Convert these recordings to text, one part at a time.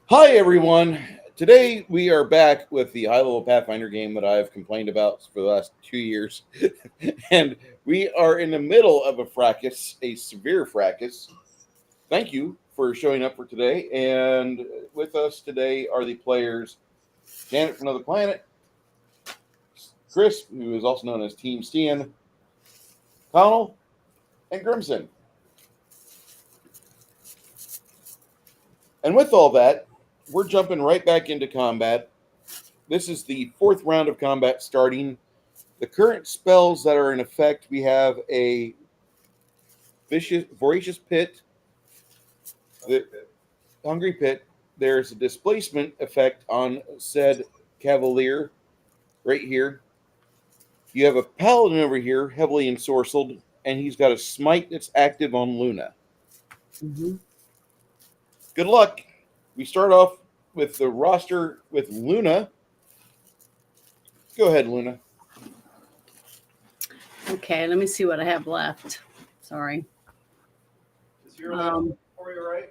Hi, everyone. Today we are back with the high level Pathfinder game that I've complained about for the last 2 years. And we are in the middle of a fracas, a severe fracas. Thank you for showing up for today. And with us today are the players Janet from Another Planet, Chris, who is also known as Team Stian, Connell, and Grimson. And with all that, we're jumping right back into combat. This is the fourth round of combat starting. The current spells that are in effect, we have a voracious pit, the hungry pit. There's a displacement effect on said cavalier right here. You have a paladin over here, heavily ensorcelled, and he's got a smite that's active on Luna. Mm-hmm. Good luck. We start off with the roster with Luna. Go ahead, Luna. Okay, let me see what I have left. Sorry. Is your for you right?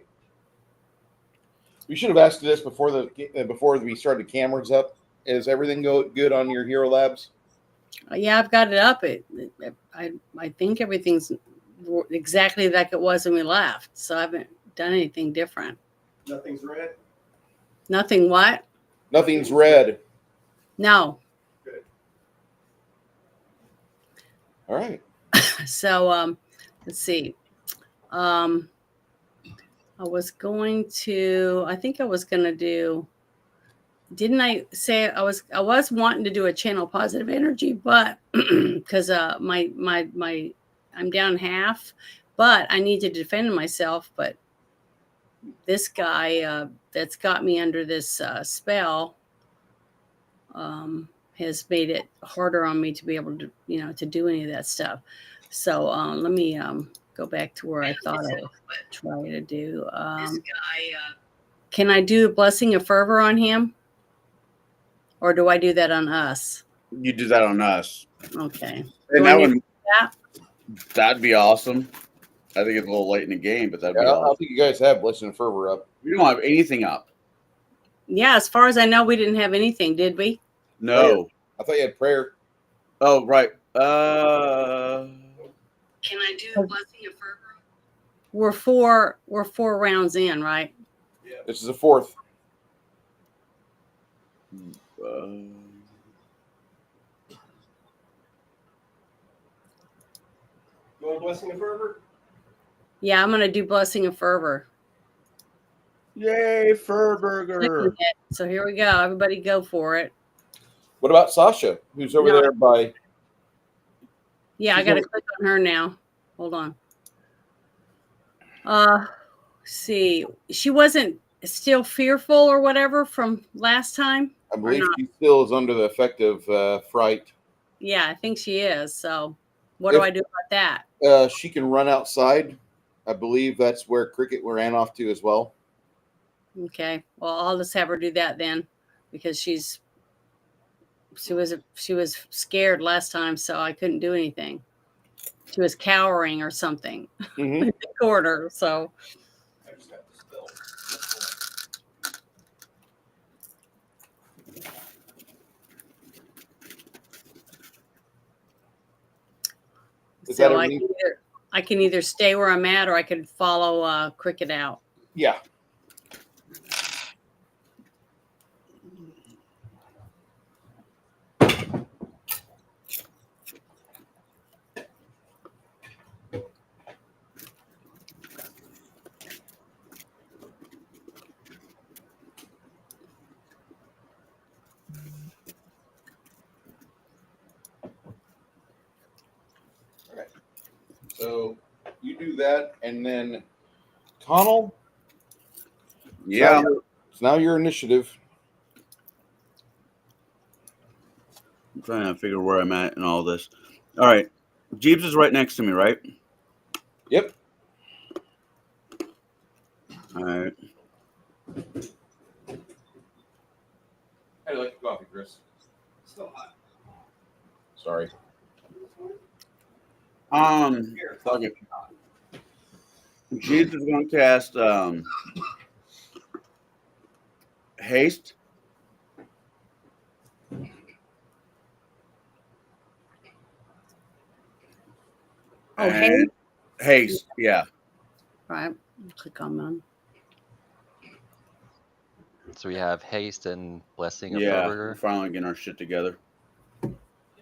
We should have asked this before we started the cameras up. Is everything good on your Hero Labs? Yeah, I've got it up. I think everything's exactly like it was when we left. So I haven't done anything different. Nothing's red. Nothing what? Nothing's red. No. Good. All right. So let's see. I think I was gonna do. Didn't I say I was wanting to do a channel positive energy, but because I'm down half, but I need to defend myself. But this guy that's got me under this spell has made it harder on me to be able to to do any of that stuff. So let me go back to where I thought I would try to do. This guy. Can I do a blessing of fervor on him? Or do I do that on us? You do that on us. Okay. And that'd be awesome. I think it's a little late in the game, but that'd be awesome. I think you guys have Blessing and Fervor up. We don't have anything up. Yeah, as far as I know, we didn't have anything, did we? No. Prayer. I thought you had prayer. Oh, right. Can I do Blessing of Fervor? We're four rounds in, right? Yeah. This is the fourth. You want a blessing of fervor? Yeah, I'm gonna do Blessing of Fervor. Yay, Furburger. So here we go. Everybody go for it. What about Sasha, who's over there by... Yeah, I got to click on her now. Hold on. See. She wasn't still fearful or whatever from last time? I believe she still is under the effect of fright. Yeah, I think she is. So what do I do about that? She can run outside. I believe that's where Cricket ran off to as well. Okay. Well, I'll just have her do that then, because she was scared last time, so I couldn't do anything. She was cowering or something in the corner. So I just got the spell. So I can either stay where I'm at, or I could follow Cricket out. Yeah. So you do that, and then Connell. Yeah. It's now your initiative. I'm trying to figure where I'm at in all this. All right. Jeeves is right next to me, right? Yep. All right. How do you like your coffee, Chris? Still hot. Sorry. Fuck it. Jeeves is going to cast haste. Oh, and haste. Yeah. Right. Click on them. So we have haste and blessing of Yeah. fervor. We're finally getting our shit together.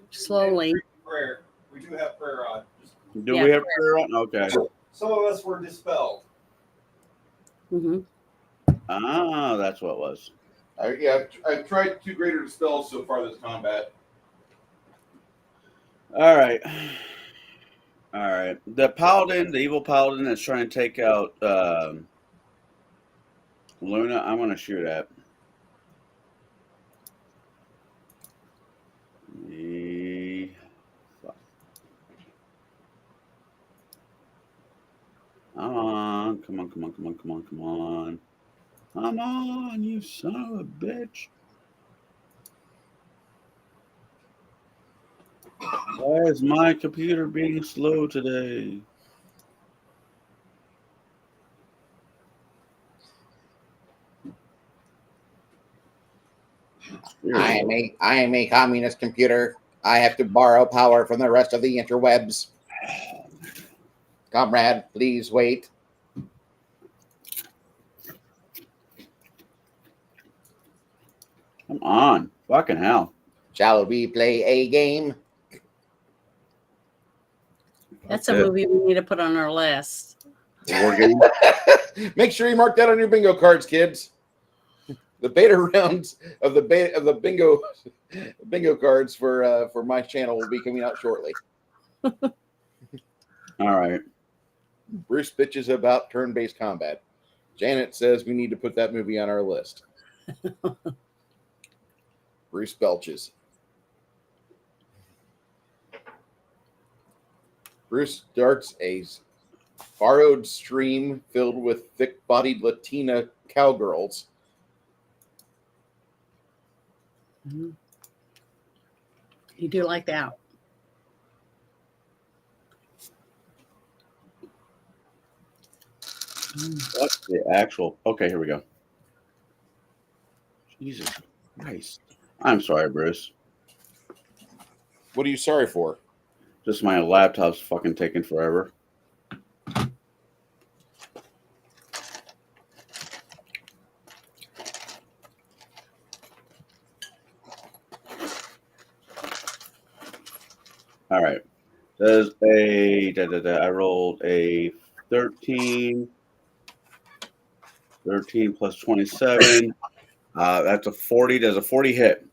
Slowly. Prayer. We do have prayer on. Do Yeah, we have prayer on? Okay. Some of us were dispelled. Mm-hmm. Ah, that's what it was. I've tried 2 greater spells so far this combat. All right. All right. The paladin, the evil paladin that's trying to take out Luna, I'm going to shoot at. Come on. Come on, come on, come on, come on, come on. Come on, you son of a bitch. Why is my computer being slow today? I am a communist computer. I have to borrow power from the rest of the interwebs. Comrade, please wait. Come on. Fucking hell. Shall we play a game? That's a movie we need to put on our list. War game. Make sure you mark that on your bingo cards, kids. The beta rounds of the bingo cards for my channel will be coming out shortly. All right. Bruce bitches about turn-based combat. Janet says we need to put that movie on our list. Bruce belches. Bruce darts a borrowed stream filled with thick-bodied Latina cowgirls. Mm-hmm. You do like that. What's the actual? Okay, here we go. Jesus Christ. I'm sorry, Bruce. What are you sorry for? Just my laptop's fucking taking forever. All right. There's I rolled a 13. 13 plus 27. That's a 40. Does a 40 hit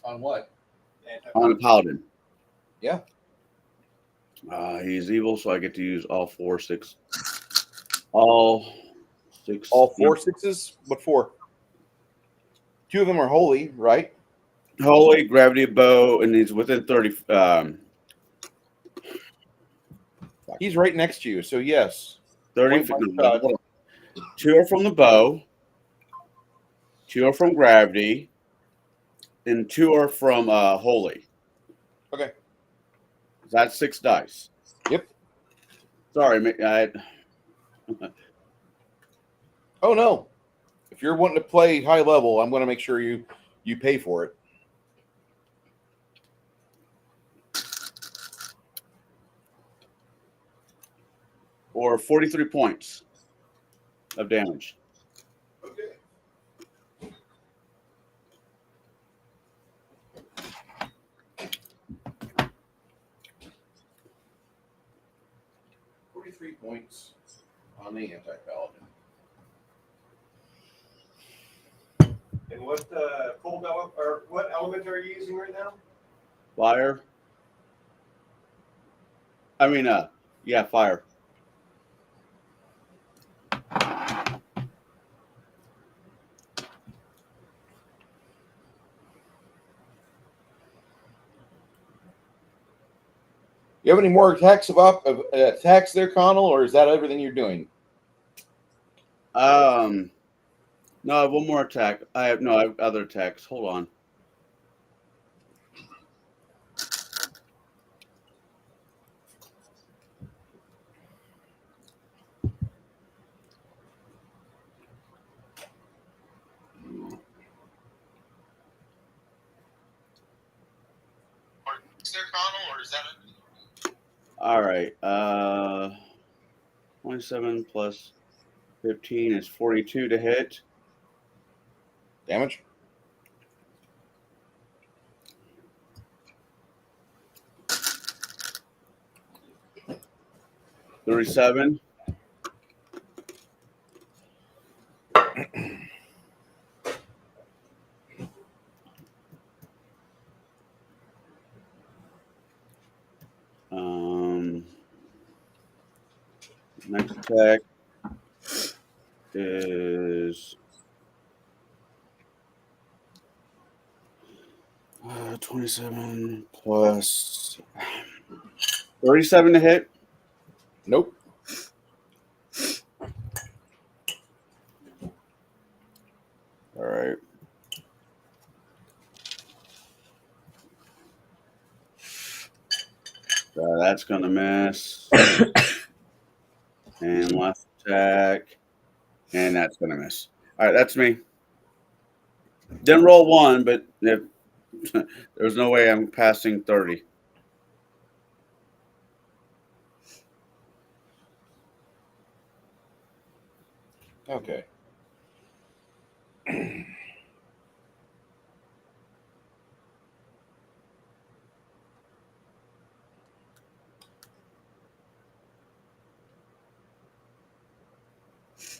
On what? on a paladin? Yeah. He's evil, so I get to use all 4 6. All 6. All 4 6s? What 4? 2 of them are holy, right? Holy, gravity bow, and he's within 30. He's right next to you, so yes. 30 Point feet. blank shot. 2 are from the bow, 2 are from gravity, and 2 are from holy. Okay. That's 6 dice. Yep. Sorry, Oh no. If you're wanting to play high level, I'm going to make sure you pay for it. or 43 points of damage. Okay. Points on the anti-paladin. And what cold element or what element are you using right now? Fire. I mean, yeah, fire. You have any more attacks attacks there, Connell, or is that everything you're doing? No, I have one more attack. I have other attacks. Hold on. there, Connell, or is that All right. 27 plus 15 is 42 to hit. Damage. $37. Next attack is 27 plus 37 to hit. Nope. All right. That's going to miss. And last attack. And that's going to miss. All right, that's me. Didn't roll one, but there's no way I'm passing 30. Okay.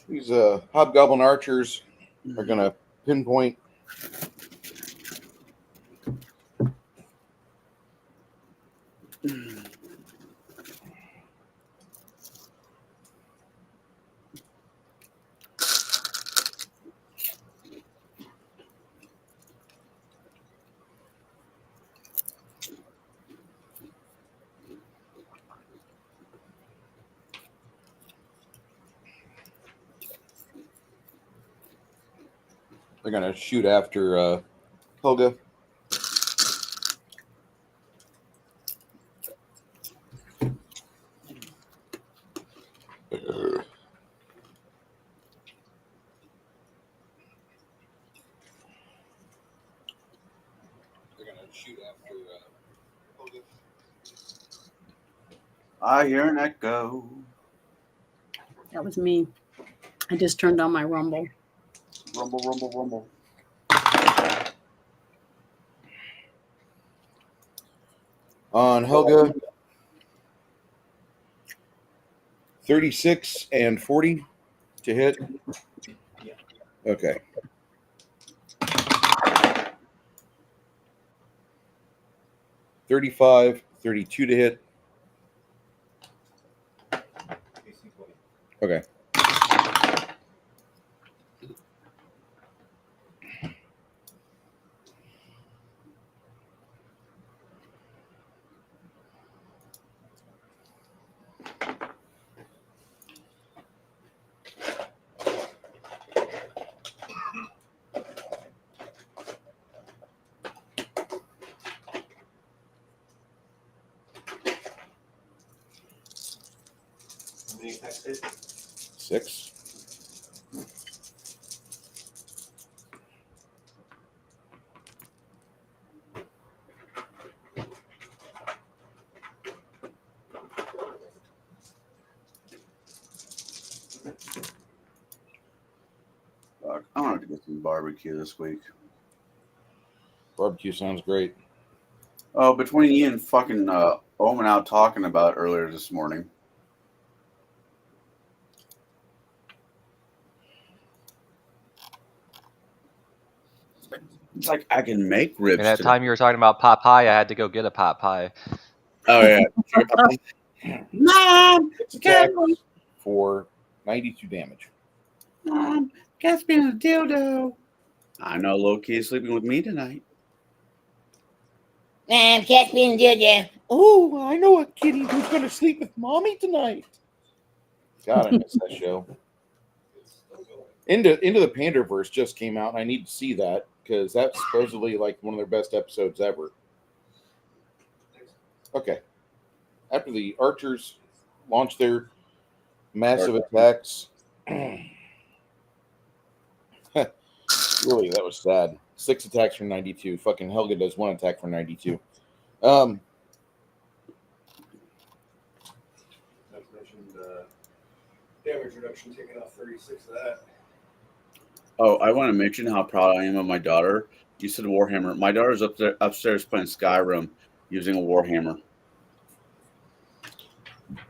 These hobgoblin archers are going to pinpoint. They're going to shoot after Helga. I hear an echo. That was me. I just turned on my Rumble. Rumble, rumble, rumble. On Helga, 36 and 40 to hit. Yeah. Okay. $35, 32 to hit. AC 20. Okay. How many attacks hit? 6. Fuck, I'm gonna have to get some barbecue this week. Barbecue sounds great. Oh, between Ian and fucking Omen out talking about earlier this morning. It's like I can make ribs. And that today. time you were talking about pot pie, I had to go get a pot pie. Oh yeah. Mom, Attack for 92 damage. Mom, cat's being a dildo. I know Loki is sleeping with me tonight. Man, cat's being Juju. Oh, I know a kitty who's going to sleep with mommy tonight. God, I miss that show. Into the Panderverse just came out. I need to see that because that's supposedly like one of their best episodes ever. Okay. After the archers launch their massive attacks, really, that was sad. 6 attacks for 92. Fucking Helga does 1 attack for 92. damage reduction, taking off 36 of that. Oh, I want to mention how proud I am of my daughter. You said Warhammer. My daughter's upstairs playing Skyrim using a Warhammer.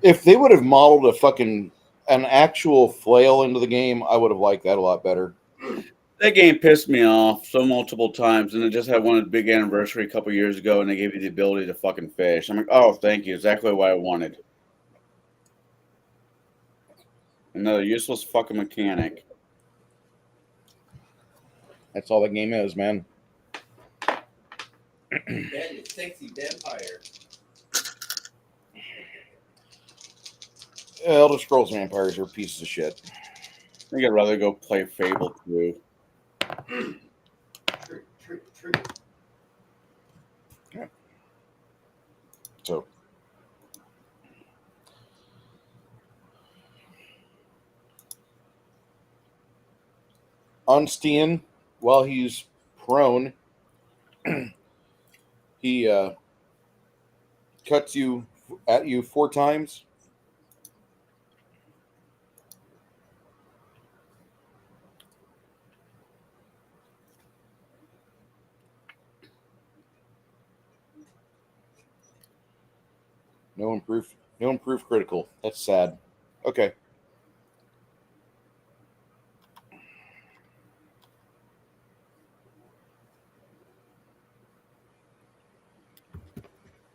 If they would have modeled an actual flail into the game, I would have liked that a lot better. That game pissed me off so multiple times, and it just had one big anniversary a couple years ago, and they gave you the ability to fucking fish. I'm like, oh, thank you, exactly what I wanted. Another useless fucking mechanic. That's all that game is, man. That is sexy vampire. Elder Scrolls vampires are pieces of shit. I think I'd rather go play Fable 2. True. So, on Stian, while he's prone, he cuts at you 4 times. No improved critical. That's sad. Okay.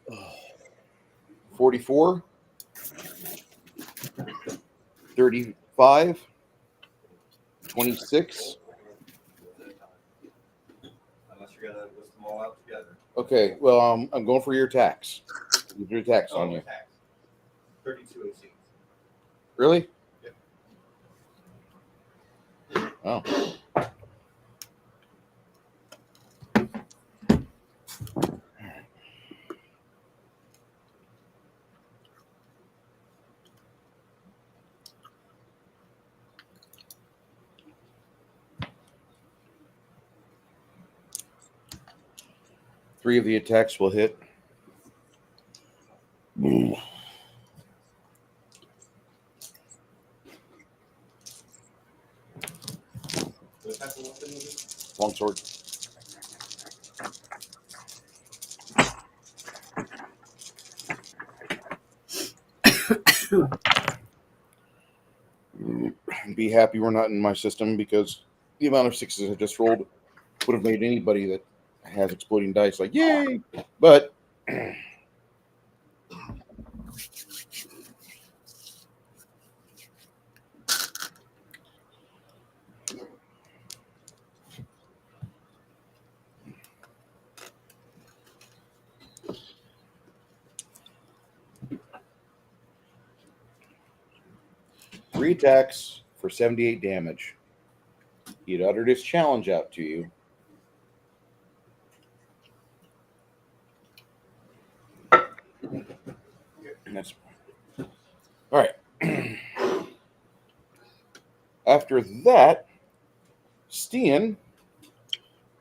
Oh. 44, 35, 26. Unless you're gonna list them all out together. Okay, well, I'm going for your attacks. Your attacks on you. Attacks. 32 AC. Really? Yeah. Oh. Three of the attacks will hit. What type of weapon is it? Longsword. Be happy we're not in my system, because the amount of 6s I just rolled would have made anybody that has exploding dice like, yay! But three attacks for 78 damage. He had uttered his challenge out to you. And that's all right. After that, Stian,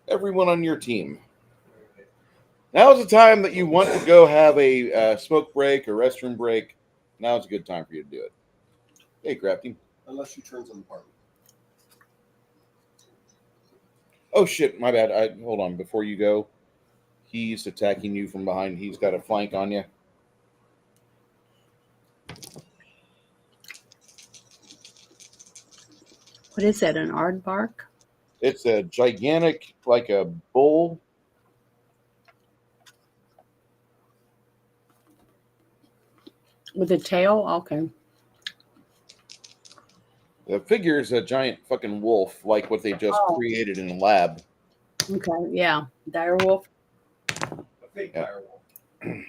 everyone on your team. Now is the time that you want to go have a smoke break or restroom break. Now is a good time for you to do it. Hey, Crab Team. Unless she turns on the party. Oh shit, my bad. Hold on. Before you go, he's attacking you from behind. He's got a flank on you. What is that? An aardvark? It's a gigantic, like a bull. With a tail? Okay. The figure is a giant fucking wolf, like what they just created in a lab. Okay. Yeah. Dire wolf. A fake direwolf.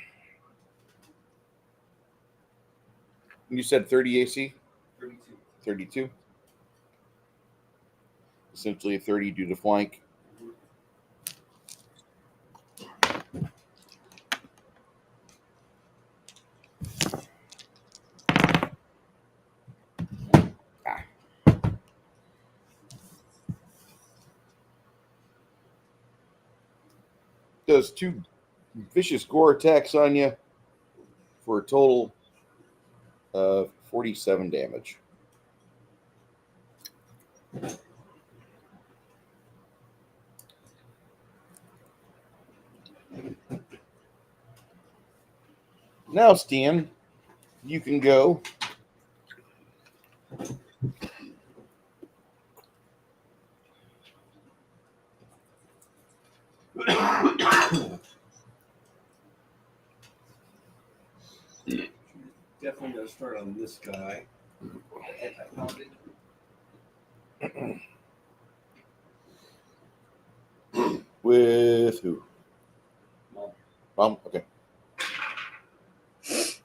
You said 30 AC? 32. 32? Essentially a 30 due to flank. Does 2 vicious gore attacks on you for a total of 47 damage. Now, Stian, you can go. Definitely gonna start on this guy. I found it. With who? Mom. Mom? Okay.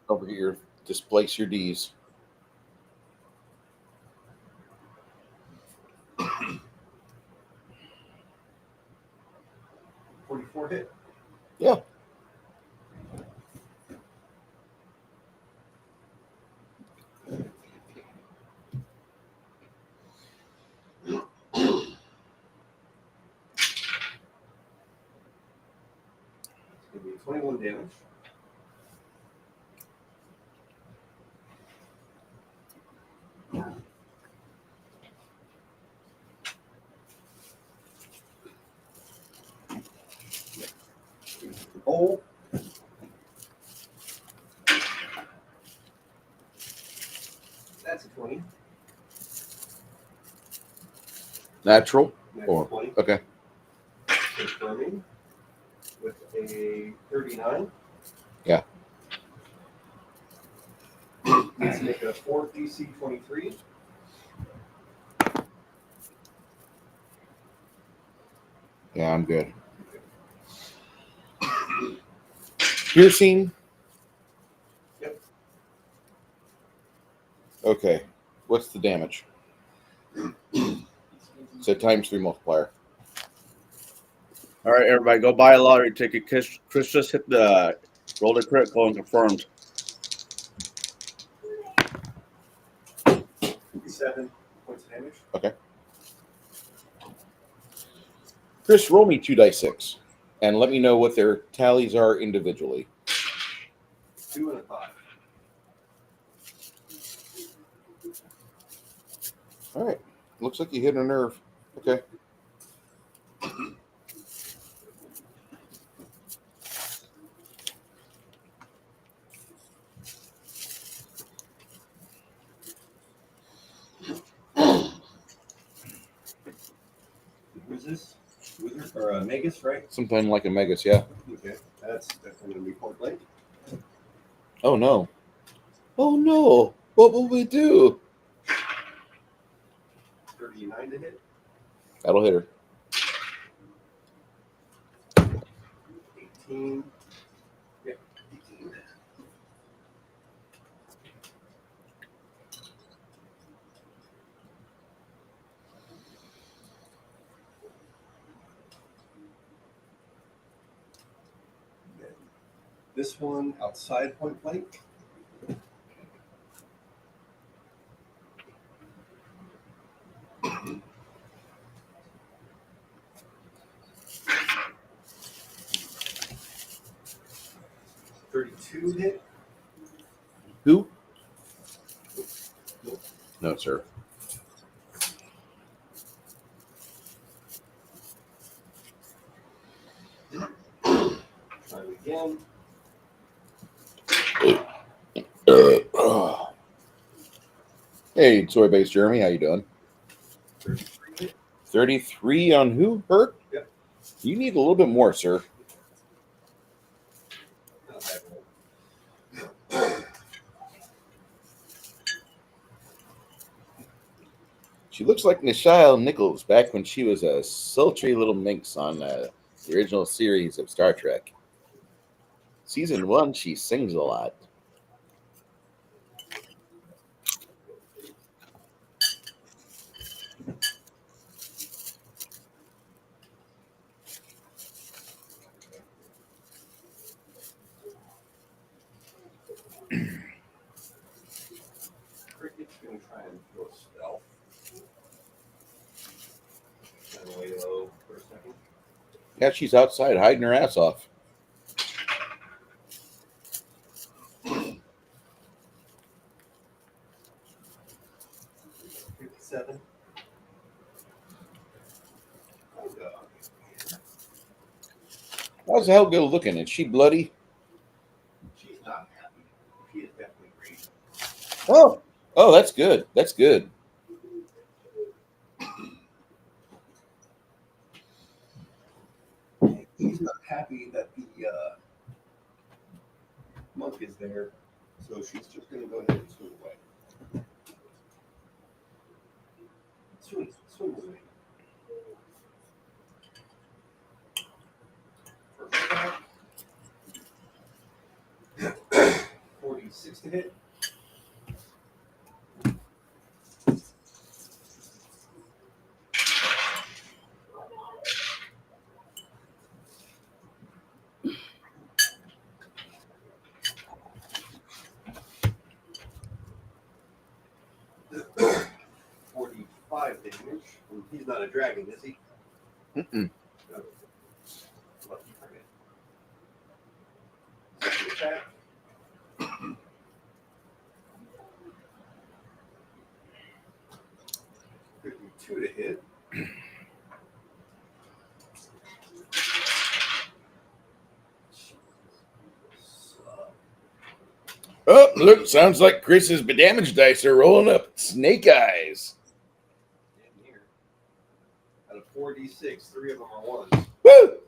Over here. Displace your D's. .44 hit. Yeah. It's gonna be 21 damage. Oh. That's a 20. Natural? That's Or, 20. okay. Confirming with a 39. Yeah. Let's make a 4 DC 23. Yeah, I'm good. Piercing? Yep. Okay. What's the damage? So times 3 multiplier. All right, everybody, go buy a lottery ticket. Chris just hit the roll the critical and confirmed. 7 points of damage. Okay. Chris, roll me 2d6 and let me know what their tallies are individually. 2 and a 5. All right. Looks like you hit a nerve. Okay. Who's this? Wizard or Magus, right? Something like a Megas, yeah. Okay, that's definitely gonna be point blank. Oh, no. Oh, no. What will we do? 39 to hit. That'll hit her. 18. Yeah, 18. This one outside point blank. .32 hit. Who? No, sir. Try it again. Hey, Soy Base Jeremy, how you doing? 33 hit. 33 on who? Hurt? Yep. You need a little bit more, sir. Not bad roll. She looks like Nichelle Nichols back when she was a sultry little minx on the original series of Star Trek. Season 1, she sings a lot. Cricket's gonna try and go stealth. Kind of lay low for a second. Yeah, she's outside hiding her ass off. 57. How's the hell good looking? Is she bloody? She's not happy. She is definitely green. Oh, that's good. That's good. He's not happy that the monk is there, so she's just going to go ahead and swim away. Swim away. First attack. 46 to hit. Damage. He's not a dragon, is he? Mm-mm. No. Lucky target. Second attack. 52 to hit. Oh, look, sounds like Chris's damage dice are rolling up. Snake eyes. Damn near. Out of 4d6, 3 of them are ones. Woo!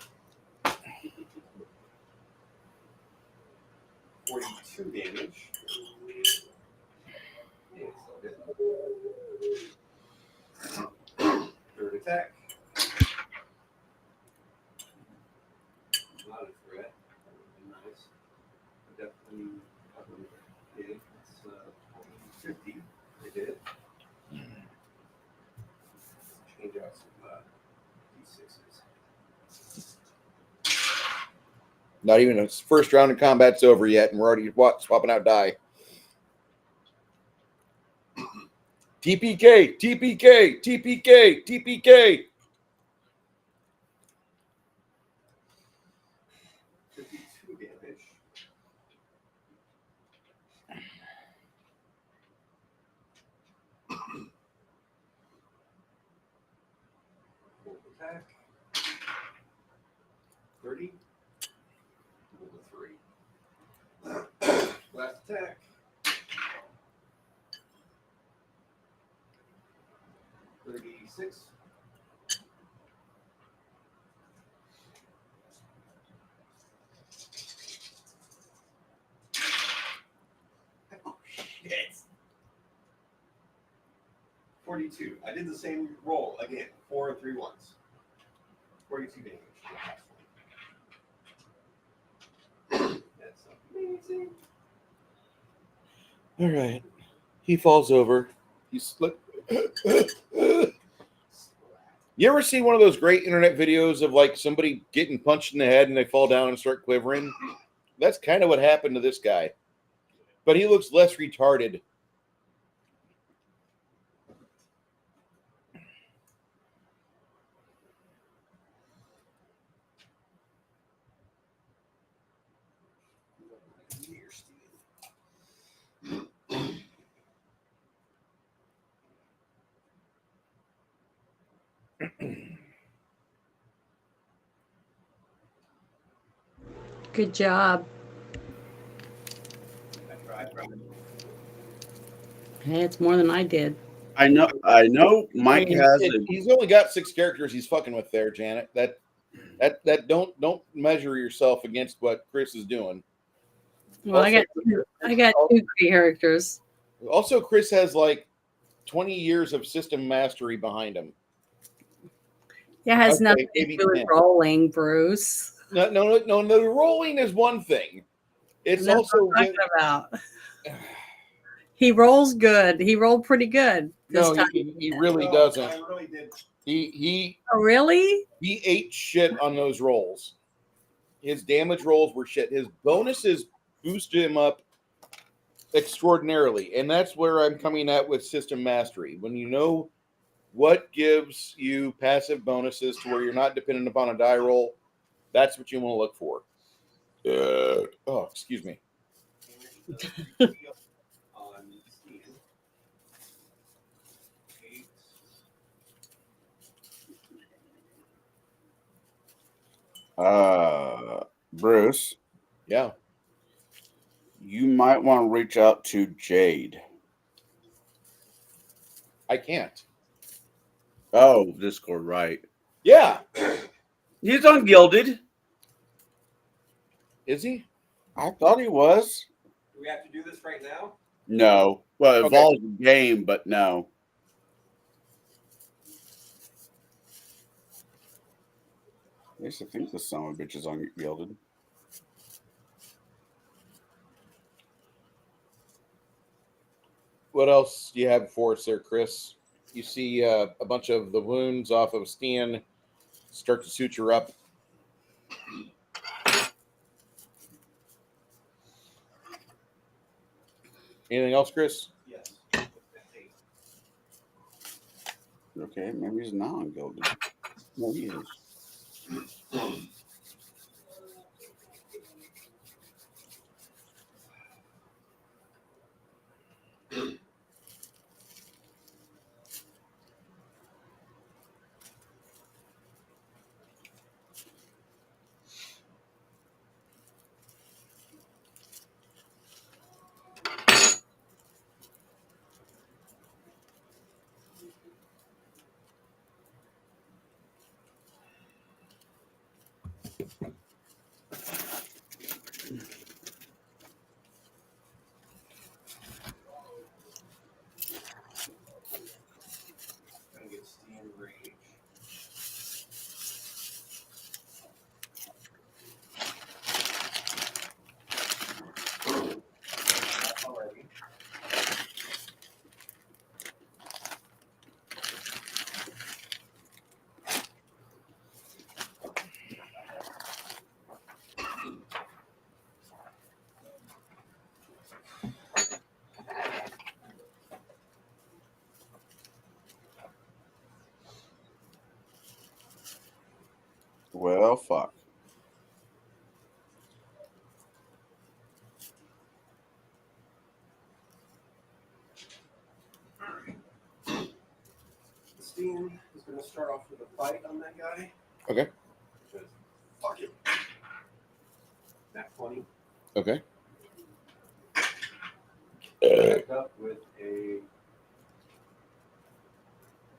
42 damage. Third attack. Not a threat. Nice. Definitely did. It's 50. They did. Change out some d6s. Not even a first round of combat's over yet, and we're already swapping out die. TPK, TPK, TPK, TPK. 52 damage. Fourth attack. 30. Roll a 3. Last attack. 36. Oh, shit. 42. I did the same roll again. 4 and 3 ones. 42 damage. That's amazing. All right. He falls over. He's slipped. You ever see one of those great internet videos of like somebody getting punched in the head and they fall down and start quivering? That's kind of what happened to this guy. But he looks less retarded. Good job. I tried. Hey, it's more than I did. I know. Mike has a He's only got 6 characters he's fucking with there, Janet. That don't measure yourself against what Chris is doing. Well, Also, I got two great characters. Also, Chris has like 20 years of system mastery behind him. It has Okay, nothing to maybe do with 10. rolling, Bruce. No. The rolling is one thing. It's And that's also what I'm talking about. He rolls good. He rolled pretty good this no, time. he really No, doesn't. I really did. He Oh, really? ate shit on those rolls. His damage rolls were shit. His bonuses boosted him up extraordinarily, and that's where I'm coming at with system mastery. When you know what gives you passive bonuses to where you're not dependent upon a die roll, that's what you want to look for. Oh, excuse me. On Stian. 8. Bruce, Yeah. you might want to reach out to Jade. I can't. Oh, Discord, right. Yeah. He's ungilded. Is he? I thought he was. Do we have to do this right now? No. Well, it Okay. involves the game, but no. At least I think the son of a bitch is ungilded. What else do you have for us there, Chris? You see a bunch of the wounds off of Stian start to suture up. Anything else, Chris? Yes. Okay, maybe he's not ungilded. No, he is. Gonna get Stian rage. Alrighty. Well, fuck. Stian is gonna start off with a fight on that guy. Okay. Because fuck it. Nat 20. Okay. Back up with a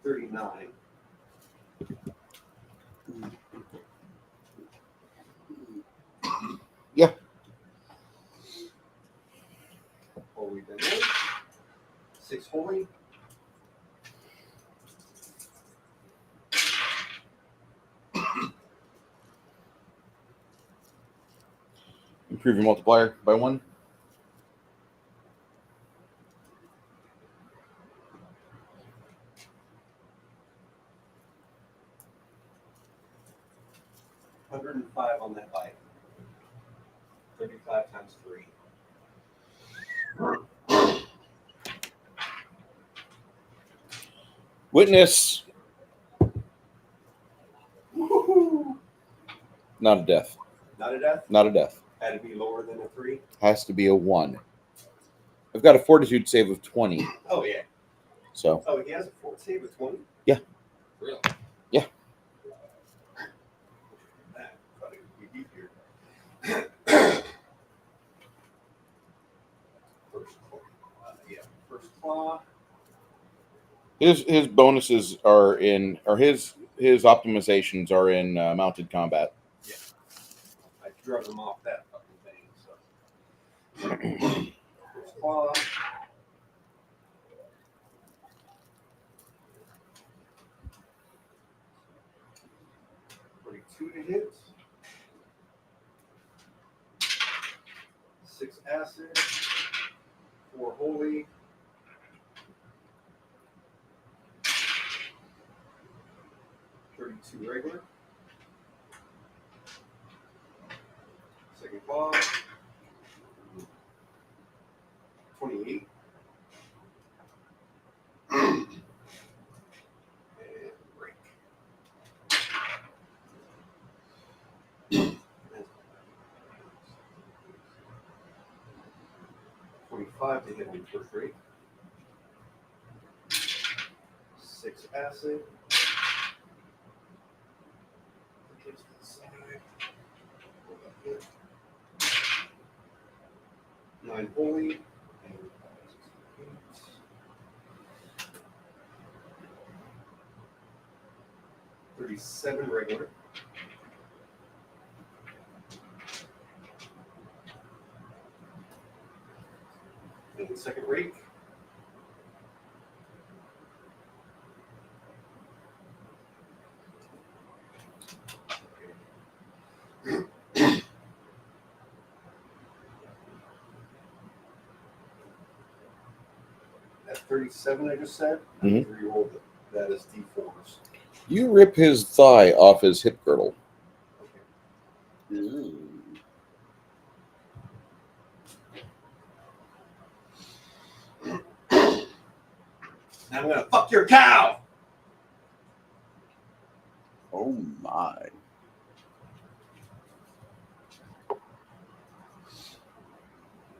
39. Yeah. Holy damage. 6 holy. Improve your multiplier by 1. $105 on that bite. 35 times 3. Witness. Woohoo! Not a death. Not a death. Not a death. Had to be lower than a 3. Has to be a 1. I've got a fortitude save of 20. Oh yeah. So Oh, he has a fort save of 20. Yeah. Really? Yeah. That thought it would be easier. First claw. Yeah. First claw. his bonuses are in, or his optimizations are in mounted combat. Yeah. I drug him off that fucking thing. So. First claw. Two to hit. 6 acid. 4 holy. 32 regular. Second claw. 28. And break. 25 to hit on first rate. 6 acid. Kids to the side. Hold up here. Divine Holy. And 37 regular. And second rake. At 37, I just said, Mhm. reroll that as D4s. You rip his thigh off his hip girdle. Okay. Ooh. Now I'm gonna fuck your cow. Oh my.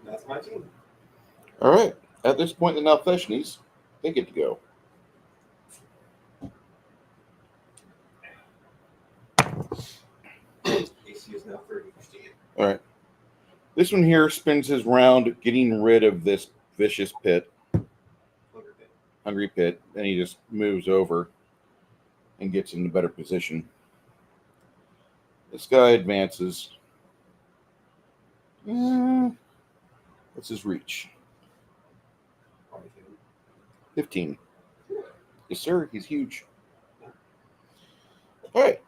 That's my team. All right. At this point, the Nalfeshnis, they get to go. AC is now 30. All right. This one here spends his round getting rid of this vicious pit, hungry pit, and he just moves over and gets in a better position. This guy advances. What's his reach? 15. Yes, sir. He's huge. All right.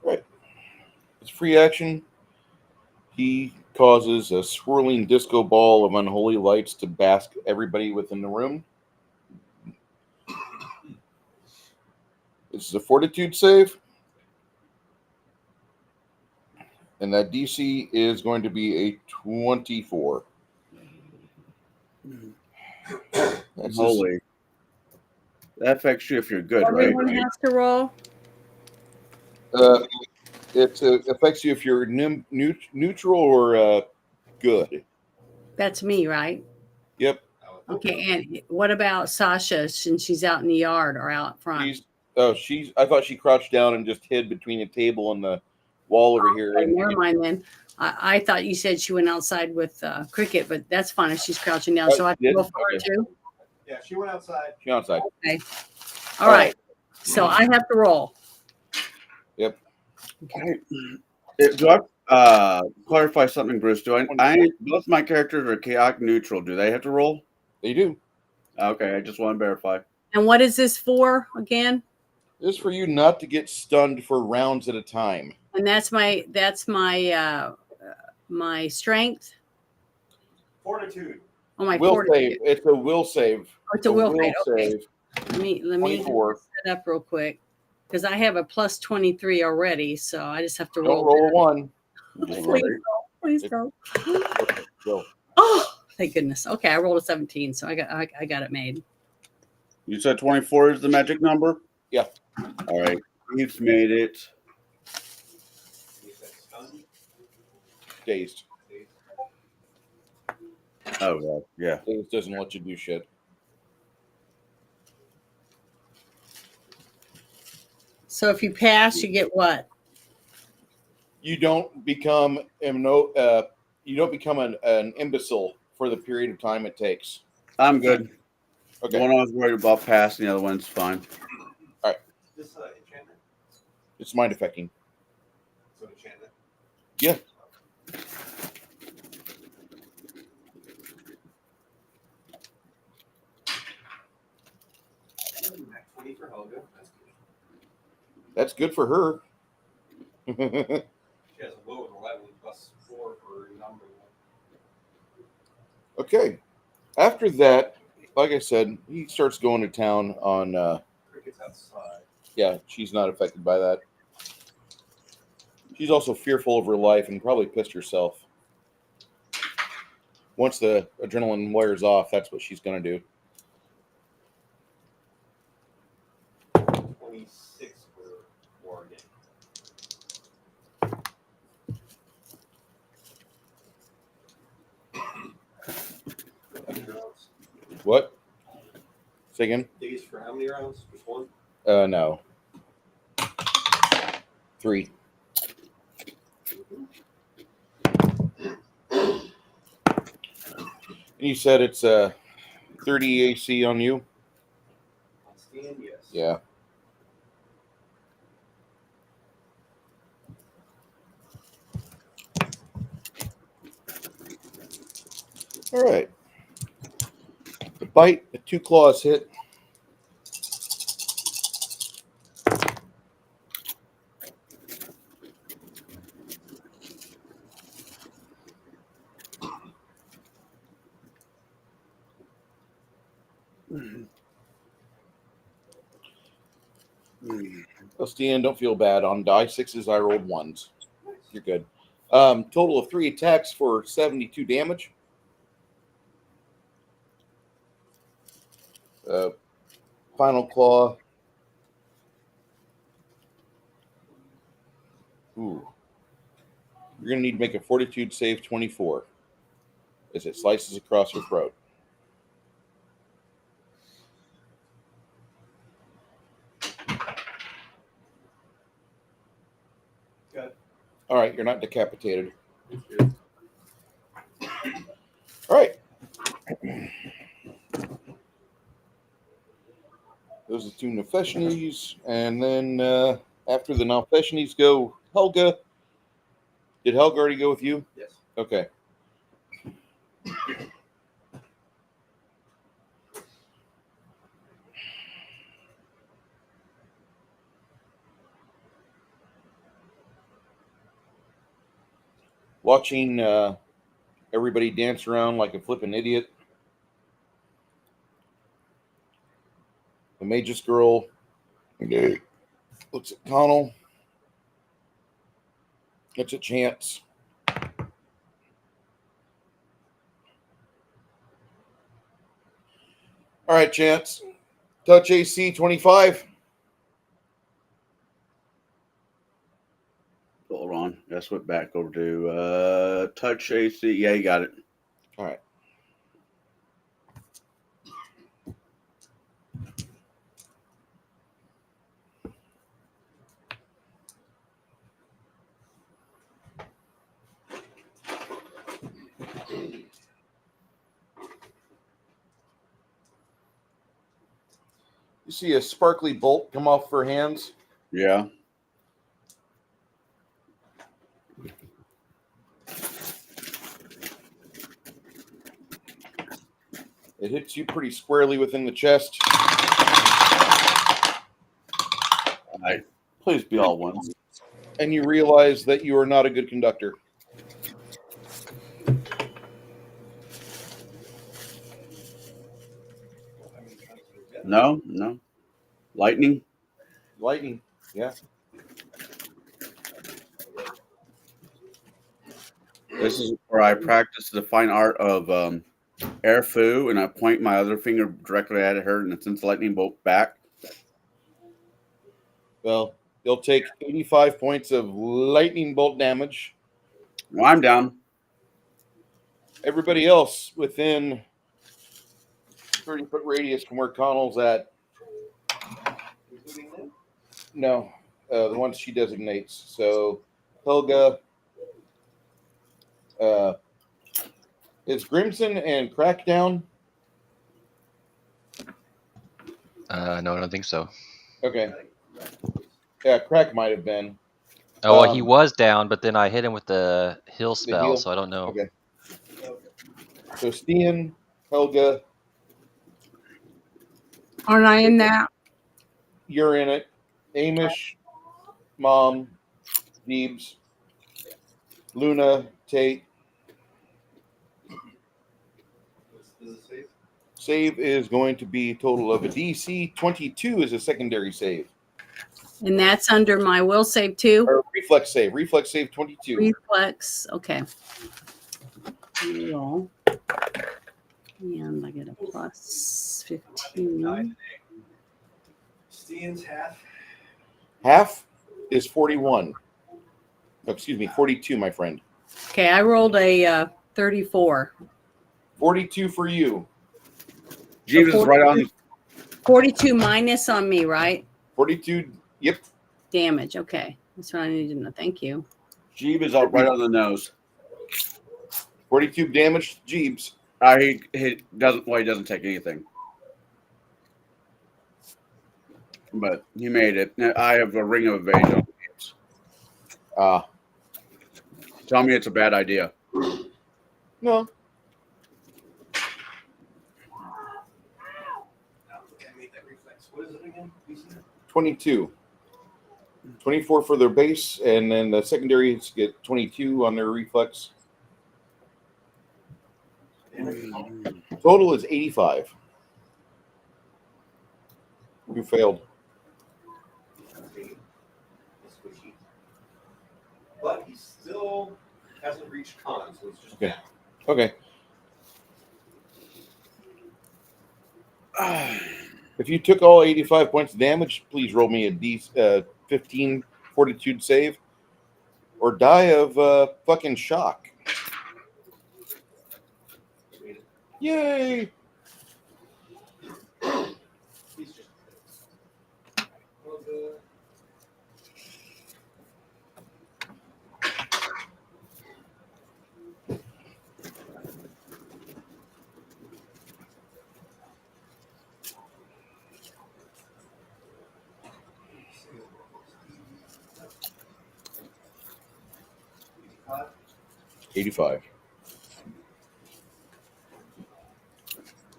Right. It's free action. He causes a swirling disco ball of unholy lights to bask everybody within the room. This is a fortitude save. And that DC is going to be a 24. That's Holy. That affects you if you're good, right? Everyone has to roll. It affects you if you're neutral or good. That's me, right? Yep. Okay, and what about Sasha since she's out in the yard or out front? I thought she crouched down and just hid between a table and the wall over here. Okay, never mind then. I thought you said she went outside with Cricket, but that's fine if she's crouching down. So I have to go for her too? Yeah, she went outside. She's outside. Okay. All right. So I have to roll. Yep. Okay. Do I clarify something, Bruce? Both my characters are chaotic neutral. Do they have to roll? They do. Okay, I just want to verify. And what is this for again? This is for you not to get stunned for rounds at a time. And that's my my strength. Fortitude. Oh, my Will fortitude. save. It's a will save. Oh, it's a will save. Okay. save. Let me 24. set up real quick because I have a plus 23 already, so I just have to Don't roll. roll a 1. Please go. Go. Oh, thank goodness. Okay, I rolled a 17, so I got it made. You said 24 is the magic number? Yeah. All right. He's made it. Dazed. Oh, well, yeah. Dazed doesn't let you do shit. So if you pass, you get what? You don't become an imbecile for the period of time it takes. I'm good. Okay. The one I was worried about passing, the other one's fine. This enchantment. It's mind affecting. So enchantment. Yeah. Nat 20 for Helga. That's That's good. good for her. She has a low of 11 plus 4 for number. Okay. After that, like I said, he starts going to town on. Cricket's outside. Yeah, she's not affected by that. She's also fearful of her life and probably pissed herself. Once the adrenaline wears off, that's what she's going to do. What? Say again? Days for how many rounds? Just one? No. 3. And you said it's 30 AC on you? On Stian, yes. Yeah. All right. The bite, the 2 claws hit. Well, Stian, don't feel bad. On die 6s, I rolled 1s. You're good. Total of 3 attacks for 72 damage. Final claw. Ooh. You're going to need to make a fortitude save 24 as it slices across your throat. Good. All right, you're not decapitated. All right. Those are 2 Nefeshnis. And then after the Nefeshnis go Helga. Did Helga already go with you? Yes. Okay. Watching everybody dance around like a flippin' idiot. The Magus girl looks at Connell. Looks at Chance. All right, Chance. Touch AC 25. Hold on. That's what back over to touch AC. Yeah, you got it. All right. You see a sparkly bolt come off her hands. Yeah. It hits you pretty squarely within the chest. All right. Please be all ones. And you realize that you are not a good conductor. No, no. Lightning. Lightning. Yeah. This is where I practice the fine art of air foo, and I point my other finger directly at her, and it sends the lightning bolt back. Well, you'll take 85 points of lightning bolt damage. Well, I'm down. Everybody else within 30-foot radius from where Connell's at. Including them? No, the ones she designates. So Helga, is Grimson and Crackdown? No, I don't think so. Okay. Yeah, Crack might have been. Oh, well, he was down, but then I hit him with the heal The spell, heal? so I don't know. Okay. So Stian, Helga, Aren't I in that? you're in it. Amish, Mom, Deebs, Luna, Tate. Is it safe? Save is going to be a total of a DC 22 is a secondary save. And that's under my will save too. Or reflex save. Reflex save 22. Reflex. Okay. Roll. And I get a plus 15. Stian's half. Half is 41. Oh, excuse me, 42, my friend. Okay, I rolled a 34. 42 for you. Jeeves is right on. 42 minus on me, right? 42. Yep. Damage. Okay. That's what I needed to know. Thank you. Jeeves is right on the nose. 42 damage to Jeeves. He doesn't. Well, he doesn't take anything, but he made it. I have a ring of evasion on Jeeves. Tell me it's a bad idea. No. What is it again? 22. 24 for their base, and then the secondaries get 22 on their reflex. Total is 85. Who failed? But he still hasn't reached con, so it's just Okay. Okay. If you took all 85 points of damage, please roll me a D15 fortitude save or die of fucking shock. Yay! He's just. 85.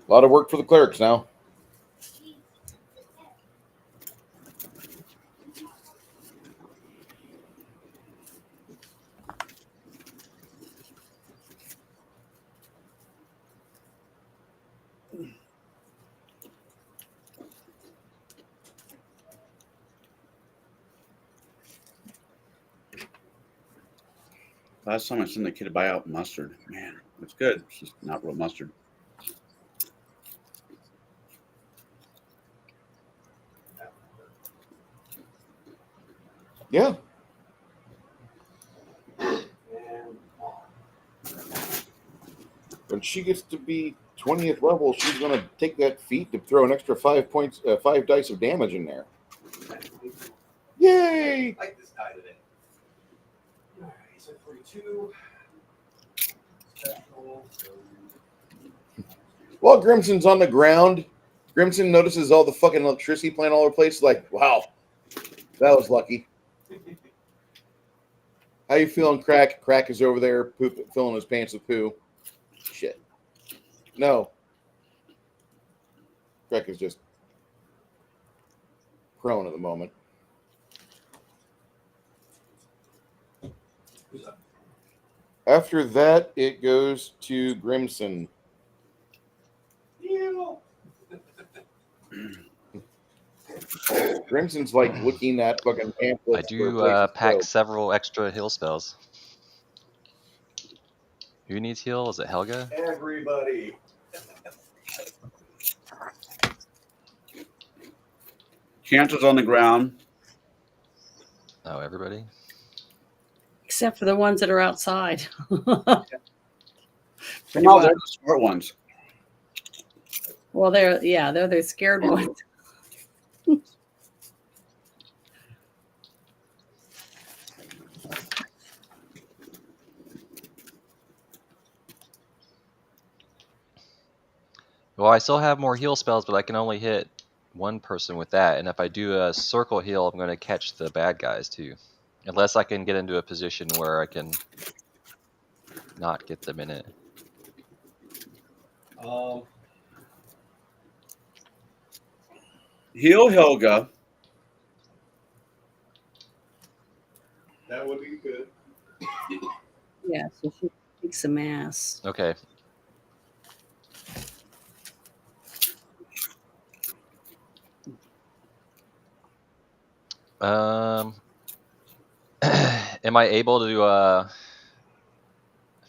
A lot of work for the clerics now. Last time I sent the kid to buy out mustard. Man, it's good. It's just not real mustard. Yeah. When she gets to be 20th level, she's going to take that feat to throw an extra 5 points, 5 dice of damage in there. Yay! I like this guy today. Alright, so 42. Special. While Grimson's on the ground, Grimson notices all the fucking electricity playing all over the place. Like, wow, that was lucky. How you feeling, Crack? Crack is over there filling his pants with poo. Shit. No. Crack is just prone at the moment. Who's up? After that, it goes to Grimson. You. Grimson's like looking at fucking I pamphlets. do pack several extra heal spells. Who needs heal? Is it Helga? Everybody. Cantor's on the ground. Oh, everybody? Except for the ones that are outside. No, they're the smart ones. Well, they're the scared ones. Well, I still have more heal spells, but I can only hit one person with that. And if I do a circle heal, I'm going to catch the bad guys too. Unless I can get into a position where I can not get them in it. Heal Helga. That would be good. Yeah, so she kicks some ass. Okay. Am I able to I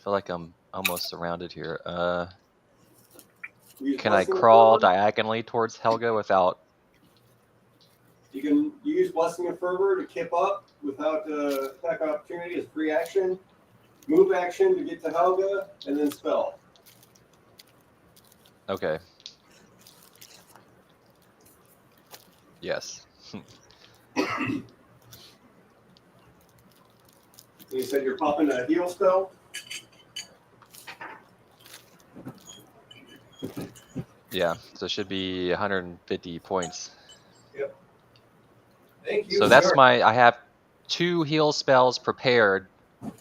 feel like I'm almost surrounded here. Can I crawl diagonally towards Helga without? You can use Blessing of Fervor to kip up without attack opportunity as free action. Move action to get to Helga, and then spell. Okay. Yes. You said you're popping a heal spell? Yeah. So it should be 150 points. Yep. Thank you, So that's sir. I have 2 heal spells prepared.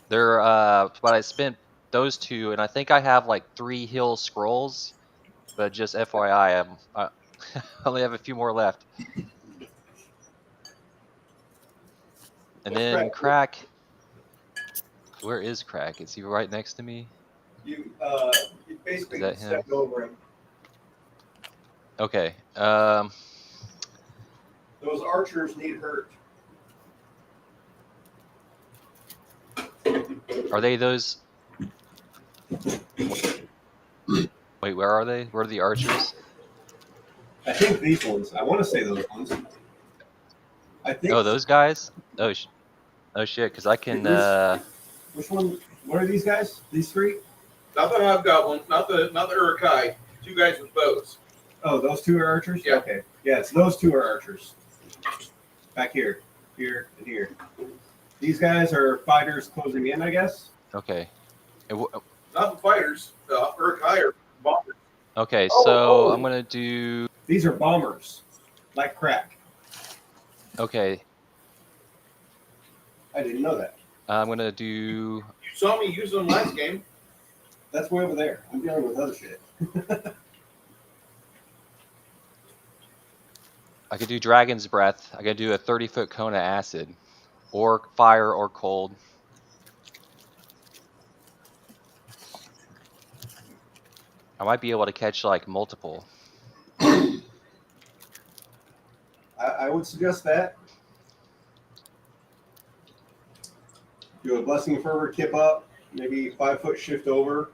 They're but I spent those 2, and I think I have like 3 heal scrolls. But just FYI, I only have a few more left. And What's then crack? Crack. Where is Crack? Is he right next to me? You basically Is that him? stepped over him. Okay. Those archers need hurt. Are they those? Wait, where are they? Where are the archers? I think these ones. I want to say those ones. I think. Oh, those guys. Oh, oh shit! Because I can. Which one? What are these guys? These three? Not that I've got one. Not the Urukai. 2 guys with bows. Oh, those 2 are archers? Yeah. Okay. Yes, those 2 are archers. Back here. Here and here. These guys are fighters closing in, I guess. Okay. Not the fighters. The Urukai are bombers. Okay, Oh, so oh. I'm gonna do. These are bombers. Like Crack. Okay, I didn't know that. I'm gonna do. You saw me use them last game. That's way over there. I'm dealing with other shit. I could do Dragon's Breath. I could do a 30-foot cone of acid, or fire, or cold. I might be able to catch like multiple. I would suggest that. Do a Blessing of Fervor, kip up, maybe 5-foot shift over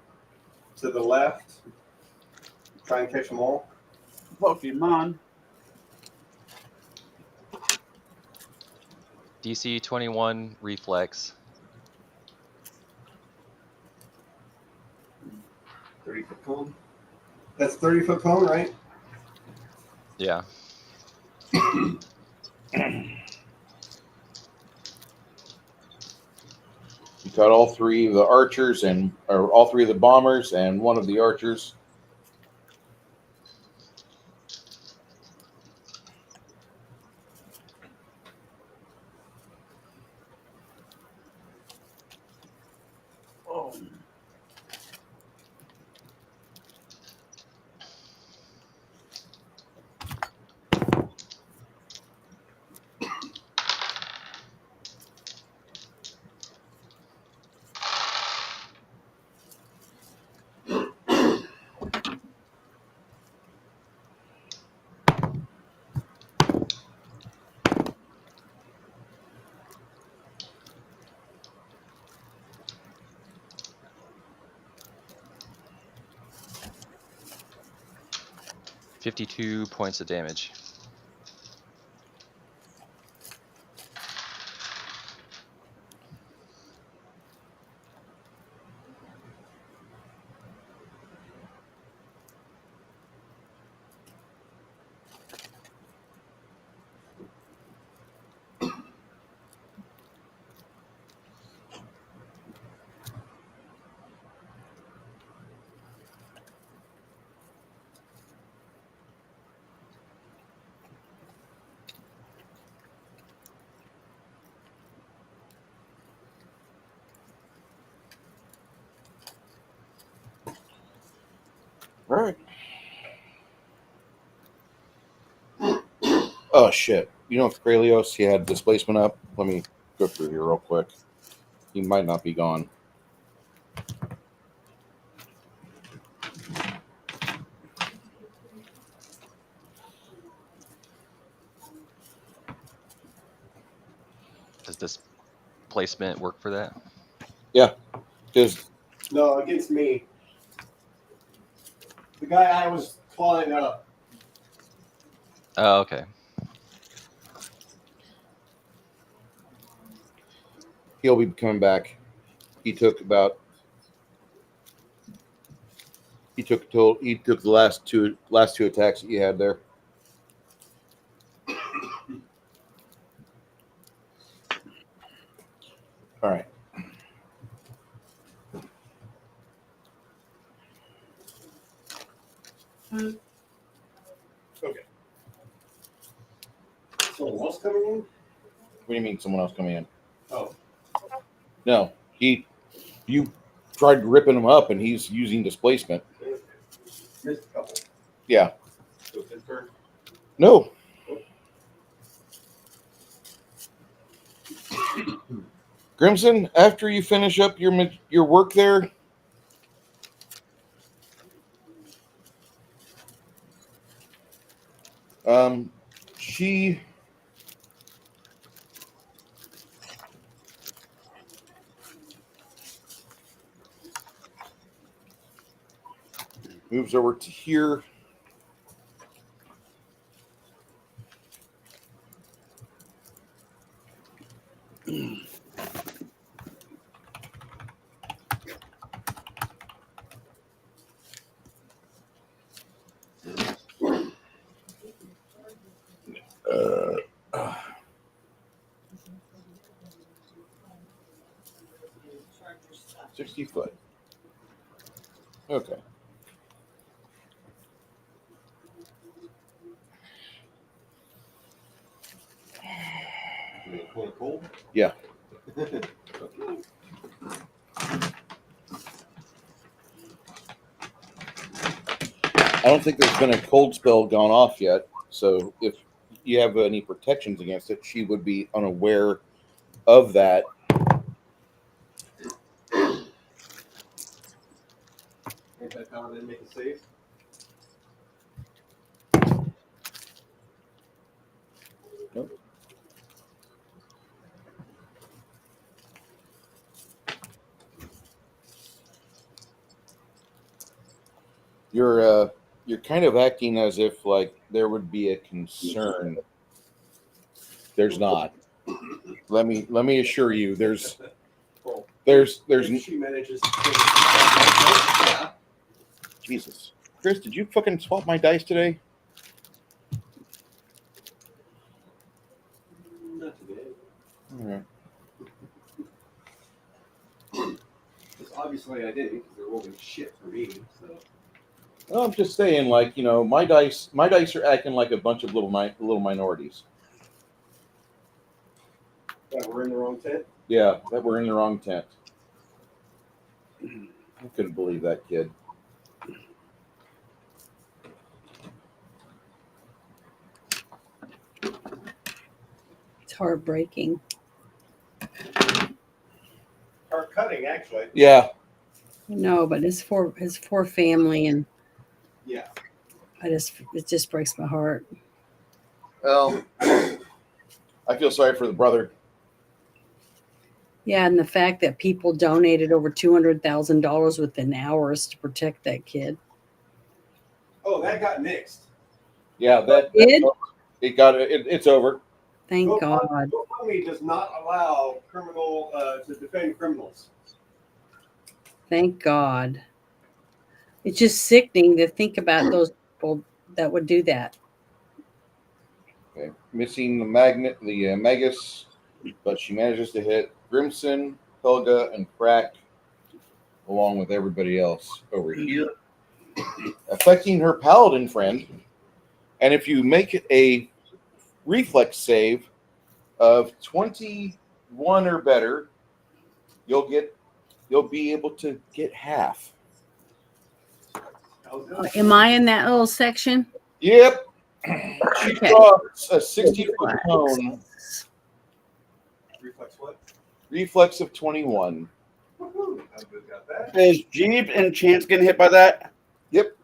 to the left. Try and catch them all. Pokemon. DC 21 reflex. 30-foot cone. That's 30-foot cone, right? Yeah. You got all 3 of the archers or all 3 of the bombers and 1 of the archers. Oh. $52 points of damage. All right. Oh shit! You know, if Grelios, he had displacement up. Let me go through here real quick. He might not be gone. Does this placement work for that? Yeah, because No, against me. The guy I was clawing up. Oh, okay. he'll be coming back. He took the last two attacks that you had there. Okay. Someone else coming in? What do you mean someone else coming in? Oh, No, you tried ripping him up, and he's using displacement. missed a couple. Yeah. So it's his turn. No. Grimson, after you finish up your work there, she moves over to here. Uh, 60 foot. Okay. Cold? Yeah. I don't think there's been a cold spell gone off yet. So if you have any protections against it, she would be unaware of that. Anti-paladin, make a save. Nope. You're kind of acting as if like there would be a concern. There's not. Let me assure you, there's If she manages to Jesus. Chris, did you fucking swap my dice today? not today. All right. Because obviously I didn't, because they're rolling shit for me. So Well, I'm just saying, like, you know, my dice are acting like a bunch of little minorities. yeah, we're in the wrong tent. Yeah, that we're in the wrong tent. I couldn't believe that kid. It's heartbreaking. Or cutting, actually. Yeah. No, but it's for family, and Yeah. it just breaks my heart. Well, I feel sorry for the brother. Yeah, and the fact that people donated over $200,000 within hours to protect that kid. Oh, that got nixed. Yeah, Did? it's over. Thank God. GoFundMe does not allow criminal to defend criminals. Thank God. It's just sickening to think about those people that would do that. Okay. Missing the Magus, but she manages to hit Grimson, Helga, and Crack, along with everybody else over here, affecting her paladin friend. And if you make a reflex save of 21 or better, you'll be able to get half. Am I in that little section? Yep. She Okay. drops a 60-foot cone. Reflex what? Reflex of 21. Woohoo! How good got that? Is Jeep and Chance getting hit by that? Yep.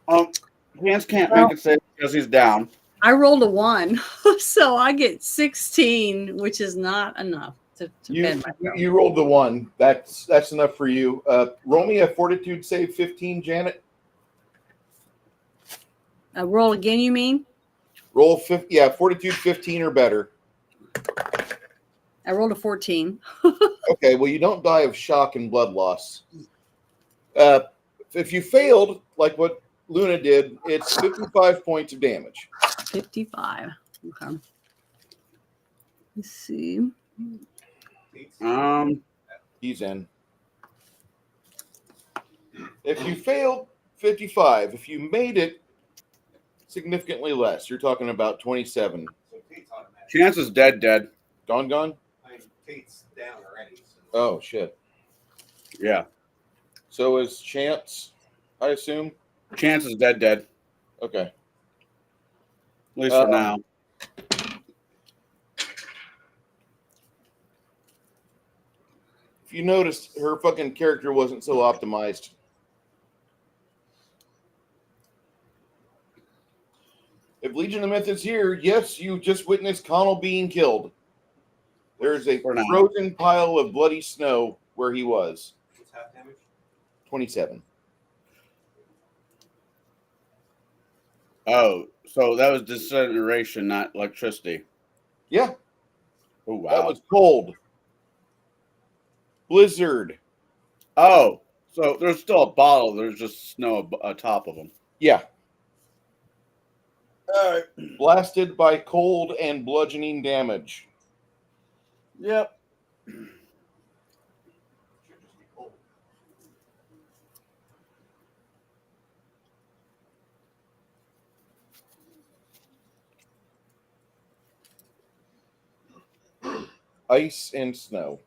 Chance can't make it save because he's down. I rolled a 1, so I get 16, which is not enough to bend myself. You rolled the 1. That's enough for you. Roll me a fortitude save 15, Janet. Roll again, you mean? Roll fortitude 15 or better. I rolled a 14. Okay, well, you don't die of shock and blood loss. If you failed, like what Luna did, it's 55 points of damage. 55. Okay. Let's see. He's in. If you failed, 55. If you made it significantly less, you're talking about 27. So Tate's automatic. Chance is dead. Gone? I mean, Tate's down already. So. Oh, shit. Yeah. So is Chance, I assume? Chance is dead. Okay. At least for now. If you noticed, her fucking character wasn't so optimized. If Legion of Myth is here, yes, you just witnessed Connell being killed. There's a For now. frozen pile of bloody snow where he was. What's half damage? 27. Oh, so that was disintegration, not electricity. Yeah, Oh, wow. that was cold. Blizzard. Oh, so there's still a bottle. There's just snow atop of them. Yeah. All right. Blasted by cold and bludgeoning damage. Yep. Should just be cold. Ice and snow.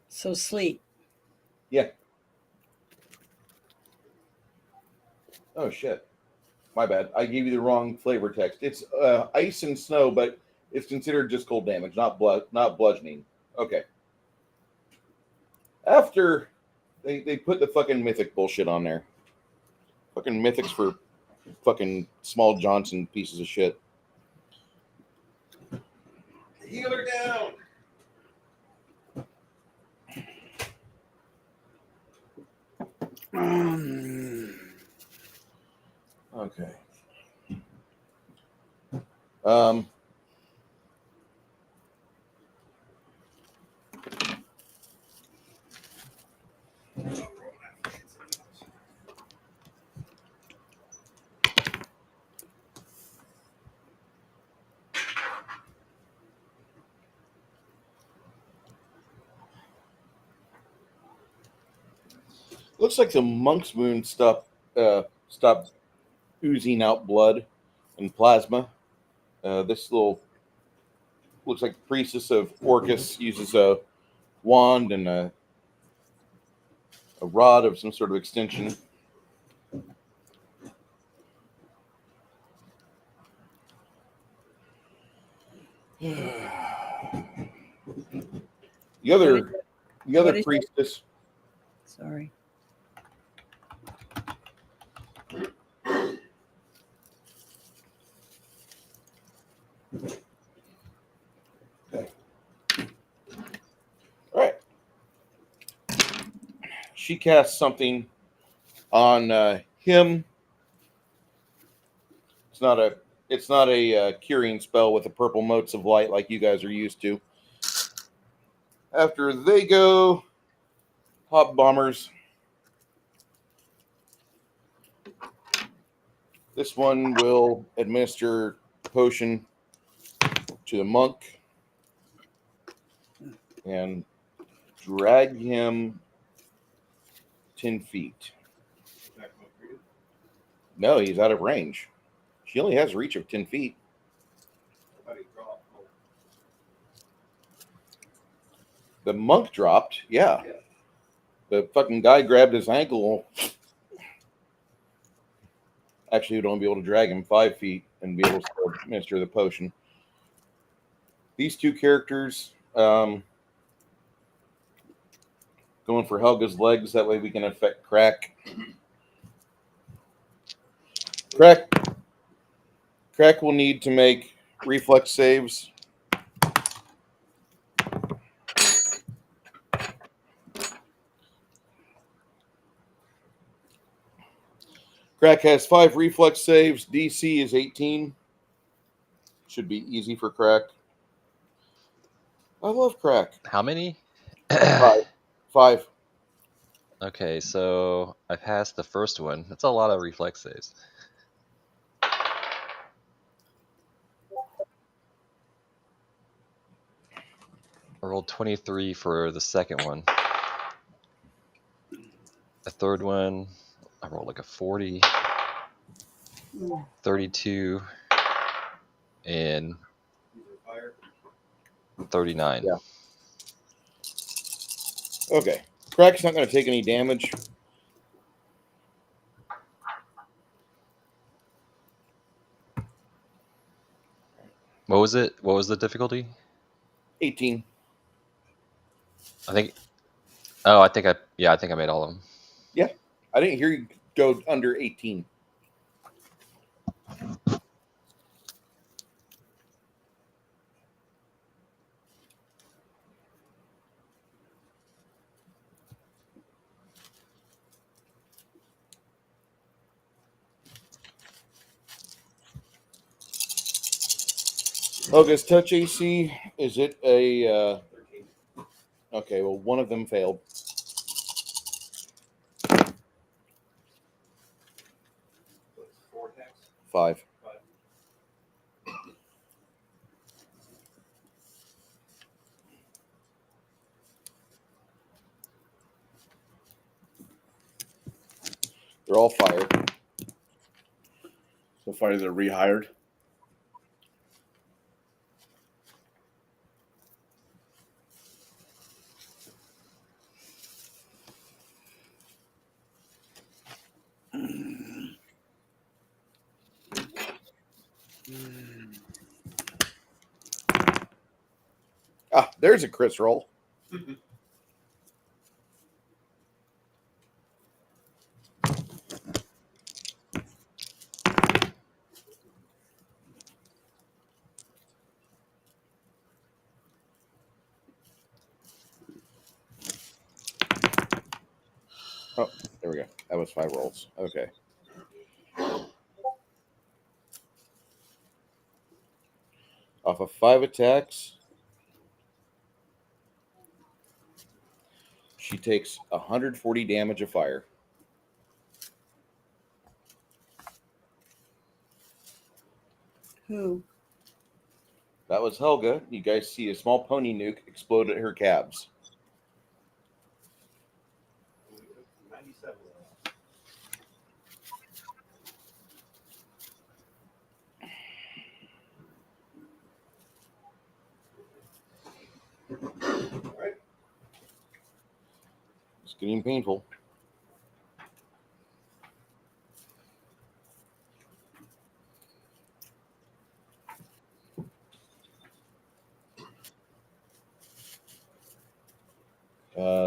So sleep. Yeah. Oh, shit. My bad. I gave you the wrong flavor text. It's ice and snow, but it's considered just cold damage, not bludgeoning. Okay. After they put the fucking mythic bullshit on there. Fucking mythics for fucking small Johnson pieces of shit. Healer down. Okay. Looks like the monk's wound stopped oozing out blood and plasma. This little looks like the priestess of Orcus uses a wand and a rod of some sort of extension. The other what is- priestess. Sorry. Okay. All right. She casts something on him. It's not a curing spell with the purple motes of light like you guys are used to. After they go, hop bombers. This one will administer potion to the monk and drag him 10 feet. No, he's out of range. She only has a reach of 10 feet. The monk dropped, yeah. The fucking guy grabbed his ankle. Actually, would only be able to drag him 5 feet and be able to administer the potion. These two characters, going for Helga's legs. That way we can affect Crack. Crack will need to make reflex saves. Crack has 5 reflex saves. DC is 18. Should be easy for Crack. I love Crack. How many? 5. Okay, so I passed the first one. That's a lot of reflex saves. I rolled 23 for the second one. a third one. I rolled like a 40, 32, and 39. Yeah. Okay. Crack's not going to take any damage. What was it? What was the difficulty? 18. I think. Oh, I think I made all of them. Yeah. I didn't hear you go under 18. Helga's touch AC, is it a... okay, well, one of them failed. Four attacks. 5. They're all fire. So far, they're rehired. Ah, there's a crit roll. Oh, there we go. That was 5 rolls. Okay. Off of 5 attacks, she takes 140 damage of fire. Who? That was Helga. You guys see a small pony nuke explode at her calves. 97. All right. It's getting painful.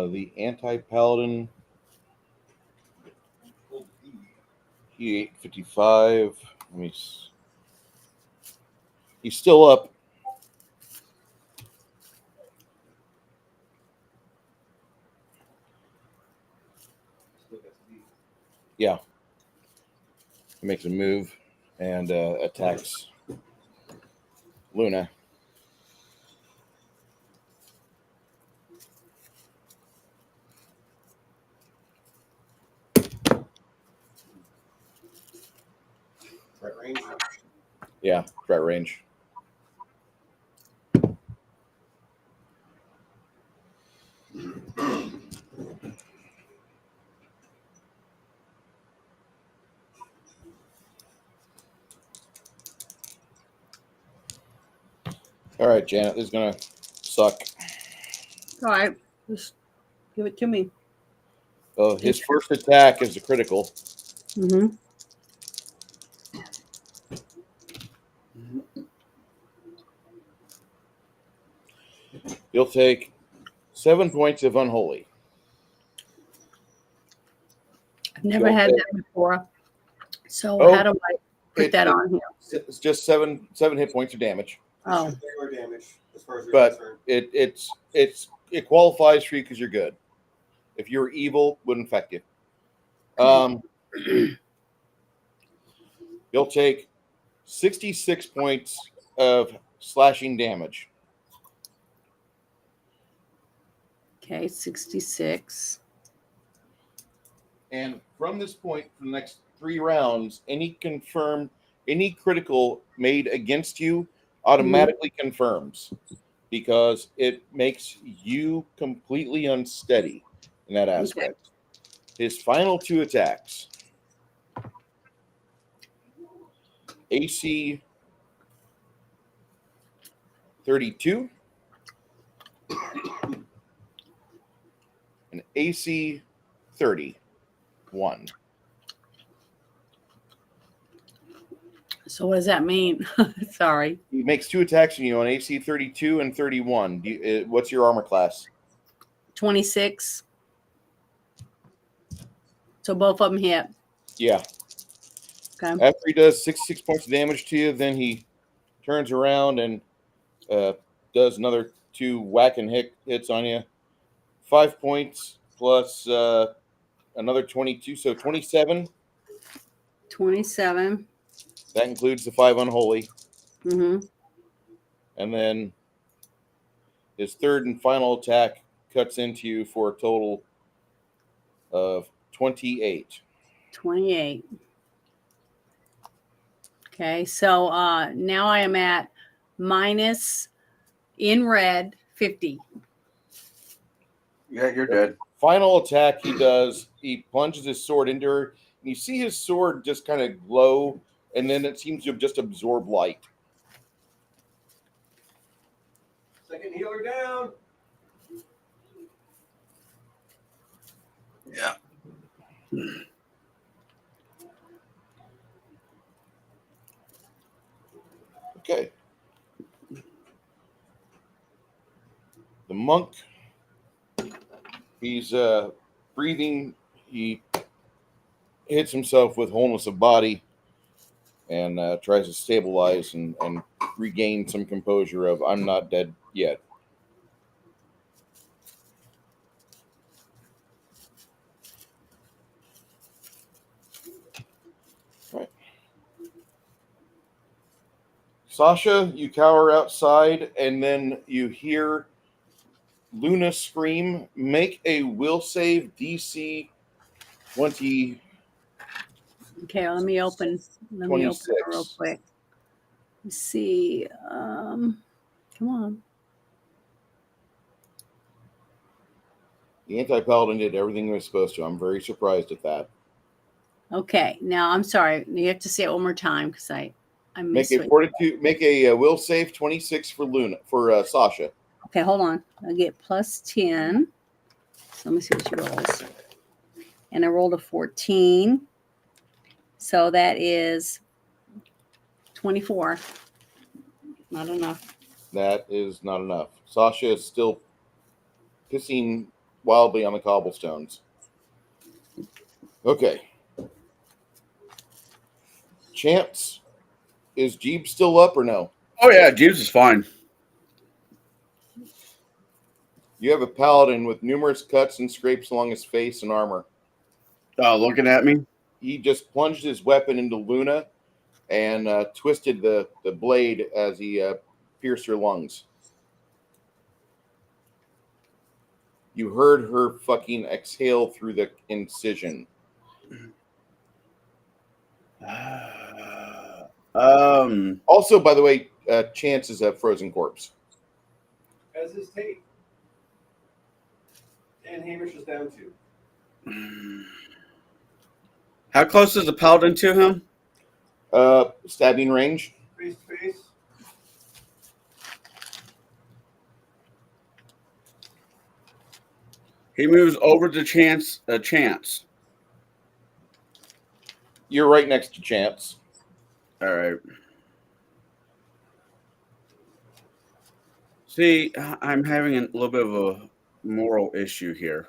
The anti-paladin, he ate 55. He's still up. Yeah. He makes a move and attacks Luna. Right range. Yeah, right range. All right, Janet, this is going to suck. All right, just give it to me. Oh, his first attack is a critical. Mm-hmm. He'll take 7 points of unholy. I've never had that before. So Oh, how do I put that on here? It's just seven hit points of damage. Oh, Regular damage as far as you're But concerned. it qualifies for you because you're good. If you're evil, wouldn't affect you. You'll take 66 points of slashing damage. okay, 66. And from this point, for the next 3 rounds, any critical made against you automatically confirms, because it makes you completely unsteady in that aspect. His final 2 attacks. AC 32 and AC 31. So what does that mean? Sorry. He makes 2 attacks on you on AC 32 and 31. What's your armor class? 26. So both of them hit. Yeah. Okay. After he does 6 points of damage to you, then he turns around and does another 2 whacking hits on you. 5 points plus another 22, so 27. 27. That includes the 5 unholy. Mm-hmm. And then his third and final attack cuts into you for a total of 28. 28. Okay, so now I am at minus in red 50. Yeah, you're dead. Final attack he does, he plunges his sword into her, and you see his sword just kind of glow, and then it seems to have just absorbed light. Second healer down. Yeah. Okay. The monk, he's breathing. He hits himself with wholeness of body and tries to stabilize and regain some composure of, I'm not dead yet. Right. Sasha, you cower outside, and then you hear Luna scream. Make a will save DC 20. Okay, let me open it 26. real quick. Let's see. Come on. The anti-paladin did everything it was supposed to. I'm very surprised at that. Okay, now I'm sorry. You have to say it one more time because I Make missed a it. fortitude. Make a will save 26 for Sasha. Okay, hold on. I get plus 10. So let me see what she rolls. And I rolled a 14. So that is 24. Not enough. That is not enough. Sasha is still pissing wildly on the cobblestones. Okay. Chance, is Jeeb still up or no? Oh yeah, Jeeves is fine. You have a paladin with numerous cuts and scrapes along his face and armor. Looking at me. He just plunged his weapon into Luna and twisted the blade as he pierced her lungs. You heard her fucking exhale through the incision. Also, by the way, Chance is a frozen corpse. As is Tate. And Hamish is down too. How close is the paladin to him? Stabbing range. Face to face. He moves over to Chance. Chance. You're right next to Chance. All right. See, I'm having a little bit of a moral issue here.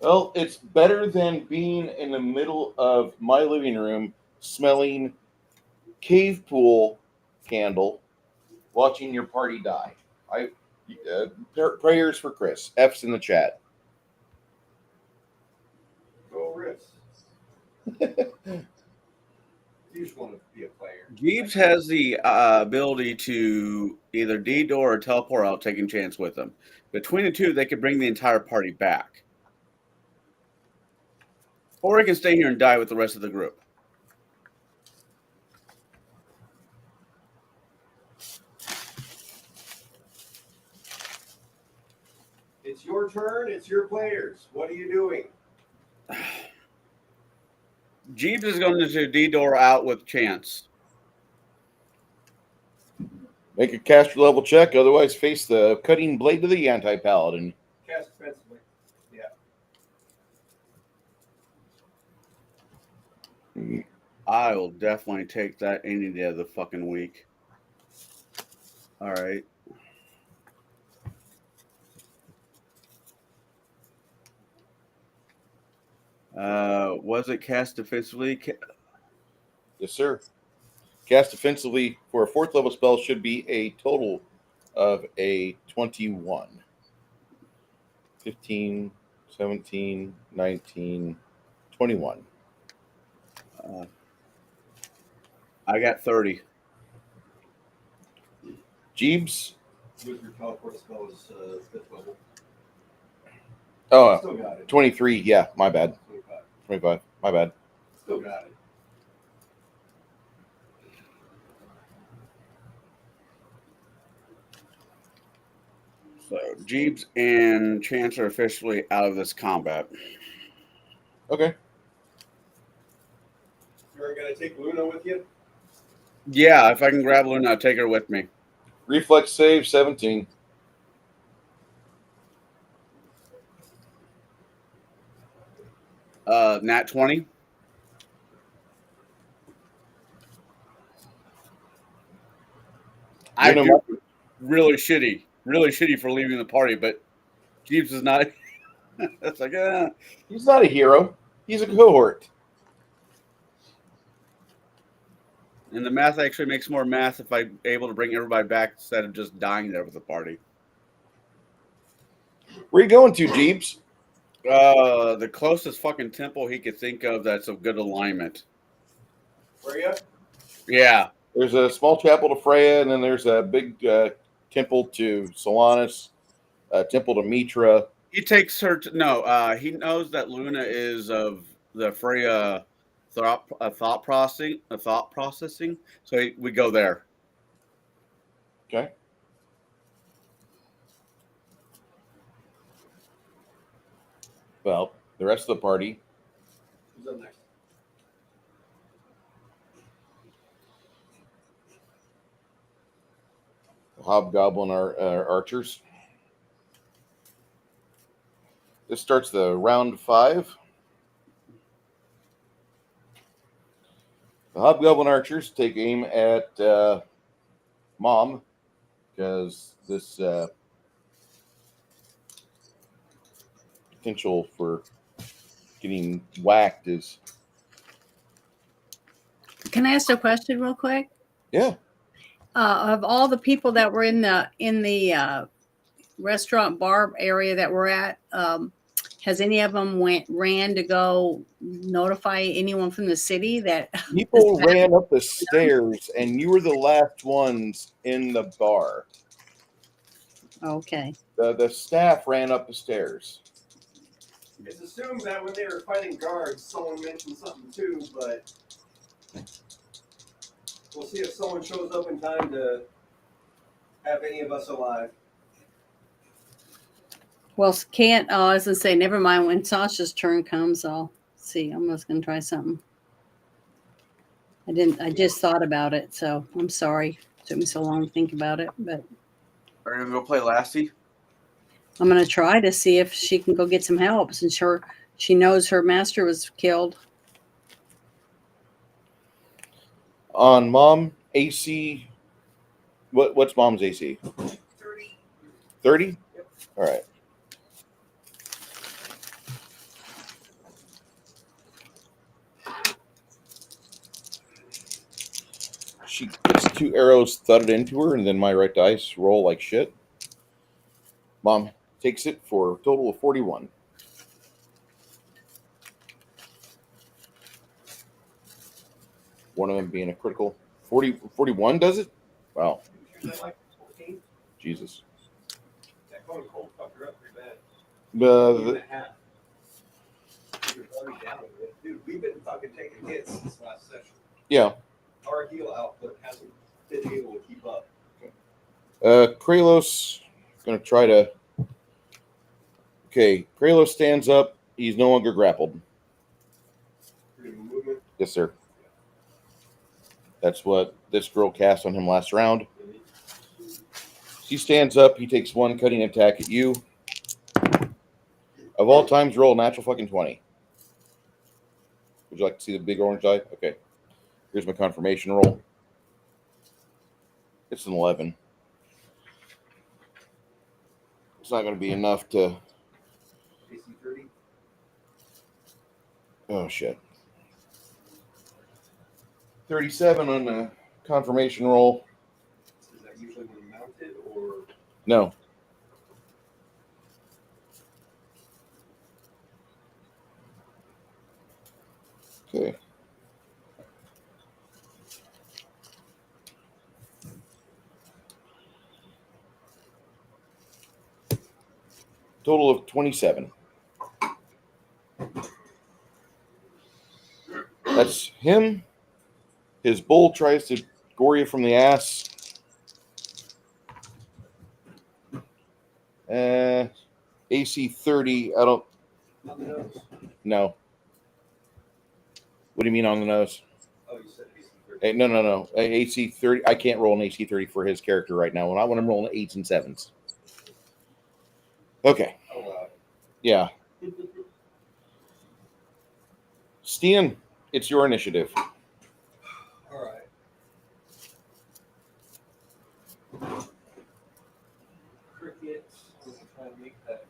Well, it's better than being in the middle of my living room smelling cave pool candle, watching your party die. Prayers for Chris. F's in the chat. Go Riffs. You just want to be a player. Jeeves has the ability to either de-door or teleport out, taking Chance with them. Between the two, they could bring the entire party back. Or he can stay here and die with the rest of the group. It's your turn. It's your players. What are you doing? Jeeves is going to D-door out with Chance. Make a caster level check, otherwise face the cutting blade of the anti-paladin. Cast defensively. Yeah. I will definitely take that any day of the fucking week. All right. Was it cast defensively? Yes, sir. Cast defensively for a 4th level spell should be a total of a 21. 15, 17, 19, 21. I got 30. Jeeves? Wizard teleport spell is 5th level. Oh, Still got it. 23. Yeah, my bad. 25. 25. My bad. Still got it. So Jeeves and Chance are officially out of this combat. Okay. You're going to take Luna with you? Yeah, if I can grab Luna, I'll take her with me. Reflex save 17. Nat 20. I Luna do really shitty for leaving the party, but Jeeves is not. That's like, He's not a hero. He's a cohort. And the math actually makes more math if I'm able to bring everybody back instead of just dying there with the party. Where you going to, Jeeves? The closest fucking temple he could think of that's of good alignment. Where you? Yeah. There's a small chapel to Freya, and then there's a big temple to Solanus, a temple to Mitra. He takes her to he knows that Luna is of the Freya thought processing. So we go there. Okay. Well, the rest of the party. Who's up next? Hobgoblin archers. This starts the round 5. The Hobgoblin archers take aim at Mom, because this potential for getting whacked is. Can I ask a question real quick? Yeah. Of all the people that were in the restaurant bar area that we're at, has any of them ran to go notify anyone from the city that People ran up the stairs, and you were the last ones in the bar. Okay. The staff ran up the stairs. It's assumed that when they were fighting guards, someone mentioned something too, but we'll see if someone shows up in time to have any of us alive. Well, I was gonna say, never mind. When Sasha's turn comes, I'll see. I'm just gonna try something. I just thought about it, so I'm sorry. It took me so long to think about it, but Are you gonna go play Lassie? I'm gonna try to see if she can go get some help, since she knows her master was killed. On Mom, AC. What's Mom's AC? 30. 30? Yep. All right. She gets 2 arrows thudded into her, and then my right dice roll like shit. Mom takes it for a total of 41. One of them being a critical. 41 does it? Wow. Is that like 14? Jesus. That going cold fucked her up pretty bad. Even The, at half. She was already down with it. Dude, we've been fucking taking hits this last session. yeah. Our heal output hasn't been able to keep up. Kralos going to try to Okay, Kralos stands up. He's no longer grappled. Freedom of movement. Yes, sir. That's what this girl cast on him last round. He stands up. He takes one cutting attack at you. Of all times, roll a natural fucking 20. Would you like to see the big orange die? Okay. Here's my confirmation roll. It's an 11. It's not going to be enough to... AC 30. Oh, shit. 37 on the confirmation roll. Is that usually when mounted or? No. Okay. Total of 27. That's him. His bull tries to gore you from the ass. AC 30. I don't Not the nose. know. What do you mean on the nose? Oh, you said AC 30. No. AC 30. I can't roll an AC 30 for his character right now. Not when I'm rolling 8s and 7s. Okay. Oh, wow. Yeah. Stian, it's your initiative. All right. Cricket. I'm going to try and make that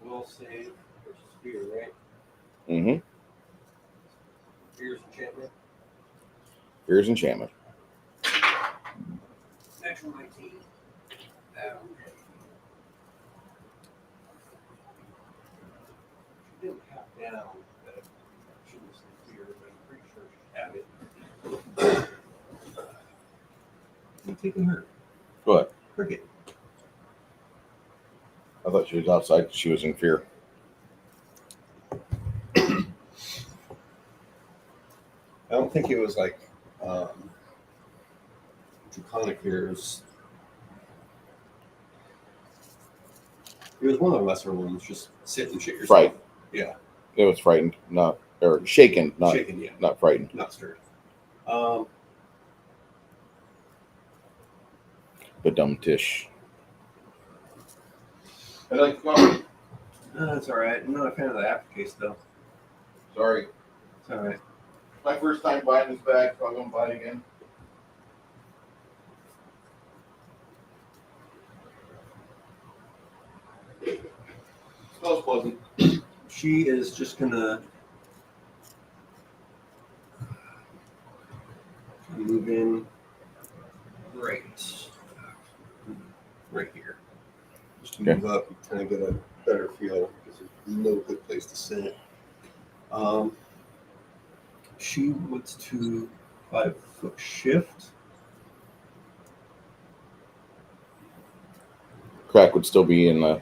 will save versus fear, right? Mm-hmm. Fear's enchantment. Here's enchantment. Natural 19. She didn't have down that she was in fear, but I'm pretty sure she had it. I'm taking her. Go ahead. Cricket. I thought she was outside. She was in fear. I don't think it was like draconic fears. It was one of the lesser ones. Just sit and shit yourself. Fright. Yeah. It was frightened, not or shaken, not Shaken, yeah. not frightened. Not stirred. But dumb tish. I like coffee. That's all right. I'm not a fan of the aftertaste, though. Sorry. It's all right. My first time buying this bag, so I'm gonna buy it again. Smells pleasant. She is just gonna move in right here. Just to move up and kind of get a better feel because there's no good place to sit. She wants to 5-foot shift. Crack would still be in the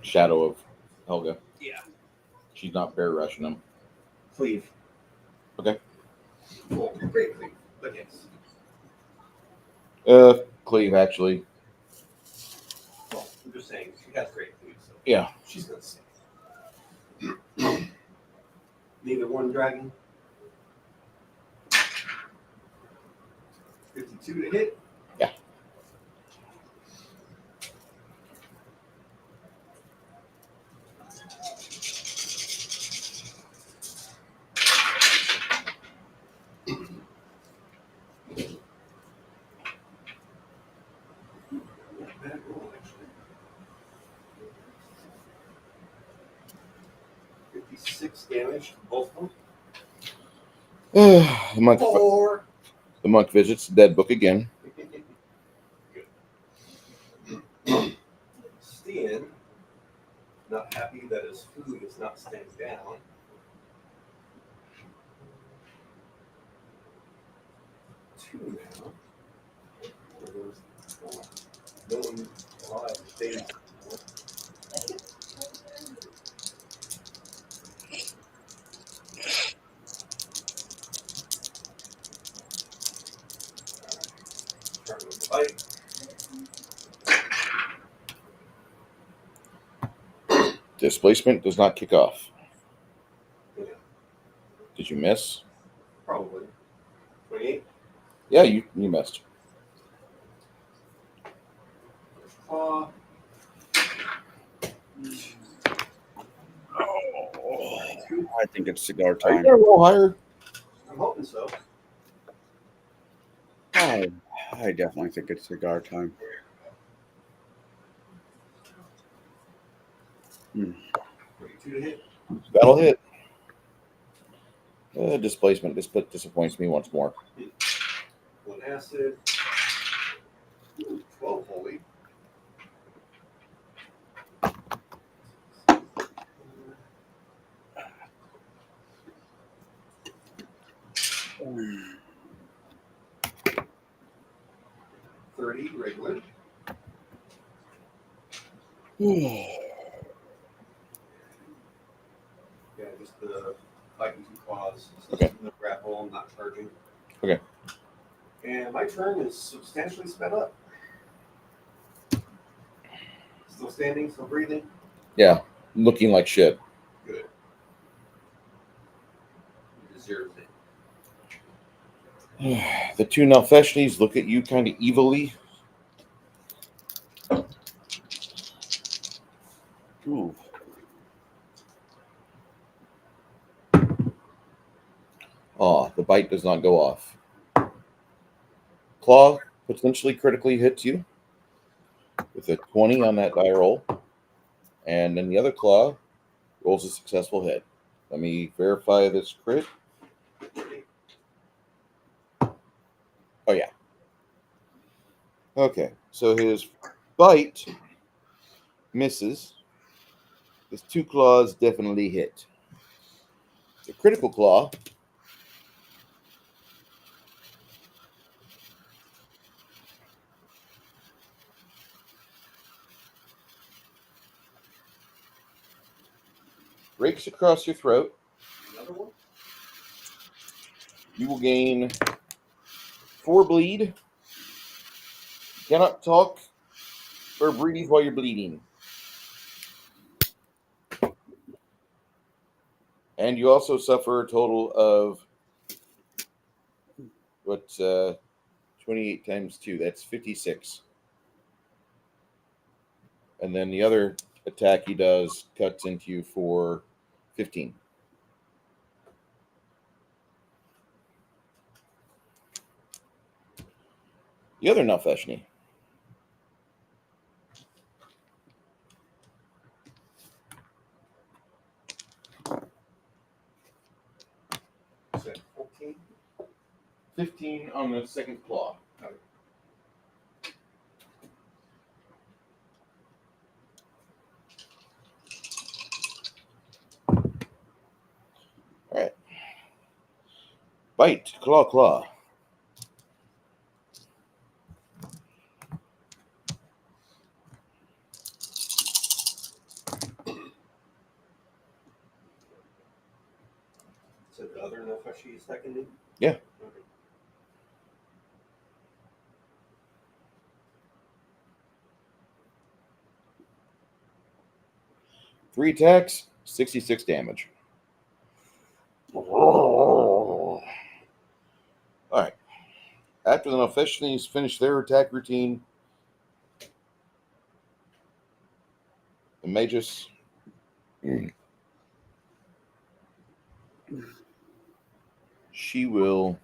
shadow of Helga. Yeah. She's not bear rushing him. Cleave. Okay. Well, great cleave, but yes. Cleave actually. Well, I'm just saying she has great cleave, so Yeah. she's gonna save. Neither one dragon. 52 to hit. Yeah. Bad roll, actually. 56 damage to both of them. The monk visits the dead book again. Stian, not happy that his food is not staying down. Two now. No one alive stays. Starting with the fight. Displacement does not kick off. Yeah, Did you miss? probably. 28. Yeah, you missed. First claw. Oh, I think it's cigar Are you time. gonna roll higher? I'm hoping so. I definitely think it's cigar time. 22 to hit. That'll hit. Displacement disappoints me once more. 1 acid. Ooh, 12 holy. Mm. 30 regular. Hmm. Yeah, just the biting 2 claws. So Okay. no grapple, I'm not charging. Okay. And my turn is substantially sped up. Still standing, still breathing. Yeah, looking like shit. Good. He deserves it. The two Nalfeshnis look at you kind of evilly. Ooh. The bite does not go off. Claw potentially critically hits you with a 20 on that die roll. And then the other claw rolls a successful hit. Let me verify this crit. Oh, yeah. Okay, so his bite misses. His 2 claws definitely hit. The critical claw rakes across your throat. Another one? You will gain 4 bleed. Cannot talk or breathe while you're bleeding. And you also suffer a total of 28 times 2. That's 56. And then the other attack he does cuts into you for 15. The other Nalfeshni. You said 14? 15 on the second claw. Okay. All right. Bite. Claw, claw. So the other Nefeshi is seconded? Yeah. Okay. Three attacks, 66 damage. All right. After the Nalfeshnis finish their attack routine, the Magus she will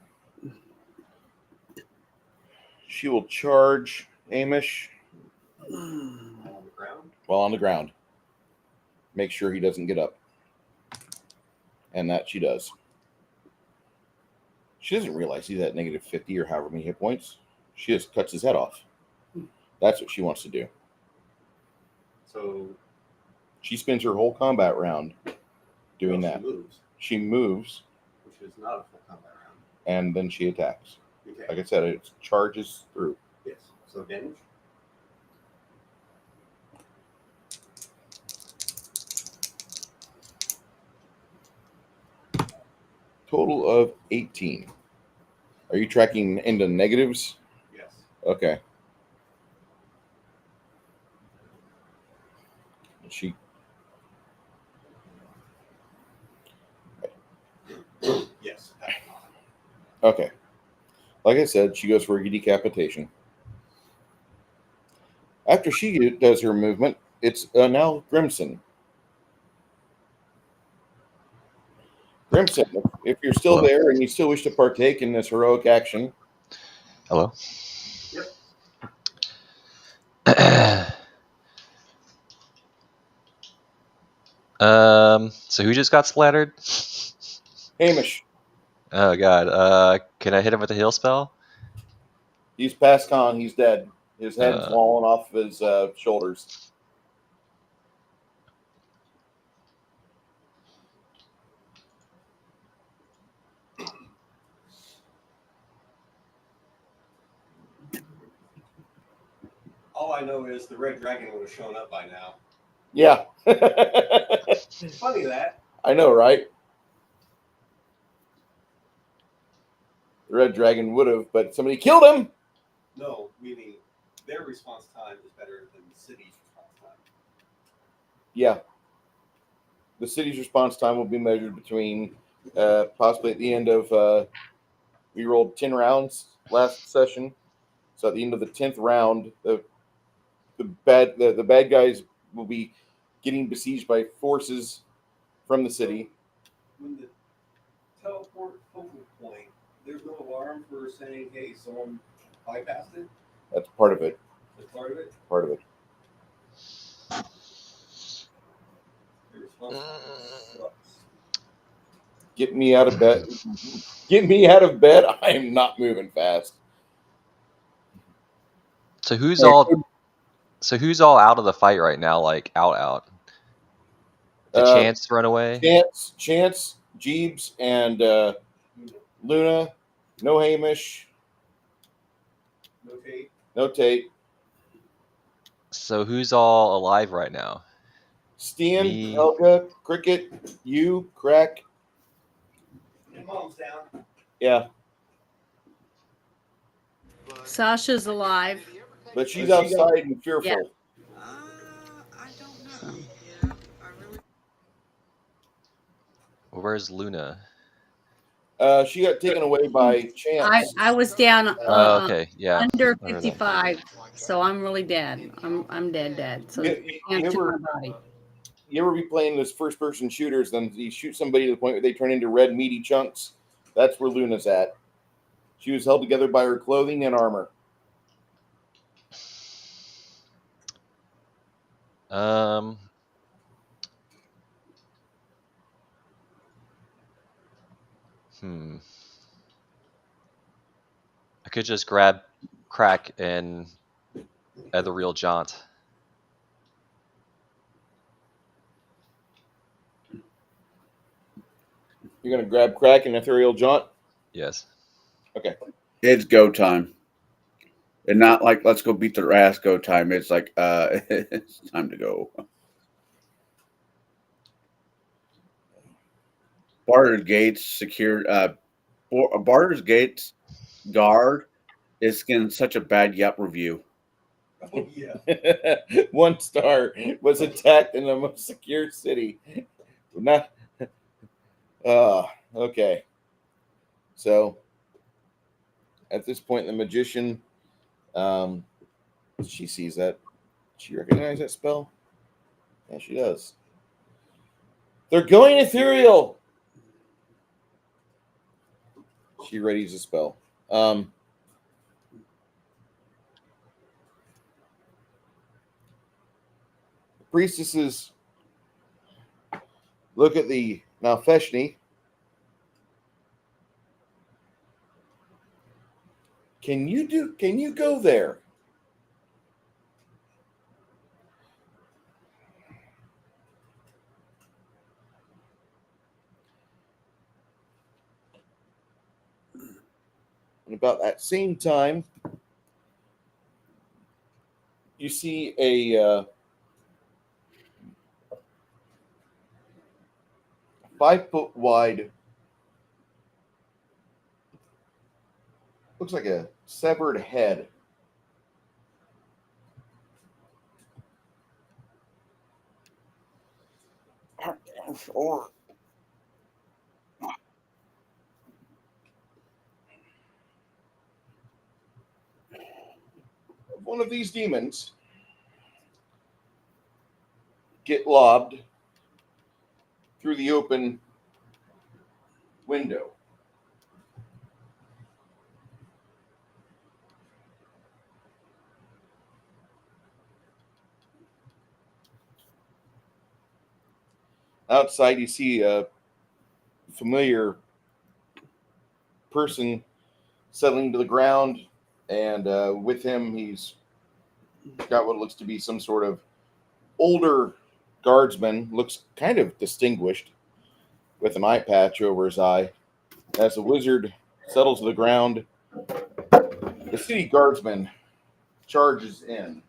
charge Amish On the ground? while on the ground. Make sure he doesn't get up. And that she does. She doesn't realize he's at negative 50 or however many hit points. She just cuts his head off. That's what she wants to do. So She spends her whole combat round doing no, that. She moves, She moves which is not a full combat round. and then she attacks. Okay. Like I said, it charges through. Yes. So damage? Total of 18. Are you tracking into negatives? Yes. Okay. She Yes. Okay. Like I said, she goes for a decapitation. After she does her movement, it's now Grimson. Grimson, if you're still Hello. there and you still wish to partake in this heroic action, Hello. Yep. So who just got splattered? Hamish, Oh god. Can I hit him with a heal spell? he's past con. He's dead. His head's Uh, fallen off his shoulders. All I know is the red dragon would have shown up by now. Yeah. Funny that. I know, right? The red dragon would have, but somebody killed him. No, meaning their response time is better than the city's response time. Yeah. The city's response time will be measured between possibly at the end of we rolled 10 rounds last session. So at the end of the 10th round, the bad guys will be getting besieged by forces from the city. When the teleport focal point, there's no alarm for saying, hey, someone bypassed it? That's part of it. That's part of it? Part of it. The response time sucks. Get me out of bed. Get me out of bed. I am not moving fast. so who's all out of the fight right now? Like out. Did Chance run away? Chance, Jeebs, and Luna. No Hamish. No Tate. No Tate. So who's all alive right now? Stian, Me. Helga, Cricket, you, Crack. And mom's down. Yeah, Sasha's alive. but she's outside and fearful. Yeah. I don't know. Yeah, I really. Where's Luna? She got taken away by Chance. I was down Oh, okay. Yeah. under I heard that. 55, so I'm really dead. I'm dead. So You can't to my ever, body. you ever be playing those first-person shooters? Then you shoot somebody to the point where they turn into red meaty chunks. That's where Luna's at. She was held together by her clothing and armor. I could just grab Crack and add the real jaunt. You're gonna grab Crack and Ethereal Jaunt. Yes. Okay. It's go time. And not like let's go beat their ass go time. It's like it's time to go. Barter's gates secured. Barter's gates guard is getting such a bad Yelp review. Oh, yeah. 1 star was attacked in the most secure city. Not. Okay. So at this point, the magician, she sees that. She recognizes that spell. Yeah, she does. They're going ethereal. She readies a spell. Priestesses look at the Malfeshni. Can you go there? And about that same time, you see a 5-foot wide, looks like a severed head. one of these demons get lobbed through the open window. Outside, you see a familiar person settling to the ground, and with him, he's got what looks to be some sort of older guardsman. Looks kind of distinguished, with an eye patch over his eye. As the wizard settles to the ground, the city guardsman charges in.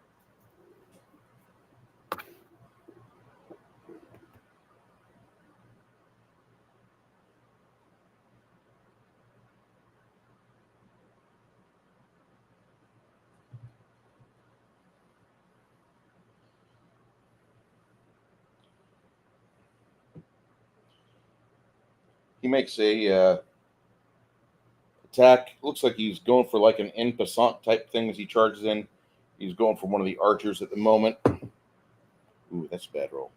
He makes a attack. Looks like he's going for like an en passant type thing as he charges in. He's going for one of the archers at the moment. Ooh, that's a bad roll.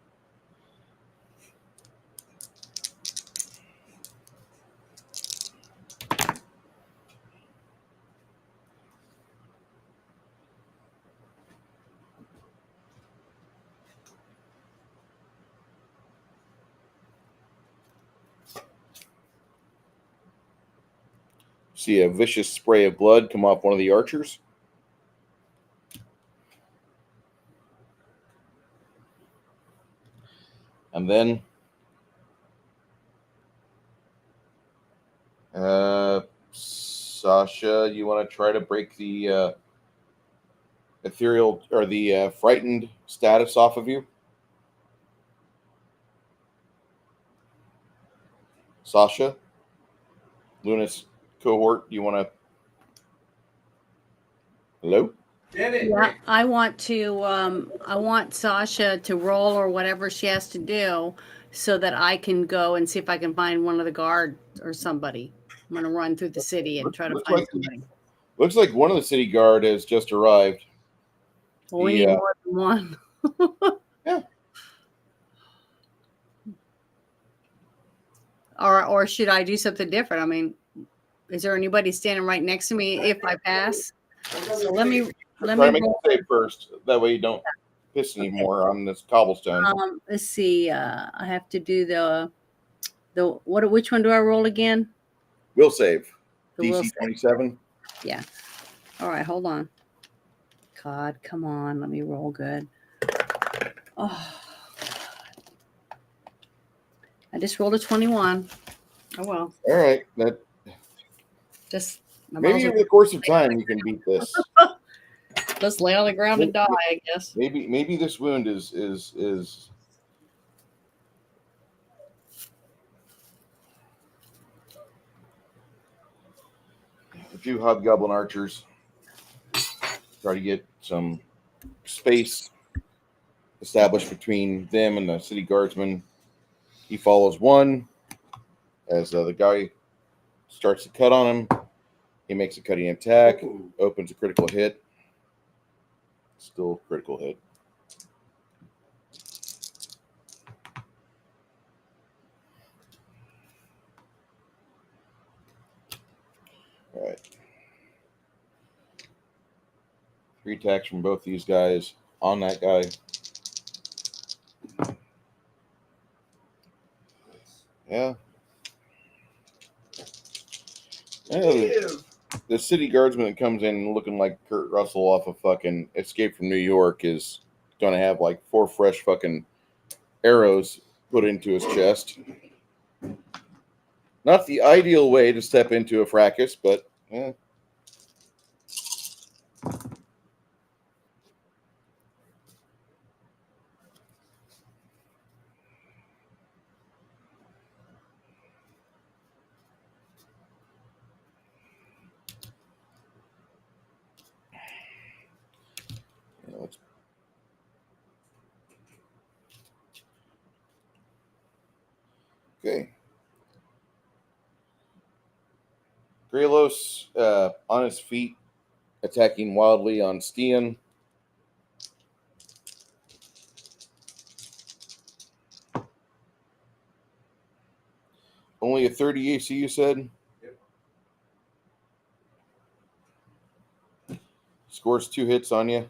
See a vicious spray of blood come off one of the archers. And then Sasha, you want to try to break the ethereal or the frightened status off of you? Sasha, Luna's cohort, you want to? Hello? Yeah, I want Sasha to roll or whatever she has to do so that I can go and see if I can find one of the guards or somebody. I'm going to run through the city and try to Looks find like- somebody. Looks like one of the city guard has just arrived. Well, we need more than one. Yeah. Or should I do something different? I mean, is there anybody standing right next to me if I pass? So let me Try to make roll. a save first. That way you don't piss anymore on this cobblestone. Let's see. I have to do the what? Which one do I roll again? Will save. The will DC save. 27. Yeah. All right. Hold on. God, come on. Let me roll good. Oh. I just rolled a 21. Oh well. All right. That Just maybe over the course of time you can beat this. Let's lay on the ground and die, I guess. Maybe this wound is a few hobgoblin archers try to get some space established between them and the city guardsman. He follows one as the guy starts to cut on him. He makes a cutting attack, opens a critical hit. Still critical hit. All right. 3 attacks from both these guys on that guy. Yeah. The city guardsman that comes in looking like Kurt Russell off of fucking Escape from New York is going to have like 4 fresh fucking arrows put into his chest. Not the ideal way to step into a fracas, but yeah. Okay. Grelos on his feet attacking wildly on Stian. Only a 30 AC, you said? Yep. Scores 2 hits on you.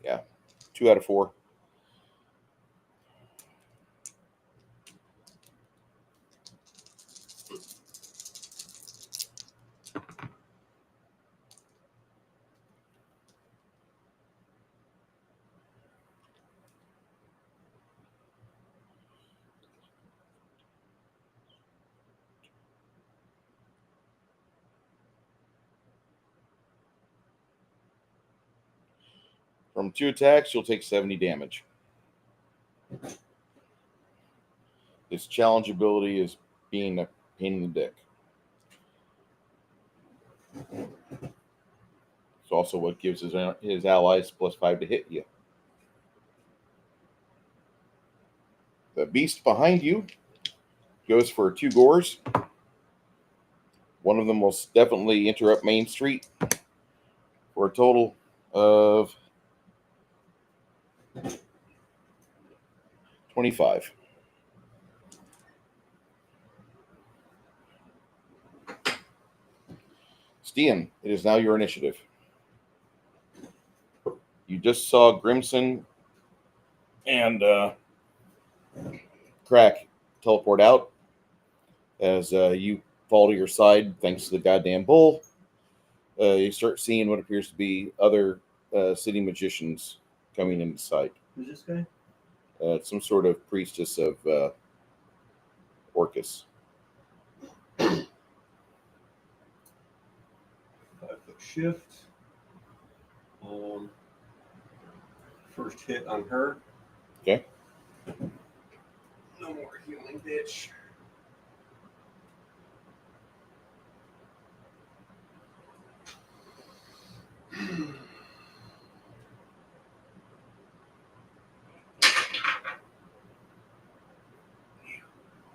Yeah, 2 out of 4. From 2 attacks, you'll take 70 damage. His challenge ability is being a pain in the dick. It's also what gives his allies +5 to hit you. The beast behind you goes for 2 gores. One of them will definitely interrupt Main Street for a total of 25. Stian, it is now your initiative. You just saw Grimson and Crack teleport out as you fall to your side thanks to the goddamn bull. You start seeing what appears to be other city magicians coming into sight. Who's this guy? Some sort of priestess of Orcus. 5-foot shift. First hit on her. Okay. No more healing, bitch.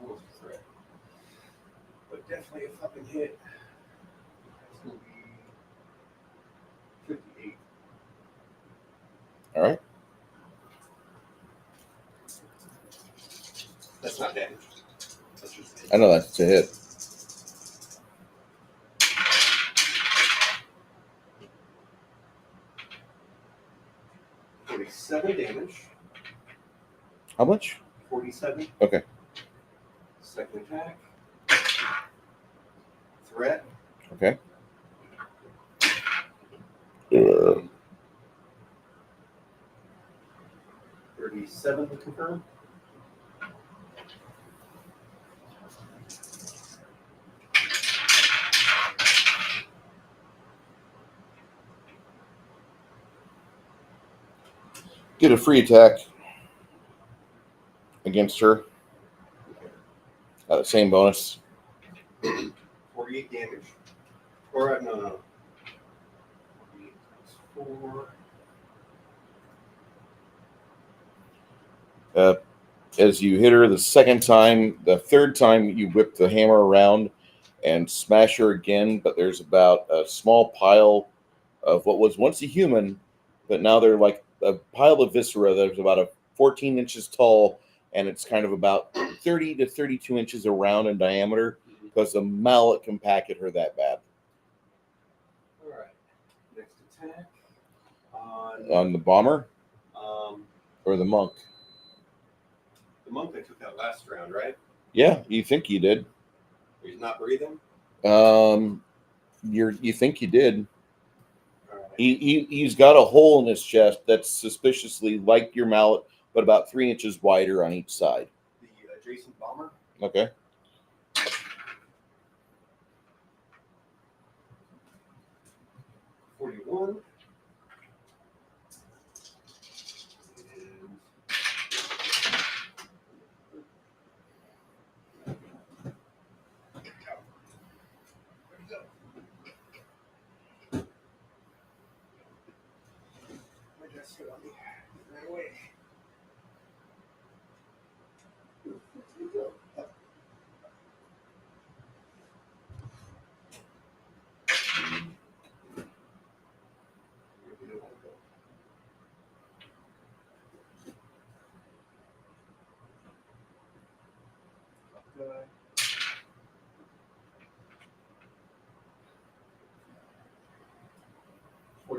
Almost a threat. But definitely a fucking hit. It's going to be 58. All right. That's not damage. That's just I know that's a hit. $47 damage. How much? 47. Okay. Second attack. Threat. Okay. 37 to confirm. Get a free attack against her. Same bonus. 48 damage. Or, no. 48 times 4. As you hit her the second time, the third time you whip the hammer around and smash her again, but there's about a small pile of what was once a human, but now they're like a pile of viscera that's about 14 inches tall, and it's kind of about 30 to 32 inches around in diameter because the mallet can pack at her that bad. All right. Next attack On the bomber um, or the monk? the monk I took out last round, right? Yeah, you think you did. He's not breathing. You think you did. All right. He's got a hole in his chest that's suspiciously like your mallet, but about 3 inches wider on each side. The adjacent bomber. Okay. $41.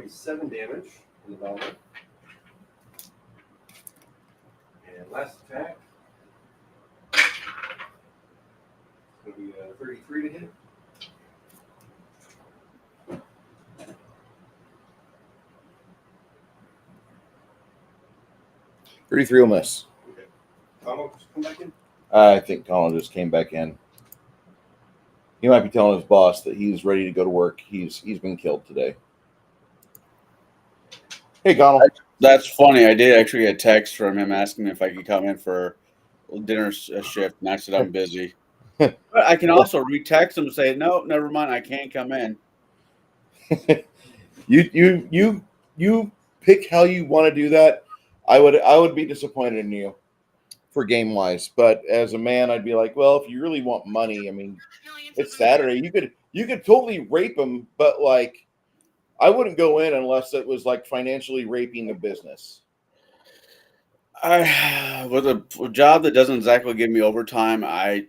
be 7 damage in the dollar. And last attack. It's going to be 33 to hit. .33 will miss. Okay. Donald, come back in. I think Colin just came back in. He might be telling his boss that he's ready to go to work. He's been killed today. Hey, Donald. That's funny. I did actually get a text from him asking me if I could come in for dinner shift, and I said I'm busy. But I can also re-text him and say, no, never mind, I can't come in. You pick how you want to do that. I would be disappointed in you for game wise, but as a man, I'd be like, well, if you really want money, I mean, it's Saturday. You could totally rape him, but like, I wouldn't go in unless it was like financially raping the business. With a job that doesn't exactly give me overtime, No,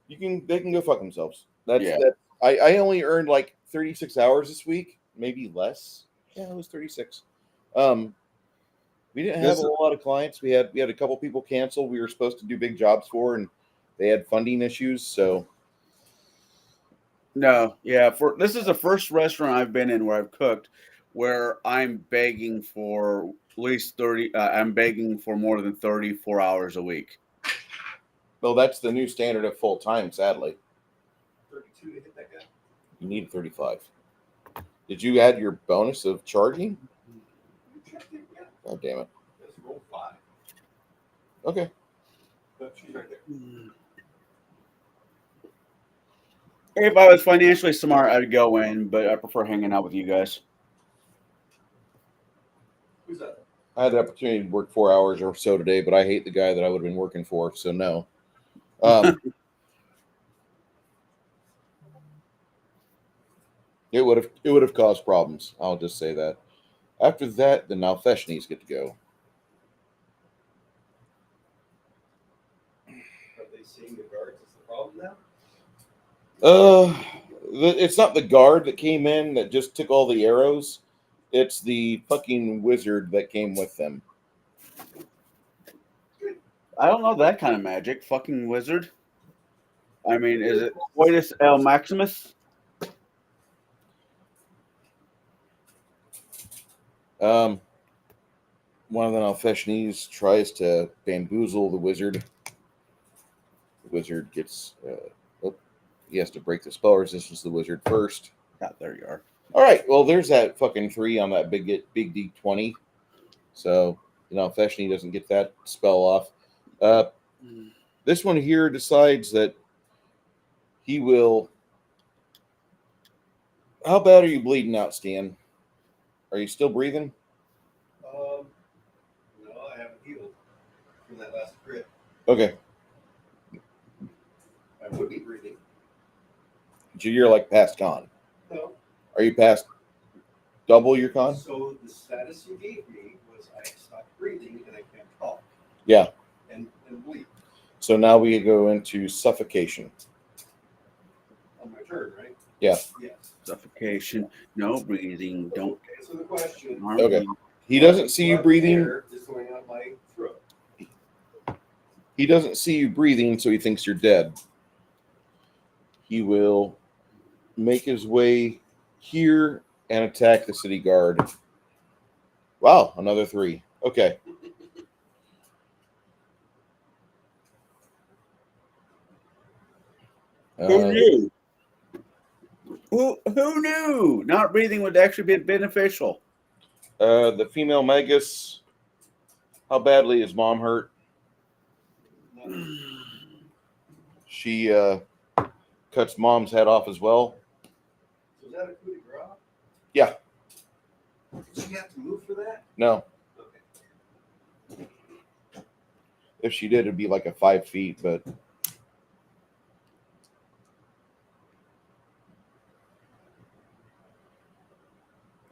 they can go fuck themselves. That's Yeah. that. I only earned like 36 hours this week, maybe less. Yeah, it was 36. We didn't have a whole lot of clients. We had a couple people cancel. We were supposed to do big jobs for, and they had funding issues. So No, yeah. This is the first restaurant I've been in where I've cooked, where I'm begging for at least 30. I'm begging for more than 34 hours a week. well, that's the new standard of full time. Sadly, 32 to hit that guy. you need 35. Did you add your bonus of charging? You checked it, yeah. God damn it. Let's roll 5. Okay. But she's right there. If I was financially smart, I'd go in, but I prefer hanging out with you guys. Who's that? I had the opportunity to work 4 hours or so today, but I hate the guy that I would have been working for. So no. It would have caused problems. I'll just say that. After that, the Nalfeshnis get to go. Are they seeing the guards? Is the problem now? It's not the guard that came in that just took all the arrows. It's the fucking wizard that came with them. I don't know that kind of magic. Fucking wizard. I mean, is it Coitus El Maximus? One of the Nalfeshnis tries to bamboozle the wizard. The wizard gets. He has to break the spell resistance of the wizard first. There you are. All right. Well, there's that fucking 3 on that big D20. So, Nalfeshni doesn't get that spell off. This one here decides that he will. How bad are you bleeding out, Stian? Are you still breathing? No, I haven't healed from that last crit. Okay. I would be breathing. So you're like past con. No. Are you past double your con? So the status you gave me was I stopped breathing and I can't talk. Yeah. And bleed. So now we go into suffocation. On my turn, right? Yeah. Yes. Suffocation. No breathing. Don't. Answer the question. Okay. He doesn't see you breathing. Air is going out my throat. He doesn't see you breathing, so he thinks you're dead. He will make his way here and attack the city guard. Wow, another 3. Okay. Who knew? Who knew? Not breathing would actually be beneficial. The female Magus. How badly is mom hurt? She cuts mom's head off as well. So is that a coup de grace? Yeah. Does she have to move for that? No. Okay. If she did, it'd be like a 5 feet, but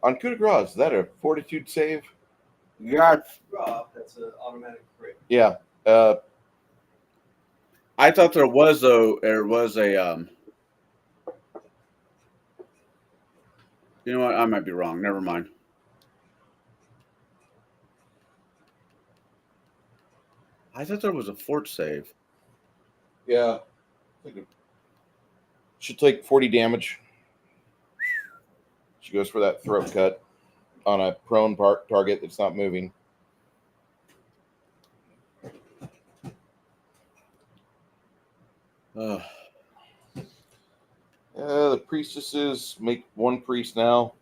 on coup de grace, is that a fortitude save? God, Drop, that's an automatic crit. Yeah. I thought there was a You know what? I might be wrong. Never mind. I thought there was a fort save. Yeah. Should take 40 damage. She goes for that throat cut on a prone target that's not moving. The priestesses make one priest now.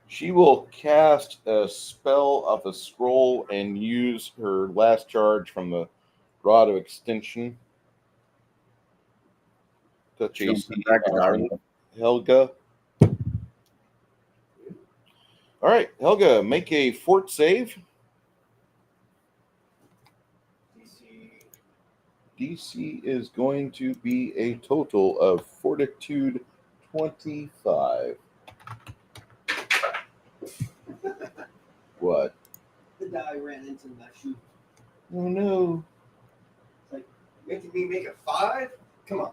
She will cast a spell off a scroll and use her last charge from the Rod of Extension. Touch She's AC going back to Ireland. Helga. All right, Helga, make a fort save. DC is going to be a total of Fortitude 25. What? The die ran into my shoe. Oh no. Making me make a 5? Come on.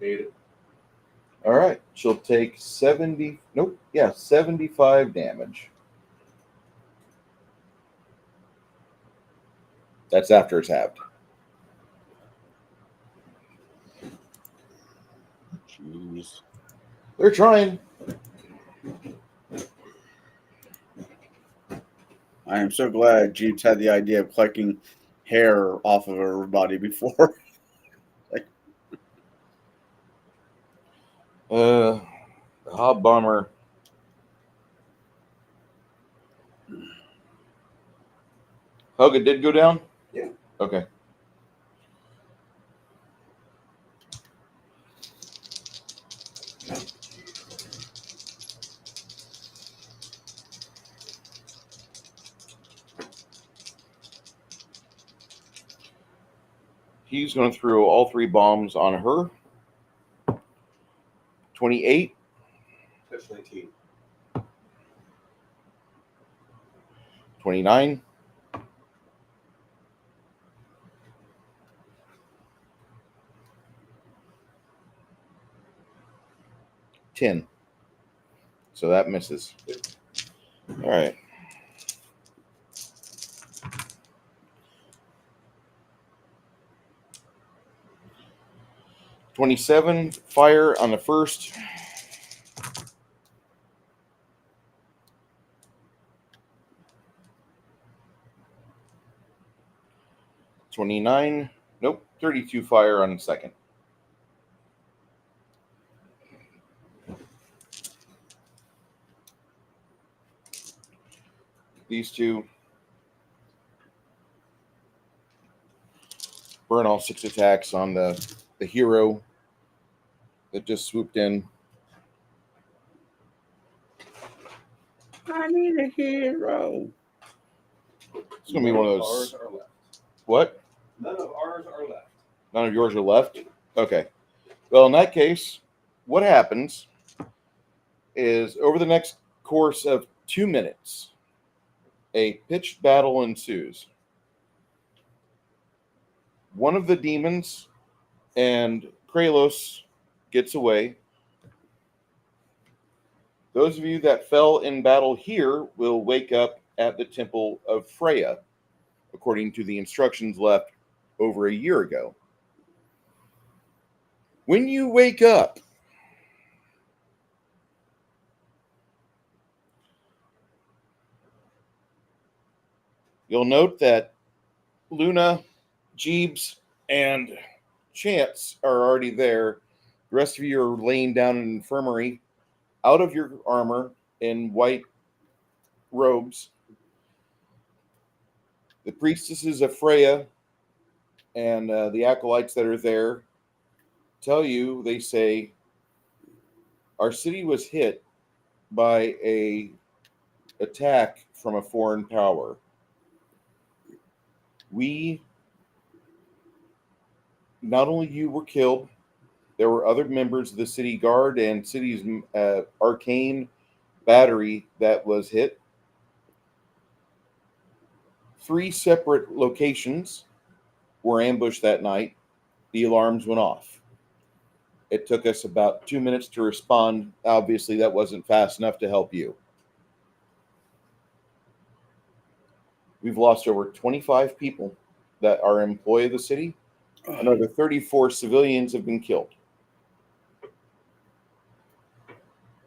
Made it. All right, she'll take 75 damage. That's after it's halved. Jeez. They're trying. I am so glad Jeeps had the idea of collecting hair off of her body before. The Hob Bomber. Helga did go down? Yeah. Okay. He's going to throw all 3 bombs on her. 28. Touch 19. 29. 10. So that misses. All right. $27 fire on the first. $29. Nope. 32 fire on the second. These two burn all 6 attacks on the hero that just swooped in. I need a hero. It's going to be one of Ours those. are left. What? None of ours are left. None of yours are left? Okay. Well, in that case, what happens is over the next course of 2 minutes, a pitched battle ensues. One of the demons and Kralos gets away. Those of you that fell in battle here will wake up at the Temple of Freya, according to the instructions left over a year ago. When you wake up, you'll note that Luna, Jeebs, and Chance are already there. The rest of you are laying down in an infirmary, out of your armor, in white robes. The priestesses of Freya and the acolytes that are there tell you, they say, our city was hit by a attack from a foreign power. Not only you were killed, there were other members of the city guard and city's arcane battery that was hit. 3 separate locations were ambushed that night. the alarms went off. It took us about 2 minutes to respond. Obviously, that wasn't fast enough to help you. We've lost over 25 people that are employee of the city, and over 34 civilians have been killed.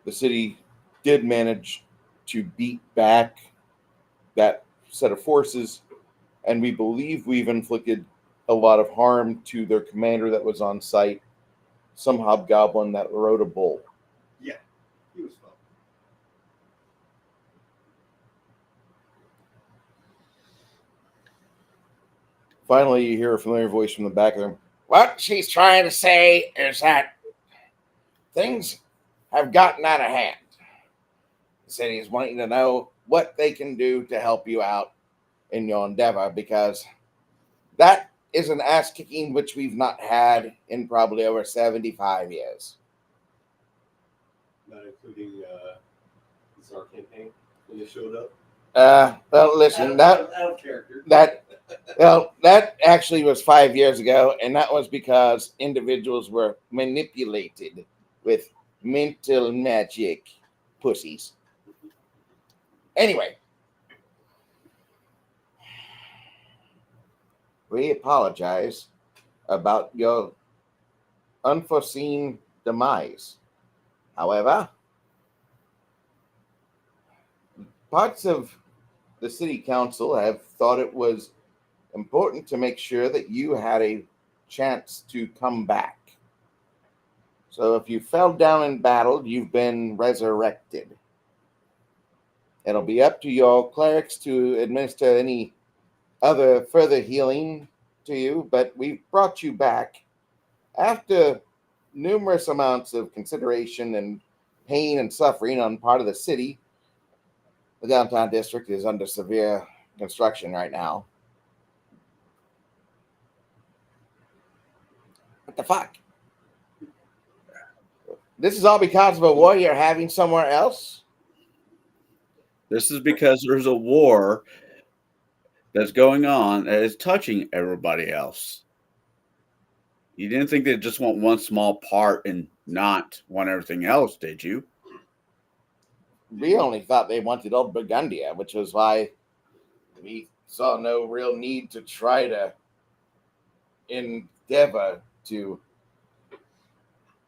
The city did manage to beat back that set of forces, and we believe we've inflicted a lot of harm to their commander that was on site, some hobgoblin that rode a bull. Yeah, he was fun. Finally, you hear a familiar voice from the back of them. What she's trying to say is that things have gotten out of hand. The city is wanting to know what they can do to help you out in your endeavor, because that is an ass kicking which we've not had in probably over 75 years. Not including this our campaign when they showed up. Well, listen, out of character. that actually was 5 years ago, and that was because individuals were manipulated with mental magic pussies. Anyway, we apologize about your unforeseen demise. However, parts of the city council have thought it was important to make sure that you had a chance to come back. So if you fell down in battle, you've been resurrected. It'll be up to your clerics to administer any other further healing to you, but we've brought you back after numerous amounts of consideration and pain and suffering on part of the city. The downtown district is under severe construction right now. What the fuck? This is all because of a war you're having somewhere else? This is because there's a war that's going on that is touching everybody else. You didn't think they just want one small part and not want everything else, did you? We only thought they wanted Old Burgundia, which was why we saw no real need to try to endeavor to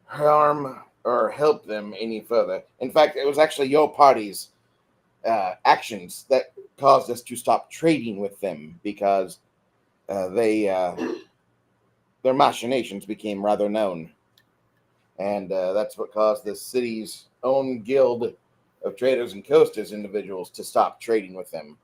harm or help them any further. In fact, it was actually your party's actions that caused us to stop trading with them, because their machinations became rather known. And that's what caused the city's own guild of traders and coasters individuals to stop trading with them.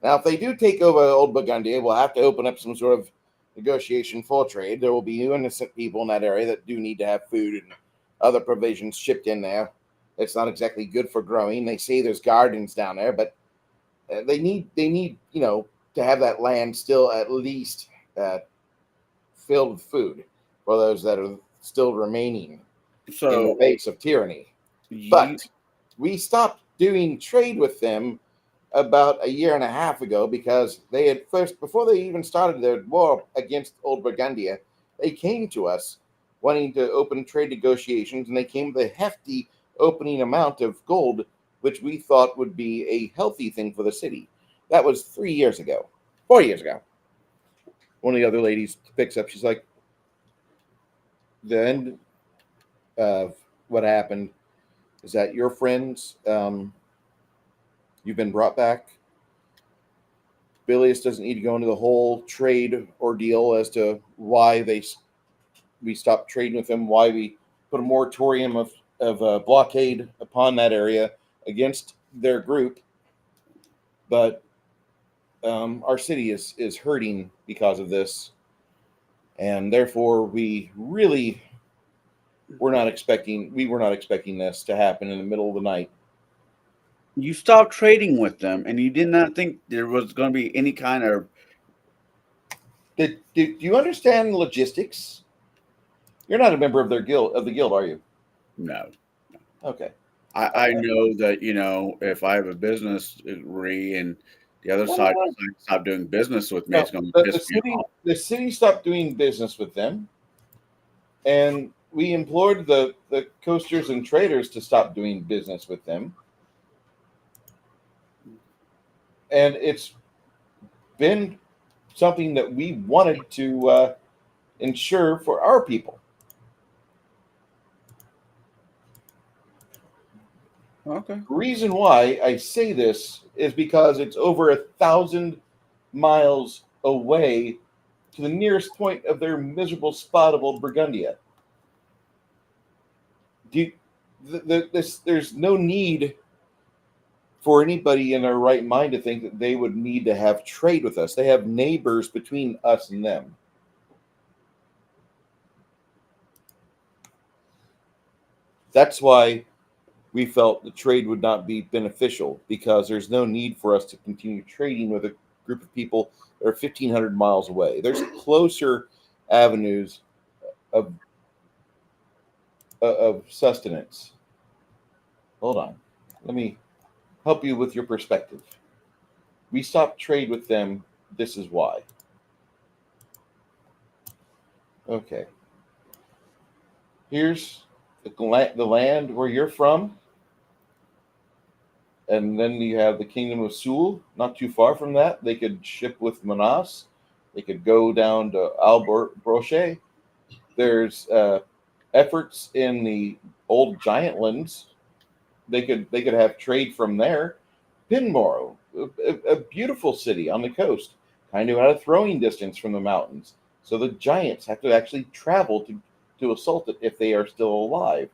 Now, if they do take over Old Burgundia, we'll have to open up some sort of negotiation for trade. There will be innocent people in that area that do need to have food and other provisions shipped in there. It's not exactly good for growing. They say there's gardens down there, but they need to have that land still at least filled with food for those that are still remaining in the face of tyranny. But we stopped doing trade with them about a year and a half ago, because they had first, before they even started their war against Old Burgundia, they came to us wanting to open trade negotiations, and they came with a hefty opening amount of gold, which we thought would be a healthy thing for the city. That was 4 years ago. One of the other ladies picks up. She's like, the end of what happened is that your friends, you've been brought back. Bilius doesn't need to go into the whole trade ordeal as to why we stopped trading with them, why we put a moratorium of blockade upon that area against their group. But our city is hurting because of this, and therefore we were not expecting this to happen in the middle of the night. You stopped trading with them, and you did not think there was going to be any kind of... Do you understand logistics? You're not a member of the guild, are you? No. Okay. I know that, if I have a business degree and the other side decides to stop doing business with me, it's going to piss me off. The city stopped doing business with them. And we implored the coasters and traders to stop doing business with them. And it's been something that we wanted to ensure for our people. Okay. The reason why I say this is because it's over 1,000 miles away to the nearest point of their miserable spot of Old Burgundia. There's no need for anybody in their right mind to think that they would need to have trade with us. They have neighbors between us and them. That's why we felt the trade would not be beneficial, because there's no need for us to continue trading with a group of people that are 1,500 miles away. There's closer avenues of sustenance. Hold on. Let me help you with your perspective. We stopped trade with them. This is why. Okay. Here's the land where you're from. And then you have the Kingdom of Sul, not too far from that. They could ship with Manas. They could go down to Albert Brochet. There's efforts in the old Giant Lands. They could have trade from there. Pinmoro, a beautiful city on the coast, kind of out of throwing distance from the mountains. So the giants have to actually travel to assault it if they are still alive.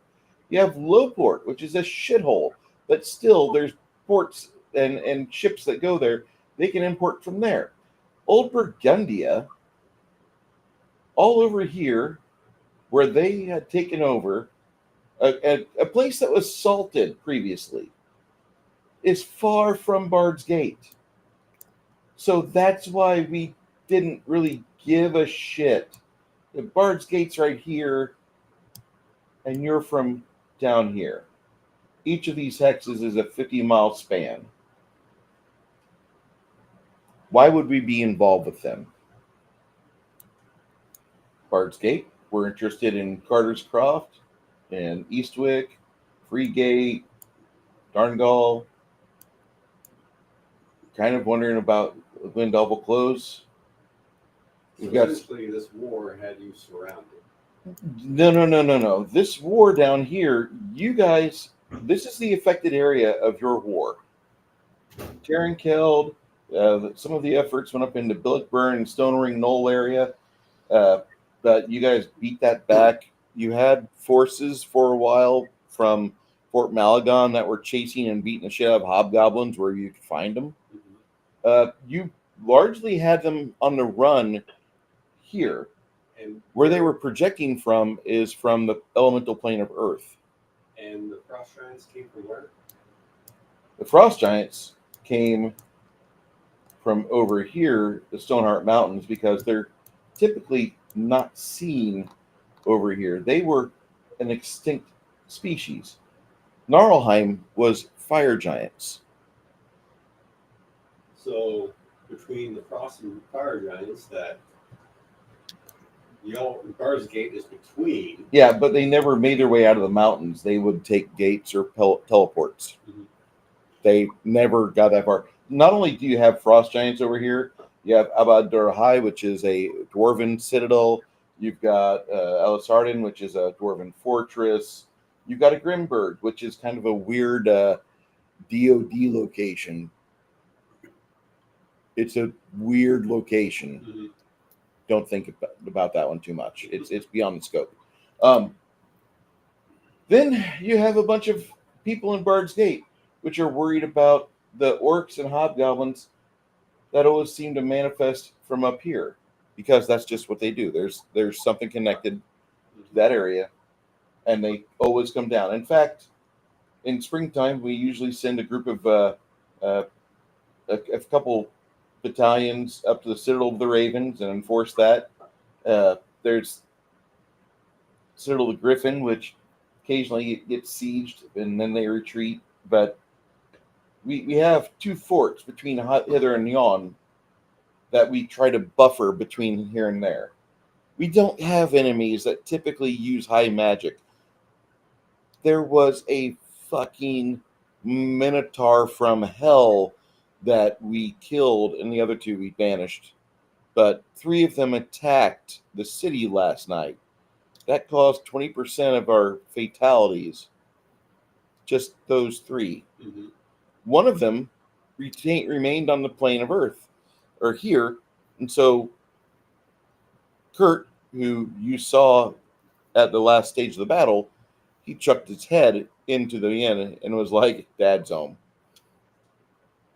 You have Lowport, which is a shithole, but still there's ports and ships that go there. They can import from there. Old Burgundia, all over here, where they had taken over a place that was salted previously, is far from Bard's Gate. So that's why we didn't really give a shit. The Bard's Gate's right here, and you're from down here. Each of these hexes is a 50-mile span. Why would we be involved with them? Bard's Gate, we're interested in Carter's Croft and Eastwick, Freegate, Darngall. Kind of wondering about Glendelval Close. So essentially, this war had you surrounded. No. This war down here, you guys, this is the affected area of your war. Terrankeld, some of the efforts went up into Billickburn and Stone Ring Knoll area, but you guys beat that back. You had forces for a while from Fort Malagon that were chasing and beating the shit out of hobgoblins where you could find them. You largely had them on the run here. And where they were projecting from is from the elemental plane of Earth. And the frost giants came from where? The frost giants came from over here, the Stoneheart Mountains, because they're typically not seen over here. They were an extinct species. Gnarlheim was fire giants. So between the frost and fire giants, that Bard's Gate is between. Yeah, but they never made their way out of the mountains. They would take gates or teleports. Mm-hmm. They never got that far. Not only do you have frost giants over here, you have Abad-Dur-Hai, which is a dwarven citadel. You've got Elisarden, which is a dwarven fortress. You've got a Grimberg, which is kind of a weird DOD location. It's a weird location. Mm-hmm. Don't think about that one too much. It's beyond the scope. Then you have a bunch of people in Bard's Gate, which are worried about the orcs and hobgoblins that always seem to manifest from up here, because that's just what they do. There's something connected to that area, and they always come down. In fact, in springtime, we usually send a group of a couple battalions up to the Citadel of the Ravens and enforce that. There's Citadel of the Griffin, which occasionally gets sieged and then they retreat. But we have two forts between Hither and Yon that we try to buffer between here and there. We don't have enemies that typically use high magic. There was a fucking minotaur from hell that we killed, and the other two we banished. But 3 of them attacked the city last night. That caused 20% of our fatalities. Just those 3. Mhm. One of them remained on the plane of Earth, or here, and so Kurt, who you saw at the last stage of the battle, he chucked his head into the inn and was like, "Dad's home."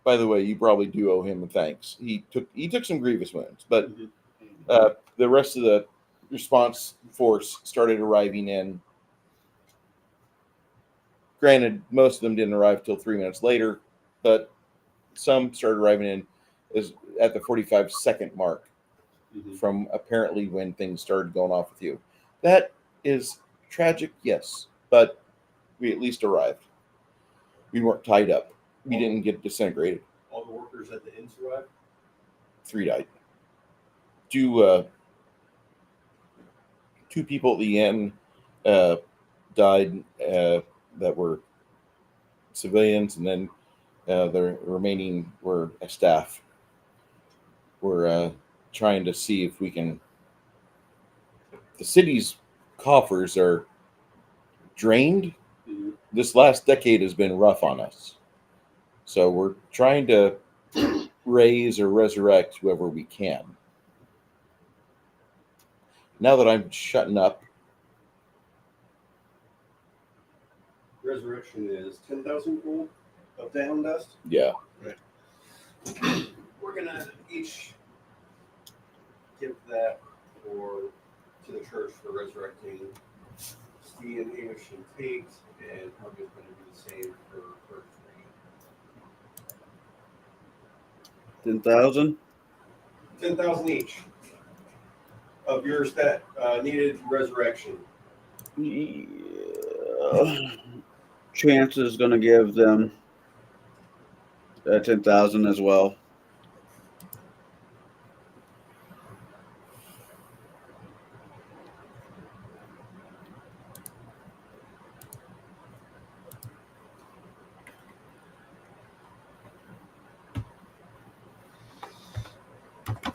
By the way, you probably do owe him a thanks. He took some grievous wounds, but the rest of the response force started arriving in. Granted, most of them didn't arrive till 3 minutes later, but some started arriving in is at the 45-second mark Mhm. from apparently when things started going off with you. That is tragic, yes, but we at least arrived. We weren't tied up. We didn't get disintegrated. All the workers at the inn survived. 3 died. Two people at the end died that were civilians, and then the remaining were staff. We're trying to see if we can. The city's coffers are drained. Mhm. This last decade has been rough on us, so we're trying to raise or resurrect whoever we can. Now that I'm shutting up, Resurrection is 10,000 gold of down dust. yeah, We're gonna each give that to the church for resurrecting Stian, Amish, and Tate, and Helga's gonna do the same for her 3. 10,000. 10,000 each of yours that needed resurrection. Chance is going to give them 10,000 as well.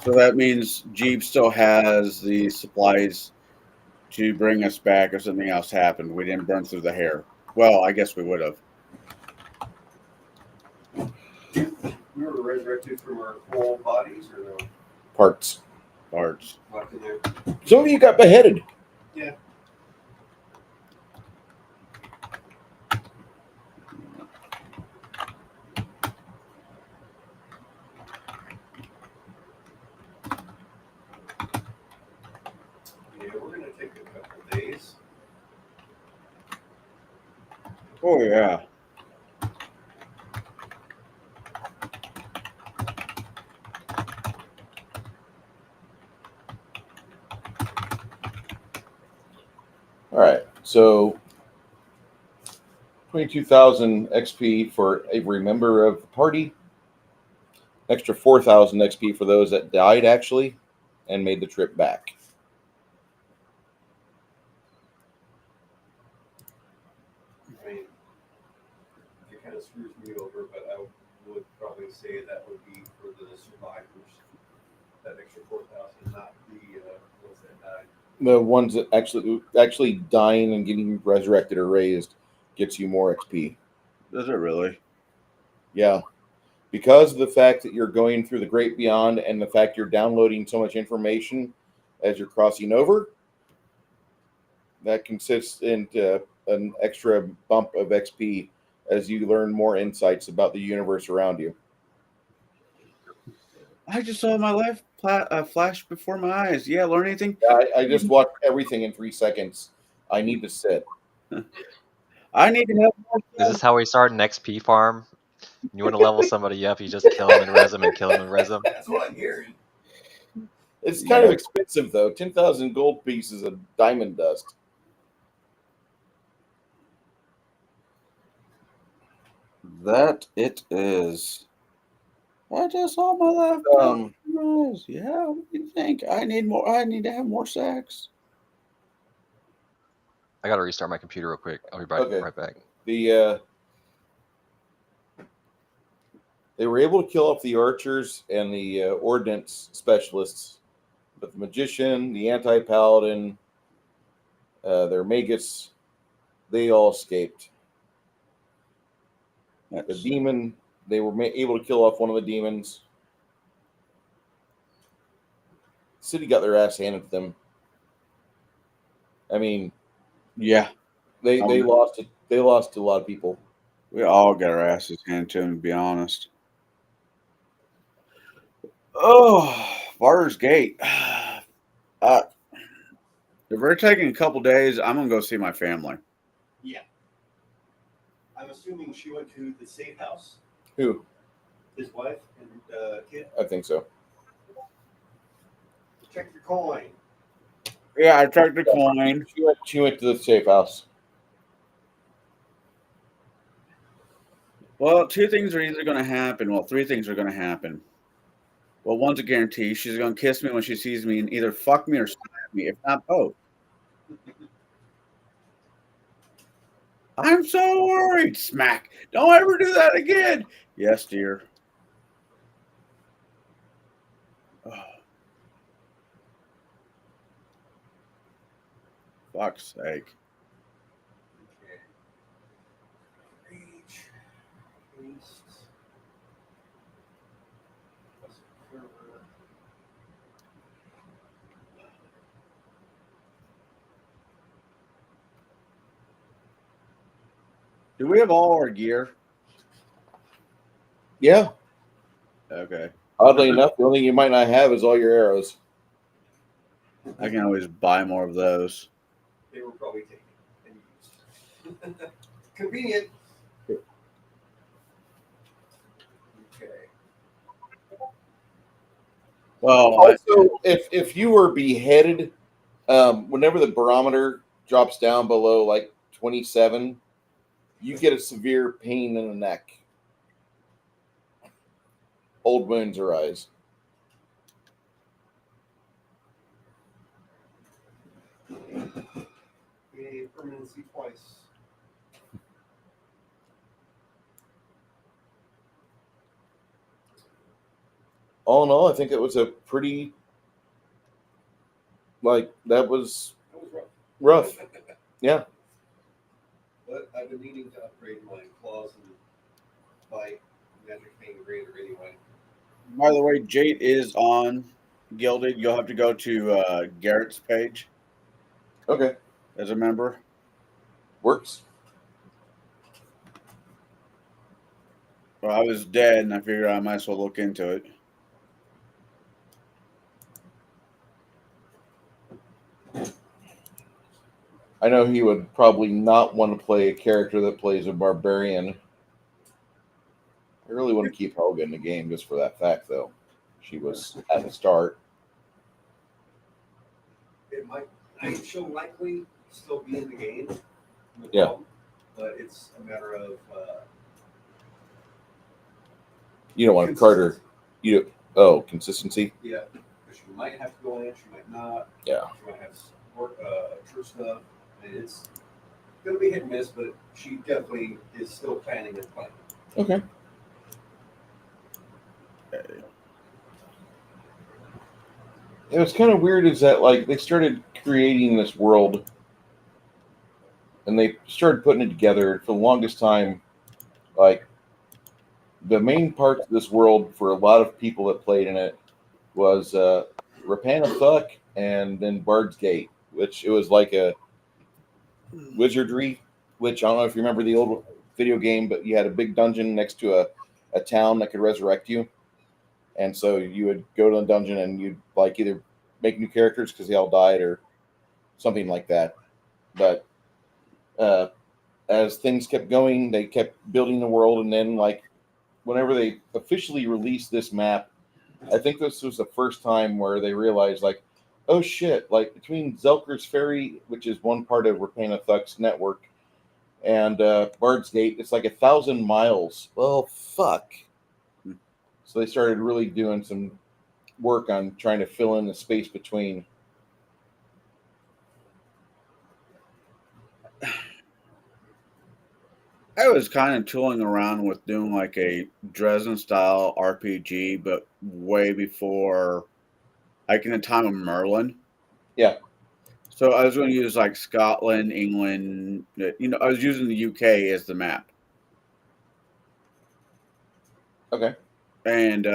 So that means Jeep still has the supplies to bring us back if something else happened. We didn't burn through the hair. Well, I guess we would have. We were resurrected from our whole bodies, or no? parts. Parts. Locked in there. Some of you got beheaded. Yeah. Yeah, we're gonna take a couple days. Oh, yeah. All right, so 22,000 XP for every member of the party. Extra 4,000 XP for those that died actually and made the trip back. I mean, it kind of screws me over, but I would probably say that would be for the survivors. That extra 4,000, not the ones that died. The ones that actually dying and getting resurrected or raised gets you more XP. Does it really? Yeah. Because of the fact that you're going through the great beyond and the fact you're downloading so much information as you're crossing over, that consists into an extra bump of XP as you learn more insights about the universe around you. I just saw my life flash before my eyes. Yeah, learn anything? I just watched everything in 3 seconds. I need to sit. I need to have more. Is this how we start an XP farm? You want to level somebody up, you just kill them and res them and kill them and res them. That's what I'm hearing. It's kind of expensive, though. 10,000 gold pieces of diamond dust. That it is. What just on my left? Nose? Yeah, what do you think? I need more. I need to have more sex. I gotta restart my computer real quick. I'll be Okay. right back. They were able to kill off the archers and the ordnance specialists, but the magician, the anti-paladin, their magus, they all escaped. The demon, they were able to kill off one of the demons. The city got their ass handed to them. I mean, Yeah, they lost it. They lost to a lot of people. we all got our asses handed to them, to be honest. Oh, Barter's Gate. If we're taking a couple days, I'm gonna go see my family. Yeah. I'm assuming she went to the safe house, Who? his wife and kid. I think so. Check your coin. Yeah, I checked the coin. She went to the safe house. Well, two things are either going to happen. Well, three things are going to happen. Well, one's a guarantee. She's going to kiss me when she sees me and either fuck me or stab me, if not both. I'm so worried. Smack. Don't ever do that again. Yes, dear. Oh. Fuck's sake. Okay. Reach. Paste. Do we have all our gear? Yeah. Okay. Oddly enough, the only thing you might not have is all your arrows. I can always buy more of those. They were probably taken and used. Convenient. Okay. Well, Also, if you were beheaded, whenever the barometer drops down below like 27, you get a severe pain in the neck. Old wounds arise. Gave permanency twice. All in all, I think it was a pretty, that was That was rough. Yeah. But I've been needing to upgrade my claws and bite magic thing greater anyway. by the way, Jade is on Gilded. You'll have to go to Garrett's page Okay. as a member. Works. Well, I was dead, and I figured I might as well look into it. I know he would probably not want to play a character that plays a barbarian. I really want to keep Helga in the game just for that fact, though. She was at the start. She'll likely still be in the game. No Yeah. problem, but it's a matter of You don't want to Carter. Consistency. yeah, because she might have to go in, she might not. Yeah. She might have work true stuff, and it's gonna be hit and miss, but she definitely is still planning and playing. Okay. It was kind of weird is that they started creating this world and they started putting it together for the longest time. The main parts of this world for a lot of people that played in it was Rapanathuk and then Bard's Gate, which it was like a wizardry, which I don't know if you remember the old video game, but you had a big dungeon next to a town that could resurrect you. And so you would go to the dungeon and you'd either make new characters because they all died or something like that. But as things kept going, they kept building the world. And then whenever they officially released this map, I think this was the first time where they realized oh shit, between Zelker's Ferry, which is one part of Rapanathuk's network, and Bard's Gate, it's 1,000 miles. Well, fuck. So they started really doing some work on trying to fill in the space between. I was kind of tooling around with doing like a Dresden style RPG, but way before, like in the time of Merlin. Yeah. So I was going to use like Scotland, England. I was using the UK as the map, Okay. and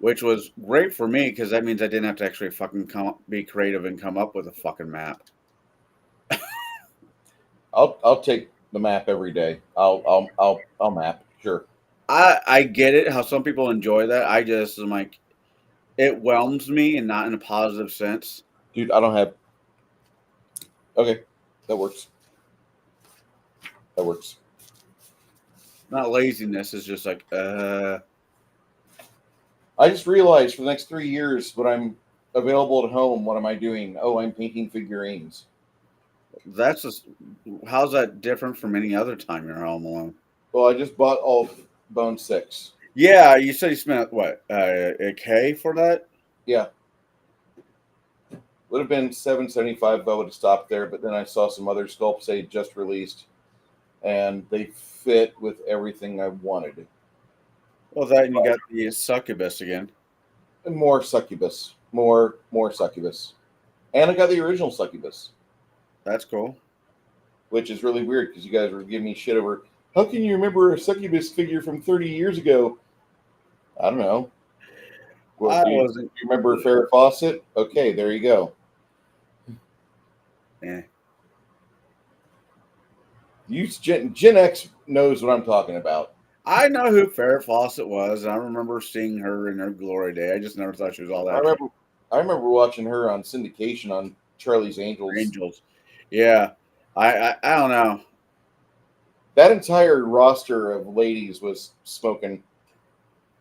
which was great for me because that means I didn't have to actually fucking be creative and come up with a fucking map. I'll take the map every day. I'll map. Sure. I get it how some people enjoy that. I just am like, it whelms me and not in a positive sense. Dude, I don't have. Okay, that works. That works. Not laziness. It's just like, I just realized for the next 3 years when I'm available at home, what am I doing? Oh, I'm painting figurines. that's just, how's that different from any other time you're home alone? Well, I just bought all of Bone 6. Yeah, you said you spent what, a K for that? Yeah. Would have been $775 if I would have stopped there, but then I saw some other sculpts they just released, and they fit with everything I wanted. Well, that and you got the succubus again. And more succubus, more succubus, and I got the original succubus, That's cool. which is really weird because you guys were giving me shit over. How can you remember a succubus figure from 30 years ago? I don't know. Well, do you remember Farrah Fawcett? Okay, there you go. Yeah. Gen X knows what I'm talking about. I know who Farrah Fawcett was, and I remember seeing her in her glory day. I just never thought she was all that. I remember watching her on syndication on Charlie's Angels. Yeah. I don't know. That entire roster of ladies was smoking.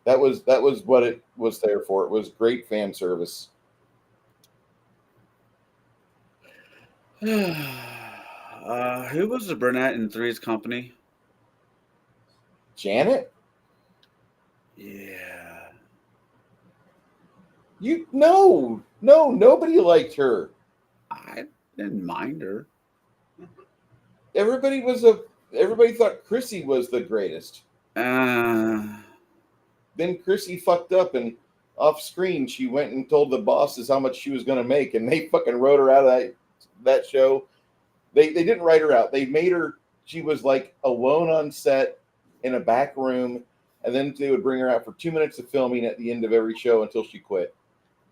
That was what it was there for. It was great fan service. Who was the brunette in Three's Company? Janet? Yeah. Nobody liked her. I didn't mind her. Everybody thought Chrissy was the greatest. Then Chrissy fucked up, and off screen she went and told the bosses how much she was going to make, and they fucking wrote her out of that show. They didn't write her out. They made her. She was like alone on set in a back room, and then they would bring her out for 2 minutes of filming at the end of every show until she quit,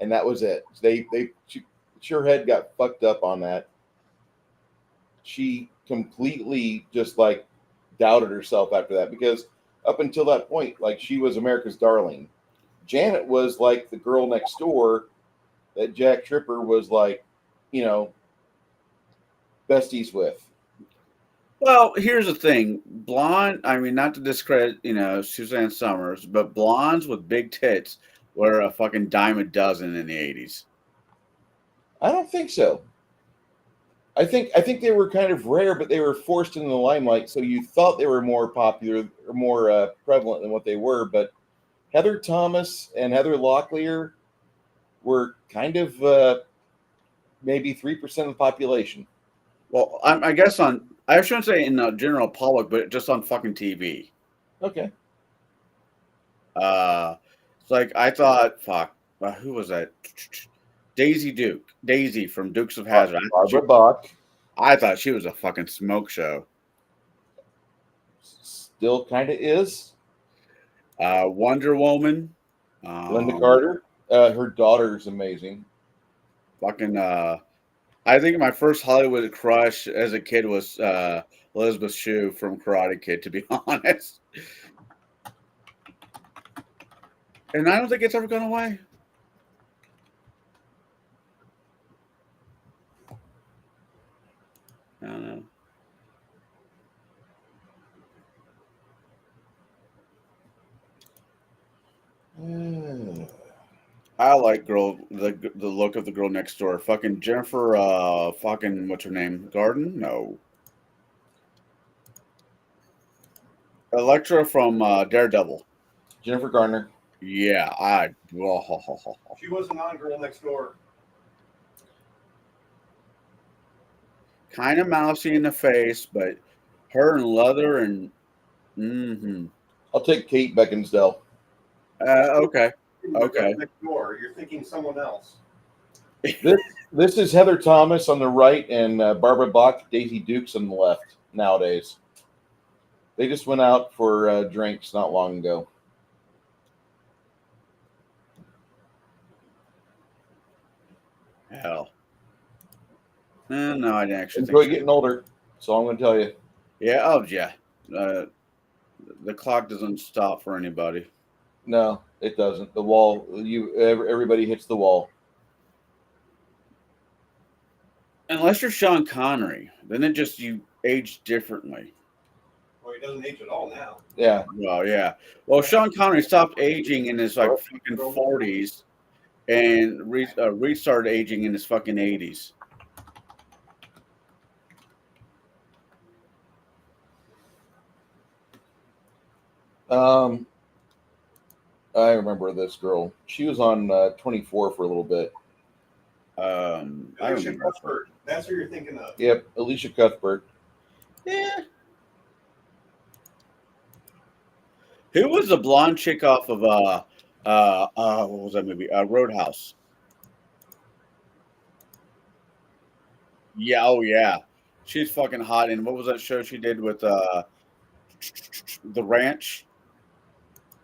and that was it. Her head got fucked up on that. She completely just like doubted herself after that, because up until that point, like, she was America's darling. Janet was like the girl next door that Jack Tripper was like, besties with. Well, here's the thing. Blonde, I mean, not to discredit, Suzanne Summers, but blondes with big tits were a fucking dime a dozen in the 80s. I don't think so. I think they were kind of rare, but they were forced into the limelight, so you thought they were more popular or more prevalent than what they were. But Heather Thomas and Heather Locklear were kind of maybe 3% of the population. Well, I guess I shouldn't say in the general public, but just on fucking TV. Okay. It's like I thought, who was that? Daisy from Dukes of Hazzard. Barbara Bach. I thought she was a fucking smoke show. Still kind of is. Wonder Woman. Linda Carter. Her daughter's amazing. Fucking. I think my first Hollywood crush as a kid was Elizabeth Shue from Karate Kid, to be honest. And I don't think it's ever gone away. I don't know. I like the look of the girl next door. Fucking Jennifer, fucking what's her name? Garden? No. Elektra from Daredevil. Jennifer Garner. Yeah, She was a non-girl next door. kind of mousy in the face, but her and leather and I'll take Kate Beckinsale. Okay. You're Okay. next door. You're thinking someone else. This is Heather Thomas on the right and Barbara Bach, Daisy Dukes on the left nowadays. They just went out for drinks not long ago. Hell. No, I didn't actually Enjoy think getting older. That's all I'm going to tell you. Yeah, oh yeah. The clock doesn't stop for anybody. No, it doesn't. The wall, everybody hits the wall. Unless you're Sean Connery, then it just you age differently. Well, he doesn't age at all now. Yeah. Well, yeah. Well, Sean Connery stopped aging in his like fucking 40s and restarted aging in his fucking 80s. I remember this girl. She was on 24 for a little bit. I Alicia remember. Cuthbert. That's who you're thinking of. Yep, Alicia Cuthbert. Yeah. Who was the blonde chick off of what was that movie? Roadhouse. Yeah, oh yeah. She's fucking hot. And what was that show she did with The Ranch?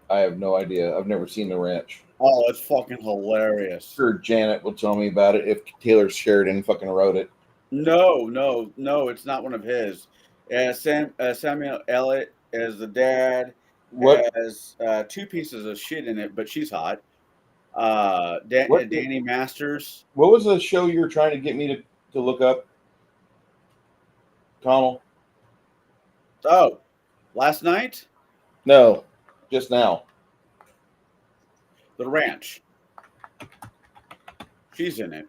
I have no idea. I've never seen The Ranch. Oh, it's fucking hilarious. Sure, Janet will tell me about it if Taylor Sheridan fucking wrote it. No, it's not one of his. Samuel Elliott as the dad. What? Has two pieces of shit in it, but she's hot. What? Danny Masters. What was the show you were trying to get me to look up? Connell? Oh, last night? No, just now. The Ranch. She's in it.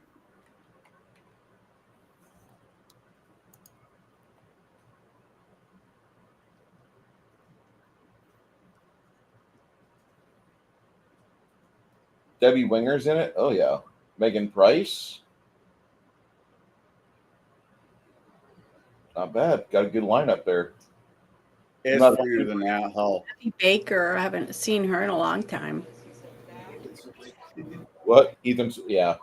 Debbie Winger's in it? Oh, yeah. Megan Price? Not bad. Got a good lineup there. It's Not- weirder than that. Hell. Kathy Baker, I haven't seen her in a long time. What? Ethan? Yeah.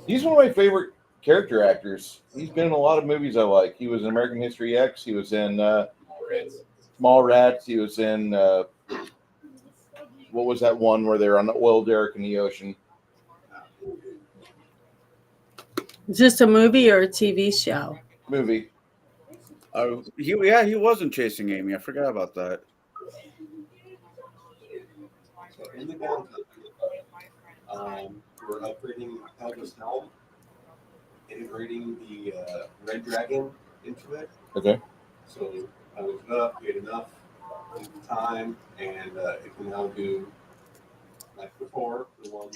He's one of my favorite character actors. He's been in a lot of movies I like. He was in American History X. He was in Mallrats. He was in what was that one where they're on the oil derrick in the ocean? Is this a movie or a TV show? Movie. Oh, he wasn't Chasing Amy. I forgot about that. So in the downtime, we're upgrading Elvis Helm, integrating the Red Dragon into it. Okay. So I looked it up, we had enough time, and it can now do, like before, the one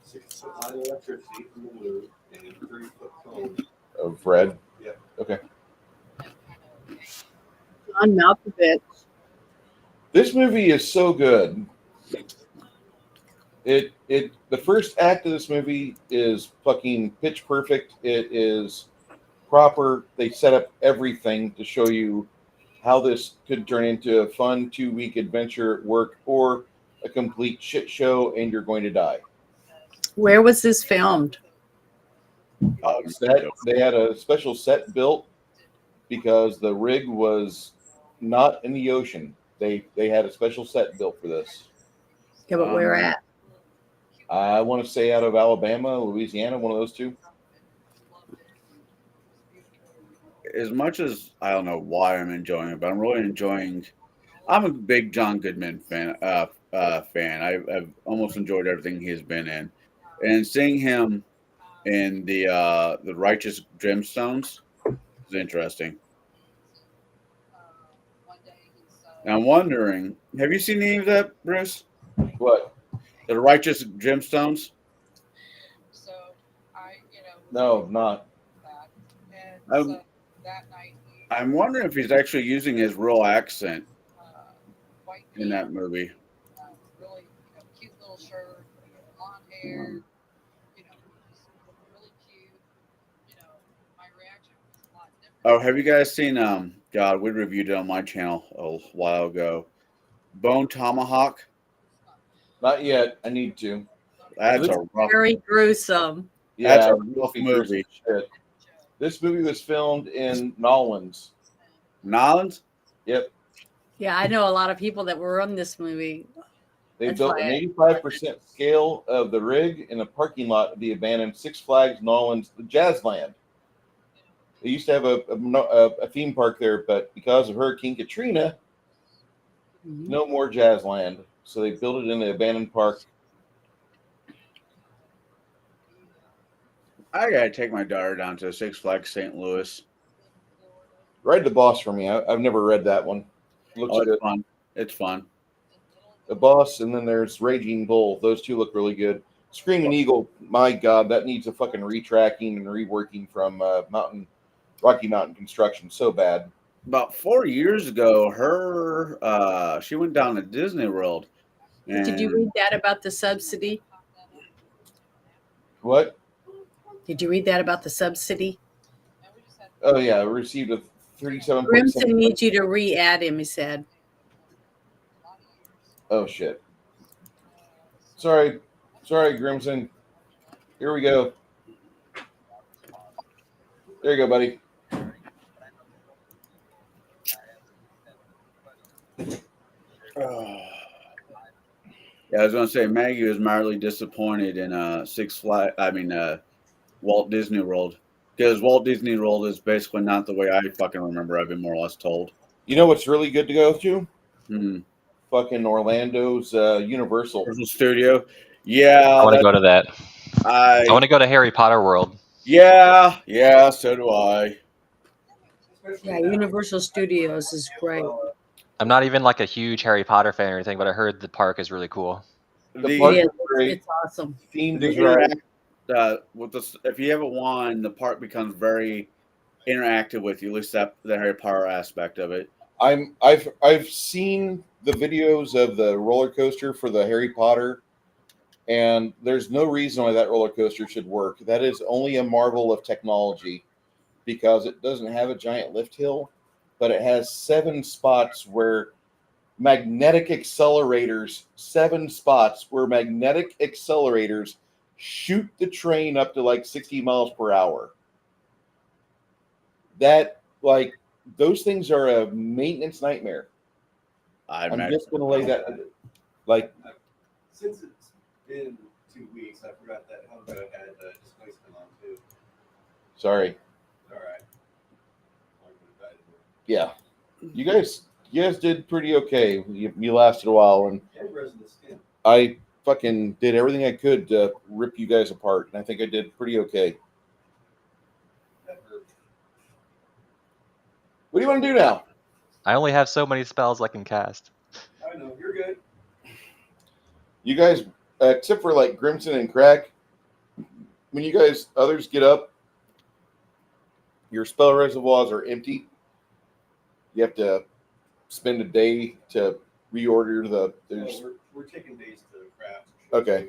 6-foot line of electricity from the blue and 30-foot cone. Of Red. Yep. Okay. On Malkovich. This movie is so good. The first act of this movie is fucking pitch perfect. It is proper. They set up everything to show you how this could turn into a fun 2-week adventure at work or a complete shit show and you're going to die. Where was this filmed? They had a special set built because the rig was not in the ocean. They had a special set built for this. Yeah, but where at? I want to say out of Alabama, Louisiana, one of those two. As much as I don't know why I'm enjoying it, but I'm really enjoying. I'm a big John Goodman fan. I've almost enjoyed everything he's been in, and seeing him in the Righteous Gemstones is interesting. And I'm wondering, have you seen any of that, Bruce? What? The Righteous Gemstones? So I, No, not. that. And Um, so that night, I'm wondering if he's actually using his real accent. in that movie. Really, cute little shirt, blonde hair, just really cute. My reaction was a lot different. Oh, have you guys seen? God, we reviewed it on my channel a while ago. Bone Tomahawk. Not yet. I need to. That's This- a rough. Very gruesome. That's Yeah, a rough movie. shit. This movie was filmed in Nolans. Nolans. Yep. Yeah, I know a lot of people that were on this movie. They That's built why an I- 85% scale of the rig in a parking lot of the abandoned Six Flags Nolans Jazzland. They used to have a theme park there, but because of Hurricane Katrina, Mhm. no more Jazzland. So they built it in the abandoned park. I gotta take my daughter down to Six Flags St. Louis. Ride the Boss for me. I've never read that one. Looks Oh, good. it's fun. It's fun. The Boss, and then there's Raging Bull. Those two look really good. Screaming Eagle, my God, that needs a fucking retracking and reworking from Rocky Mountain Construction. So bad. About 4 years ago, she went down to Disney World. Did you And read that about the subsidy? What? Did you read that about the subsidy? Oh yeah, received a 37. Grimson needs you to re-add him, he said. Oh shit. Sorry, Grimson. Here we go. There you go, buddy. Yeah, I was gonna say Maggie was mildly disappointed in Walt Disney World, because Walt Disney World is basically not the way I fucking remember. I've been more or less told. You know what's really good to go to? Hmm. Fucking Orlando's Universal. Universal Studio. Yeah, I want to go to that. I I want to go to Harry Potter World. yeah, so do I. Yeah, Universal Studios is great. I'm not even like a huge Harry Potter fan or anything, but I heard the park is really cool. The It park is. is great. It's awesome. Themed The is right. with this, if you haven't won, the park becomes very interactive with you. At least that the Harry Potter aspect of it. I've seen the videos of the roller coaster for the Harry Potter, and there's no reason why that roller coaster should work. That is only a marvel of technology, because it doesn't have a giant lift hill, but it has 7 spots where magnetic accelerators shoot the train up to like 60 miles per hour. That, like, those things are a maintenance nightmare. I'm just going to lay that, like, Since it's been 2 weeks, I forgot that Helga had displacement on too. sorry. All right. Yeah. You guys did pretty okay. You lasted a while, and And resin the skin. I fucking did everything I could to rip you guys apart, and I think I did pretty okay. That hurt. What do you want to do now? I only have so many spells I can cast. I know, you're good. You guys, except for like Grimson and Crack, when you guys others get up, your spell reservoirs are empty. You have to spend a day to reorder the. There's No, we're taking days to craft. Okay. And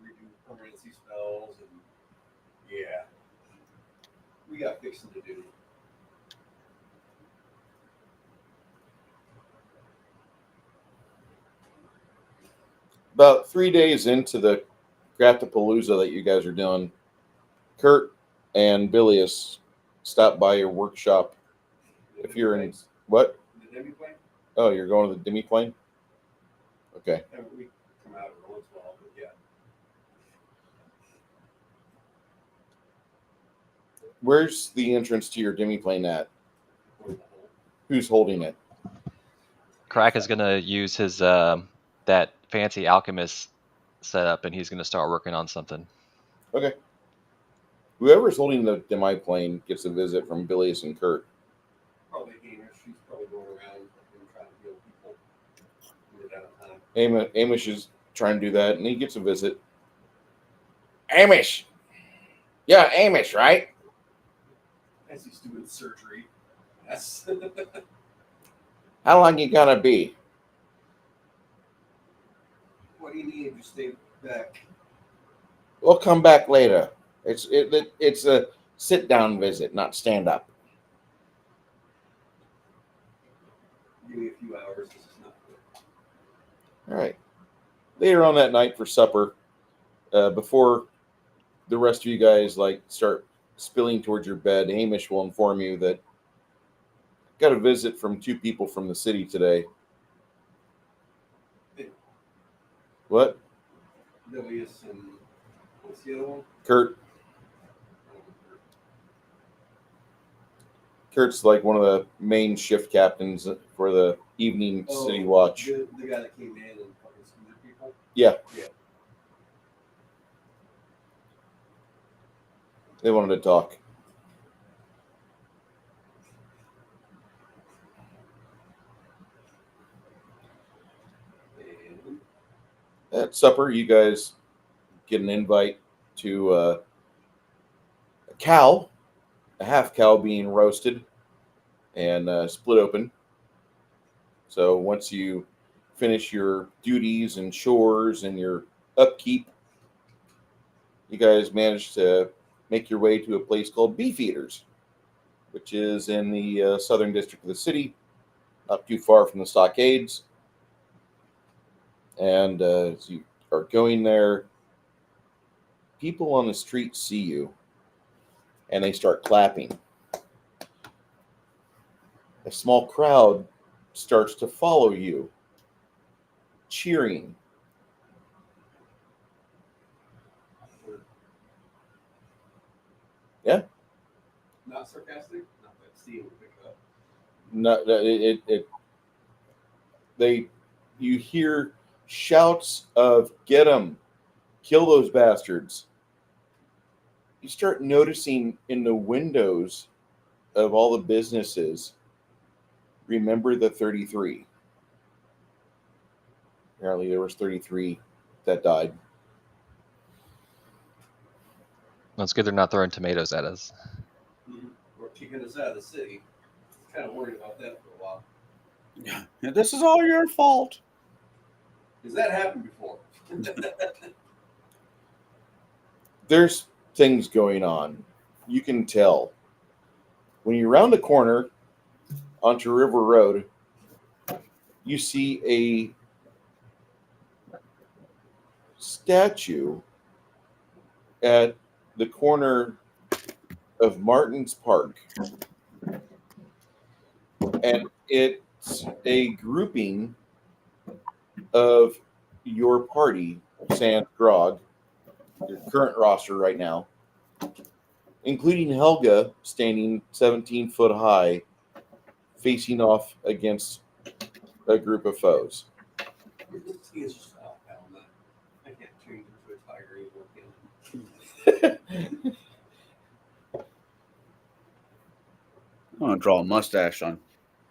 redo permanency spells and yeah, we got fixing to do. about 3 days into the Craftapalooza that you guys are doing. Kurt and Bilius stop by your workshop. If you're in what? The demi-plane? Oh, you're going to the demi-plane? Okay. We come out every once in a while, but yeah. Where's the entrance to your demi-plane at? Who's holding it? Crack is gonna use his that fancy alchemist setup, and he's gonna start working on something. Okay. Whoever's holding the demi-plane gets a visit from Bilius and Kurt. Probably Hamish. She's probably going around and trying to heal people in the downtime. Amish is trying to do that, and he gets a visit. Amish! Yeah, Amish, right? As he's doing surgery. Yes. How long you gonna be? What do you need? Just stay back. We'll come back later. It's a sit down visit, not stand up. Give me a few hours. This is not good. All right. Later on that night for supper, before the rest of you guys start spilling towards your bed, Hamish will inform you that got a visit from 2 people from the city today. What? Delius and what's the other one? Kurt. Kurt's like one of the main shift captains for the evening city watch. The guy that came in and fucking screwed people? Yeah. Yeah. They wanted to talk. And At supper, you guys get an invite to a cow, a half cow being roasted and split open. So once you finish your duties and chores and your upkeep, you guys manage to make your way to a place called Beefeaters, which is in the southern district of the city, not too far from the stockades. And as you are going there, people on the street see you, and they start clapping. A small crowd starts to follow you, cheering. Yeah. not sarcastic? Not that Stian would pick up. No, you hear shouts of "Get them, kill those bastards." You start noticing in the windows of all the businesses, remember the 33. Apparently there was 33 that died. Well, it's good they're not throwing tomatoes at us. Or kicking us out of the city. Kind of worried about that for a while. Yeah, this is all your fault. Because that happened before. There's things going on. You can tell. When you round a corner onto River Road, you see a statue at the corner of Martin's Park. And it's a grouping of your party, Sans Grog, your current roster right now, including Helga standing 17 foot high, facing off against a group of foes. He is just out on that. I can't change into a tiger anymore. I'm gonna draw a mustache on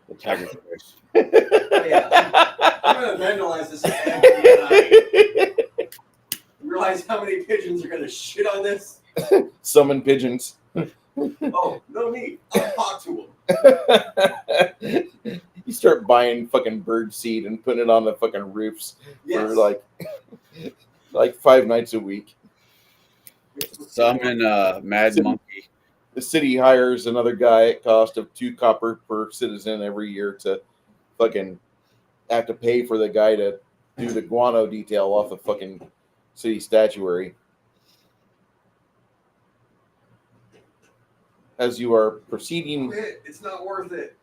the tiger's face. Oh, yeah. I'm going to vandalize this tonight. Realize how many pigeons are going to shit on this? Summon pigeons. Oh, no need. I'll talk to them. You start buying fucking bird seed and putting it on the fucking roofs for like 5 nights a week. Summon Mad Monkey. The city hires another guy at cost of 2 copper per citizen every year to fucking have to pay for the guy to do the guano detail off the fucking city statuary. As you are proceeding Quit. It's not worth it.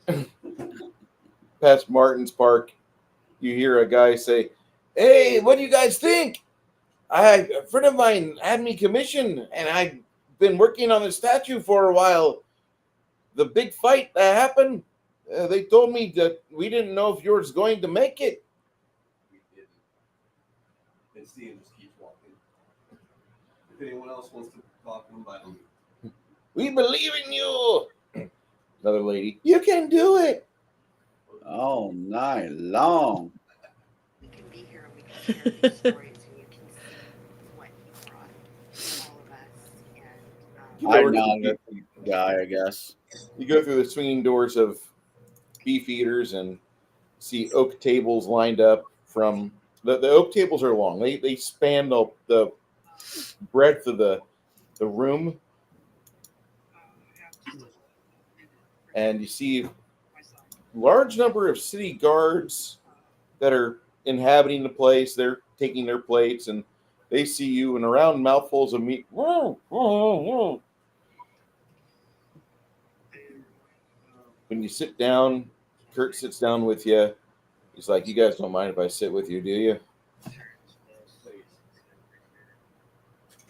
past Martin's Park, you hear a guy say, "Hey, what do you guys think? A friend of mine had me commissioned, and I've been working on the statue for a while. The big fight that happened, they told me that we didn't know if yours going to make it." We didn't. And Stian just keeps walking. If anyone else wants to talk to him, by them. "We believe in you." Another lady, "You can do it." All night long. We can be here and we can share your stories and you can see what you brought all of us. And I nodded at the guy, I guess. You go through the swinging doors of Beefeaters and see oak tables lined up from The oak tables are long. They span the breadth of the room, and you see large number of city guards that are inhabiting the place. They're taking their plates, and they see you, and around mouthfuls of meat. When you sit down, Kurt sits down with you. He's like, "You guys don't mind if I sit with you, do you?"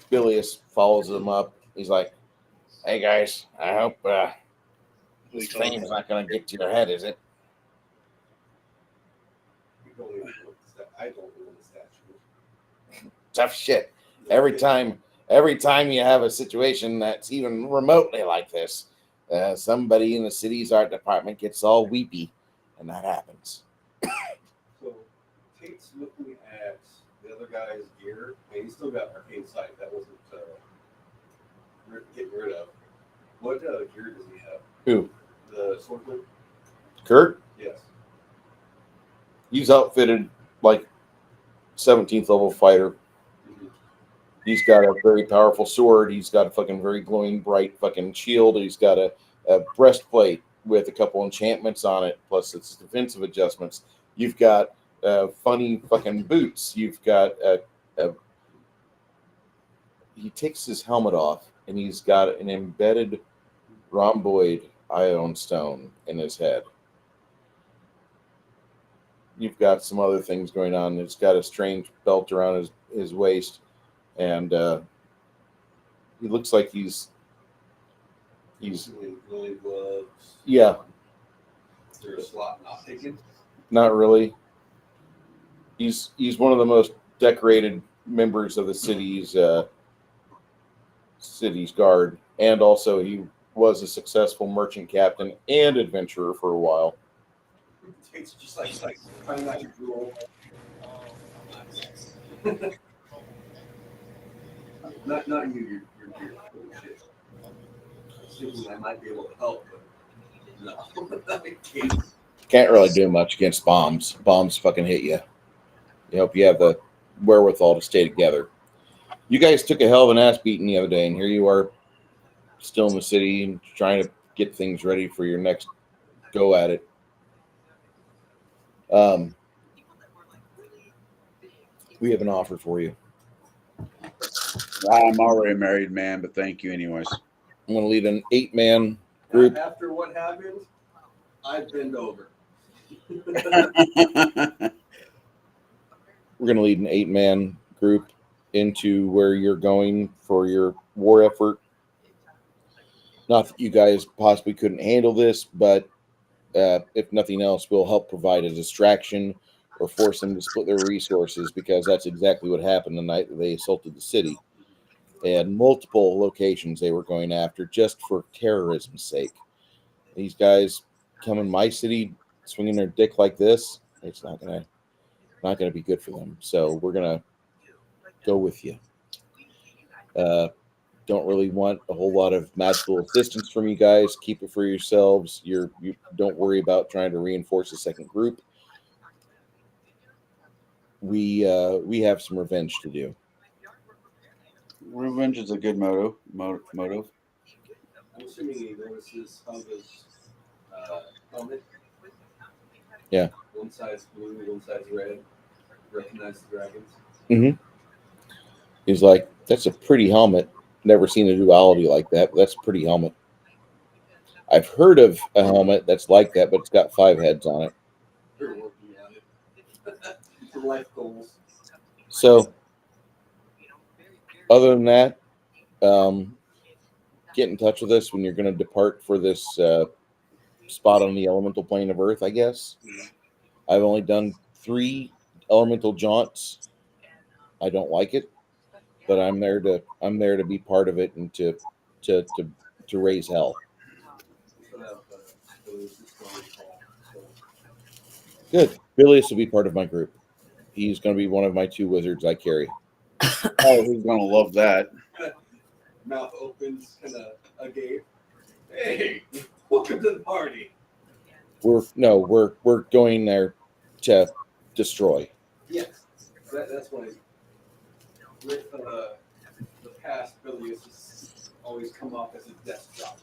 Bilius follows them up. He's like, "Hey guys, I hope this fame's not going to get to your head, is it?" I don't know the statue. Tough shit. Every time you have a situation that's even remotely like this, somebody in the city's art department gets all weepy, and that happens. So Tate's looking at the other guy's gear, and he's still got arcane sight. That wasn't getting rid of. What gear does he have? Who? The swordsman? Kurt? Yes. He's outfitted like 17th level fighter. He's got a very powerful sword. He's got a fucking very glowing, bright fucking shield. He's got a breastplate with a couple enchantments on it, plus its defensive adjustments. You've got funny fucking boots. You've got he takes his helmet off, and he's got an embedded rhomboid ion stone in his head. You've got some other things going on. It's got a strange belt around his waist, and he looks like he's glowing gloves. Yeah. Is there a slot not taken? Not really. He's one of the most decorated members of the city's guard, and also he was a successful merchant captain and adventurer for a while. It's just like trying not to drool. Not you, you're shit. I was thinking I might be able to help, but no. Can't really do much against bombs. Bombs fucking hit you. You hope you have the wherewithal to stay together. You guys took a hell of an ass beating the other day, and here you are still in the city and trying to get things ready for your next go at it. We have an offer for you. I'm already a married man, but thank you anyways. I'm going to lead an 8-man group. After what happened, I bend over. We're going to lead an 8-man group into where you're going for your war effort. Not that you guys possibly couldn't handle this, but if nothing else, we'll help provide a distraction or force them to split their resources, because that's exactly what happened the night that they assaulted the city. They had multiple locations they were going after just for terrorism's sake. These guys come in my city swinging their dick like this, it's not gonna be good for them. So we're gonna go with you. Don't really want a whole lot of magical assistance from you guys. Keep it for yourselves. You don't worry about trying to reinforce a second group. We have some revenge to do. Revenge is a good motive. I'm assuming he notices Hava's helmet. Yeah. One side's blue, one side's red. Recognize the dragons. Mm-hmm. He's like, that's a pretty helmet. Never seen a duality like that, but that's a pretty helmet. I've heard of a helmet that's like that, but it's got 5 heads on it. They're working on it. For life goals. So, other than that, get in touch with us when you're going to depart for this spot on the elemental plane of Earth, I guess. I've only done 3 elemental jaunts. I don't like it, but I'm there to be part of it and to raise hell. Good. Bilius will be part of my group. He's going to be one of my 2 wizards I carry. Oh, he's going to love that. Mouth opens, kind of agape. Hey, welcome to the party. We're going there to destroy. Yes. That's why with the past, Bilious has always come off as a desk job.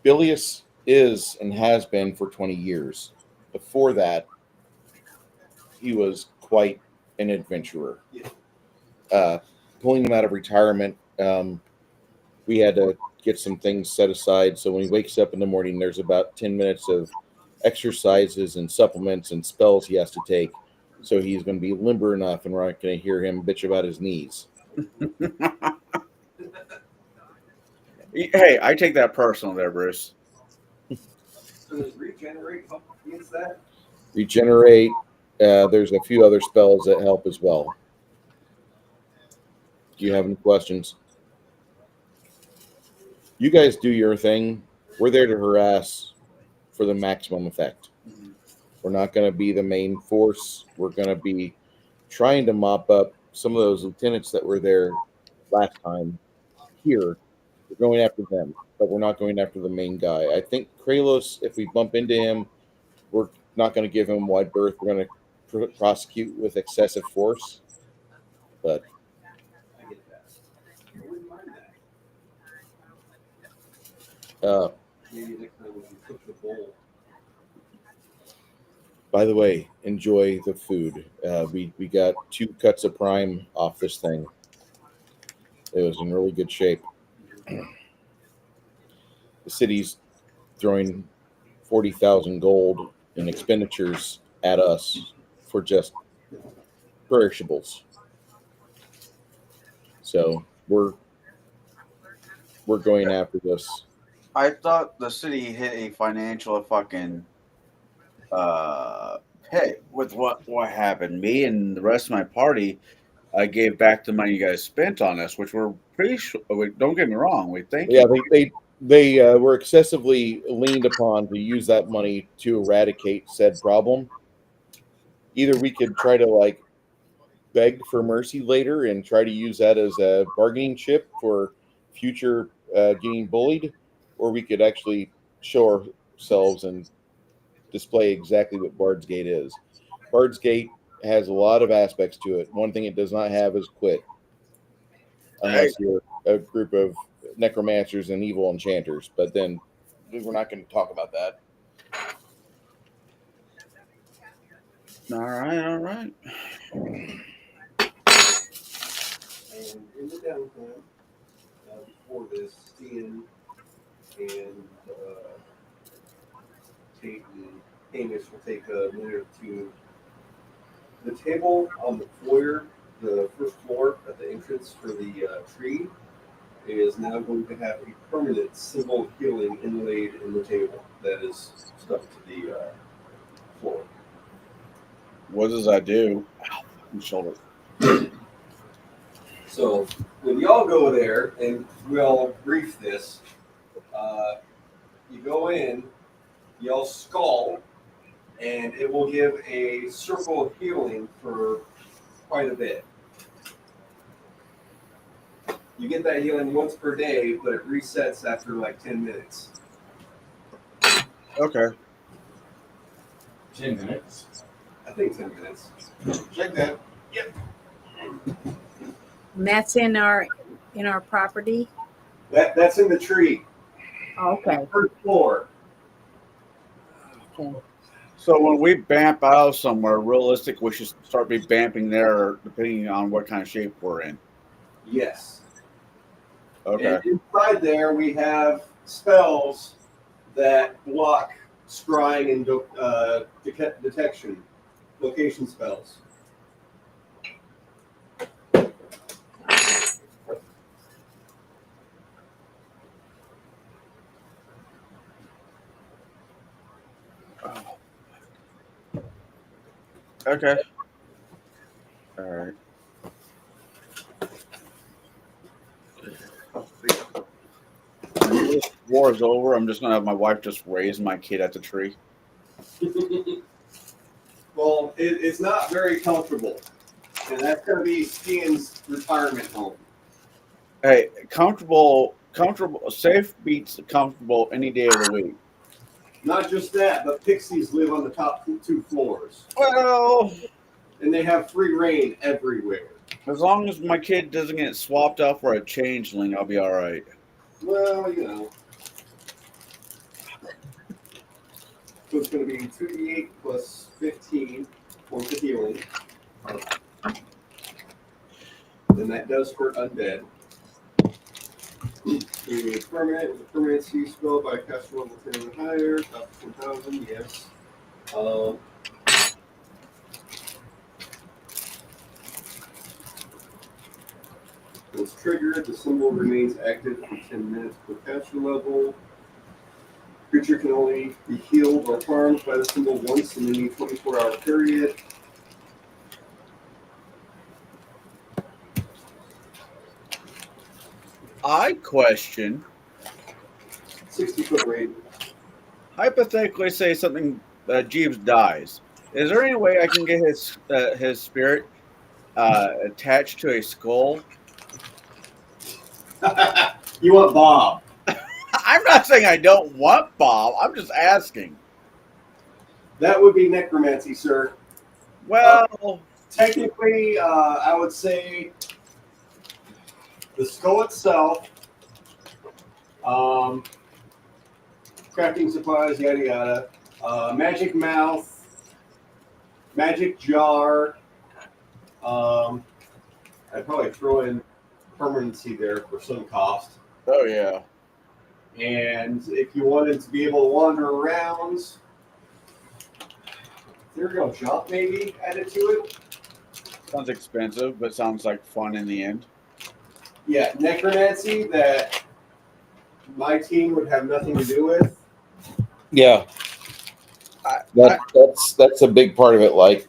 Bilious is and has been for 20 years. Before that, he was quite an adventurer. Yeah. Pulling him out of retirement, we had to get some things set aside. So when he wakes up in the morning, there's about 10 minutes of exercises and supplements and spells he has to take. So he's going to be limber enough, and we're not going to hear him bitch about his knees. Hey, I take that personal there, Bruce. So does regenerate help against that? Regenerate. There's a few other spells that help as well. Do you have any questions? You guys do your thing. We're there to harass for the maximum effect. We're not going to be the main force. We're going to be trying to mop up some of those lieutenants that were there last time here. We're going after them, but we're not going after the main guy. I think Kralos, if we bump into him, we're not going to give him wide berth. We're going to prosecute with excessive force. But I get that. I wouldn't mind that. Maybe next time we can cook the bowl. By the way, enjoy the food. We got 2 cuts of prime off this thing. It was in really good shape. The city's throwing 40,000 gold in expenditures at us for just perishables. So we're going after this. I thought the city hit a financial fucking hit with what happened. Me and the rest of my party, I gave back the money you guys spent on us, which we're pretty sure. Don't get me wrong. We think Yeah, they were excessively leaned upon to use that money to eradicate said problem. Either we could try to beg for mercy later and try to use that as a bargaining chip for future getting bullied, or we could actually show ourselves and display exactly what Bard's Gate is. Bard's Gate has a lot of aspects to it. One thing it does not have is quit, unless you're a group of necromancers and evil enchanters. But then we're not going to talk about that. All right. And in the downtime, before this, Stian and Tate and Hamish will take a minute or two. The table on the foyer, the first floor at the entrance for the tree, is now going to have a permanent symbol of healing inlaid in the table that is stuck to the floor. What does that do? Ow, my shoulder. So when y'all go there, and we'll brief this, you go in, y'all skull, and it will give a circle of healing for quite a bit. You get that healing once per day, but it resets after like 10 minutes. Okay. 10 minutes. I think 10 minutes. Check that. Yep. And that's in our property. That's in the tree. Okay. First floor. Okay. So when we bamp out somewhere, realistic, we should start be bamping there, depending on what kind of shape we're in. Yes. Okay. And inside there, we have spells that block scrying and detection, location spells. Okay. All right. When this war is over, I'm just gonna have my wife just raise my kid at the tree. Well, it's not very comfortable, and that's going to be Stian's retirement home. Hey, comfortable, safe beats comfortable any day of the week. Not just that, but pixies live on the top 2 floors. Well, And they have free reign everywhere. As long as my kid doesn't get swapped out for a changeling, I'll be all right. Well, you know. So it's going to be 2d8 plus 15 points of healing. Then that does hurt undead. A permanent with a permanency spell by caster level 10 and higher, up to 10,000, yes. Once triggered, the symbol remains active for 10 minutes per caster level. Creature can only be healed or harmed by the symbol once in any 24-hour period. I question, 60-foot range. hypothetically, say something Jeeves dies. Is there any way I can get his spirit attached to a skull? You want Bob? I'm not saying I don't want Bob. I'm just asking. That would be necromancy, sir. Well, Technically, I would say the skull itself, crafting supplies, yada yada, magic mouth, magic jar. I'd probably throw in permanency there for some cost. oh yeah. And if you wanted to be able to wander around, ethereal jump maybe added to it. Sounds expensive, but sounds like fun in the end. Yeah, necromancy that my team would have nothing to do with. Yeah, that's a big part of it. Like,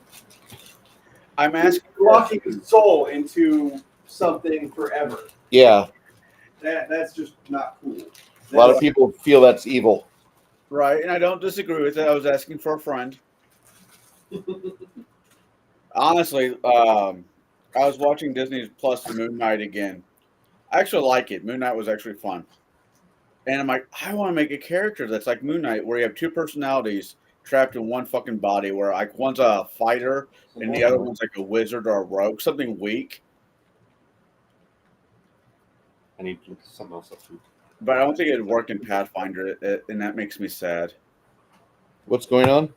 I'm asking. Locking his soul into something forever. yeah, That's just not cool. a lot of people feel that's evil. Right, and I don't disagree with it. I was asking for a friend. Honestly, I was watching Disney Plus The Moon Knight again. I actually like it. Moon Knight was actually fun. And I'm like, I want to make a character that's like Moon Knight, where you have two personalities trapped in one fucking body, where like one's a fighter and the other one's like a wizard or a rogue, something weak. I need to look something else up too. But I don't think it'd work in Pathfinder, and that makes me sad. What's going on?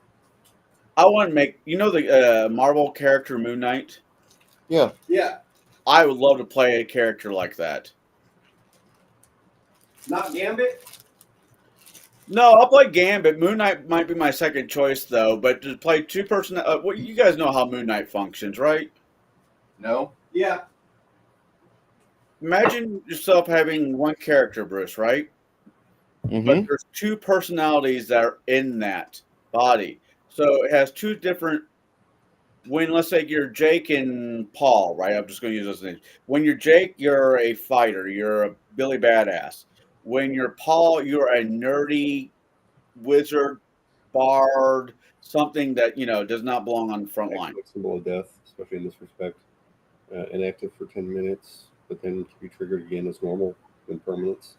I want to make, the Marvel character Moon Knight? Yeah. Yeah, I would love to play a character like that. not Gambit. No, I'll play Gambit. Moon Knight might be my second choice, though. But to play two-person... well, you guys know how Moon Knight functions, right? No. Yeah, Imagine yourself having one character, Bruce, right? Mm-hmm. But there's two personalities that are in that body. So it has two different... When, let's say, you're Jake and Paul, right? I'm just going to use those names. When you're Jake, you're a fighter. You're a Billy Badass. When you're Paul, you're a nerdy wizard, bard, something that, does not belong on the front line. symbol of death, especially in this respect. Inactive for 10 minutes, but then can be triggered again as normal when permanents.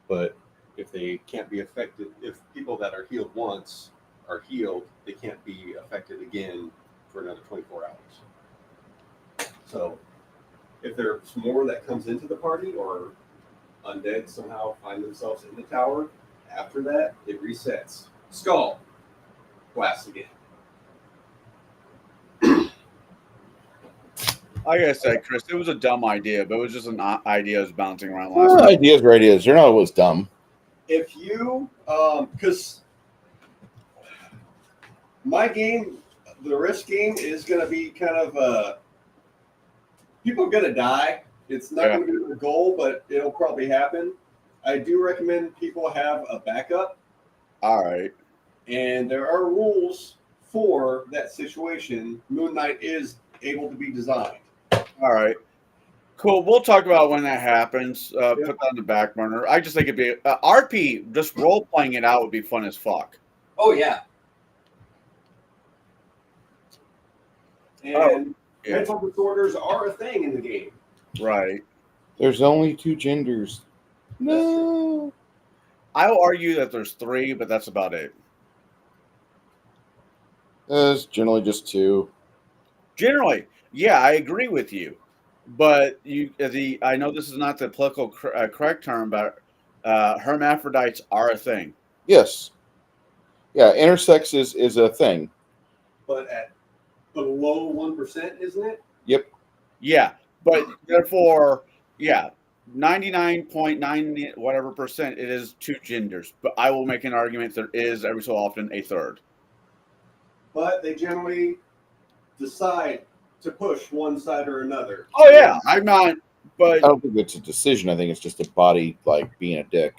But if they can't be affected, if people that are healed once are healed, they can't be affected again for another 24 hours. So if there's more that comes into the party or undead somehow find themselves in the tower, after that, it resets. Skull blasts again. Like I said, Chris, it was a dumb idea, but it was just an idea that was bouncing around last night. Ideas are ideas. They're not always dumb. If you, because my game, the risk game is going to be kind of, people are going to die. It's not going to be the goal, but it'll probably happen. I do recommend people have a backup. All right. And there are rules for that situation. Moon Knight is able to be designed. All right. Cool. We'll talk about when that happens. Put that on the back burner. I just think it'd be RP. Just role playing it out would be fun as fuck. Oh yeah. And mental disorders are a thing in the game. Right. There's only two genders. No. I'll argue that there's three, but that's about it. It's generally just 2. Generally, yeah, I agree with you. But I know this is not the political correct term, but hermaphrodites are a thing. Yes. Yeah, intersex is a thing. But at below 1%, isn't it? Yep. Yeah, but therefore, yeah, 99.9 whatever percent it is 2 genders. But I will make an argument there is every so often a third. But they generally decide to push one side or another. Oh yeah, I'm not. But I don't think it's a decision. I think it's just a body like being a dick.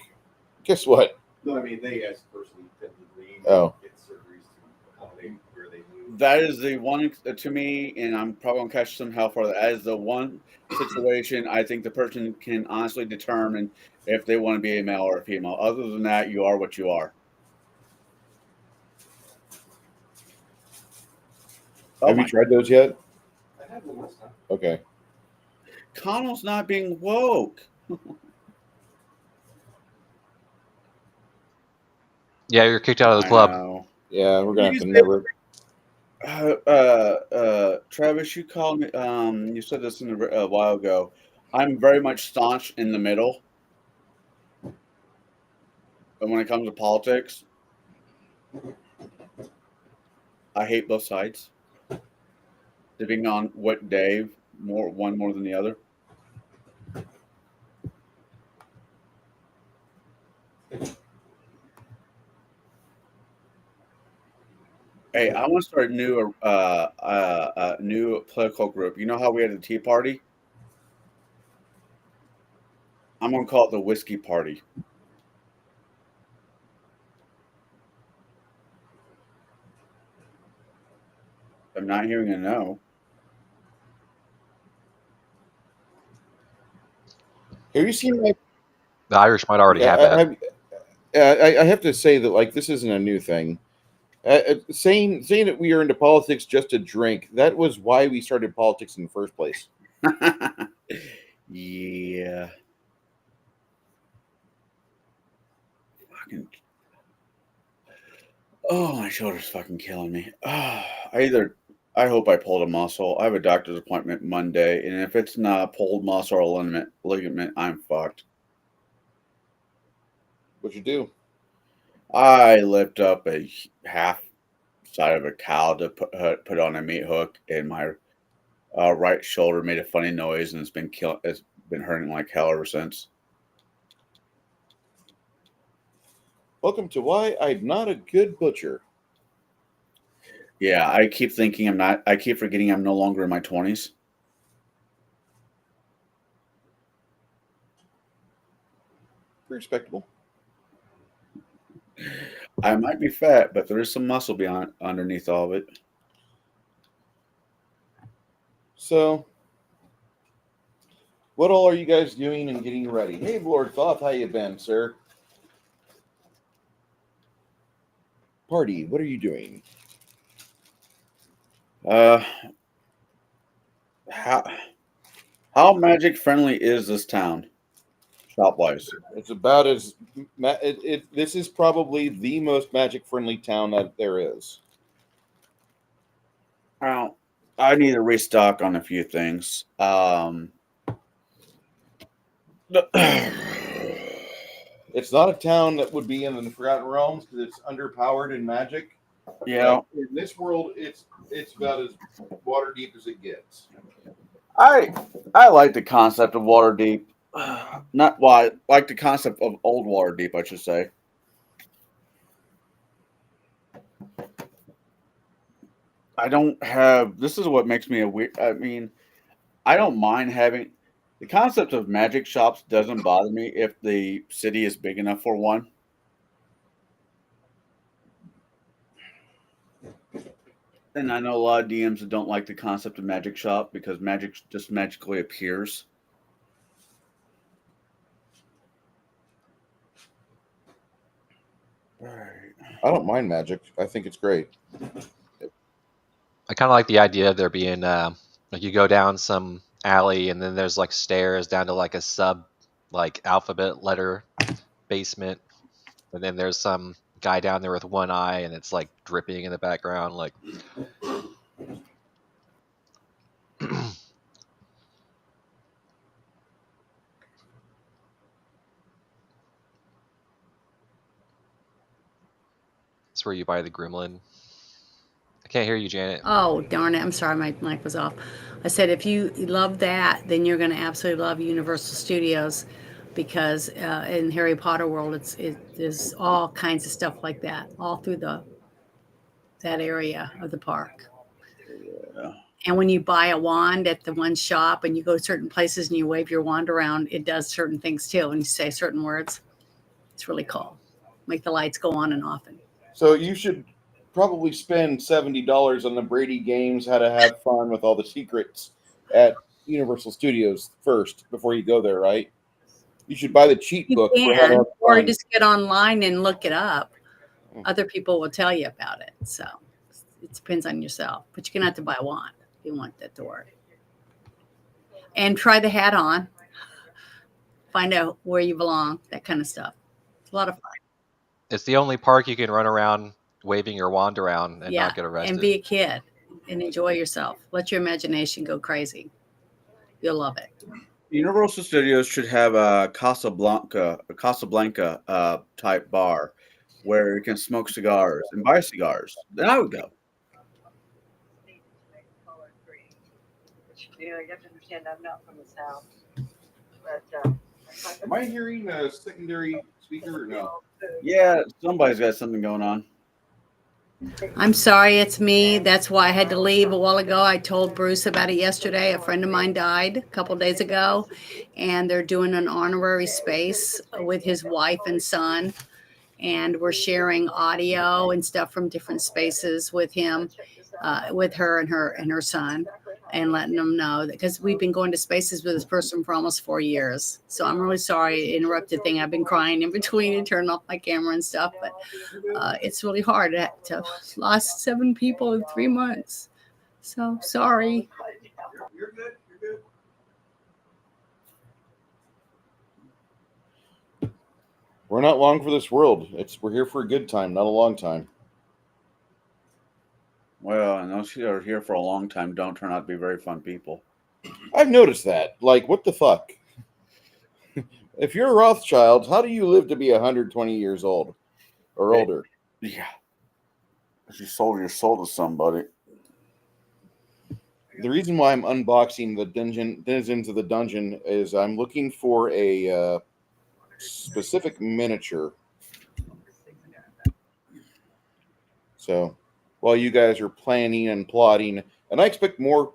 Guess what? No, I mean they as a person tend to lean Oh. get surgeries to accommodate where they move. that is the one to me, and I'm probably gonna catch some hell for that. That is the one situation I think the person can honestly determine if they want to be a male or a female. Other than that, you are what you are. Have you tried those yet? I had one last time. Okay. Connell's not being woke. Yeah, you're kicked out of the I club. know. Yeah, we're gonna have to You never. Travis, you called me. You said this a while ago. I'm very much staunch in the middle, and when it comes to politics, I hate both sides, depending on what day, one more than the other. Hey, I want to start a new political group. You know how we had the Tea Party? I'm gonna call it the Whiskey Party. I'm not hearing a no. Have you seen my? The Irish might already have that. I have to say that like this isn't a new thing. Saying that we are into politics just to drink, that was why we started politics in the first place. Yeah. Fucking. Oh, my shoulder's fucking killing me. I hope I pulled a muscle. I have a doctor's appointment Monday, and if it's not a pulled muscle or ligament, I'm fucked. What'd you do? I lift up a half side of a cow to put on a meat hook, and my right shoulder made a funny noise, and it's been hurting like hell ever since. Welcome to Why I'm Not a Good Butcher. Yeah, I keep thinking I'm not. I keep forgetting I'm no longer in my 20s. Respectable. I might be fat, but there is some muscle underneath all of it. So, what all are you guys doing and getting ready? Hey, Lord Thoth, how you been, sir? Party, what are you doing? How magic friendly is this town, shop wise? It's about as this is probably the most magic friendly town that there is. Well, I need to restock on a few things. It's not a town that would be in the Forgotten Realms because it's underpowered in magic. Yeah, in this world, it's about as water deep as it gets. I like the concept of Waterdeep. Not why I like the concept of old Waterdeep, I should say. I don't have. This is what makes me a weird. I mean, I don't mind having the concept of magic shops. Doesn't bother me if the city is big enough for one. And I know a lot of DMs that don't like the concept of magic shop because magic just magically appears. I don't mind magic. I think it's great. I kind of like the idea of there being like you go down some alley and then there's like stairs down to like a sub like alphabet letter basement, and then there's some guy down there with one eye and it's like dripping in the background, like. It's where you buy the gremlin. I can't hear you, Janet. Oh, darn it. I'm sorry, my mic was off. I said if you love that, then you're going to absolutely love Universal Studios because in Harry Potter world, there's all kinds of stuff like that all through that area of the park. Yeah. And when you buy a wand at the one shop and you go to certain places and you wave your wand around, it does certain things too. And you say certain words. It's really cool. Make the lights go on and off. So you should probably spend $70 on the Brady games, how to have fun with all the secrets at Universal Studios first before you go there, right? You should buy the cheat You book for how to can, have or fun. just get online and look it up. Other people will tell you about it. So it depends on yourself. But you're going to have to buy a wand if you want that to work. And try the hat on. Find out where you belong, that kind of stuff. It's a lot of fun. It's the only park you can run around waving your wand around and not get arrested. And be a kid and enjoy yourself. Let your imagination go crazy. You'll love it. Universal Studios should have a Casablanca type bar where you can smoke cigars and buy cigars. Then I would go. You know, you have to understand I'm not from the South. But Am I hearing a secondary speaker or no? Yeah, somebody's got something going on. I'm sorry, it's me. That's why I had to leave a while ago. I told Bruce about it yesterday. A friend of mine died a couple days ago, and they're doing an honorary space with his wife and son. And we're sharing audio and stuff from different spaces with him, with her and her son, and letting them know that because we've been going to spaces with this person for almost 4 years. So I'm really sorry, interrupted thing. I've been crying in between and turning off my camera and stuff, but it's really hard to lost 7 people in 3 months. So sorry. You're good. You're good. We're not long for this world. We're here for a good time, not a long time. Well, and those who are here for a long time don't turn out to be very fun people. I've noticed that. Like, what the fuck? If you're a Rothschild, how do you live to be 120 years old or older? Yeah. You sold your soul to somebody. The reason why I'm unboxing the Denizens of the Dungeon is I'm looking for a specific miniature. So while you guys are planning and plotting, and I expect more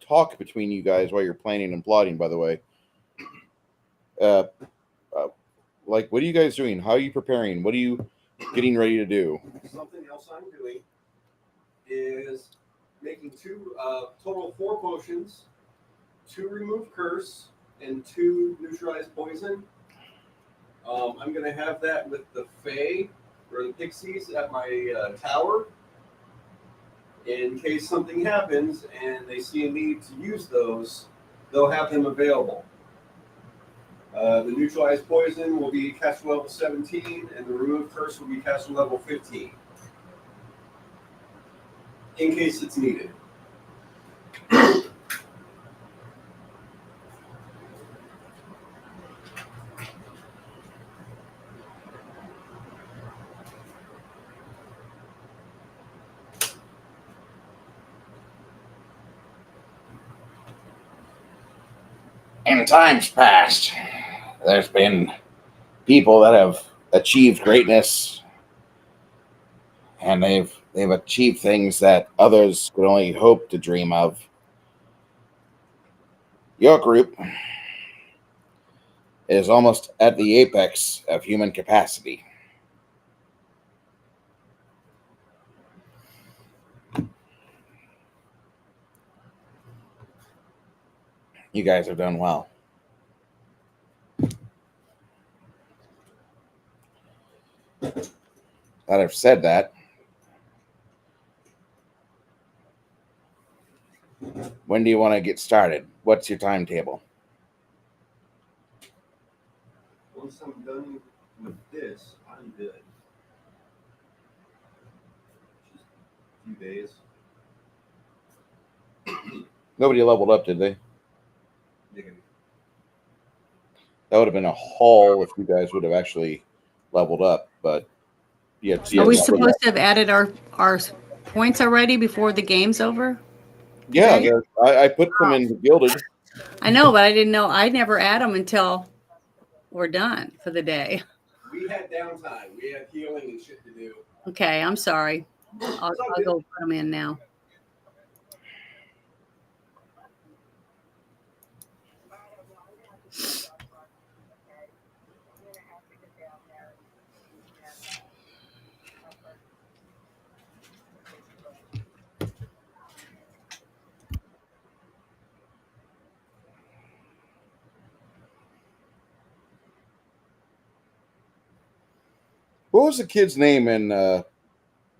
talk between you guys while you're planning and plotting, by the way. Like, what are you guys doing? How are you preparing? What are you getting ready to do? Something else I'm doing is making total 4 potions, 2 remove curse, and 2 neutralize poison. I'm going to have that with the Fae or the Pixies at my tower. In case something happens and they see a need to use those, they'll have them available. The neutralize poison will be caster level 17, and the remove curse will be caster level 15. In case it's needed. In times past, there's been people that have achieved greatness, and they've achieved things that others could only hope to dream of. Your group is almost at the apex of human capacity. You guys have done well. That I've said that. When do you want to get started? What's your timetable? Once I'm done with this, I'm good. few days. Nobody leveled up, did they? Negative. That would have been a haul if you guys would have actually leveled up. But yeah, Are we supposed to have added our points already before the game's over? Yeah, today? I put them in the gilded. I know, but I didn't know. I never add them until we're done for the day. We had downtime. We had healing and shit to do. Okay, I'm sorry. I'll go put them in now. What was the kid's name in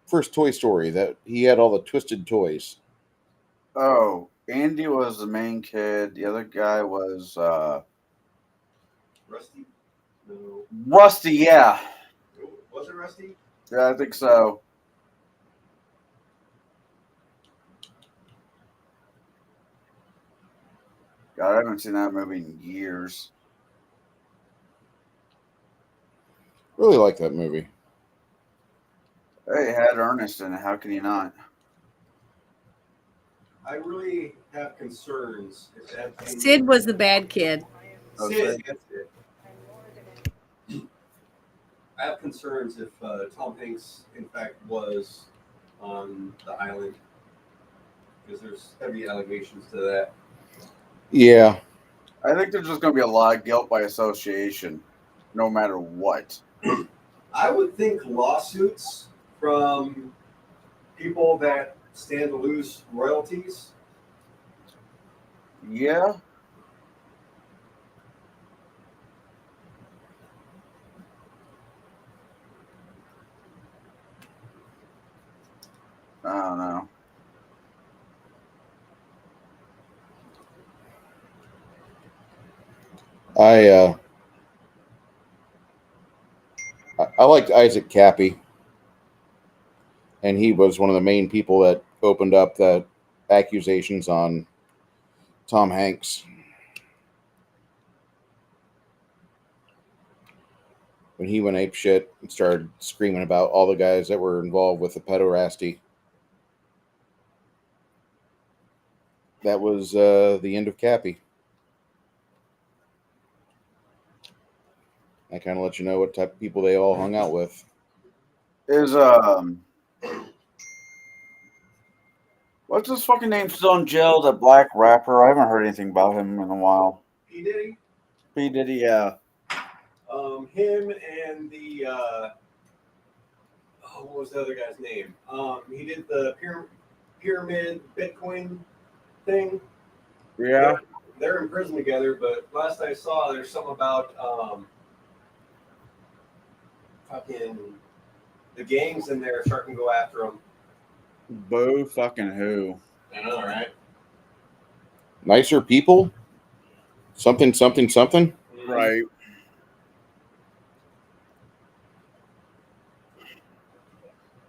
first Toy Story that he had all the twisted toys? Oh, Andy was the main kid. The other guy was Rusty? No. Rusty. Yeah, Was it Rusty? yeah, I think so. God, I haven't seen that movie in years. Really like that movie. Hey, it had Ernest in it. How can you not? I really have concerns if that thing. Sid was the bad kid. Oh, Sid, Sid. that's it. I have concerns if Tom Hanks, in fact, was on the island, because there's heavy allegations to that. Yeah. I think there's just going to be a lot of guilt by association, no matter what. I would think lawsuits from people that stand to lose royalties. Yeah. I don't know. I liked Isaac Cappy, and he was one of the main people that opened up the accusations on Tom Hanks when he went ape shit and started screaming about all the guys that were involved with the pederasty. That was the end of Cappy. I kind of let you know what type of people they all hung out with. Is what's his fucking name still in jail? That black rapper. I haven't heard anything about him in a while. P. Diddy, P Diddy, yeah. him and the what was the other guy's name? He did the pyramid Bitcoin thing. Yeah. They're in prison together, but last I saw, there's something about fucking the gangs in there starting to go after them. Boo fucking who? I know, right? Nicer people? Something, something, something? Right.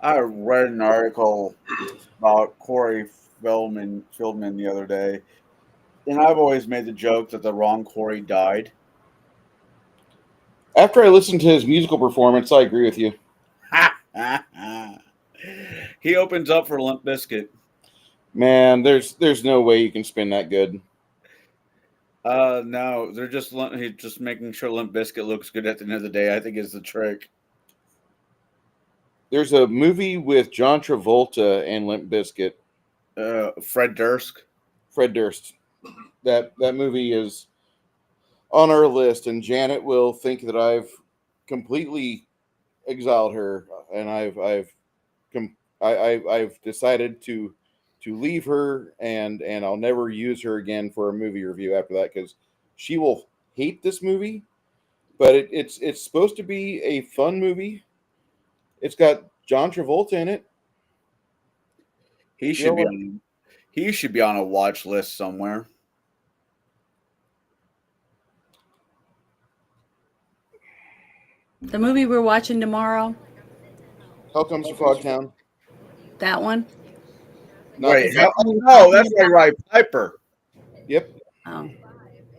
I read an article about Corey Feldman the other day, and I've always made the joke that the wrong Corey died. After I listened to his musical performance, I agree with you. He opens up for Limp Bizkit. Man, there's no way you can spin that good. No, they're just making sure Limp Bizkit looks good at the end of the day. I think is the trick. There's a movie with John Travolta and Limp Bizkit. Fred Durst. Fred Durst. That movie is on our list, and Janet will think that I've completely exiled her, and I've decided to leave her, and I'll never use her again for a movie review after that, because she will hate this movie. But it's supposed to be a fun movie. It's got John Travolta in it. He should be on a watch list somewhere. The movie we're watching tomorrow. Hell Comes to Frogtown. That one. Not Wait, the- no, that's like Roddy Piper. Yep. Oh,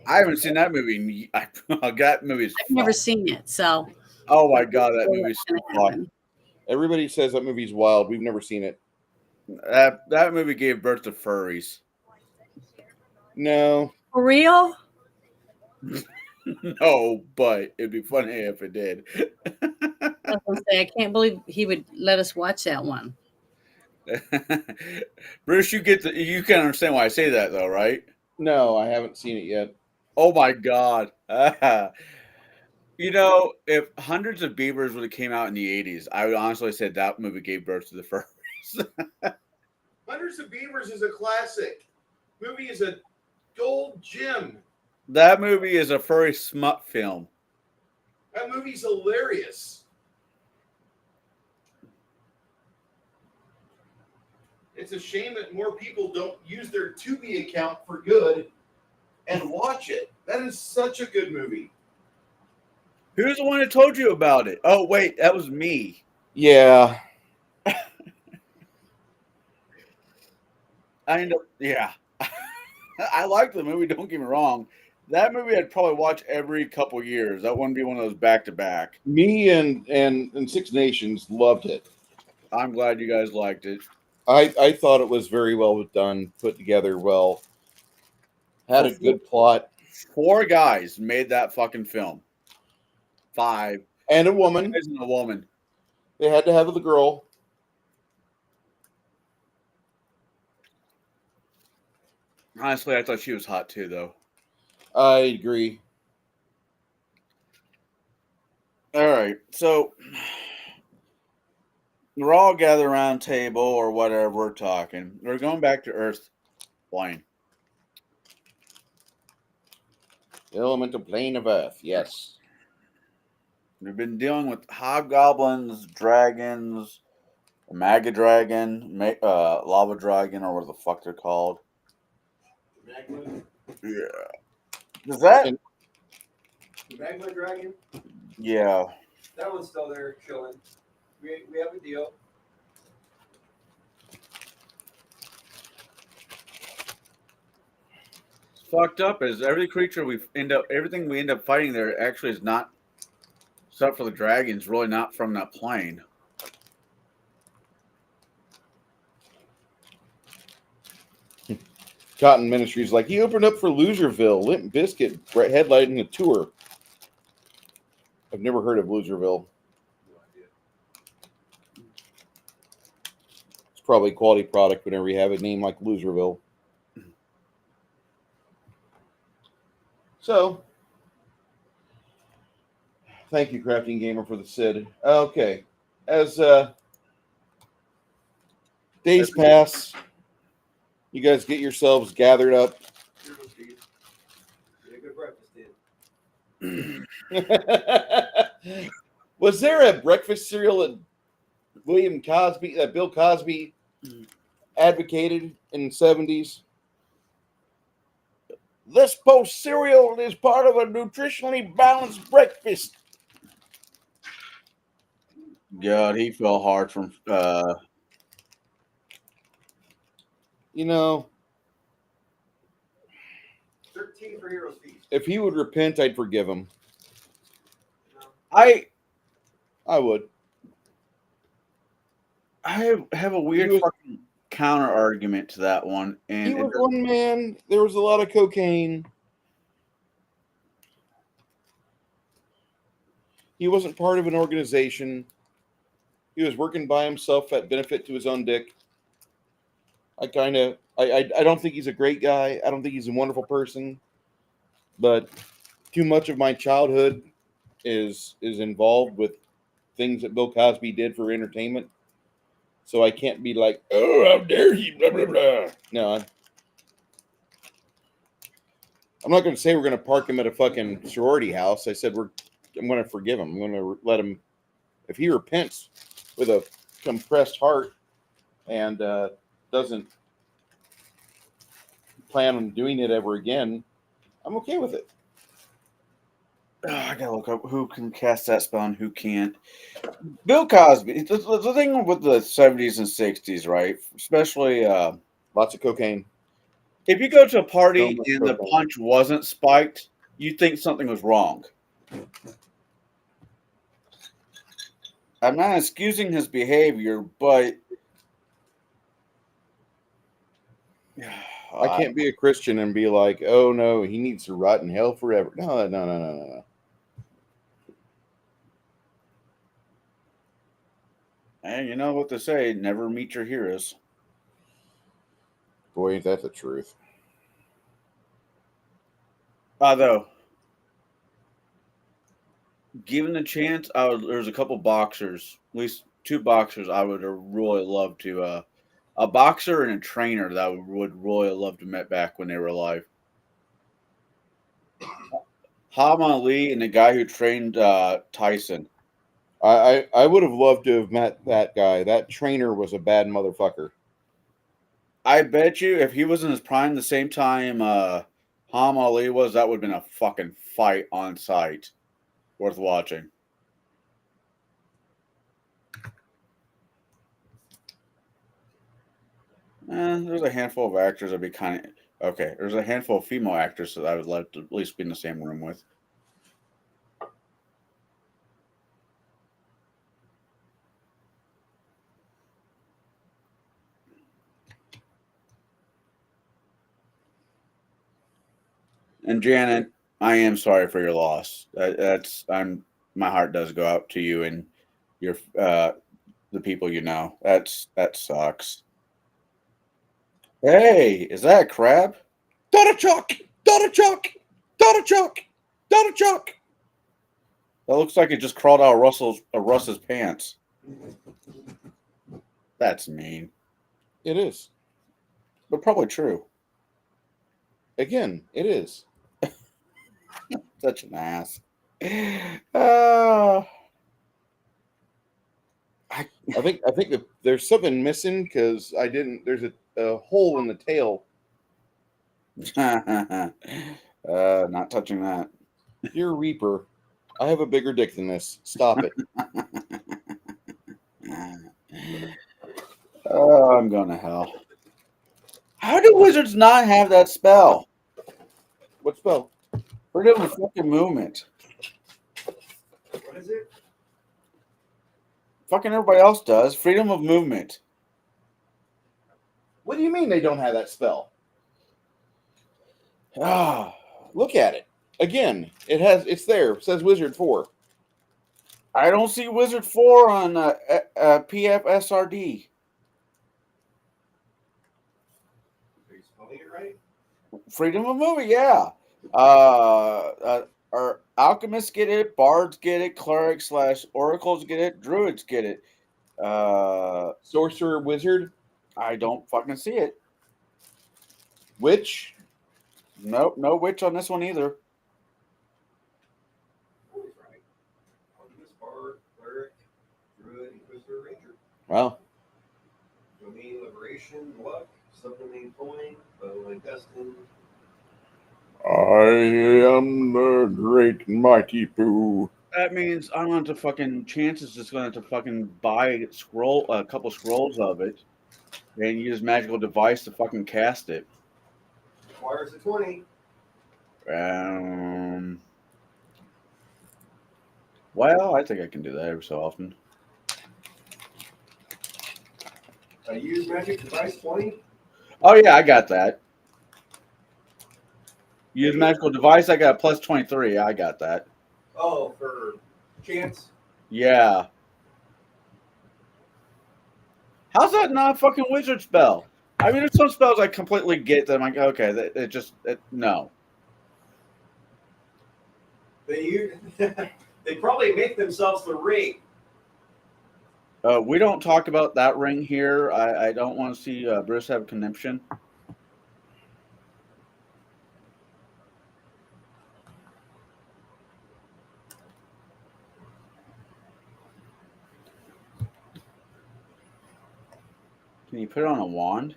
I haven't seen that movie. That movie's I've never fun. seen it, so Oh my god, that what's movie's gonna fun. happen. Everybody says that movie's wild. We've never seen it. That movie gave birth to furries. No. For real? No, but it'd be funny if it did. I was gonna say, I can't believe he would let us watch that one. Bruce, you can understand why I say that though, right? No, I haven't seen it yet. Oh my god. You know, if Hundreds of Beavers would have came out in the 80s, I would honestly say that movie gave birth to the furries. Hundreds of Beavers is a classic. Movie is a gold gem. That movie is a furry smut film. That movie's hilarious. It's a shame that more people don't use their Tubi account for good and watch it. That is such a good movie. Who's the one that told you about it? Oh, wait, that was me. Yeah. Yeah. I like the movie, don't get me wrong. That movie I'd probably watch every couple years. That wouldn't be one of those back to back. Me and Six Nations loved it. I'm glad you guys liked it. I thought it was very well done, put together well. Had a good plot. 4 guys made that fucking film. 5. And a woman. Isn't a woman. They had to have the girl. Honestly, I thought she was hot too, though. I agree. All right, so we're all gathered around a table or whatever, we're talking. We're going back to Earth plane. The elemental plane of Earth, yes. We've been dealing with hobgoblins, dragons, mega dragon, lava dragon, or what the fuck they're called. Magma, Yeah. Does that? the magma dragon. Yeah. That one's still there, chilling. We have a deal. Fucked up is everything we end up fighting there actually is not, except for the dragons, really not from that plane. Cotton Ministries like he opened up for Loserville, Limp Bizkit, headlighting the tour. I've never heard of Loserville. No idea. It's probably a quality product whenever you have a name like Loserville. So, thank you, Crafting Gamer, for the SID. Okay, as days pass, you guys get yourselves gathered up. Here goes Steve. Get a good breakfast in. Was there a breakfast cereal that Bill Cosby advocated in the 70s? This post cereal is part of a nutritionally balanced breakfast. God, he fell hard from. You know, 13 for Heroes Feast. if he would repent, I'd forgive him. I would. have a weird fucking counter argument to that one, and He was one man. There was a lot of cocaine. He wasn't part of an organization. He was working by himself at benefit to his own dick. I don't think he's a great guy. I don't think he's a wonderful person. But too much of my childhood is involved with things that Bill Cosby did for entertainment. So I can't be like, oh, how dare you, blah, blah, blah. No, I'm not going to say we're going to park him at a fucking sorority house. I said I'm going to forgive him. I'm going to let him, if he repents with a compressed heart and doesn't plan on doing it ever again, I'm okay with it. I gotta look up who can cast that spell and who can't. Bill Cosby. The thing with the 70s and 60s, right? Especially Lots of cocaine. If you go to a So party much and the cocaine. punch wasn't spiked, you'd think something was wrong. I'm not excusing his behavior, but I can't be a Christian and be like, oh no, he needs to rot in hell forever. No. And you know what they say: never meet your heroes. Boy, ain't that the truth. Although, given the chance, there's a couple boxers, at least 2 boxers, I would really love to. A boxer and a trainer that I would really love to meet back when they were alive. Muhammad Ali and the guy who trained Tyson. I would have loved to have met that guy. That trainer was a bad motherfucker. I bet you if he was in his prime the same time Muhammad Ali was, that would have been a fucking fight on site. Worth watching. There's a handful of actors that'd be kind of okay. There's a handful of female actors that I would like to at least be in the same room with. And Janet, I am sorry for your loss. My heart does go out to you and your the people you know. That sucks. Hey, is that a crab? Donna Chuck! Donna Chuck! Donna Chuck! Donna Chuck! That looks like it just crawled out of Russ's pants. That's mean, It is. but probably true. Again, it is. Such an ass. Uh, I think that there's something missing because I didn't. There's a hole in the tail. not touching that. Dear Reaper, I have a bigger dick than this. Stop it. Oh, I'm going to hell. How do wizards not have that spell? What spell? Freedom of fucking movement. What is it? Fucking everybody else does. Freedom of movement. What do you mean they don't have that spell? Ah, Look at it. Again, it's there. It says Wizard 4. I don't see Wizard 4 on PFSRD. Are you spelling it right? Freedom of movement, yeah. Our alchemists get it, bards get it, clerics / oracles get it, druids get it. Sorcerer, Wizard, I don't fucking see it. Witch. Nope, no witch on this one either. Always right. Alchemist, bard, cleric, druid, inquisitor, ranger. Wow. Domain, liberation, luck, supplement, coin, bow and destined. I am the great mighty Pooh. That means I'm going to fucking chances just going to fucking buy a couple scrolls of it and use magical device to fucking cast it. Requires a 20. Well, I think I can do that every so often. I use magic device 20. Oh yeah, I got that. Use magical device. I got plus 23. I got that. Oh, for chance. Yeah. How's that not a fucking wizard spell? I mean, there's some spells I completely get that I'm like, okay, no. They probably make themselves the ring. We don't talk about that ring here. I don't want to see Bruce have conniption. Can you put it on a wand?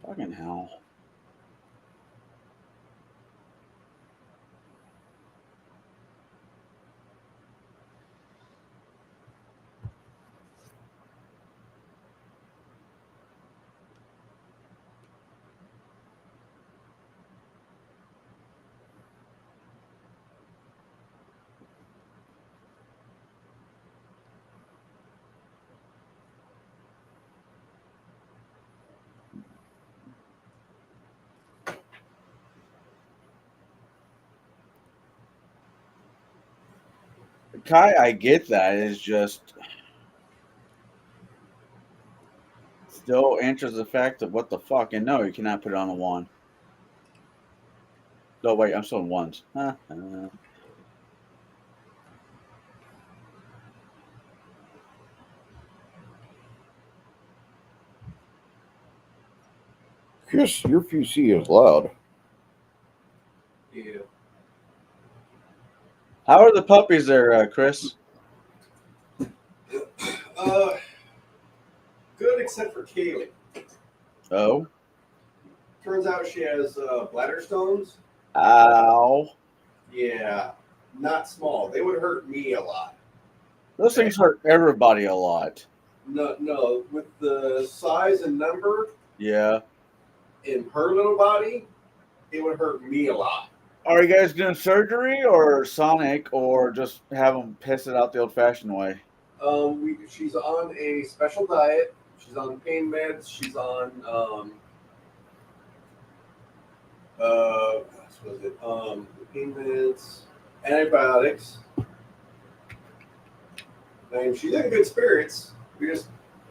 Fucking hell. Kai, I get that. It's just still answers the fact of what the fuck. And no, you cannot put it on a one. No, wait, I'm still in ones. Chris, your PC is loud. Yeah. How are the puppies there, Chris? Good except for Kaylee. Oh. Turns out she has bladder stones. Ow. Yeah, not small. They would hurt me a lot. Those things hurt everybody a lot. No, with the size and number Yeah. in her little body, it would hurt me a lot. Are you guys doing surgery or Sonic or just have them piss it out the old-fashioned way? She's on a special diet. She's on pain meds. She's on what was it? Pain meds, antibiotics. And she's in good spirits.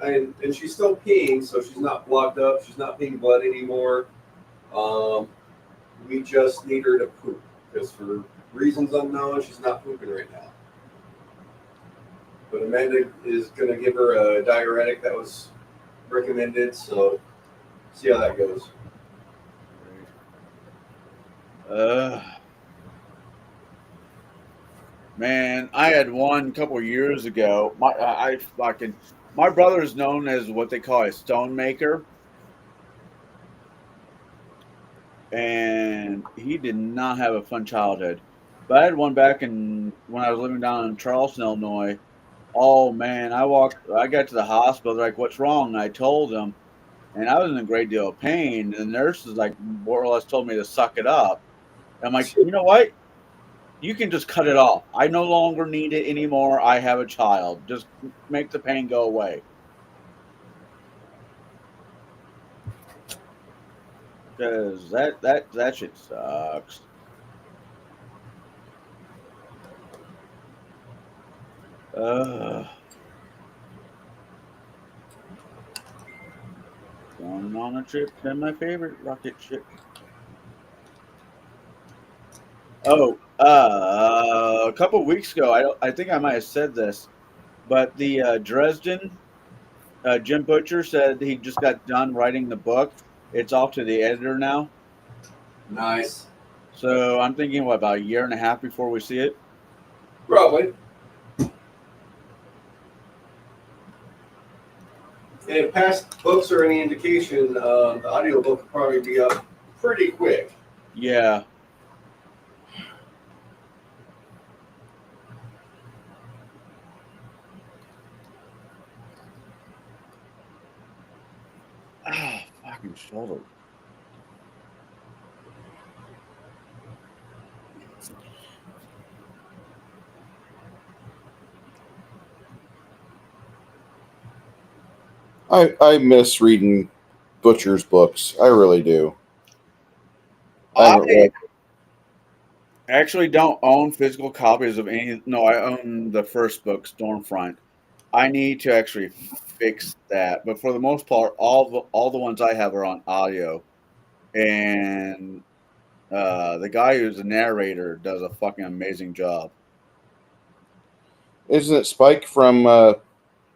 And she's still peeing, so she's not blocked up. She's not peeing blood anymore. We just need her to poop because for reasons unknown, she's not pooping right now. But Amanda is going to give her a diuretic that was recommended, so see how that goes. Man, I had one a couple of years ago. My brother is known as what they call a stone maker, and he did not have a fun childhood. But I had one back when I was living down in Charleston, Illinois. Oh man, I got to the hospital. They're like, "What's wrong?" And I told them, and I was in a great deal of pain. And the nurses like more or less told me to suck it up. I'm like, you know what? You can just cut it off. I no longer need it anymore. I have a child. Just make the pain go away. Because that shit sucks. Going on a trip to my favorite rocket ship. Oh, a couple weeks ago, I think I might have said this, but the Dresden, Jim Butcher said he just got done writing the book. It's off to the editor now. Nice. So I'm thinking, what, about a year and a half before we see it? Probably. And if past books are any indication, the audiobook will probably be up pretty quick. Yeah. Ah, fucking shoulder. I miss reading Butcher's books. I really do. I actually don't own physical copies of any. No, I own the first book, Stormfront. I need to actually fix that, but for the most part, all the ones I have are on audio, and the guy who's the narrator does a fucking amazing job. Isn't it Spike from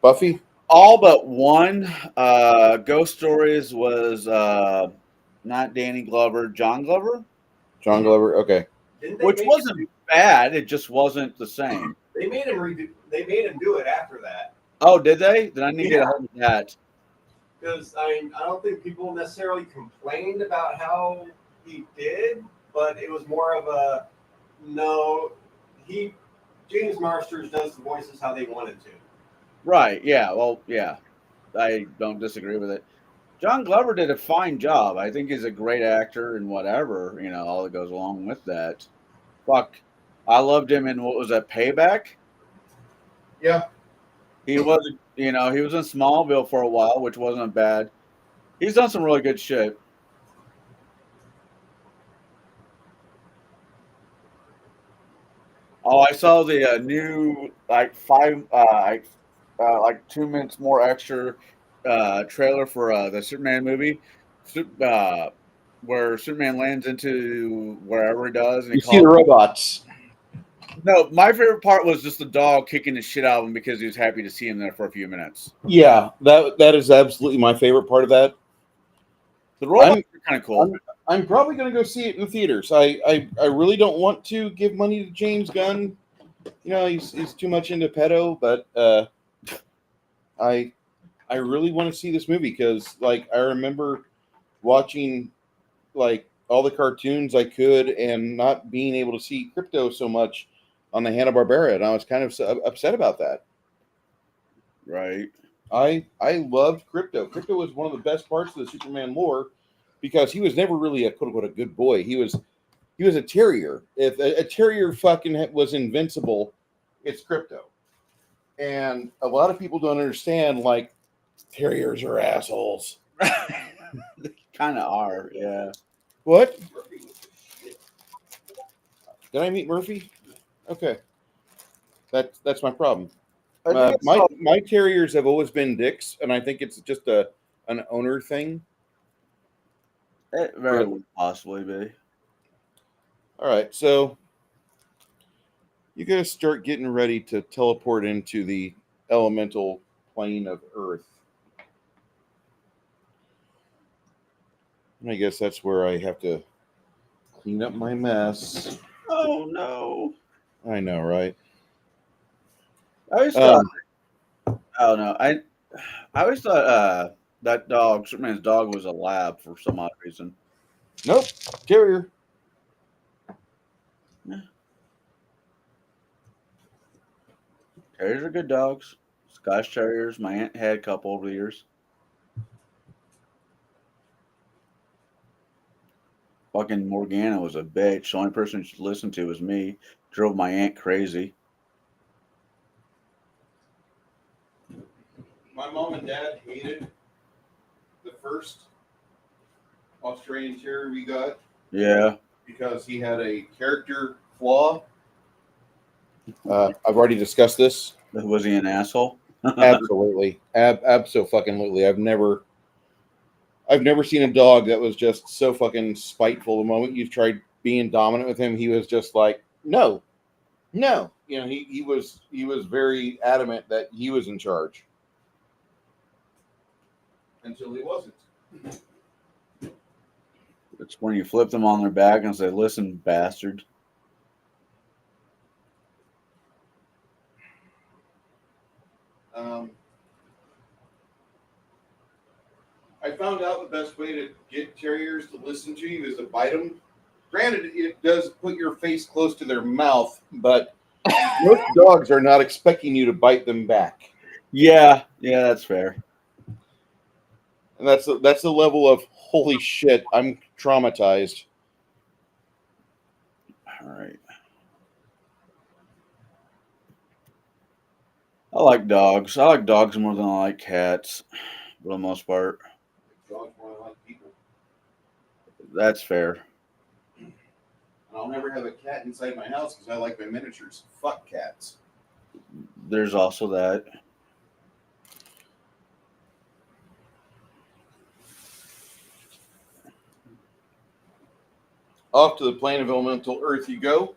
Buffy? All but one. Ghost Stories was not Danny Glover, John Glover, John Glover. Okay. which wasn't bad. It just wasn't the same. They made him redo. They made him do it after that. Oh, did they? Then I need to get a hold of that. Because I don't think people necessarily complained about how he did, but it was more of a no. James Marsters does the voices how they wanted to. Right. Yeah. Well, yeah. I don't disagree with it. John Glover did a fine job. I think he's a great actor and whatever, all that goes along with that. Fuck. I loved him in, what was that, Payback? Yeah. He was, he was in Smallville for a while, which wasn't bad. He's done some really good shit. Oh, I saw the new like 2 minutes more extra trailer for the Superman movie, where Superman lands into wherever he does, and he You see the calls. robots. No, my favorite part was just the dog kicking the shit out of him because he was happy to see him there for a few minutes. Yeah, that is absolutely my favorite part of that. The robots are kind of cool. I'm probably going to go see it in the theaters. I really don't want to give money to James Gunn. You know, he's too much into pedo, but I really want to see this movie because, like, I remember watching like all the cartoons I could and not being able to see Crypto so much on the Hanna-Barbera, and I was kind of upset about that. Right. I loved Crypto. Crypto was one of the best parts of the Superman lore because he was never really a quote unquote a good boy. He was a terrier. If a terrier fucking was invincible, it's Crypto. And a lot of people don't understand, like, terriers are assholes. They kind of are, yeah. What? Did I meet Murphy? Okay. That's my problem. My terriers have always been dicks, and I think it's just an owner thing. It very well possibly be. All right, so you guys start getting ready to teleport into the elemental plane of Earth. And I guess that's where I have to clean up my mess. Oh no! I know, right? I always thought. Oh no! I always thought that dog, Superman's dog, was a lab for some odd reason. Nope, terrier. Yeah. Terriers are good dogs. Scotch Terriers. My aunt had a couple over the years. Fucking Morgana was a bitch. The only person she listened to was me. Drove my aunt crazy. My mom and dad hated the first Australian Terrier we got. Yeah. Because he had a character flaw. I've already discussed this. Was he an asshole? Absolutely. Absolutely. I've never seen a dog that was just so fucking spiteful. The moment you tried being dominant with him, he was just like, no. You know, he was very adamant that he was in charge. Until he wasn't. It's when you flip them on their back and say, listen, bastard. I found out the best way to get terriers to listen to you is to bite them. Granted, it does put your face close to their mouth, but most dogs are not expecting you to bite them back. Yeah, that's fair. And that's the level of holy shit, I'm traumatized. All right. I like dogs. I like dogs more than I like cats, for the most part. Dogs more than like people. That's fair. And I'll never have a cat inside my house because I like my miniatures. Fuck cats. There's also that. Off to the plane of elemental Earth you go.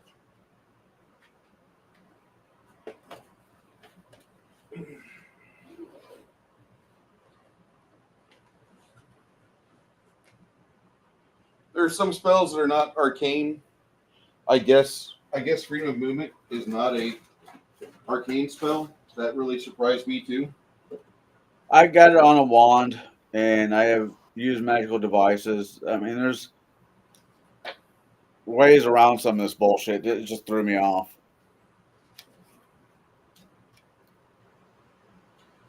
There are some spells that are not arcane. I guess freedom of movement is not a arcane spell. That really surprised me too. I got it on a wand, and I have used magical devices. I mean, there's ways around some of this bullshit. It just threw me off.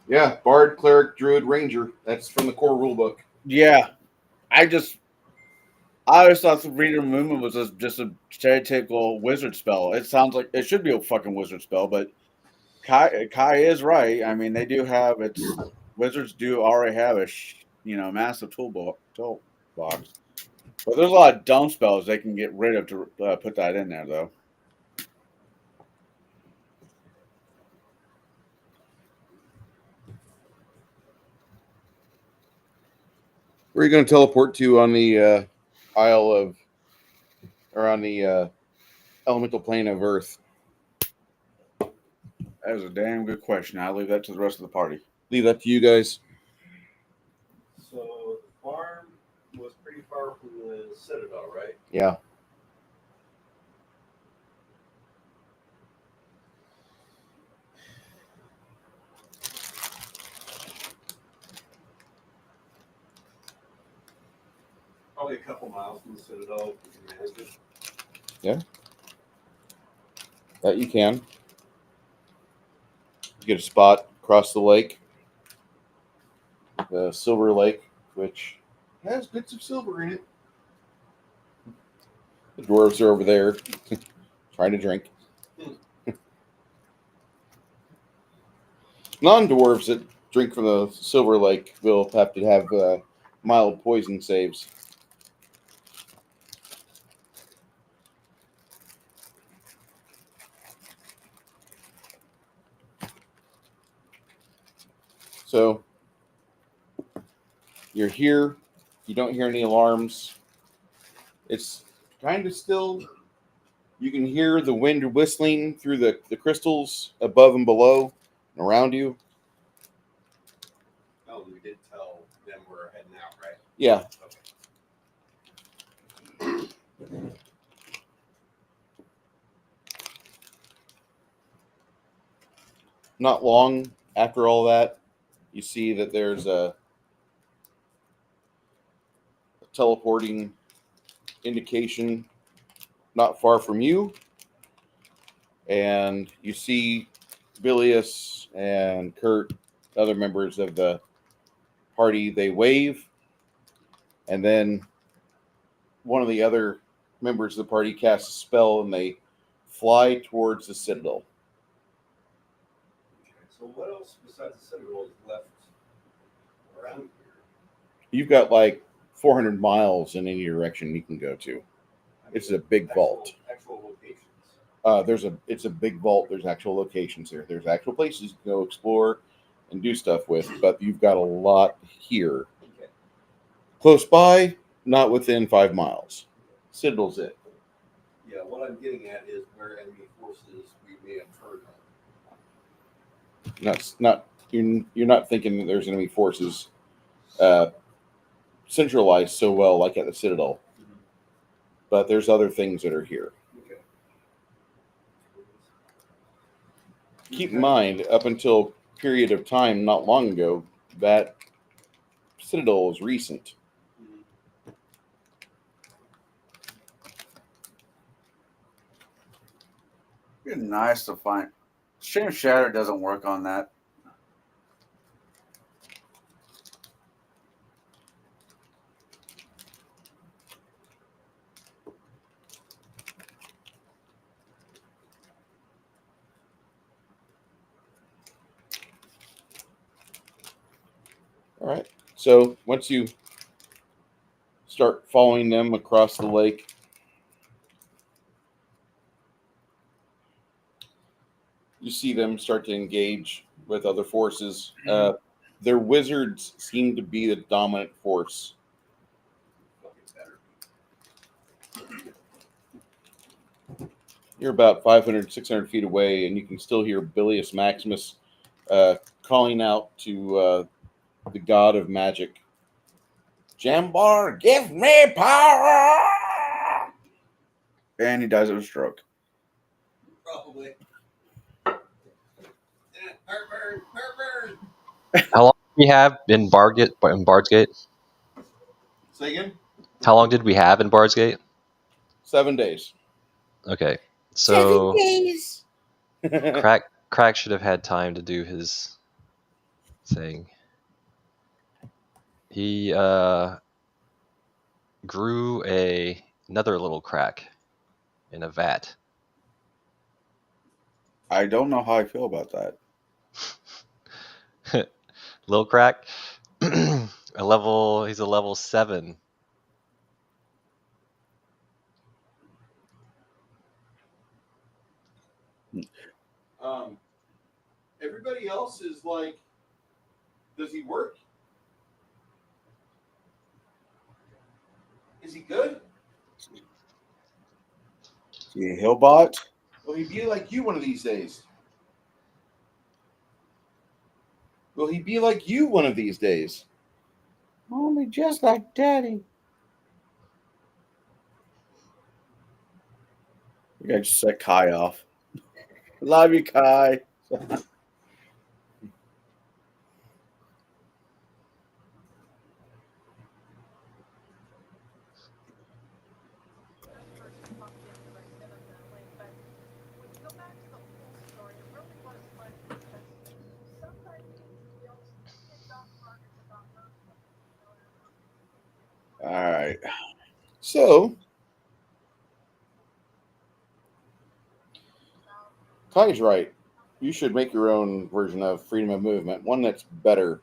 Yeah, Bard, Cleric, Druid, Ranger. That's from the core rulebook. Yeah, I always thought the freedom of movement was just a stereotypical wizard spell. It sounds like it should be a fucking wizard spell, but Kai is right. I mean, they do have its wizards do already have a massive toolbox. But there's a lot of dumb spells they can get rid of to put that in there, though. Where are you going to teleport to on the Isle of, or on the elemental plane of Earth? That is a damn good question. I'll leave that to the rest of the party. Leave that to you guys. So the farm was pretty far from the Citadel, right? Yeah. Probably a couple miles from the Citadel. If you can manage it. Yeah. That you can. You get a spot across the lake. The Silver Lake, which has bits of silver in it. The dwarves are over there trying to drink. Non-dwarves that drink from the Silver Lake will have to have mild poison saves. So you're here. You don't hear any alarms. It's kind of still. You can hear the wind whistling through the crystals above and below and around you. Oh, we did tell them we're heading out, right? Yeah. Okay. Not long after all that, you see that there's a teleporting indication not far from you. And you see Bilius and Kurt, other members of the party, they wave. And then one of the other members of the party casts a spell and they fly towards the Citadel. Okay. So what else besides the Citadel is left around here? You've got like 400 miles in any direction you can go to. It's a big vault. Actual locations. It's a big vault. There's actual locations here. There's actual places to go explore and do stuff with, but you've got a lot here. Okay. Close by, not within 5 miles. Citadel's it. Yeah, what I'm getting at is where enemy forces we may have heard of. You're not thinking that there's enemy forces centralized so well like at the Citadel. Mm-hmm. But there's other things that are here. Okay. Keep in mind, up until a period of time not long ago, that Citadel is recent. Mm-hmm. It'd be nice to find. Shame Shatter doesn't work on that. All right. So once you start following them across the lake, you see them start to engage with other forces. Their wizards seem to be the dominant force. You're about 500, 600 feet away, and you can still hear Bilius Maximus calling out to the god of magic. Jambar, give me power! And he dies of a stroke. Probably. Heartburn. How long did we have in Bard's Gate? Say again? How long did we have in Bard's Gate? 7 days. Okay, so 7 days. Crack should have had time to do his thing. He grew another little crack in a vat. I don't know how I feel about that. Little crack. He's a level 7. Everybody else is like, does he work? Is he good? You Hillbot? Will he be like you one of these days? Will he be like you one of these days? Only just like Daddy. You guys just set Kai off. Love you, Kai. All right. So, Kai's right. You should make your own version of freedom of movement, one that's better.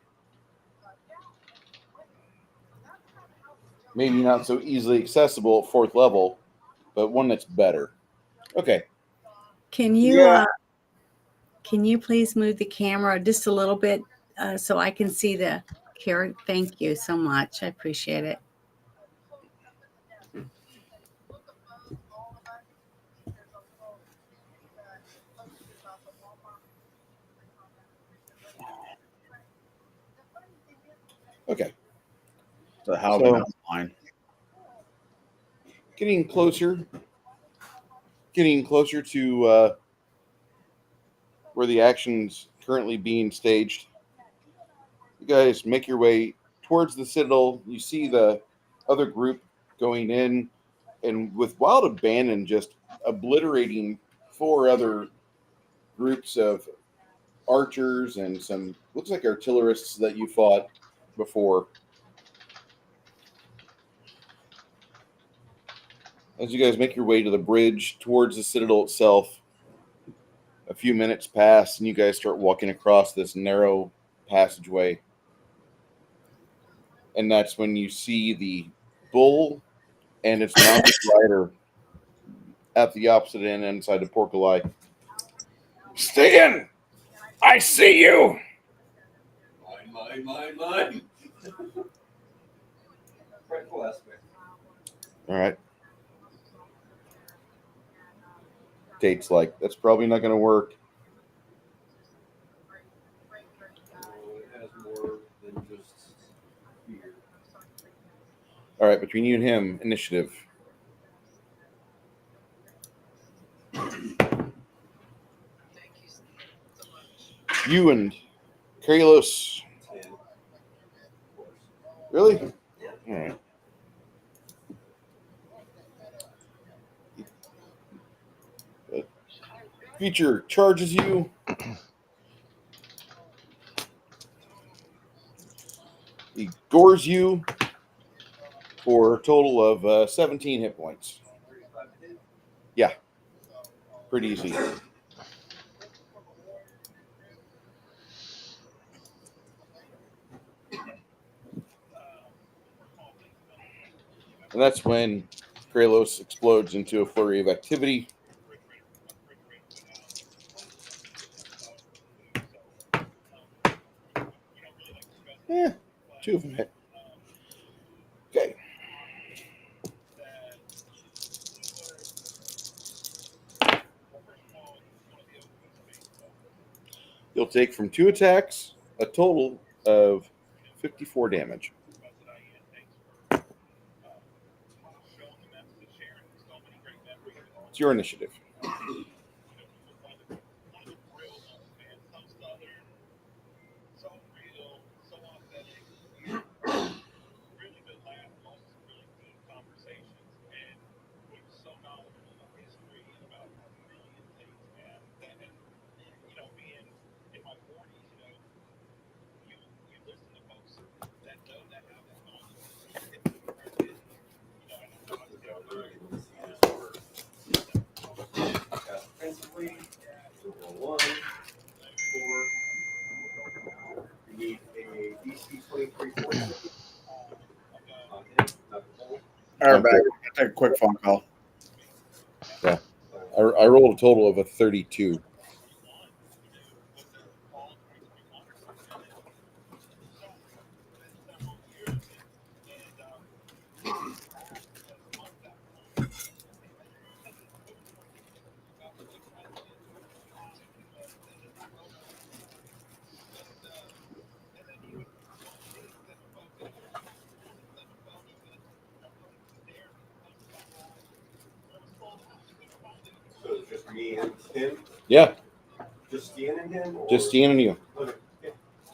Maybe not so easily accessible at 4th level, but one that's better. Okay. Can you Yeah. can you please move the camera just a little bit so I can see the character? Thank you so much. I appreciate it. Okay. So how So- about mine? Getting closer to where the action's currently being staged. You guys make your way towards the citadel. You see the other group going in, and with wild abandon, just obliterating 4 other groups of archers and some looks like artillerists that you fought before. As you guys make your way to the bridge towards the citadel itself, a few minutes pass and you guys start walking across this narrow passageway. And that's when you see the bull and its mounted rider at the opposite end inside the portcullis. Stian, I see you. Mine. Frightful aspect. All right. Tate's like, that's probably not going to work. It has more than just fear. All right, between you and him, initiative. Thank you so much. You and Kalos. 10. Of course. Really? All right. Creature charges you. He gores you for a total of 17 hit points. 35 to hit. Yeah. Pretty easy. And that's when Kralos explodes into a flurry of activity. Yeah, 2 of them hit. Okay. You'll take from 2 attacks a total of 54 damage. It's your initiative. Offensively, so roll 1, 4. You need a DC 23 force save. On hit, not the bull. All right, back. Take a quick phone call. I rolled a total of a 32. Yeah, Just Stian and him? Or... just Stian and you. Okay. Yeah.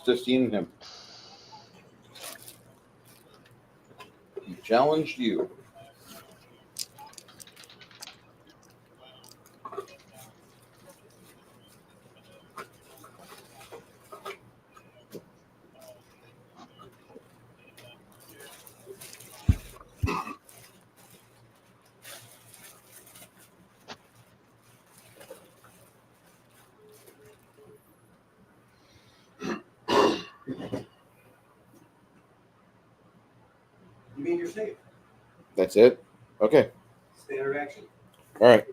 Just Stian and him. He challenged you. You mean you're safe? That's it? Okay. Standard action. All right.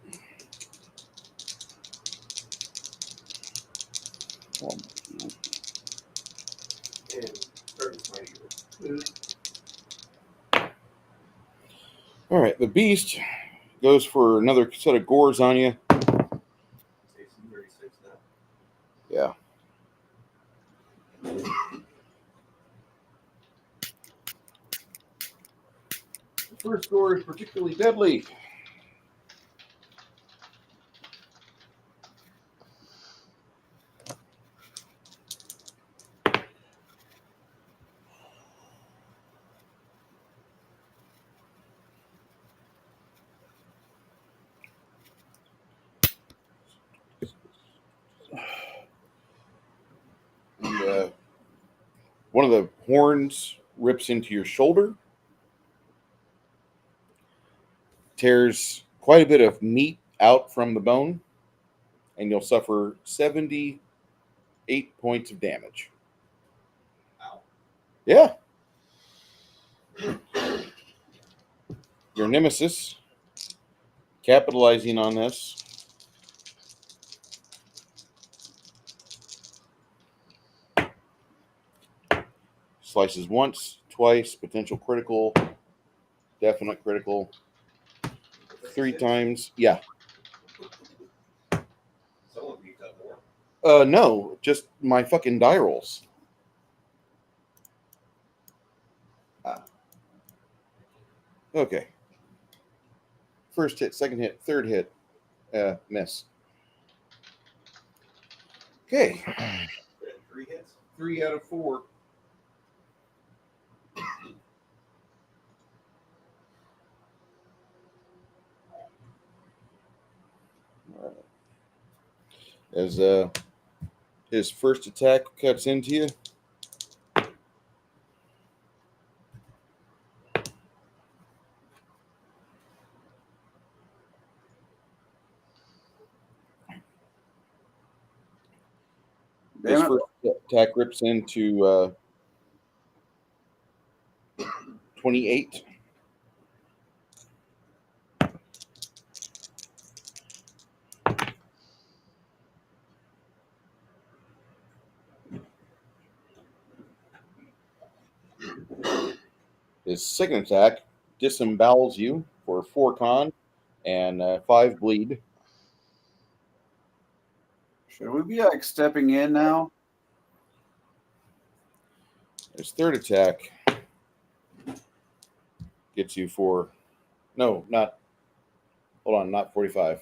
And starting smite you. All right. The beast goes for another set of gores on you. Say some 36 now. Yeah. The first gore is particularly deadly. And, one of the horns rips into your shoulder, tears quite a bit of meat out from the bone, and you'll suffer 78 points of damage. Ow. Yeah. Your nemesis, capitalizing on this, slices once, twice, potential critical, definite critical, 3 times. Yeah. Someone beat up more. No, just my fucking die rolls. Okay. First hit, second hit, third hit, miss. Okay. 3 hits. 3 out of 4. As his first attack cuts into you. His Damn it. first attack rips into 28. His second attack disembowels you for 4 con and 5 bleed. Should we be like stepping in now? His third attack gets you for not 45.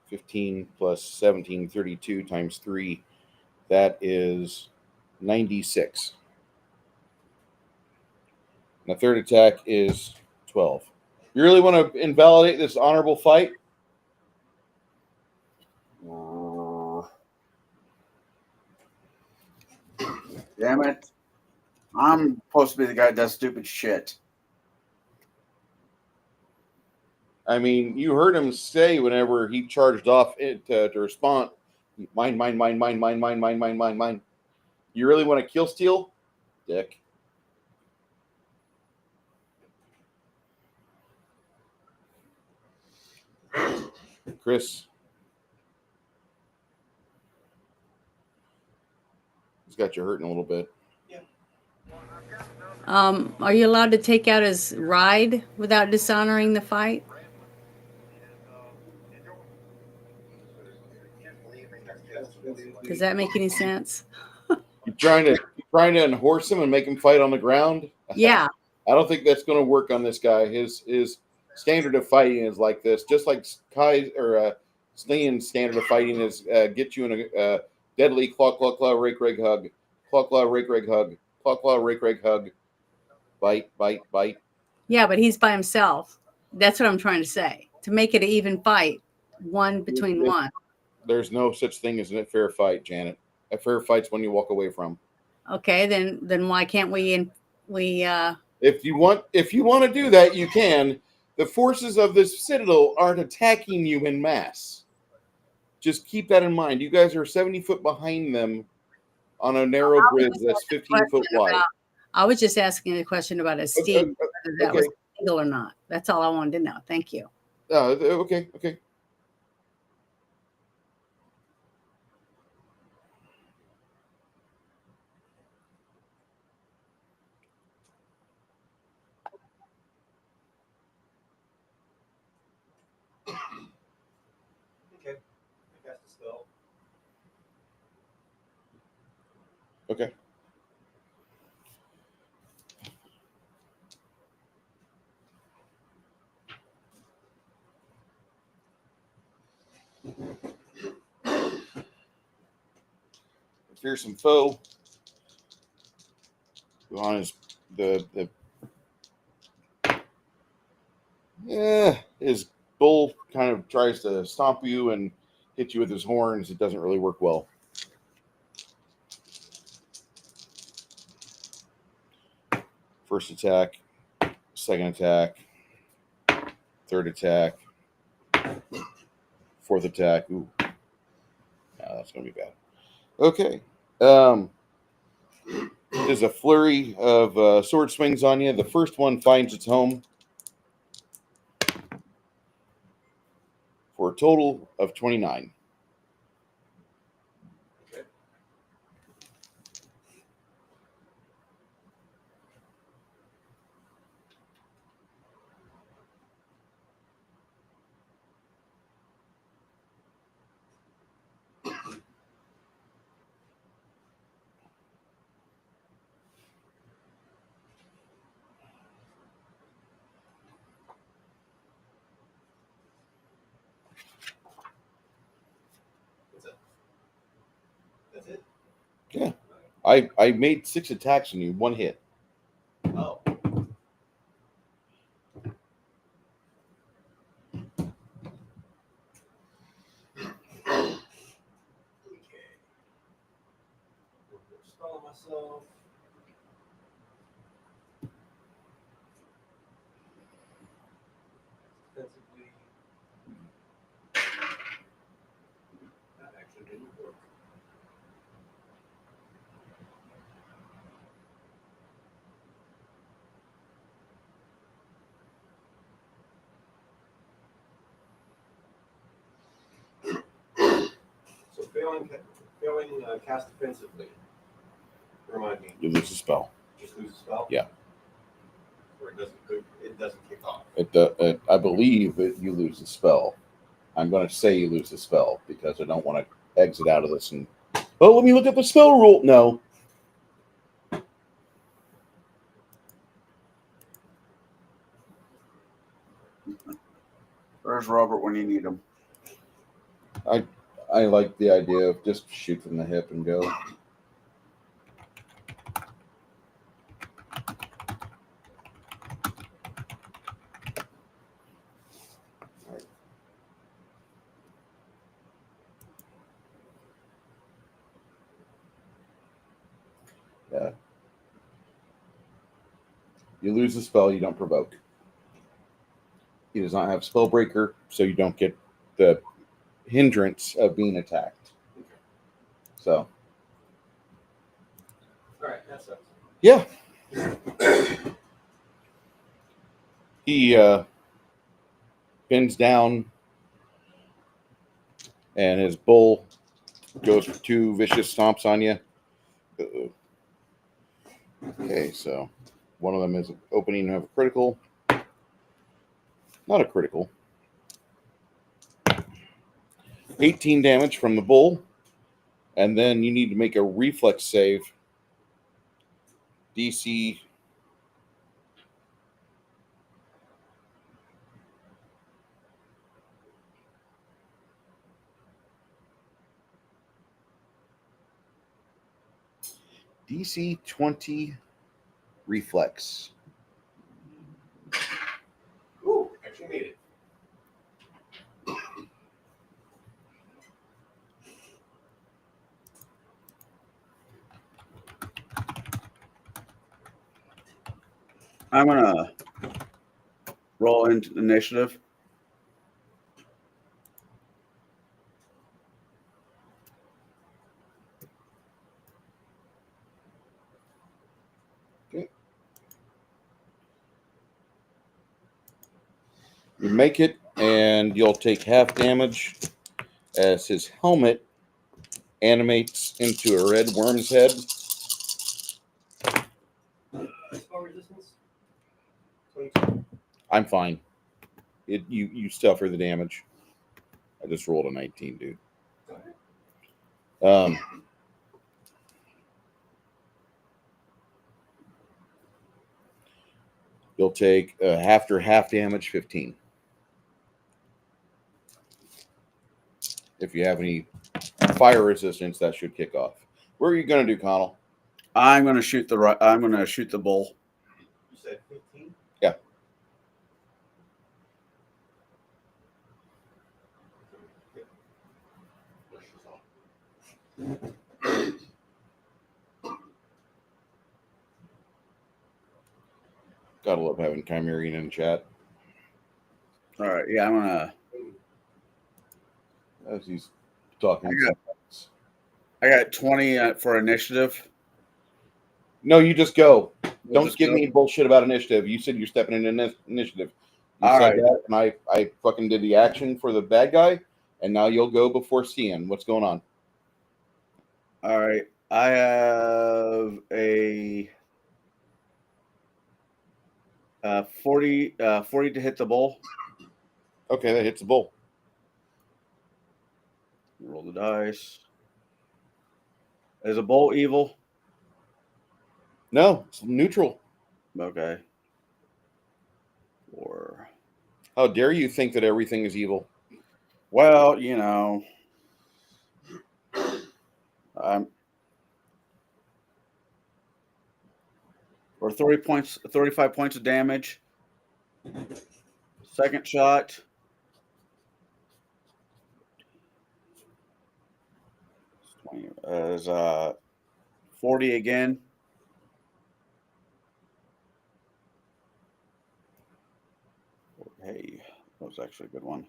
15 plus 17, 32 times 3. That is 96. And the third attack is 12. You really want to invalidate this honorable fight? Damn it. I'm supposed to be the guy that does stupid shit. I mean, you heard him say whenever he charged off to respond, mine. You really want to kill steal? Dick. Chris. He's got you hurting a little bit. Are you allowed to take out his ride without dishonoring the fight? Does that make any sense? You trying to unhorse him and make him fight on the ground? Yeah. I don't think that's going to work on this guy. His standard of fighting is like this, just like Stian standard of fighting is get you in a deadly claw, claw, claw, rake, rake, hug, claw, claw, rake, rake, hug, claw, claw, rake, rake, hug, bite, bite, bite. Yeah, but he's by himself. That's what I'm trying to say. To make it an even fight, one between one. There's no such thing as a fair fight, Janet. A fair fight's when you walk away from. Okay, then why can't we If you want to do that, you can. The forces of this citadel aren't attacking you in mass. Just keep that in mind. You guys are 70 foot behind them on a narrow bridge that's 15 foot wide. I was just asking a question about his steam, whether that was legal or not. That's all I wanted to know. Thank you. Okay. Okay. I cast a spell. Okay. Fearsome foe. On his bull kind of tries to stomp you and hit you with his horns. It doesn't really work well. First attack, second attack, third attack, fourth attack. Ooh, no, that's gonna be bad. Okay. There's a flurry of sword swings on you. The first one finds its home for a total of 29. Okay. What's that? That's it? Yeah. I made 6 attacks on you, 1 hit. Oh. Okay. Spell on myself. Defensively. That actually didn't work. So failing cast defensively. Remind me. You lose the spell. Just lose a spell. Yeah. Or it doesn't kick off. I believe that you lose the spell. I'm going to say you lose the spell because I don't want to exit out of this and, oh, let me look at the spell rule. No. Where's Robert when you need him? I like the idea of just shoot from the hip and go. Yeah. You lose the spell, you don't provoke. He does not have Spellbreaker, so you don't get the hindrance of being attacked. So. All right, that sucks. Yeah. He bends down, and his bull goes for 2 vicious stomps on you. Uh-oh. Okay, so one of them is opening of a critical. Not a critical. 18 damage from the bull. And then you need to make a reflex save. DC. DC 20 reflex. Ooh, actually made it. I'm gonna roll into initiative. You make it, and you'll take half damage as his helmet animates into a red worm's head. Spell resistance. 22. I'm fine. You suffer the damage. I just rolled a 19, dude. You'll take after half damage, 15. If you have any fire resistance, that should kick off. What are you gonna do, Connell? I'm gonna shoot the bull. You said 15? Yeah. Gotta love having Chimerian in chat. All right, yeah, I'm gonna. As he's talking. I got 20 for initiative. No, you just go. We'll Don't just give go. me bullshit about initiative. You said you're stepping into initiative. You All said right. that, and I fucking did the action for the bad guy, and now you'll go before Stian. What's going on? All right, I have a 40 to hit the bull. Okay, that hits the bull. Roll the dice. Is a bull evil? No, it's neutral. Okay. Or How dare you think that everything is evil? well, you know, or 35 points of damage. Second shot. Is 40 again. Hey, that was actually a good one.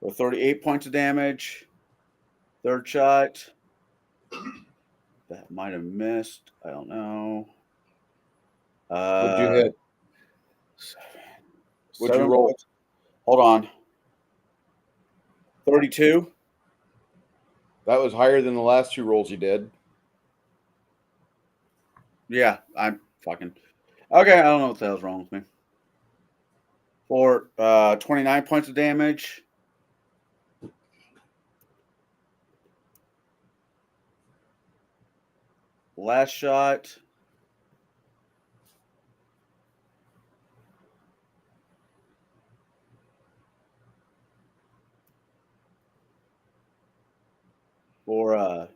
So 38 points of damage. Third shot. That might have missed. I don't know. What'd you hit? What'd you roll? Hold on. 32. That was higher than the last two rolls you did. Yeah, I'm fucking. Okay, I don't know what the hell's wrong with me. For 29 points of damage. Last shot. For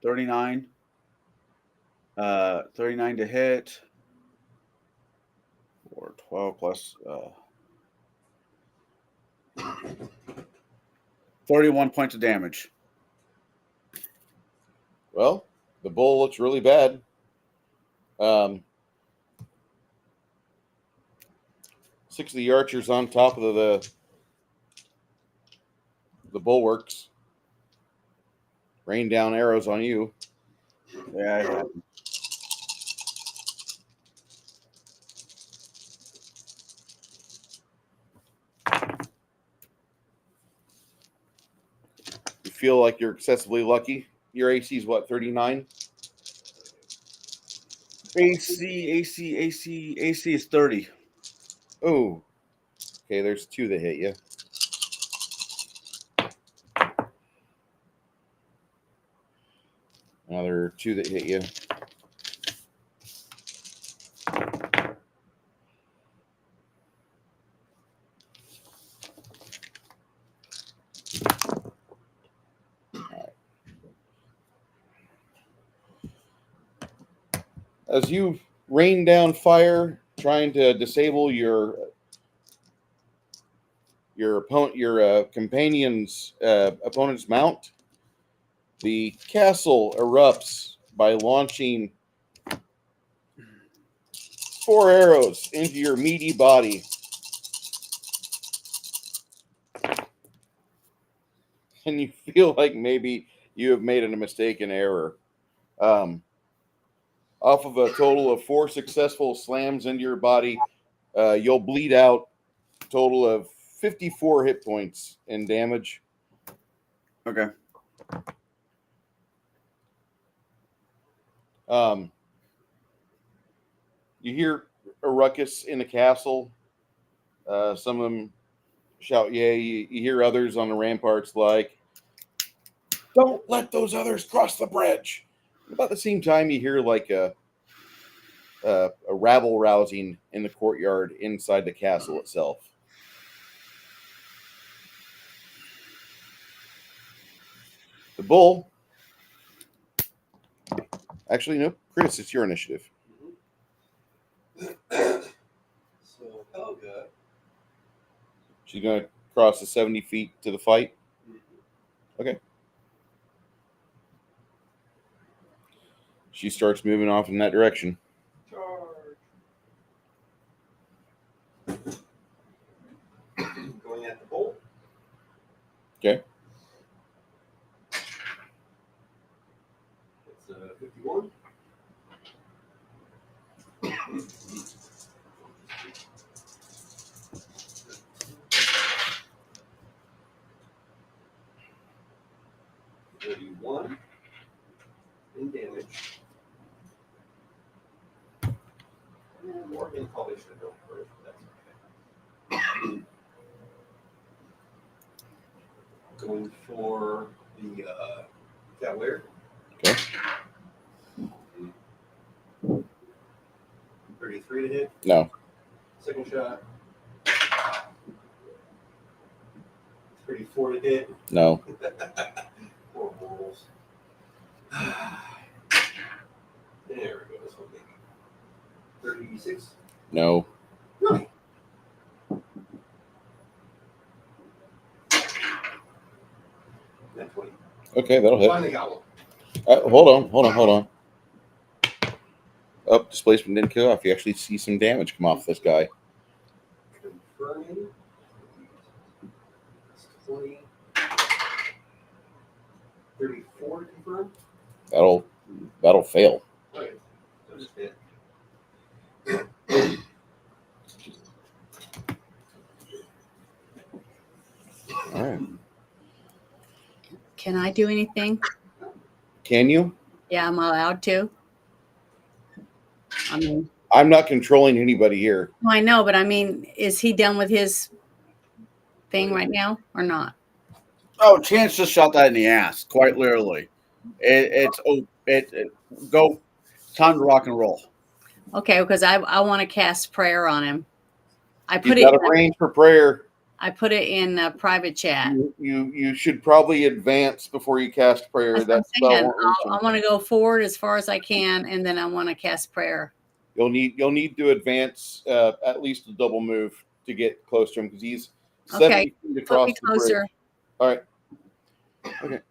39. 39 to hit. Or 12 plus 31 points of damage. Well, the bull looks really bad. 6 of the archers on top of the bulwarks rain down arrows on you. Yeah, it happened. You feel like you're excessively lucky. Your AC is what, 39? AC is 30. Oh, okay. There's 2 that hit you. Another 2 that hit you. As you rain down fire, trying to disable your companion's opponent's mount, the castle erupts by launching 4 arrows into your meaty body. And you feel like maybe you have made a mistaken error. Off of a total of 4 successful slams into your body, you'll bleed out a total of 54 hit points in damage. Okay. You hear a ruckus in the castle. Some of them shout, "Yay!" You hear others on the ramparts like, "Don't let those others cross the bridge." About the same time, you hear like a rabble rousing in the courtyard inside the castle itself. The bull. Actually, no, Chris, it's your initiative. So Helga. She's going to cross the 70 feet to the fight. Okay. She starts moving off in that direction. Charge. Going at the bolt. Okay. It's 51. $31 in damage. Morgan probably should have gone first, but that's okay. Going for the cavalier. Okay. 33 to hit. No. Second shot. 34 to hit. No. 4 rolls. There we go. This one maybe. 36. No. Really? Net 20. Okay, that'll hit. Finally got one. Hold on. Oh, displacement didn't kill off. You actually see some damage come off this guy. Confirming. 20. 34 to confirm. That'll fail. Okay. So just hit. All right. Can I do anything? Can you? Yeah, I'm allowed to. I mean, I'm not controlling anybody here. I know, but I mean, is he done with his thing right now or not? Oh, Chance just shot that in the ass, quite literally. Go. Time to rock and roll. Okay, because I want to cast prayer on him. I He's put it. got a range for prayer. I put it in a private chat. You should probably advance before you cast prayer. That's what I'm spell saying. won't reach him. I want to go forward as far as I can, and then I want to cast prayer. You'll need to advance at least a double move to get close to him because he's 70 feet across Put me the bridge. closer. All right. Okay.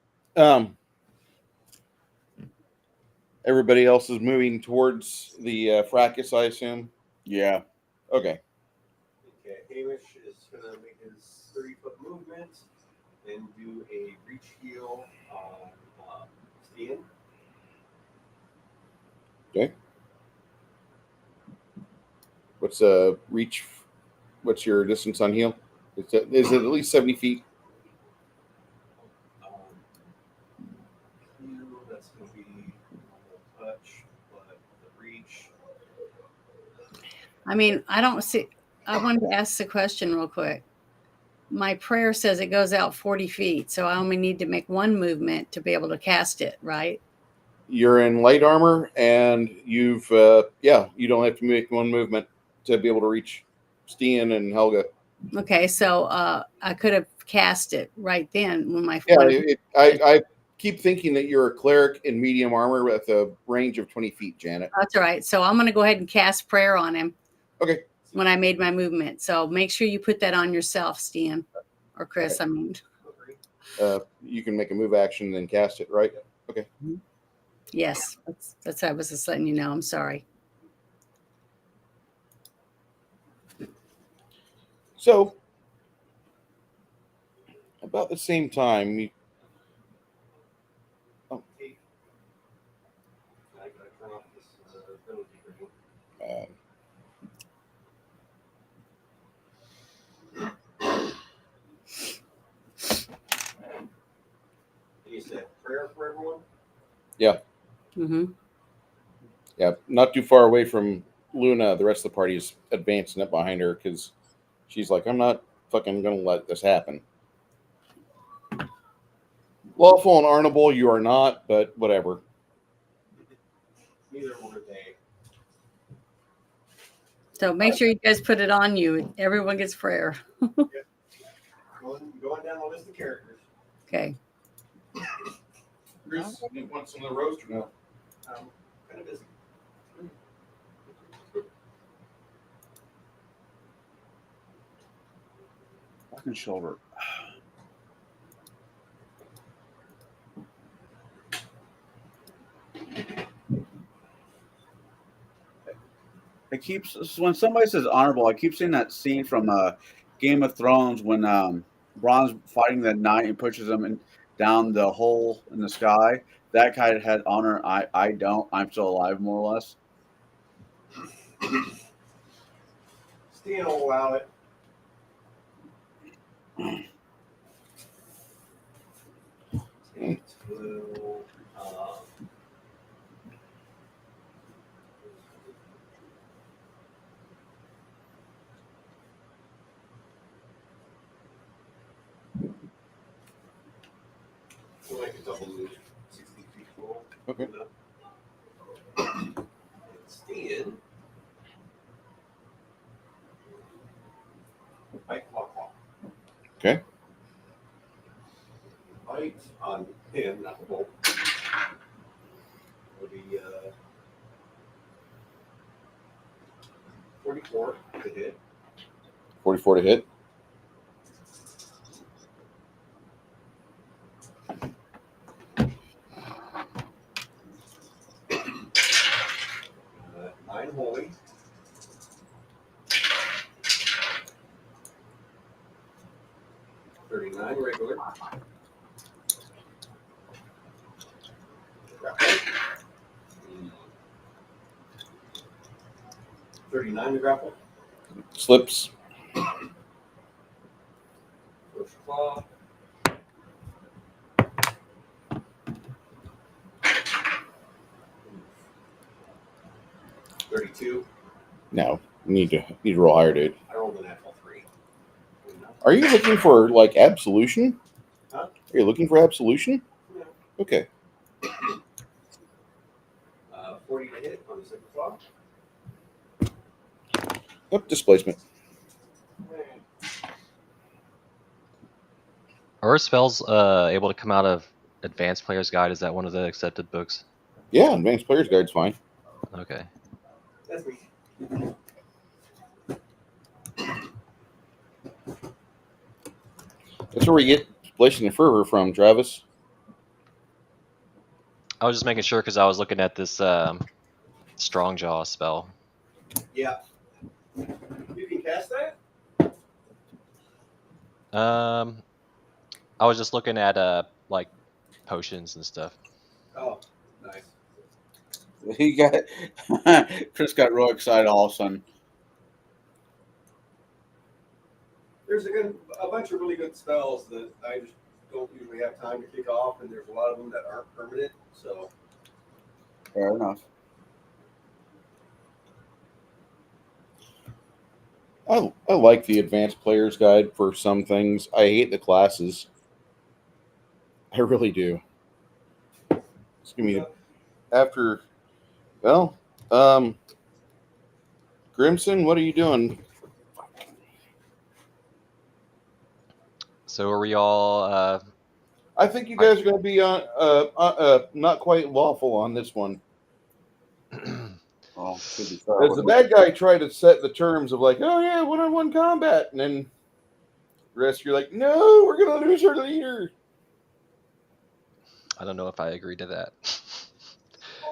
Everybody else is moving towards the fracas, I assume. Yeah. Okay. Okay, Hamish is going to make his 30-foot movement and do a reach heal on Stian. Okay. What's reach? What's your distance on heal? Is it at least 70 feet? Heal, that's going to be a touch, but the reach. I mean, I don't see. I wanted to ask the question real quick. My prayer says it goes out 40 feet, so I only need to make one movement to be able to cast it, right? You're in light armor, and you don't have to make one movement to be able to reach Stian and Helga. Okay, so I could have cast it right then when my I keep thinking that you're a cleric in medium armor with a range of 20 feet, Janet. That's all right. So I'm going to go ahead and cast prayer on him. Okay. When I made my movement. So make sure you put that on yourself, Stian. Or Chris, I mean. You can make a move action and then cast it, right? Okay. Yes. That's I was just letting you know. I'm sorry. So, about the same time, Hey, I gotta turn off this penalty ring. You said prayer for everyone? yeah, Mm-hmm. yeah, not too far away from Luna. The rest of the party is advancing up behind her because she's like, I'm not fucking gonna let this happen. Lawful and honorable, you are not, but whatever. Neither were they. So make sure you guys put it on you. Everyone gets prayer. Going down the list of characters. Okay. Chris, you want some of the roast or no? Kind of busy. Back and shoulder. It keeps when somebody says honorable, I keep seeing that scene from Game of Thrones when Bron's fighting the knight and pushes him down the hole in the sky. That guy had honor. I don't. I'm still alive, more or less. Stian will allow it. It will, we'll make a double move, 60 feet full. Okay. Stian. Fight clock. Okay. Fight on him, not the bolt. Will be 44 to hit. 44 to hit. Nine holy. $39 regular. $39 to grapple. Slips. First claw. $32. No, you need to roll higher, dude. I rolled a natural 3. Are you looking for like absolution? Huh? Are you looking for absolution? No. Okay. 40 to hit on the second claw. Up displacement. Are spells able to come out of Advanced Player's Guide? Is that one of the accepted books? Yeah, Advanced Player's Guide's fine. Okay. That's me. That's where we get Displacing the Fervor from, Travis. I was just making sure because I was looking at this Strong Jaw spell. Yeah. You can cast that? I was just looking at like potions and stuff. Oh, nice. He got Chris got real excited all of a sudden. There's a bunch of really good spells that I just don't usually have time to kick off, and there's a lot of them that aren't permanent. So Fair enough. I like the Advanced Player's Guide for some things. I hate the classes. I really do. Just give me after. Well, Grimson, what are you doing? So are we all? I think you guys are going to be on not quite lawful on this one. Well, to be fair, As the bad guy tried to set the terms of like, oh yeah, one-on-one combat, and then the rest you're like, no, we're going to lose our leader. I don't know if I agree to that.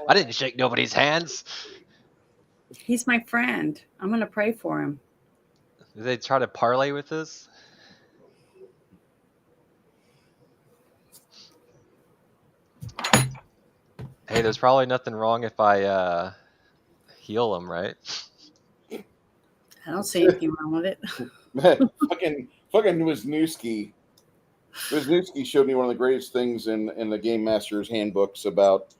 I didn't shake nobody's hands. He's my friend. I'm gonna pray for him. Did they try to parlay with this? Hey, there's probably nothing wrong if I heal him, right? I don't see anything wrong with it. fucking Wisniewski. Wisniewski showed me one of the greatest things in the Game Master's handbooks about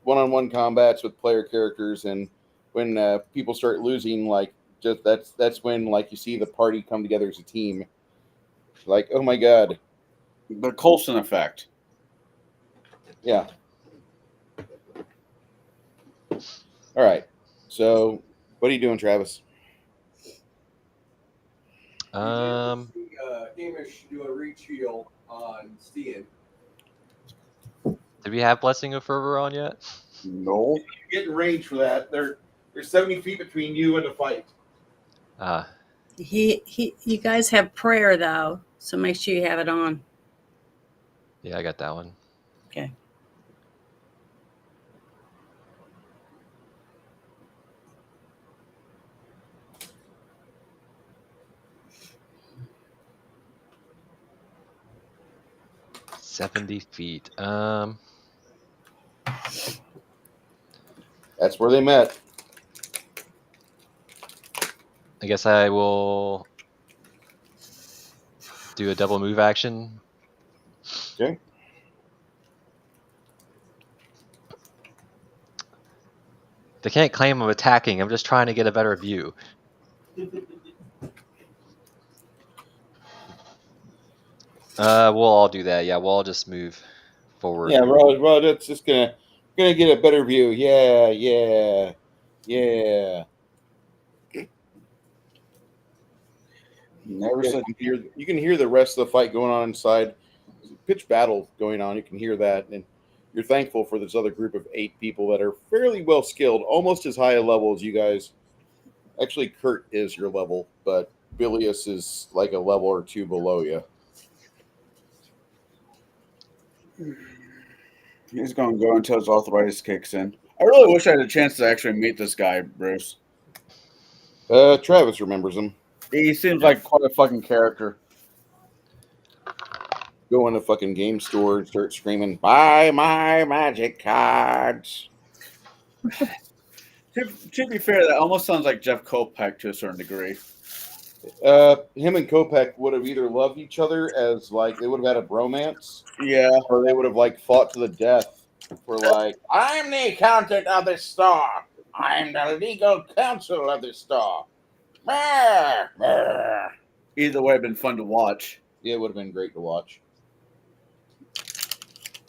one-on-one combats with player characters, and when people start losing, like just that's when like you see the party come together as a team. Like, oh my god, the Coulson effect. Yeah. All right. So, what are you doing, Travis? Hamish do a reach heal on Stian. Did we have Blessing of Fervor on yet? No. You get in range for that. There's 70 feet between you and the fight. You guys have prayer though, so make sure you have it on. Yeah, I got that one. Okay. $70 feet. That's where they met. I guess I will do a double move action. Okay. They can't claim I'm attacking. I'm just trying to get a better view. We'll all do that. Yeah, we'll all just move forward. Yeah, bro, that's just gonna get a better view. Yeah. Never said You can hear the rest of the fight going on inside. Pitch battle going on. You can hear that, and you're thankful for this other group of 8 people that are fairly well skilled, almost as high a level as you guys. Actually, Kurt is your level, but Bilius is like a level or 2 below you. He's going to go until his arthritis kicks in. I really wish I had a chance to actually meet this guy, Bruce. Travis remembers him. He seems like quite a fucking character. Go in a fucking game store and start screaming, "Buy my magic cards!" To be fair, that almost sounds like Jeff Kopech to a certain degree. Him and Kopech would have either loved each other as like they would have had a bromance, Yeah. or they would have like fought to the death for like, I'm the accountant of the store. I'm the legal counsel of the store. Brr, brr. Either way, it'd been fun to watch. Yeah, it would have been great to watch.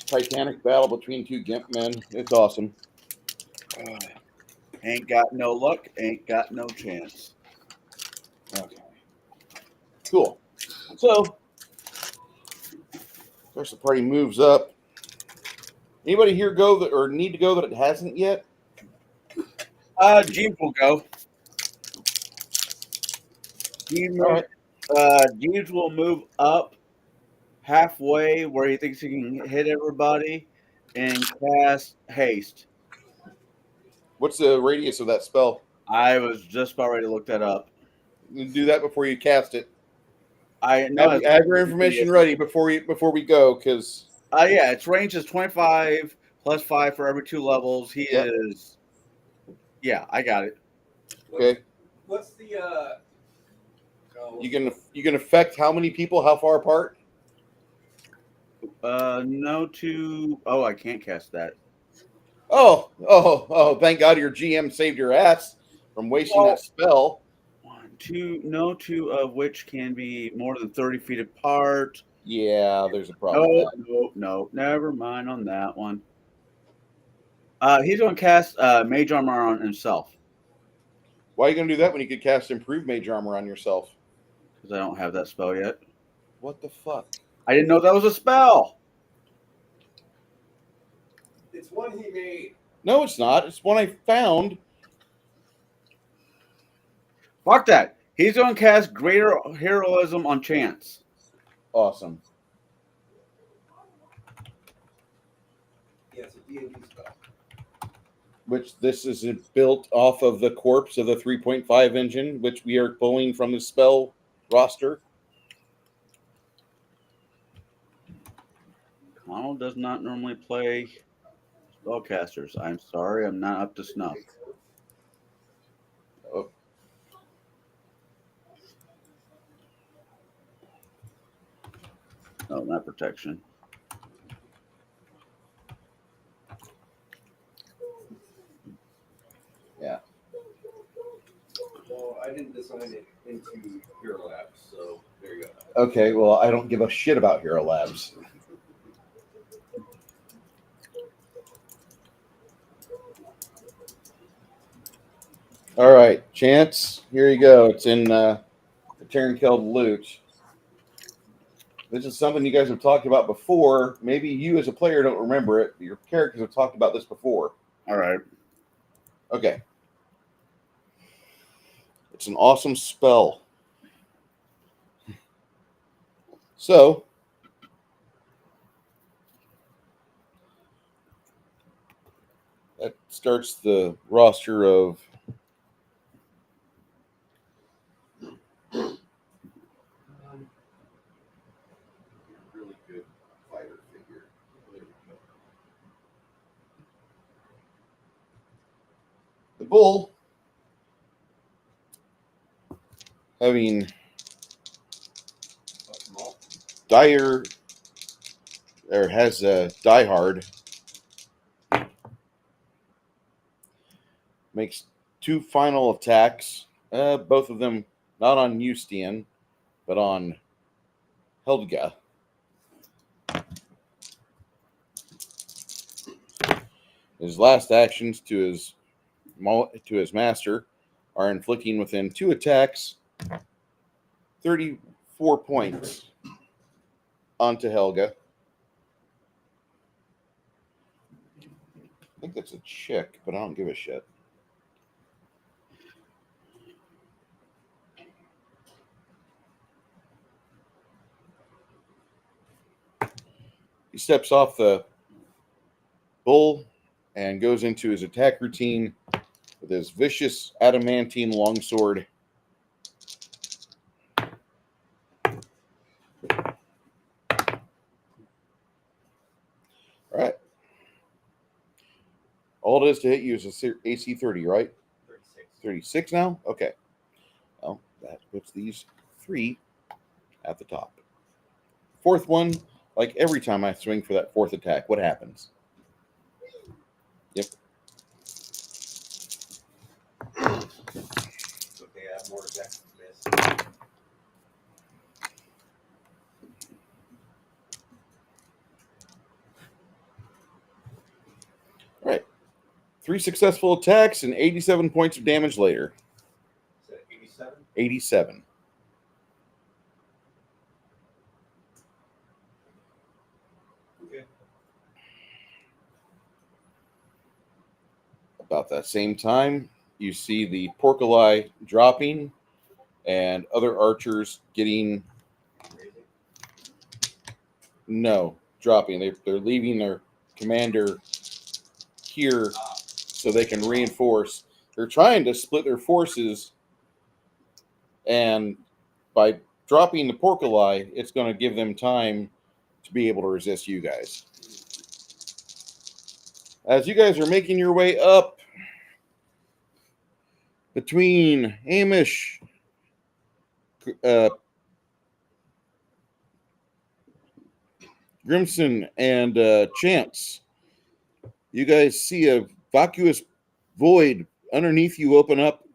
Titanic battle between 2 gimp men. It's awesome. Ain't got no luck, ain't got no chance. Okay. Cool. So, first the party moves up. Anybody here go that or need to go that it hasn't yet? Jeeves will go. Jeeves will move up halfway where he thinks he can hit everybody and cast haste. What's the radius of that spell? I was just about ready to look that up. You do that before you cast it. I know. Have your information ready before we go, because yeah, its range is 25 plus 5 for every 2 levels. He is. Yeah, I got it. Okay. What's the You can affect how many people, how far apart? No to. Oh, I can't cast that. Oh! Thank God your GM saved your ass from wasting that spell. 1, 2, no 2 of which can be more than 30 feet apart. Yeah, there's a problem with that. No, never mind on that one. He's going to cast Mage Armor on himself. Why are you going to do that when you could cast Improved Mage Armor on yourself? Because I don't have that spell yet. What the fuck? I didn't know that was a spell. It's one he made. No, it's not. It's one I found. Fuck that. He's going to cast Greater Heroism on Chance. Awesome. Yeah, it's a D&D spell. Which this is built off of the corpse of the 3.5 engine, which we are pulling from the spell roster. Connell does not normally play spellcasters. I'm sorry, I'm not up to snuff. Oh. No, not protection. Yeah. Well, I didn't design it into Hero Labs, so there you go. Okay, well, I don't give a shit about Hero Labs. All right, Chance, here you go. It's in the Turn Killed Loot. This is something you guys have talked about before. Maybe you as a player don't remember it. Your characters have talked about this before. All right. Okay. It's an awesome spell. So, that starts the roster of Really good fighter figure. There we go. the bull having dire or has a die hard, makes 2 final attacks, both of them not on you, Stian, but on Helga. His last actions to his master are inflicting within 2 attacks 34 points onto Helga. I think that's a chick, but I don't give a shit. He steps off the bull and goes into his attack routine with his vicious adamantine longsword. All right. All it is to hit you is a AC 30, right? 36. 36 now? Okay. Well, that puts these 3 at the top. 4th one, like every time I swing for that 4th attack, what happens? Yep. So they have more attacks than this. All right. 3 successful attacks and 87 points of damage later. Is that 87? 87. Okay. About that same time, you see the porculi dropping and other archers getting dropping. They're leaving their commander here so they can reinforce. They're trying to split their forces, and by dropping the porculi, it's going to give them time to be able to resist you guys. As you guys are making your way up between Hamish, Grimson, and Chance, you guys see a vacuous void underneath you open up.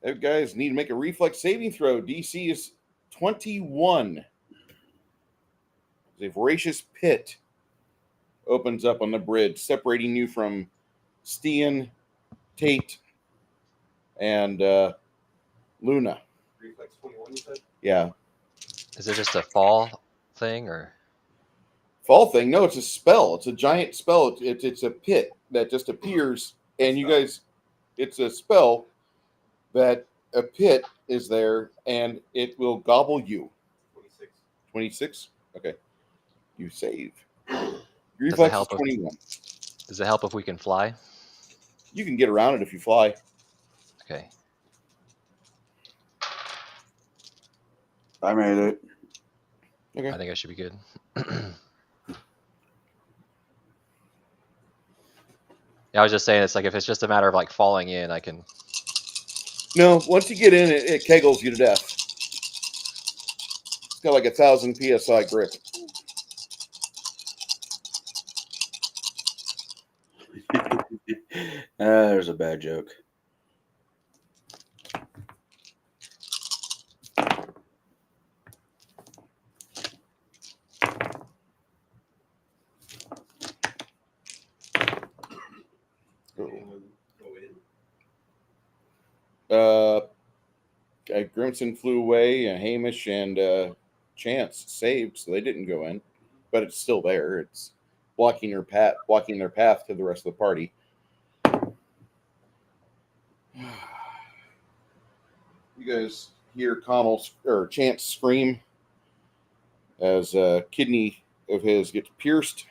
You guys need to make a reflex saving throw. DC is 21. A voracious pit opens up on the bridge, separating you from Stian, Tate, and Luna. Reflex 21, you said? Yeah. Is it just a fall thing or? Fall thing? No, it's a spell. It's a giant spell. It's a pit that just appears, and you guys, it's a spell that a pit is there, and it will gobble you. 26. 26. Okay, you save. Your Does it reflex is help if 21. Does it help if we can fly? You can get around it if you fly. Okay. I made it. Okay. I think I should be good. Yeah, I was just saying, it's like if it's just a matter of like falling in, I can. No, once you get in, it kegels you to death. It's got like 1,000 psi grip. There's a bad joke. Anyone go in? Grimson flew away, and Hamish and Chance saved, so they didn't go in. But it's still there. It's blocking their path to the rest of the party. You guys hear Chance scream as a kidney of his gets pierced.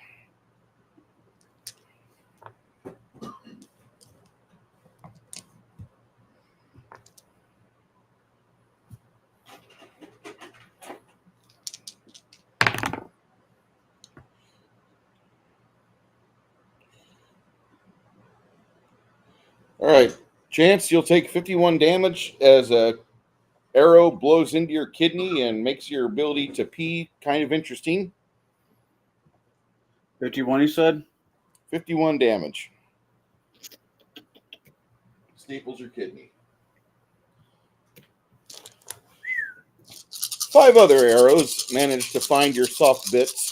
All right, Chance, you'll take 51 damage as a arrow blows into your kidney and makes your ability to pee kind of interesting. 51, you said? 51 damage. Staples your kidney. 5 other arrows manage to find your soft bits.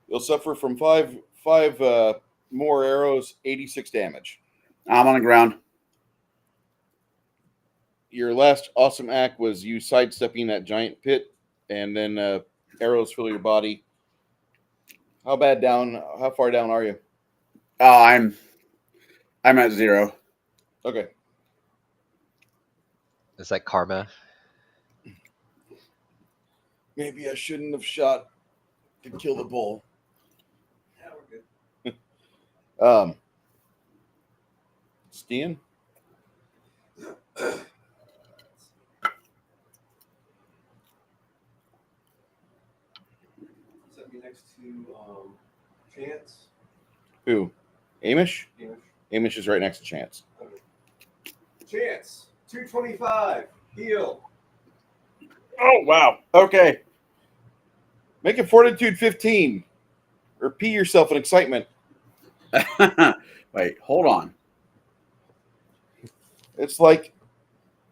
You'll suffer from five more arrows, 86 damage. I'm on the ground. Your last awesome act was you sidestepping that giant pit, and then arrows fill your body. How far down are you? Oh, I'm at 0. Okay. Is that karma? Maybe I shouldn't have shot to kill the bull. Yeah, we're good. Stian? Set me next to Chance. Who? Amish? Hamish. Amish is right next to Chance. Okay. Chance, 225. Heal. Oh, wow. Okay. Make it fortitude 15. Or pee yourself in excitement. Wait, hold on. It's like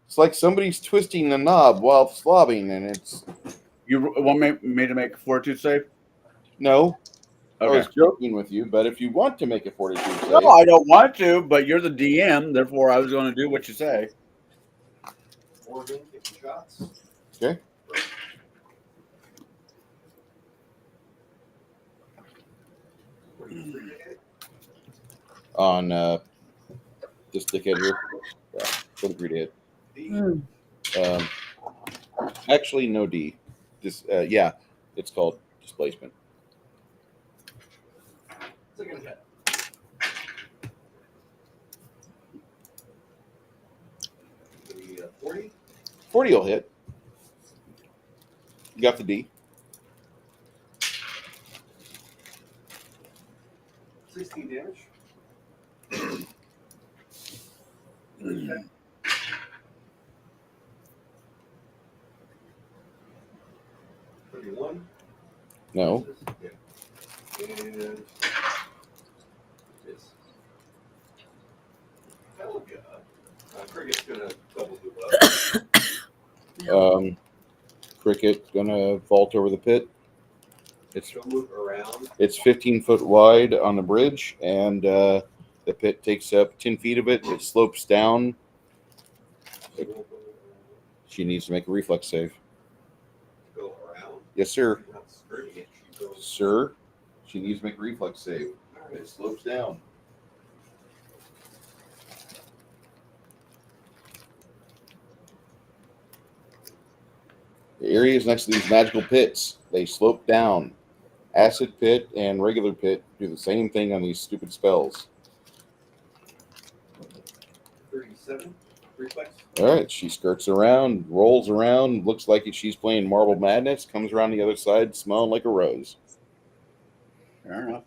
somebody's twisting the knob while slobbing, and it's You want me to make a fortitude save? no. I Okay. was joking with you, but if you want to make a fortitude save, No, I don't want to, but you're the DM, therefore I was going to do what you say. Morgan, 50 shots. okay. On this dickhead here. Yeah, 23 to hit. D. Actually, no D. Yeah, it's called displacement. Second hit. The 40. 40 will hit. You got the D. 16 damage. Mm. 31. No. Yeah. And this. Helga. Cricket's gonna double move up. Cricket gonna vault over the pit. She'll move around. It's 15 foot wide on the bridge, and the pit takes up 10 feet of it. It slopes down. She won't go She needs to make a reflex save. go around. Yes, sir. She's not skirting it. She goes. Sir, she needs to make a reflex save. It slopes down. The areas next to these magical pits, they slope down. Acid pit and regular pit do the same thing on these stupid spells. 37 reflex. All right, she skirts around, rolls around, looks like she's playing Marble Madness, comes around the other side smelling like a rose. Fair enough.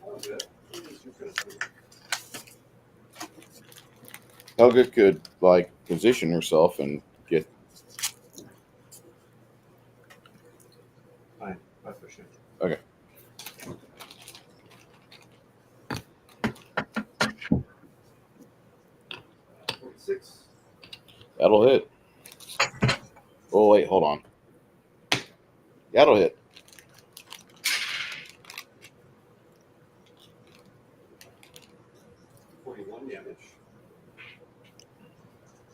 Oh, good. Helga could, like, position herself and get... Fine. That's for sure. Okay. Uh, 46. That'll hit. Oh, wait, hold on. That'll hit. Damage.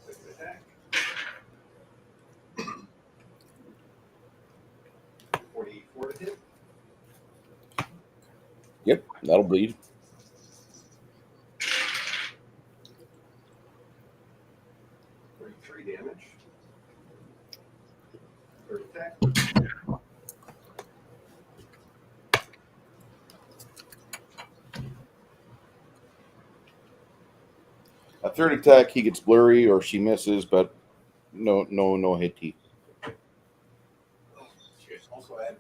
Second attack. 44 to hit. Yep, that'll bleed. 33 damage. Third attack. A third attack, he gets blurry or she misses, but no hit. Oh, shit. Also add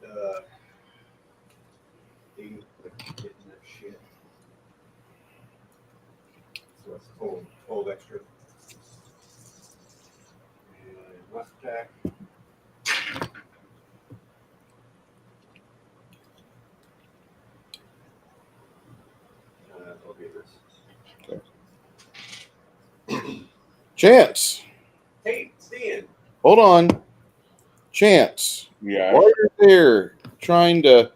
getting that shit. So that's 12 extra. And last attack. I'll be this. Chance, Hey, Stian. hold on. Chance, Yeah. while you're there trying to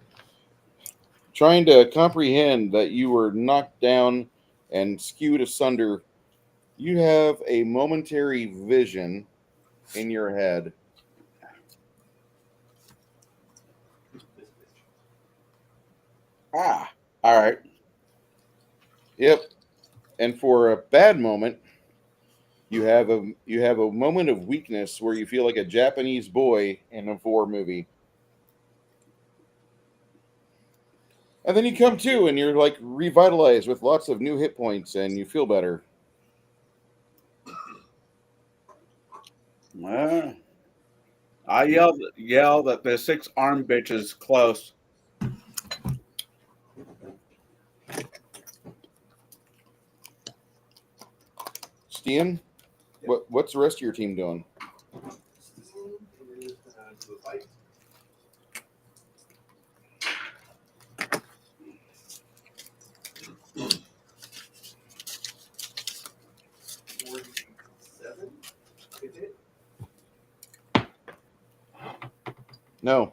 comprehend that you were knocked down and skewed asunder, you have a momentary vision in your head. Ah. All right. Yep. And for a bad moment, you have a moment of weakness where you feel like a Japanese boy in a war movie. And then you come to and you're like revitalized with lots of new hit points and you feel better. Well, I yelled that the 6 armed bitch is close. Stian, what's the rest of your team doing? No.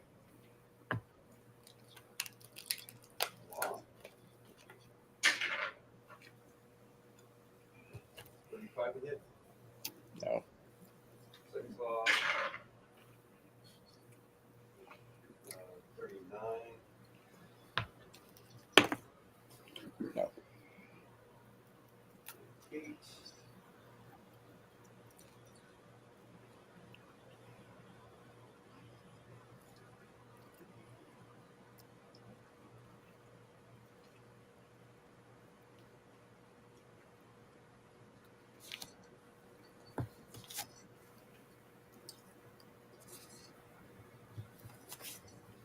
No. 39. No. 8.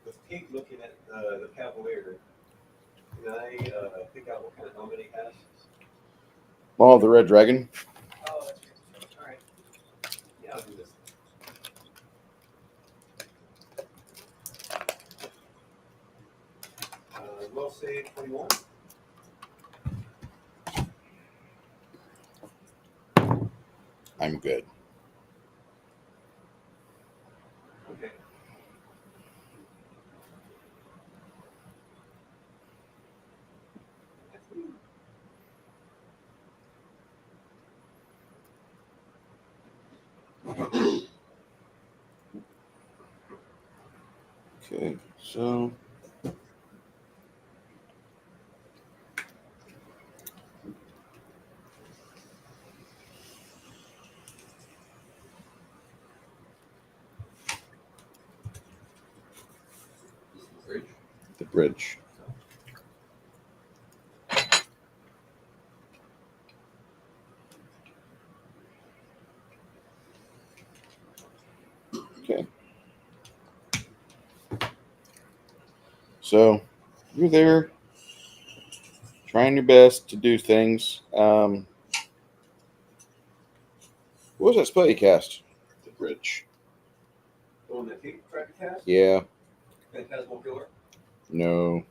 With Pete looking at the cavalier, can I pick out what kind of helmet he has? Oh, the red dragon. Oh, that's right. All right. Yeah, I'll do this. I'm good. Okay. Okay, so This is the bridge. the bridge. Okay. So you're there, trying your best to do things. What was that spell you cast? The bridge. The one that Kate tried to cast? Yeah. Phantasmal Killer? No.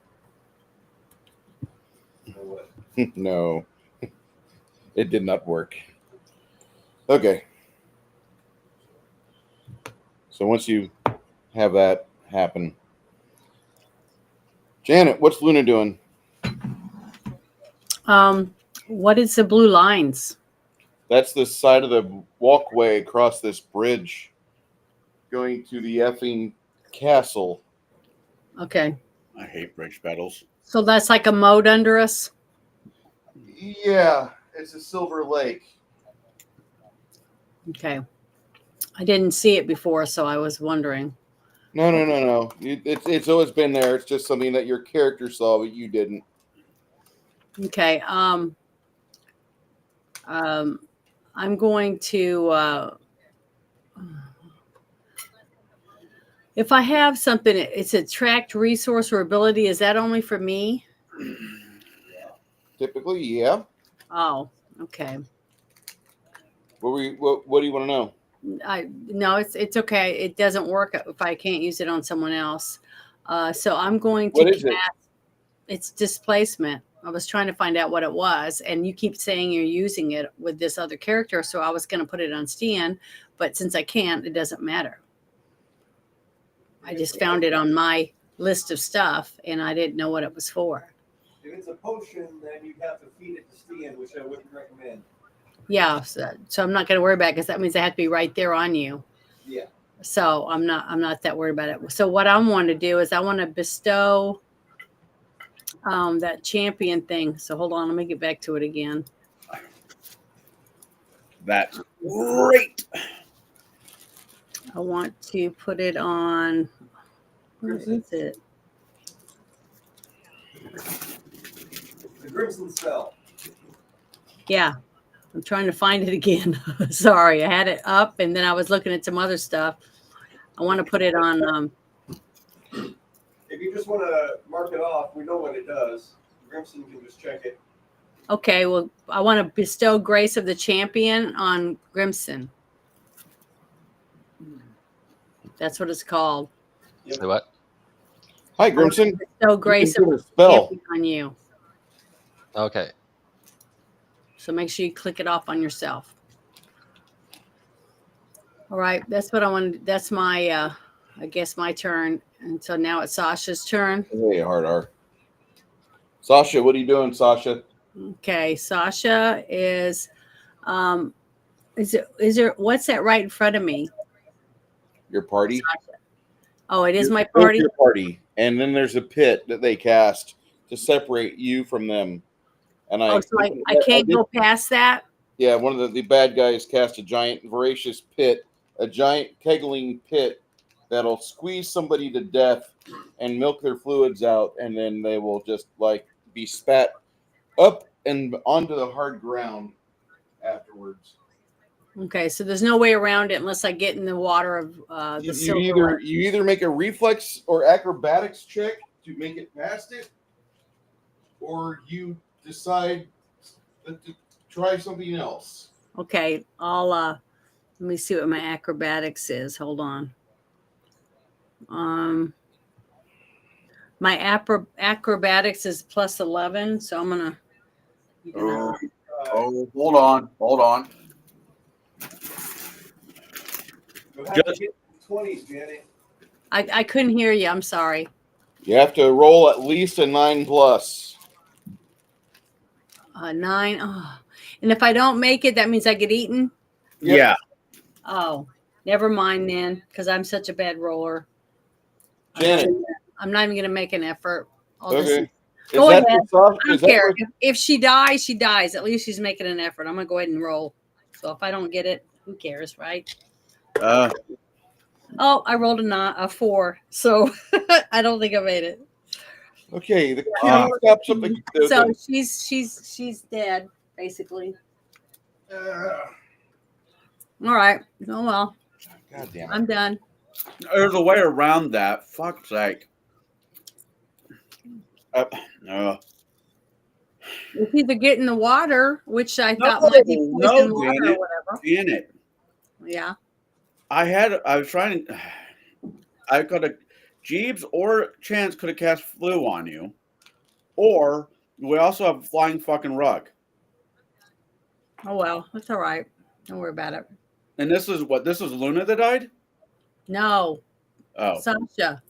Or what? No. It did not work. Okay. So once you have that happen, Janet, what's Luna doing? What is the blue lines? That's the side of the walkway across this bridge going to the effing castle. Okay. I hate bridge battles. So that's like a moat under us? Yeah, it's a silver lake. Okay. I didn't see it before, so I was wondering. No. It's always been there. It's just something that your character saw, but you didn't. Okay. I'm going to if I have something, it's attract resource or ability. Is that only for me? Typically, yeah. Oh, okay. What do you want to know? No, it's okay. It doesn't work if I can't use it on someone else. So I'm going to What is it? cast. It's displacement. I was trying to find out what it was, and you keep saying you're using it with this other character, so I was going to put it on Stian, but since I can't, it doesn't matter. I just found it on my list of stuff, and I didn't know what it was for. If it's a potion, then you'd have to feed it to Stian, which I wouldn't recommend. Yeah, so I'm not going to worry about it because that means I have to be right there on you. Yeah. So I'm not that worried about it. So what I want to do is I want to bestow that champion thing. So hold on, let me get back to it again. That's great. I want to put it on. Where is it? The Crimson Spell. Yeah, I'm trying to find it again. Sorry, I had it up and then I was looking at some other stuff. I want to put it on. If you just want to mark it off, we know what it does. Grimson can just check it. Okay, well, I want to bestow Grace of the Champion on Grimson. That's what it's called. Yep. Say what? Hi, Grimson. Bestow Grace of do a the spell. Champion on you. Okay. So make sure you click it off on yourself. All right, that's what I wanted. That's my, I guess, my turn. And so now it's Sasha's turn. Hey, hard R. Sasha, what are you doing, Sasha? Okay, Sasha is there what's that right in front of me? Your party. Sasha. Oh, it is my Both party. Your party, and then there's a pit that they cast to separate you from them. And Oh, so I can't go past that. Yeah, one of the bad guys cast a giant voracious pit, a giant kegling pit that'll squeeze somebody to death and milk their fluids out, and then they will just like be spat up and onto the hard ground afterwards. Okay, so there's no way around it unless I get in the water of the silver. You either make a reflex or acrobatics check to make it past it, or you decide to try something else. Okay, I'll let me see what my acrobatics is. Hold on. My acrobatics is plus 11, so I'm gonna. Oh, hold on. You'll have to get 20s, Janet. I couldn't hear you. I'm sorry. You have to roll at least a 9+. 9. Oh. And if I don't make it, that means I get eaten. Yep. Yeah. Oh, never mind then, because I'm such a bad roller. Janet. I'm not even going to make an effort. I'll Okay. just go ahead. I don't Is that care. what- If she dies, she dies. At least she's making an effort. I'm going to go ahead and roll. So if I don't get it, who cares, right? Oh, I rolled a 4. So I don't think I made it. Okay, the kitty stops up the So she's dead, basically. All right. Oh well. God damn it. I'm done. There's a way around that. Fuck's sake. No. It's either get in the water, which I thought No, might be poison no, water or Janet. whatever. Janet. Yeah. I was trying to. I could have. Jeeves or Chance could have cast flu on you. Or we also have a flying fucking rug. Oh well, that's all right. Don't worry about it. And this is Luna that died? No. Oh. Sasha.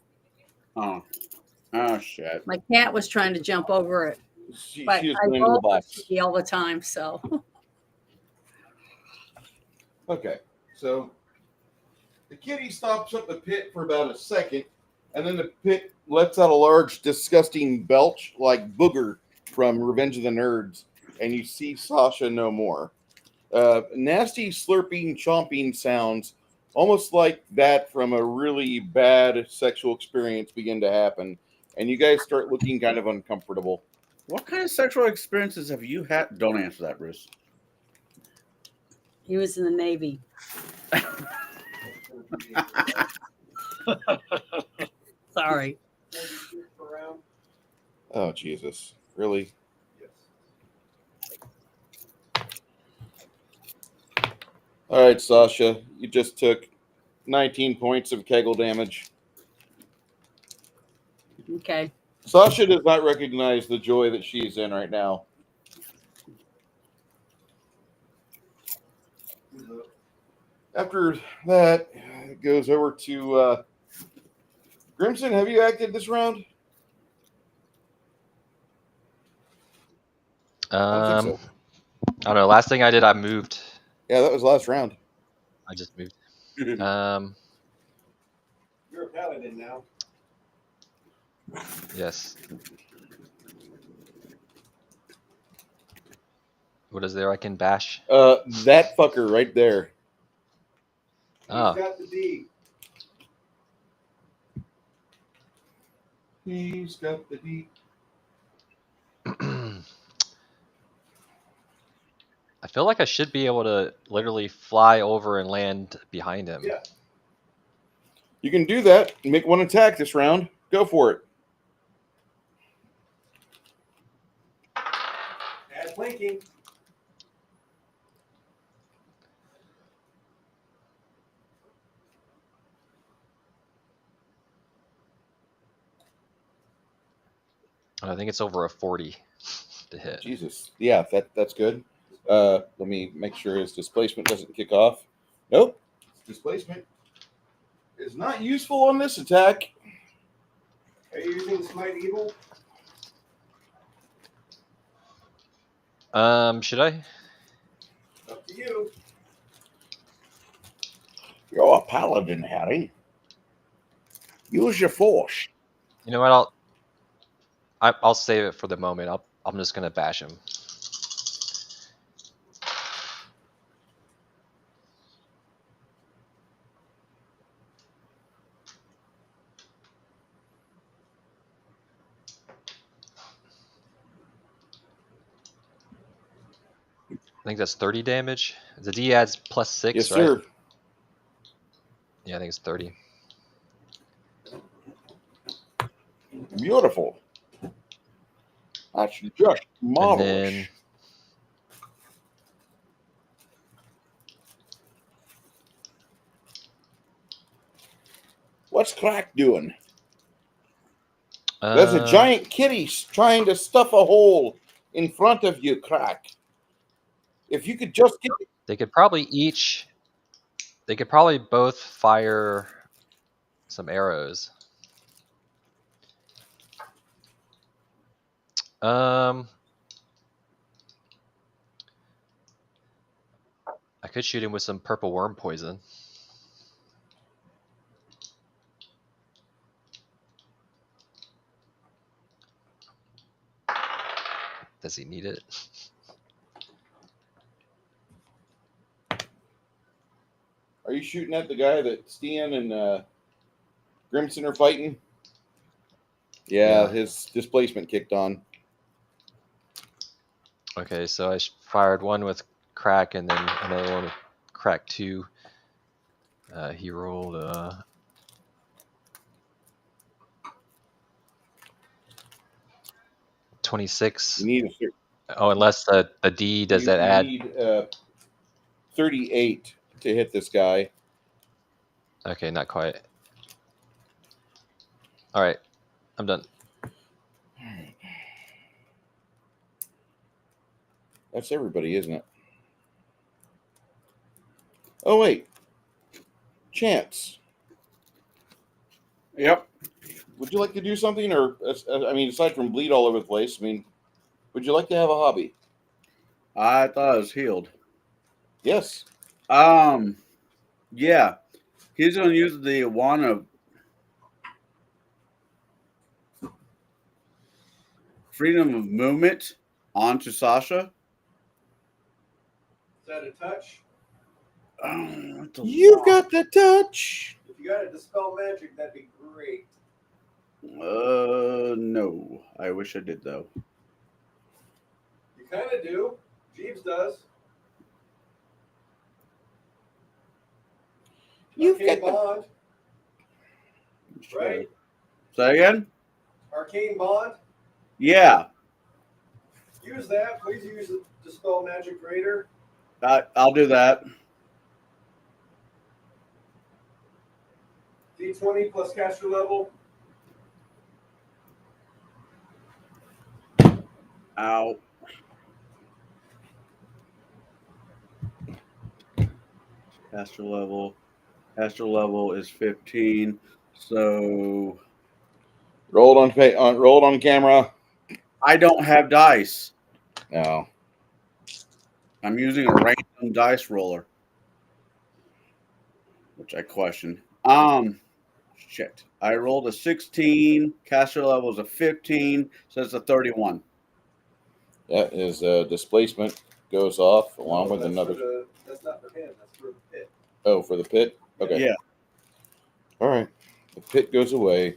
Oh shit. My cat was trying to jump over it. She But was I going into the roll box. all the time, so Okay, so the kitty stops up the pit for about a second, and then the pit lets out a large, disgusting belch like Booger from Revenge of the Nerds, and you see Sasha no more. Nasty slurping, chomping sounds, almost like that from a really bad sexual experience, begin to happen, and you guys start looking kind of uncomfortable. What kind of sexual experiences have you had? Don't answer that, Bruce. he was in the Navy. Sorry. Oh, Jesus. Really? All right, Sasha, you just took 19 points of kegel damage. Okay. Sasha does not recognize the joy that she's in right now. After that, it goes over to Grimson. Have you acted this round? I don't think so. I don't know. Last thing I did, I moved. Yeah, that was last round. I just moved. You're a paladin now. Yes. What is there I can bash? That fucker right there. Oh. He's got the D. He's got the D. I feel like I should be able to literally fly over and land behind him. Yeah. You can do that. Make one attack this round. Go for it. Add flanking. I think it's over a 40 to hit. Jesus. Yeah, that's good. Let me make sure his displacement doesn't kick off. Nope. Displacement is not useful on this attack. Are you using Smite Evil? Should I? Up to you. You're a paladin, Harry. Use your force. You know what? I'll save it for the moment. I'm just gonna bash him. I think that's 30 damage. The D adds +6, Yes, right? sir. Yeah, I think it's 30. Beautiful. That's just marvelous. And then What's Crack doing? There's a uh, giant kitty trying to stuff a hole in front of you, Crack. If you could just get... they could probably each They could probably both fire some arrows. I could shoot him with some purple worm poison. Does he need it? Are you shooting at the guy that Stian and Grimson are fighting? Yeah, his displacement kicked on. Okay, so I fired one with crack and then another one with crack 2. He rolled 26. You need Oh, unless the D does that add? You need 38 to hit this guy. Okay, not quite. All right, I'm done. That's everybody, isn't it? Oh wait, Chance. Yep. Would you like to do something, or I mean, aside from bleed all over the place, I mean, would you like to have a hobby? I thought it was healed. Yes. Yeah. He's gonna use the wand of freedom of movement onto Sasha. Is that a touch? You've got the touch. If you got to dispel magic, that'd be great. No. I wish I did though. You kind of do. Jeeves does. You've Arcane got the Bond, right? Say again? Arcane Bond. Yeah. Use that. Please use the dispel magic greater. I'll do that. D20 plus caster level. Ow. Caster level. Caster level is 15. So roll it on camera. I don't have dice. No. I'm using a random dice roller, which I question. Shit. I rolled a 16. Caster level is a 15. So it's a 31. That is displacement goes off along with that's another. That's not for him. That's for the pit. Oh, for the pit. Okay. Yeah. All right. The pit goes away.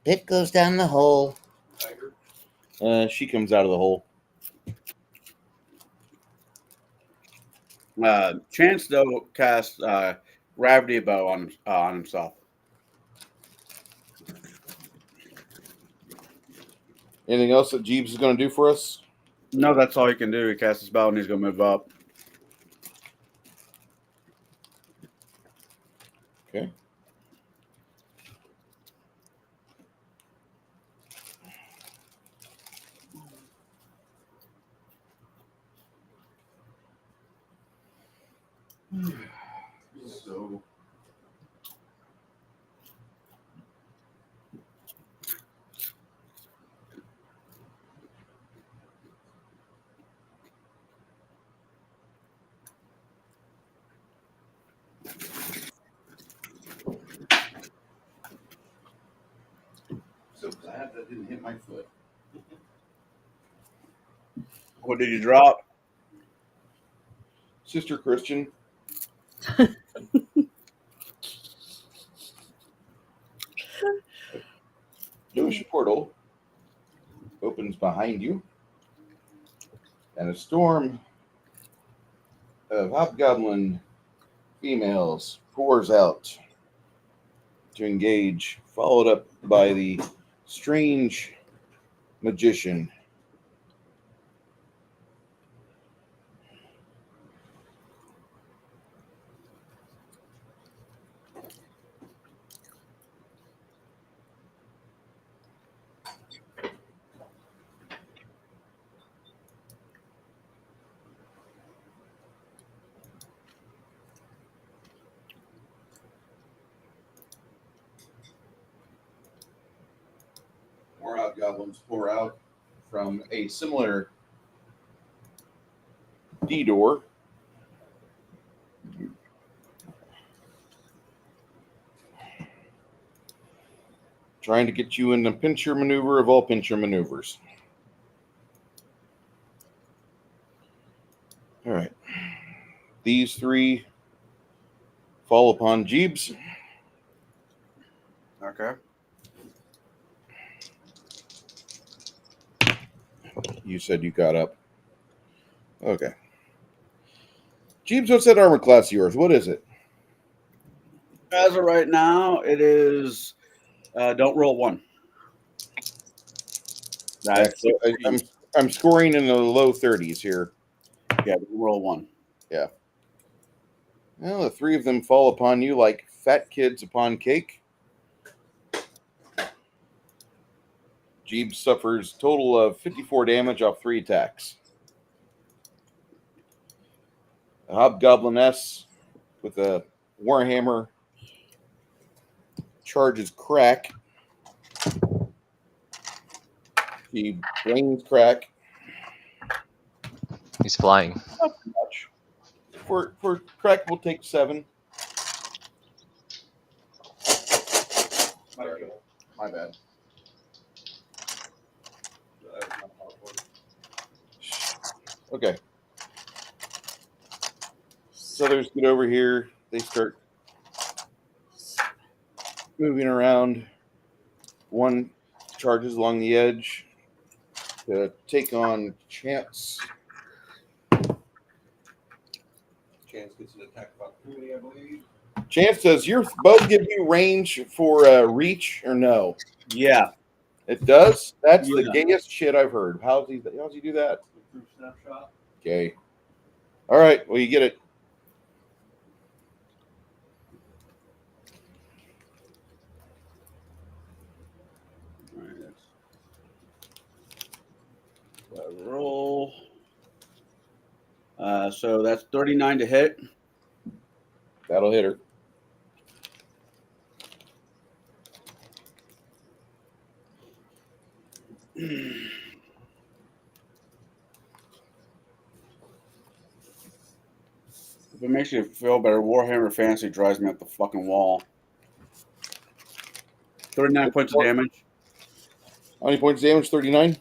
Pit goes down the hole. Tiger. She comes out of the hole. Chance though cast gravity bow on himself. Anything else that Jeeves is going to do for us? No, that's all he can do. He casts his spell and he's gonna move up. Okay. So glad that didn't hit my foot. What did you drop? Sister Christian. Jewish portal opens behind you, and a storm of hobgoblin females pours out to engage, followed up by the strange magician. hobgoblins pour out from a similar D door. Trying to get you in the pincher maneuver of all pincher maneuvers. All right. These three fall upon Jeebs. Okay. You said you got up. Okay. Jeebs, what's that armor class of yours? What is it? As of right now, it is don't roll 1. That's I'm scoring in the low 30s here. yeah, don't roll 1. Yeah. Well, the three of them fall upon you like fat kids upon cake. Jeebs suffers total of 54 damage off 3 attacks. The hobgobliness with a warhammer charges crack. He brains crack. He's flying. Not too much. For crack, we'll take 7. My bad. Okay. Southers get over here. They start moving around. One charges along the edge to take on Chance. Chance gets an attack of opportunity, I believe. Chance, does your bow give you range for reach or no? Yeah. It does? That's the Yeah. gayest shit I've heard. How's he do that? Through snapshot. Okay. All right. Well, you get it. All right, that's roll. So that's 39 to hit. That'll hit her. If it makes you feel better, Warhammer Fantasy drives me up the fucking wall. 39 points of damage. How many points of damage? 39?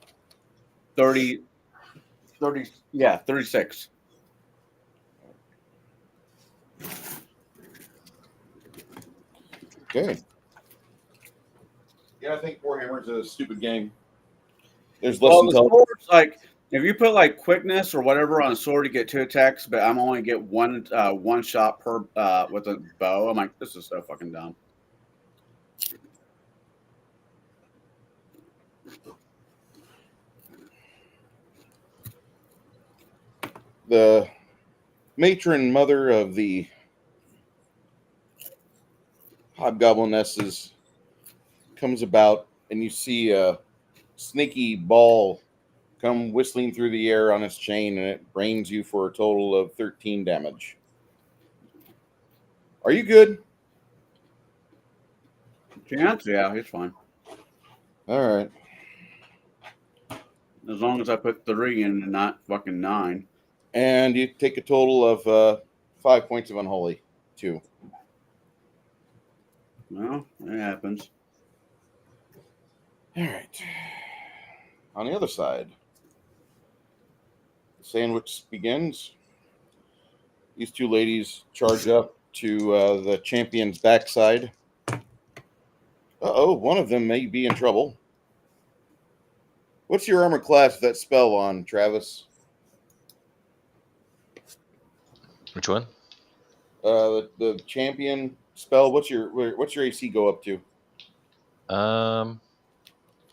30, yeah, 36. Okay. Yeah, I think Warhammer's a stupid game. There's less Well, the intelligence. sword's like, if you put like quickness or whatever on a sword, you get 2 attacks, but I'm only get one shot per with a bow. I'm like, this is so fucking dumb. The matron mother of the hobgoblinesses comes about, and you see a snaky ball come whistling through the air on its chain, and it brains you for a total of 13 damage. Are you good? Chance? Yeah, he's fine. All right. As long as I put 3 in and not fucking 9. And you take a total of 5 points of unholy, 2. Well, that happens. All right. On the other side, the sandwich begins. These 2 ladies charge up to the champion's backside. Uh-oh, one of them may be in trouble. What's your armor class of that spell on, Travis? Which one? The champion spell. What's your AC go up to? My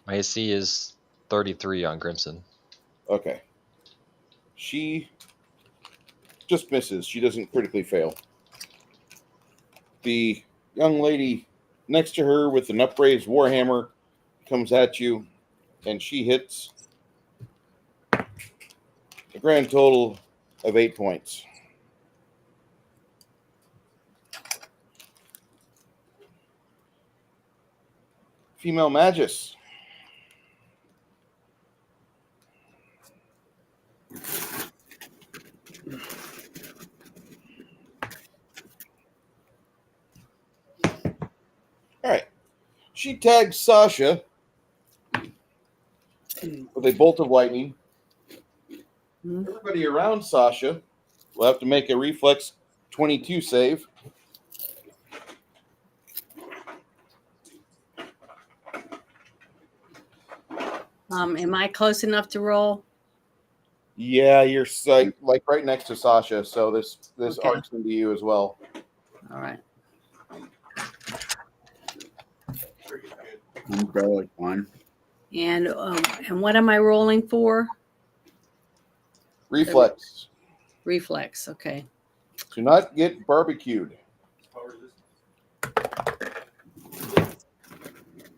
AC is 33 on Grimson. Okay. She just misses. She doesn't critically fail. The young lady next to her with an upraised warhammer comes at you, and she hits a grand total of 8 points. Female Magus. She tags Sasha with a bolt of lightning. Mhm. Everybody around Sasha will have to make a reflex 22 save. Am I close enough to roll? Yeah, you're like right next to Sasha, so this Okay. arc's into you as well. All right. I'm barely fine. And what am I rolling for? Reflex. Reflex. Okay. Do not get barbecued.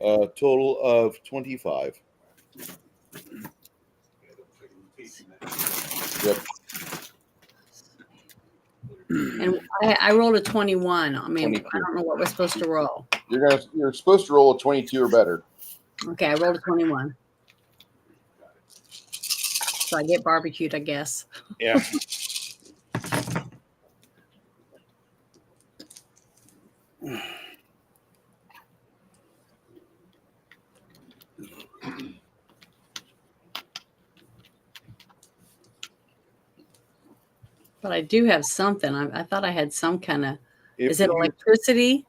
A total of 25. Yep. And I rolled a 21. I mean, 22. I don't know what we're supposed to roll. You're supposed to roll a 22 or better. Okay, I rolled a 21. So I get barbecued, I guess. Yeah. But I do have something. I thought I had some kind of. Is it you- electricity?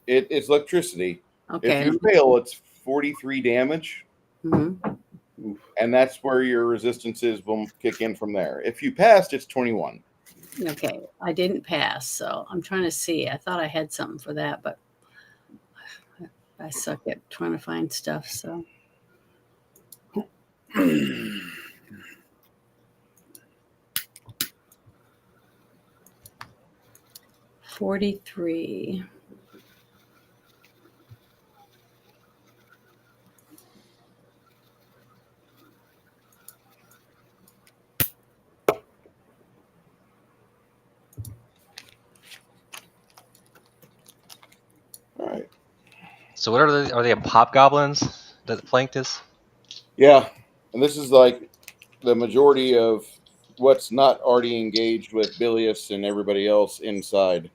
It's electricity. Okay. If you fail, it's 43 damage, Mhm. and that's where your resistances will kick in from there. If you passed, it's 21. Okay. I didn't pass, so I'm trying to see. I thought I had something for that, but I suck at trying to find stuff. So 43. All right. So what are they hobgoblins that flanked us? Yeah, and this is like the majority of what's not already engaged with Bilius and everybody else inside.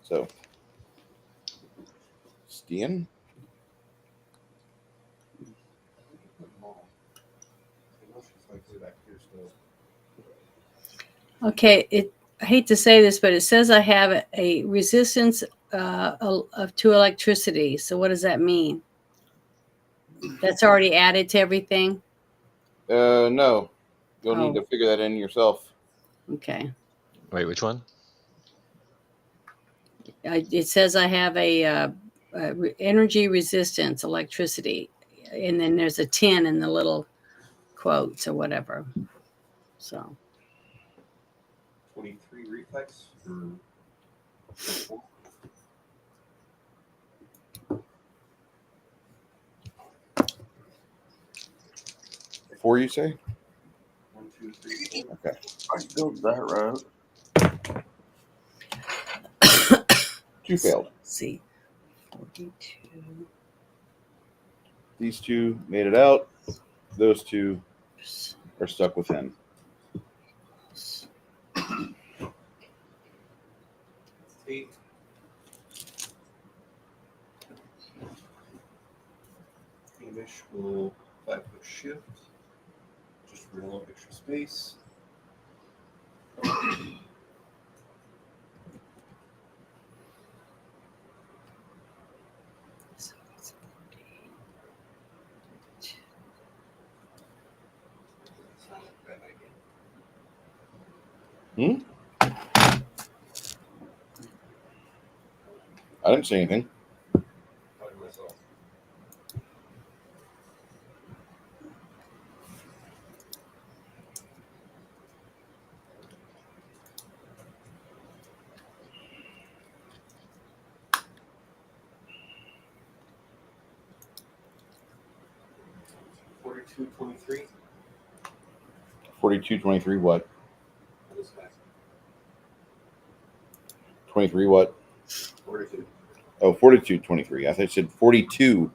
So, Stian? Okay. I hate to say this, but it says I have a resistance to electricity. So what does that mean? That's already added to everything. No. You'll need Oh. to figure that in yourself. Okay. Wait, which one? It says I have a energy resistance, electricity, and then there's a 10 in the little quotes or whatever. So 23 reflex or 4, you say? 1, 2, 3, 4. Okay. I can go that route. 2 failed. let's see. 42. These 2 made it out. Those 2 are stuck within. Eight. Hamish will 5-foot shift. Just for a little extra space. So it's 40. It's not a bad idea. I didn't say anything. Talking to myself. Forty-two, 23. 42, 23, what? This guy. 23, what? 42. Oh, 42, 23. I thought you said 42.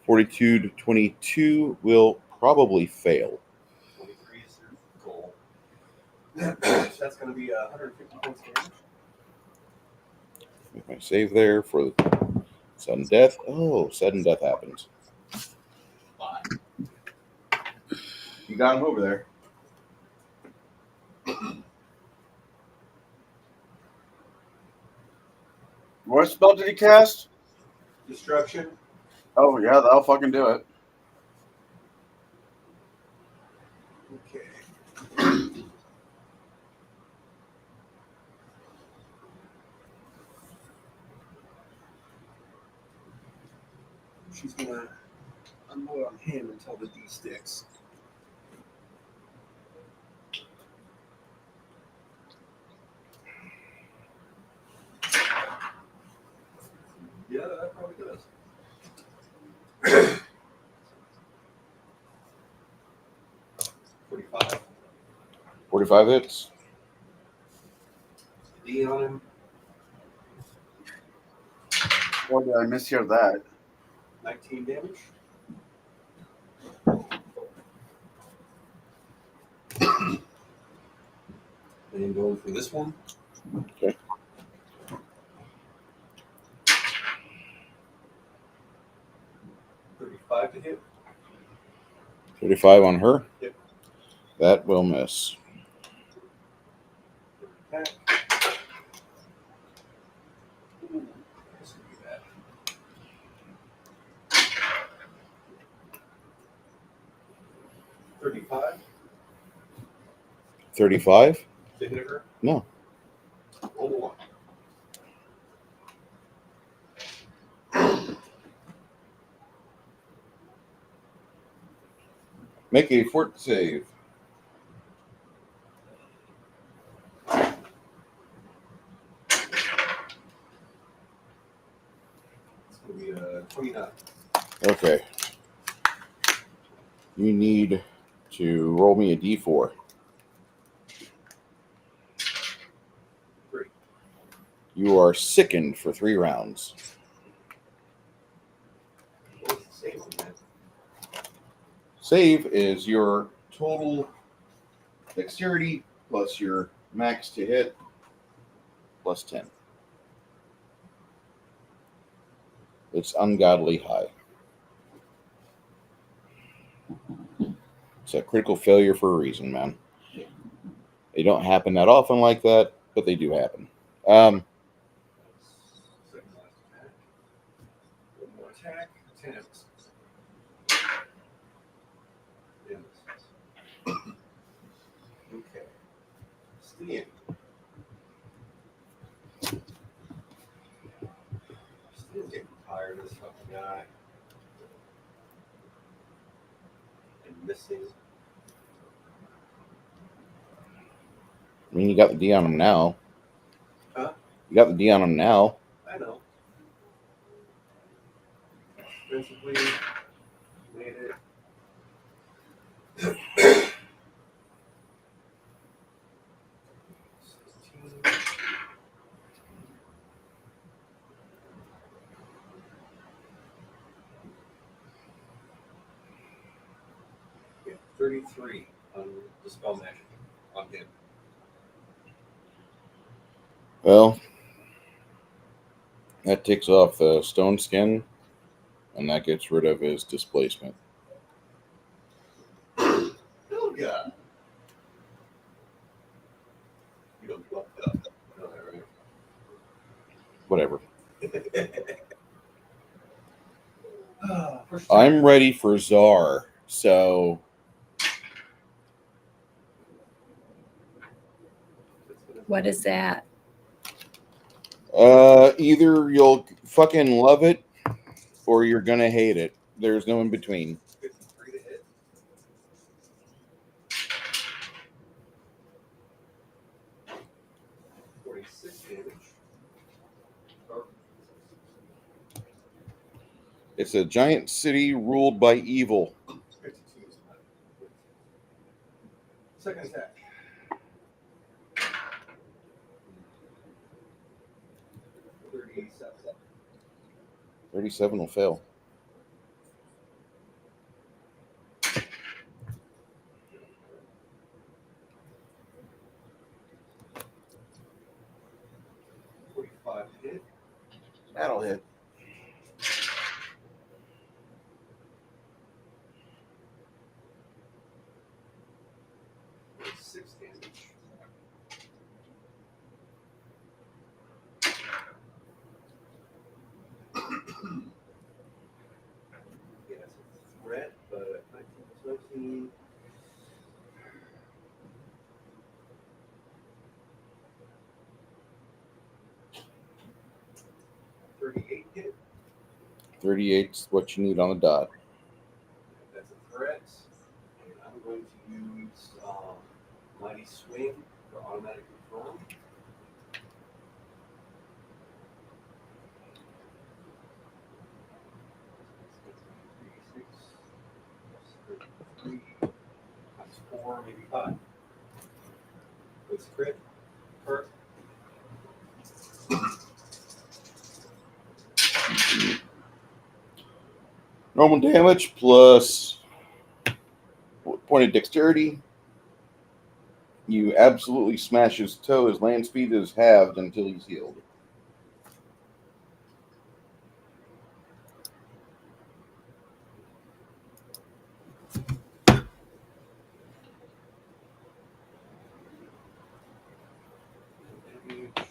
42 to 22 will probably fail. 23 is their goal. That's going to be 150 points damage. Make my save there for sudden death. Oh, sudden death happens. You got him over there. What spell did he cast? Destruction. Oh, yeah, that'll fucking do it. Okay. She's going to unload on him until the D sticks. Yeah, that probably does. 45. 45 hits. D on him. Boy, did I mishear that. 19 damage. And going for this one. Okay. 35 to hit. 35 on her. Yep. That will miss. Attack. Ooh, this would be bad. 35 35? to hit her. No. Roll the one. Make a fort save. It's going to be 29. Okay. You need to roll me a d4. 3. You are sickened for 3 rounds. What's the save on that? Save is your total dexterity plus your max to hit plus 10. It's ungodly high. It's a critical failure for a reason, man. They don't happen that often like that, but they do happen. Second last attack. One more attack. 10 hits. Yeah, misses. Okay. Stian. Stian's getting tired of this fucking guy. And missing. I mean, you got the D on him now. Huh? You got the D on him now. I know. Defensively, made it. Yeah, 33 on the spell magic on him. Well, that takes off the stone skin, and that gets rid of his displacement. Oh god. You don't fuck up. No, right? Whatever. First I'm ready for Czar, so What is that? either you'll fucking love it or you're gonna hate it. There's no in between. 53 to hit. $46 damage. Or It's a giant city ruled by evil. 52 is not. Second attack. 37. 37 will fail. hit. 38's what you need on the dot. That's a threat. And I'm going to use Mighty Swing for automatic confirm. That's 4, maybe 5. It's crit. Hurt. Normal damage plus point of dexterity. You absolutely smash his toe. His land speed is halved until he's healed. Damage.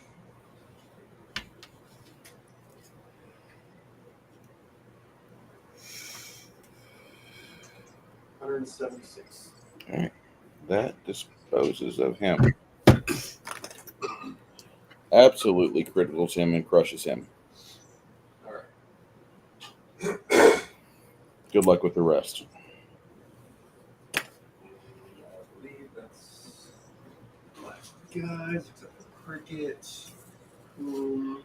176. All right. That disposes of him. Absolutely criticals him and crushes him. All right. Good luck with the rest. I believe that's my guys, except for Cricket. Whom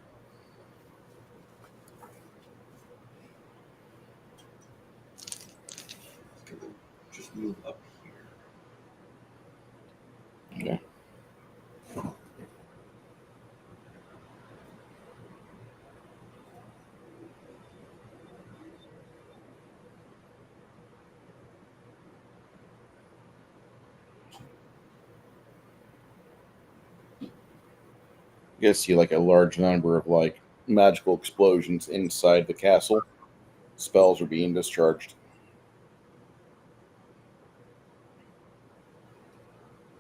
just move up here. Okay. You guys see like a large number of like magical explosions inside the castle. Spells are being discharged.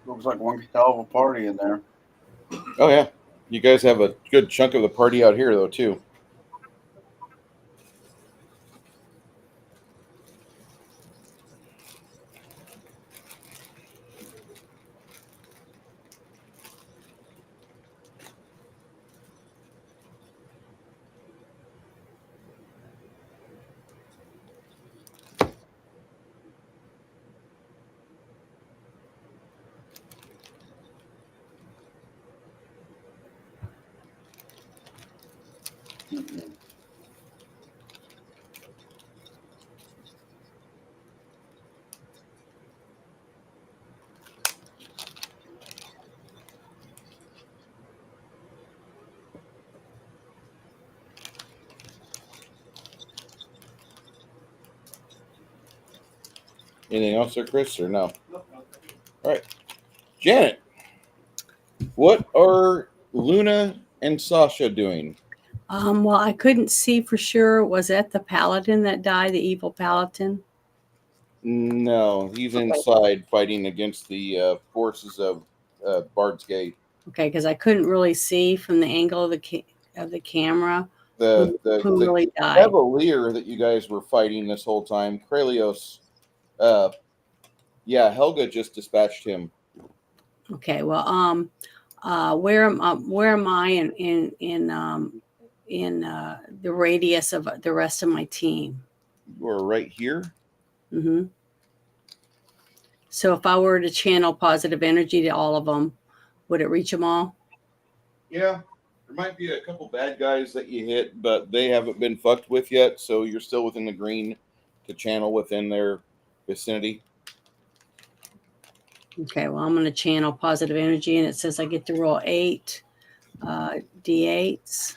Looks like one hell of a party in there. Oh yeah. You guys have a good chunk of the party out here though too. Anything else there, Chris, or no? Nope. All right. Janet, what are Luna and Sasha doing? Well, I couldn't see for sure. Was that the paladin that died, the evil paladin? No, he's Okay. inside fighting against the forces of Bard's Gate. Okay, because I couldn't really see from the angle of the camera The who really died. cavalier that you guys were fighting this whole time, Kralios. Yeah, Helga just dispatched him. Okay, well, where am I in the radius of the rest of my team? You are right here. Mm-hmm. So if I were to channel positive energy to all of them, would it reach them all? Yeah, there might be a couple bad guys that you hit, but they haven't been fucked with yet, so you're still within the green to channel within their vicinity. Okay, well, I'm going to channel positive energy, and it says I get to roll 8 D8s.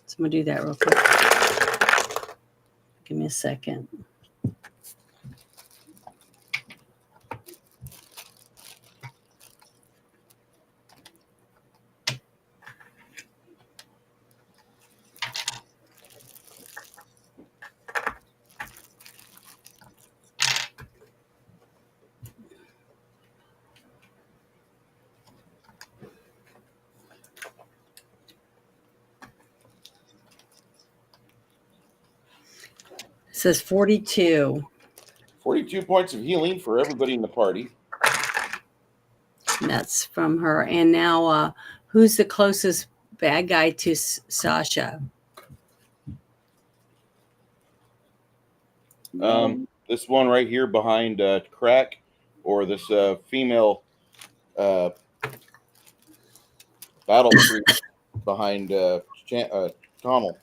So I'm going to do that real quick. Give me a second. It says 42. 42 points of healing for everybody in the party. And that's from her. And now, who's the closest bad guy to Sasha? This one right here behind Crack, or this female battle priest behind Connell,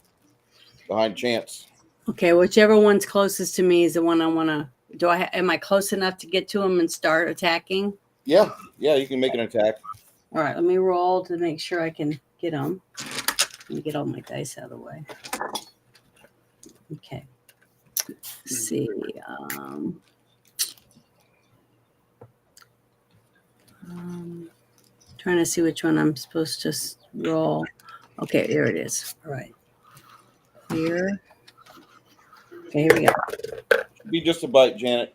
behind Chance. Okay, whichever one's closest to me is the one I want to. Am I close enough to get to him and start attacking? Yeah, you can make an attack. All right, let me roll to make sure I can get him. Let me get all my dice out of the way. Okay. Let's see. Trying to see which one I'm supposed to roll. Okay, there it is. All right. Here. Okay, here we go. Be just a bite, Janet.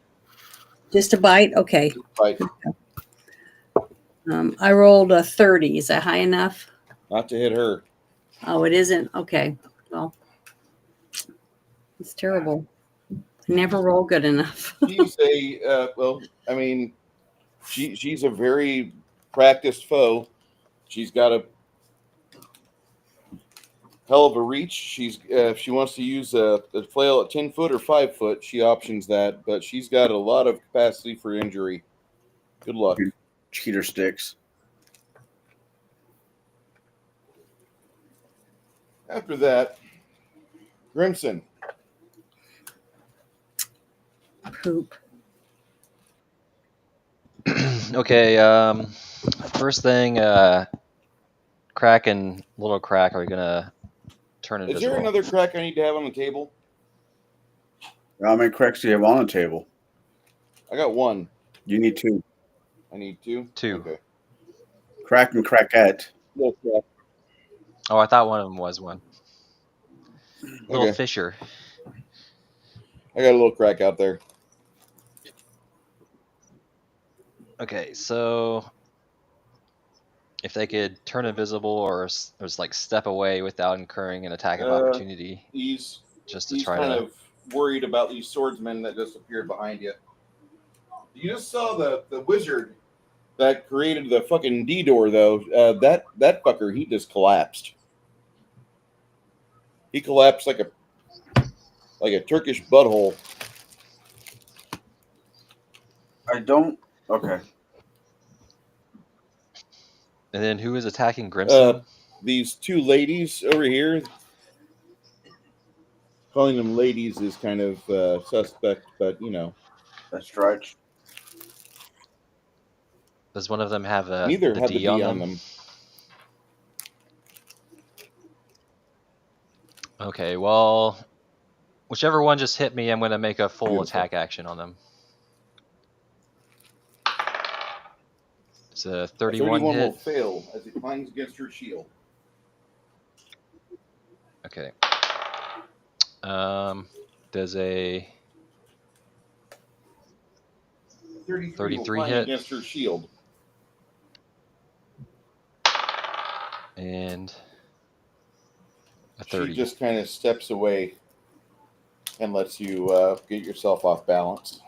Just a bite? Okay. Bite. I rolled a 30. Is that high enough? Not to hit her. Oh, it isn't? Okay. Well, it's terrible. I never roll good enough. She's a I mean, she's a very practiced foe. She's got a hell of a reach. She's if she wants to use the flail at 10 foot or 5 foot, she options that, but she's got a lot of capacity for injury. Good luck. Cheater sticks. After that, Grimson. Poop. Okay. First thing, Crack and Little Crack are gonna turn invisible. Is there another crack I need to have on the table? How many cracks do you have on the table? I got one. You need 2. I need 2? 2. Okay. Crack and Crackette. Little crack. Oh, I thought one of them was one. Little Okay. Fisher. I got a little crack out there. Okay, so if they could turn invisible or just like step away without incurring an attack of opportunity, He's just to he's try kind to. of worried about these swordsmen that just appeared behind you. You just saw the wizard that created the fucking D door, though. That fucker, he just collapsed. He collapsed like a Turkish butthole. I don't. Okay. And then who is attacking Grimson? These 2 ladies over here. Calling them ladies is kind of suspect, but you know. That's right. Does one of them have Neither the have D the D on them. Okay, well, whichever one just hit me, I'm going to make a full Beautiful. attack action on them. It's a 31 will hit. fail as it clangs against her shield. Okay. Does a 33 will clang hit. against her shield. And a 30. She just kind of steps away and lets you get yourself off balance.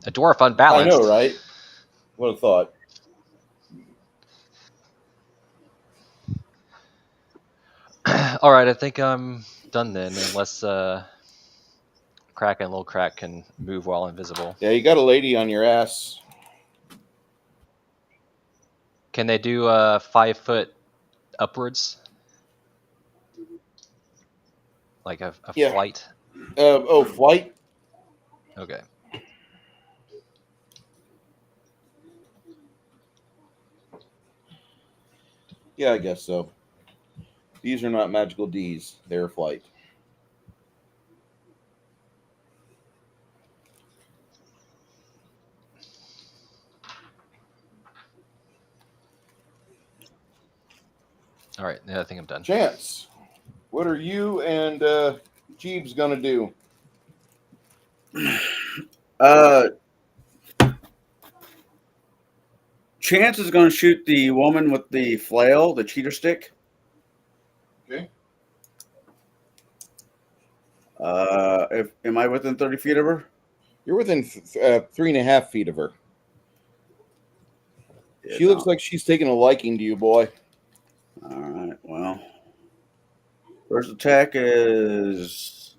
A dwarf unbalanced. I know, right? What a thought. All right, I think I'm done then, unless Crack and Little Crack can move while invisible. Yeah, you got a lady on your ass. Can they do 5 foot upwards? Like a Yeah. flight? Flight? Okay. Yeah, I guess so. These are not magical Ds. They're flight. All right, yeah, I think I'm done. Chance, what are you and Jeeves going to do? Chance is going to shoot the woman with the flail, the cheater stick. Okay. Am I within 30 feet of her? You're within 3.5 feet of her. She looks like she's taking a liking to you, boy. All right. Well, first attack is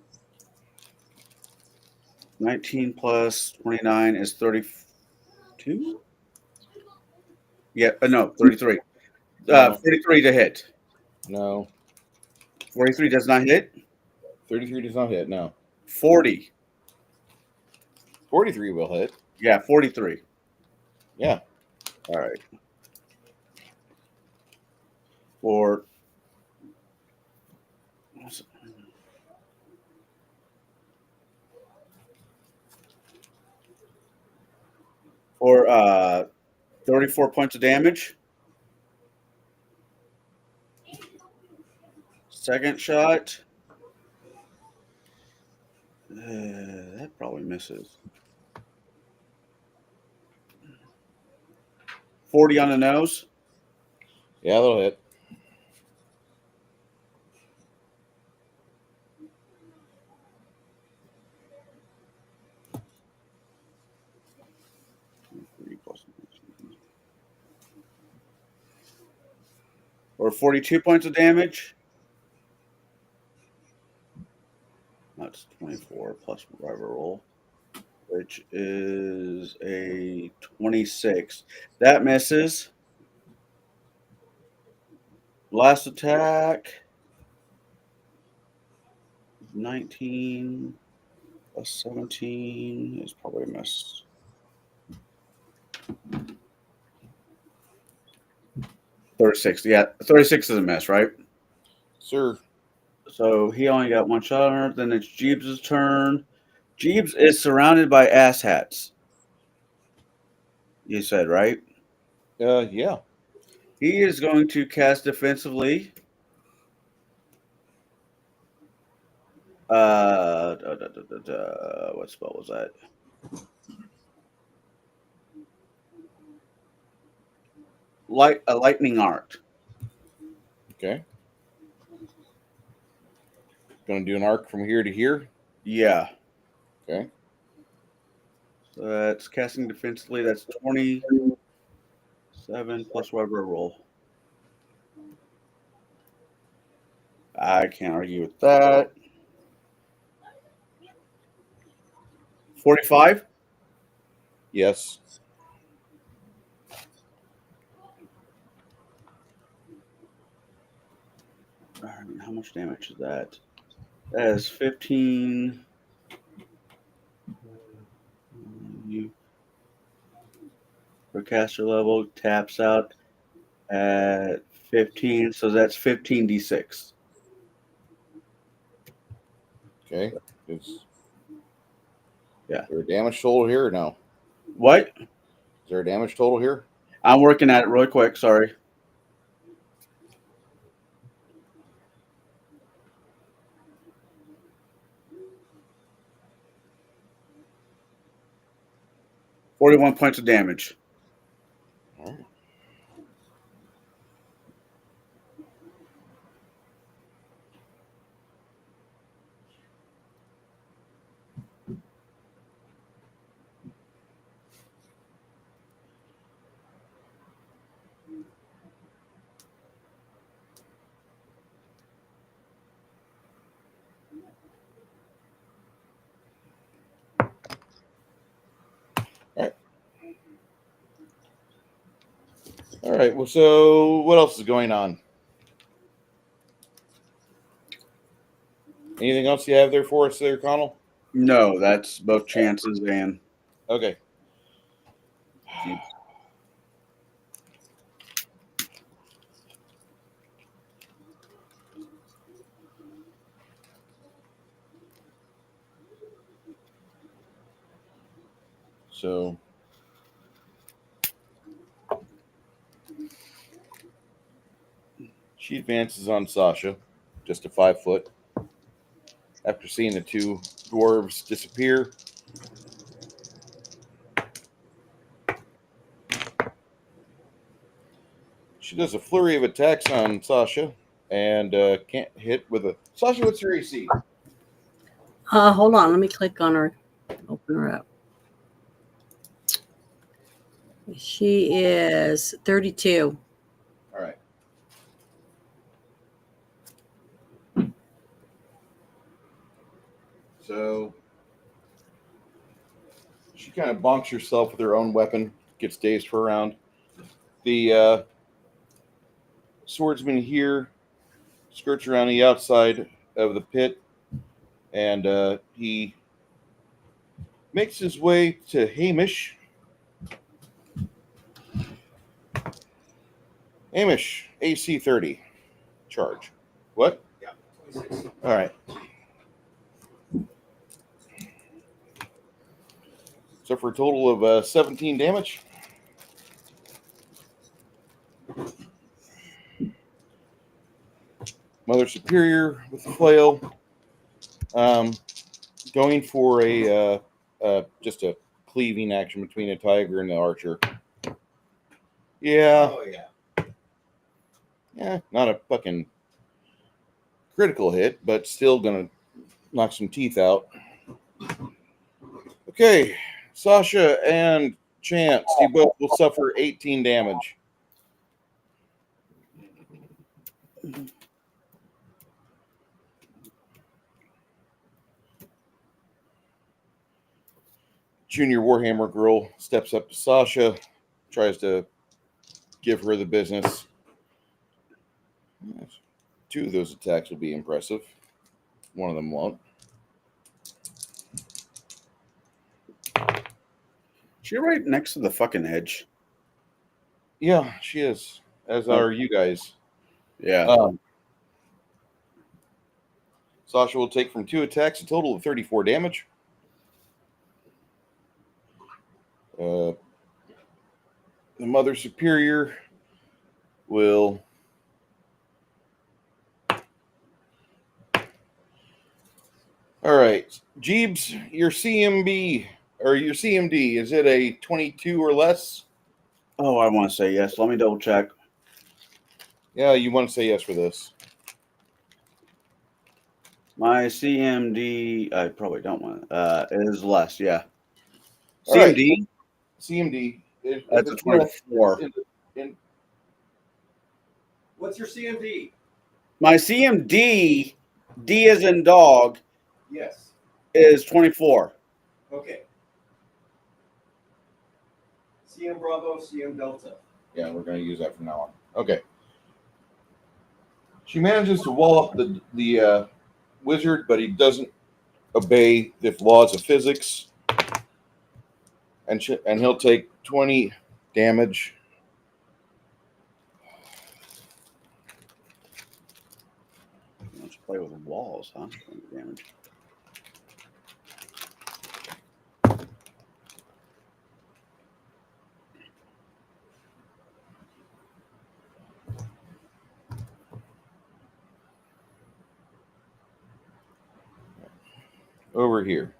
19 plus 29 is 32. Yeah. No, 33. No. 43 to hit. No. 43 does not hit. 33 does not hit. No. 40. 43 will hit. Yeah, 43. Yeah. All right. For for 34 points of damage. Second shot. That probably misses. 40 on the nose. Yeah, that'll hit. Or 42 points of damage. That's 24 plus whatever roll, which is a 26. That misses. Last attack. 19 plus 17 is probably a miss. 36. Yeah, 36 is a miss, right? Sir. So he only got one shot on her. Then it's Jeeves' turn. Jeeves is surrounded by asshats. You said, right? Yeah. He is going to cast defensively. What spell was that? A lightning arc. Okay. Going to do an arc from here to here? Yeah. Okay. So that's casting defensively. That's 27 plus whatever roll. I can't argue with that. 45? Yes. How much damage is that? That is 15. For caster level, taps out at 15. So that's 15d6. Okay. Is Yeah. there a damage total here or no? What? Is there a damage total here? I'm working at it really quick. Sorry. $41 points of damage. All right. All right. Well, so what else is going on? Anything else you have there for us there, Connell? No, that's both chances and Okay. Jeep. So she advances on Sasha, just a 5 foot. After seeing the two dwarves disappear, she does a flurry of attacks on Sasha and can't hit with a. Sasha, what's your AC? Hold on. Let me click on her. Open her up. She is 32. All right. So she kind of bonks herself with her own weapon, gets dazed for a round. The swordsman here skirts around the outside of the pit, and he makes his way to Hamish. Hamish, AC 30. Charge. What? Yeah, 26. All right. So for a total of 17 damage. Mother Superior with the flail. Going for just a cleaving action between a tiger and the archer. Yeah. Oh, yeah. Yeah, not a fucking critical hit, but still gonna knock some teeth out. Okay, Sasha and Chance, you both will suffer 18 damage. Junior Warhammer girl steps up to Sasha, tries to give her the business. 2 of those attacks will be impressive. One of them won't. She's right next to the fucking edge. Yeah, she is. As are you guys. Yeah. Sasha will take from 2 attacks a total of 34 damage. The Mother Superior will all right. Jeebs, your CMB or your CMD, is it a 22 or less? Oh, I want to say yes. Let me double check. Yeah, you want to say yes for this. My CMD, I probably don't want is less. Yeah. All right. CMD, CMD. that's a 24. What's your CMD? My CMD, D as in dog, Yes. is 24. Okay. CM Bravo, CM Delta. Yeah, we're going to use that from now on. Okay. She manages to wall up the wizard, but he doesn't obey the laws of physics, and he'll take 20 damage. Let's play with walls, huh? 20 damage. Over here.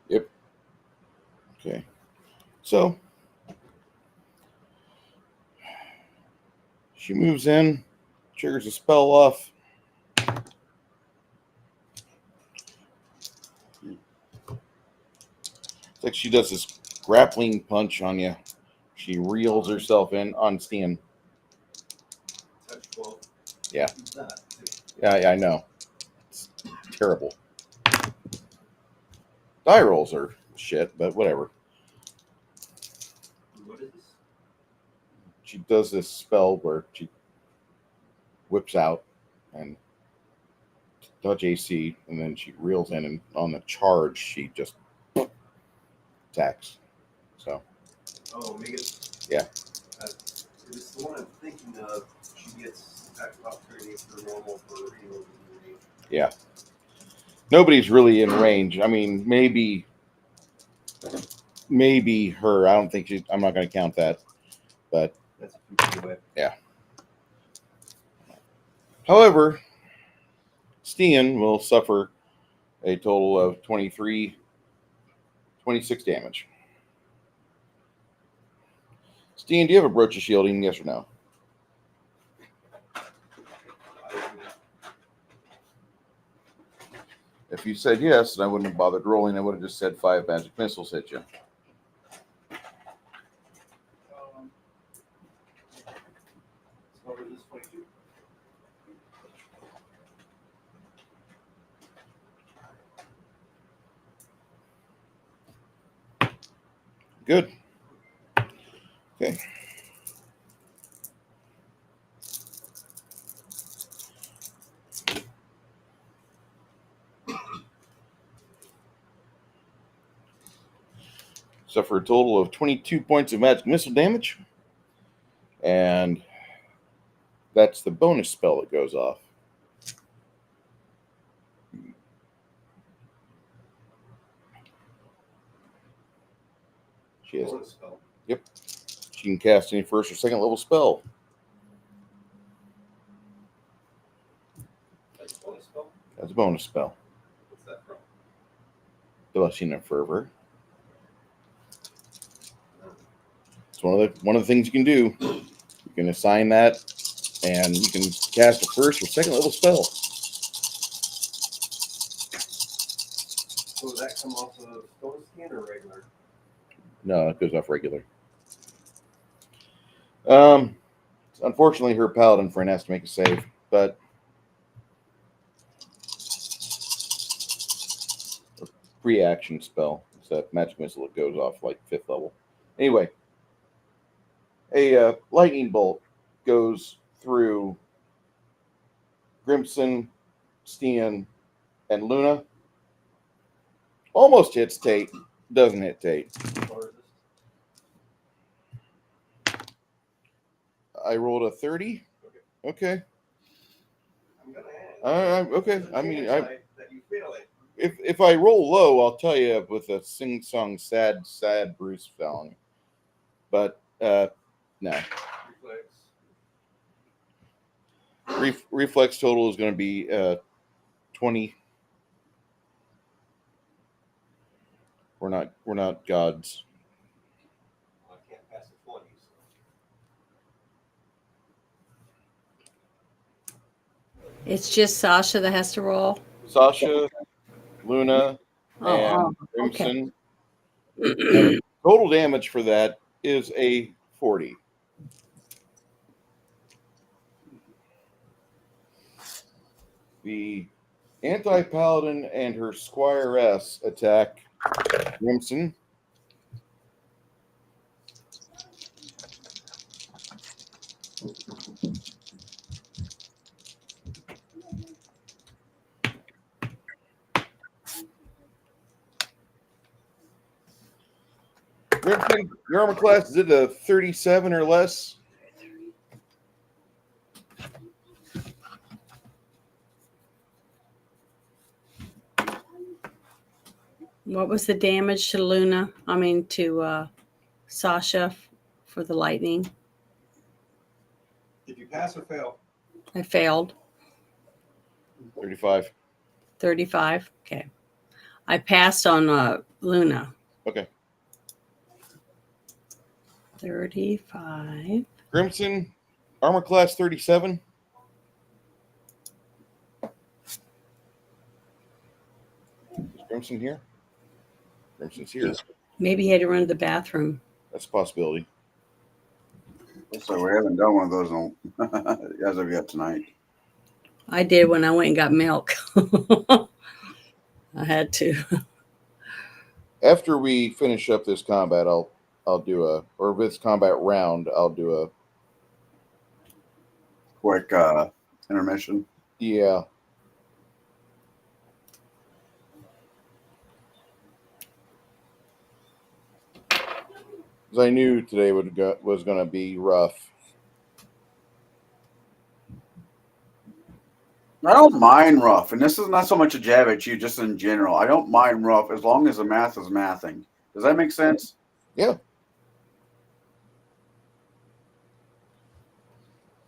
Yep. Okay. So she moves in, triggers a spell off. It's like she does this grappling punch on you. She reels herself in on Stian. Touch 12. Yeah. Yeah, I know. It's terrible. Die rolls are shit, but whatever. What is this? She does this spell where she whips out and touch AC, and then she reels in, and on the charge, she just attacks. So, Oh, Megan. Yeah. It's the one I'm thinking of. She gets attack of opportunity for normal for healing. yeah. Nobody's really in range. I mean, maybe her. I don't think she. I'm not going to count that. But That's a few feet away. however, Stian will suffer a total of 26 damage. Stian, do you have a brooch of shielding? Yes or no? If you said yes, then I wouldn't have bothered rolling. I would have just said 5 magic missiles hit you. What is this 22? Good. Okay. Suffer a total of 22 points of magic missile damage. And that's the bonus spell that goes off. She has. Bonus spell. Yep. She can cast any first or second level spell. That's a bonus spell. That's a bonus spell. What's that from? Blushing of Fervor. It's one of the things you can do. You can assign that, and you can cast a first or second level spell. So does that come off of stone skin or regular? No, it goes off regular. Unfortunately, her paladin friend has to make a save, but a pre-action spell. It's a magic missile that goes off like 5th level. Anyway, a lightning bolt goes through Grimson, Stian, and Luna. Almost hits Tate. Doesn't hit Tate. Or is this? I rolled a 30. Okay. I'm gonna add. Okay. I mean, That you fail it. if I roll low, I'll tell you with a sing-song sad Bruce song. But no. Reflex. Reflex total is going to be 20. We're not gods. I can't pass the 20s. It's just Sasha that has to roll. Sasha, Luna, and Oh, okay. Crimson. Total damage for that is a 40. The anti-paladin and her squiress attack Crimson. Crimson, your armor class, is it a 37 or less? What was the damage to Luna? I mean, to Sasha for the lightning? Did you pass or fail? I failed. 35. 35. Okay. I passed on Luna. Okay. 35. Crimson, armor class 37. Is Crimson here? Crimson's here. Maybe he had to run to the bathroom. That's a possibility. So we haven't done one of those on, as of yet tonight. I did when I went and got milk. I had to. After we finish up this combat, I'll do or this combat round, I'll do a Quick intermission. yeah. Because I knew today was going to be rough. I don't mind rough, and this is not so much a jab at you, just in general. I don't mind rough as long as the math is mathing. Does that make sense? Yeah.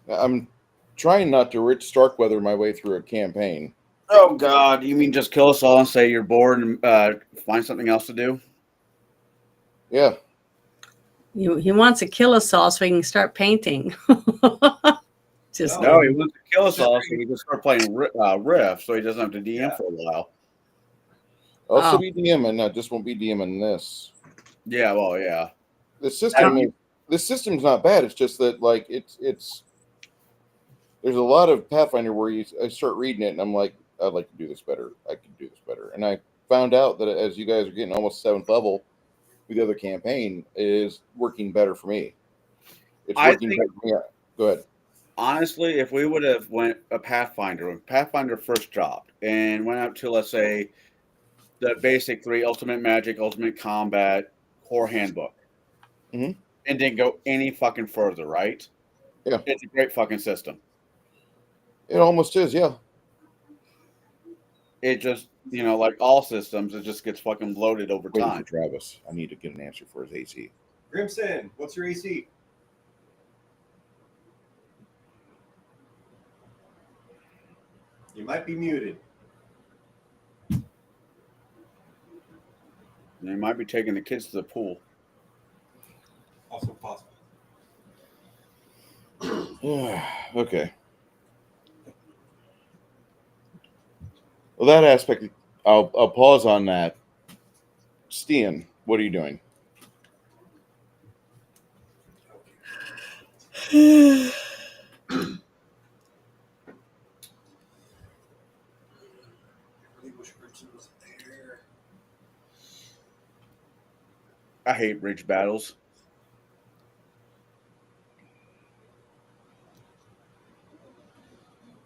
I'm trying not to Rich Starkweather my way through a campaign. Oh, God. You mean just kill us all and say you're bored and find something else to do? Yeah. He wants to kill us all so he can start painting. Just No, he kidding. wants to kill us all so he can start playing Riff so he doesn't have to DM for a while. I'll still Oh. be DMing. I just won't be DMing this. Yeah, well, yeah. The system's not bad. It's just that like it's there's a lot of Pathfinder where I start reading it and I'm like, I'd like to do this better. I could do this better. And I found out that as you guys are getting almost 7th level with the other campaign, it is working better for me. It's working better for me. Go ahead. Honestly, if we would have went a Pathfinder, when Pathfinder first dropped and went up to, let's say, the basic 3, Ultimate Magic, Ultimate Combat, Core Handbook, and didn't go any fucking further, right? Yeah. It's a great fucking system. It almost is, yeah. It just, like all systems, it just gets fucking bloated over Waiting time. for Travis. I need to get an answer for his AC. Grimson, what's your AC? You might be muted. They might be taking the kids to the pool. Also possible. Okay. Well, that aspect, I'll pause on that. Stian, what are you doing? I hate bridge battles.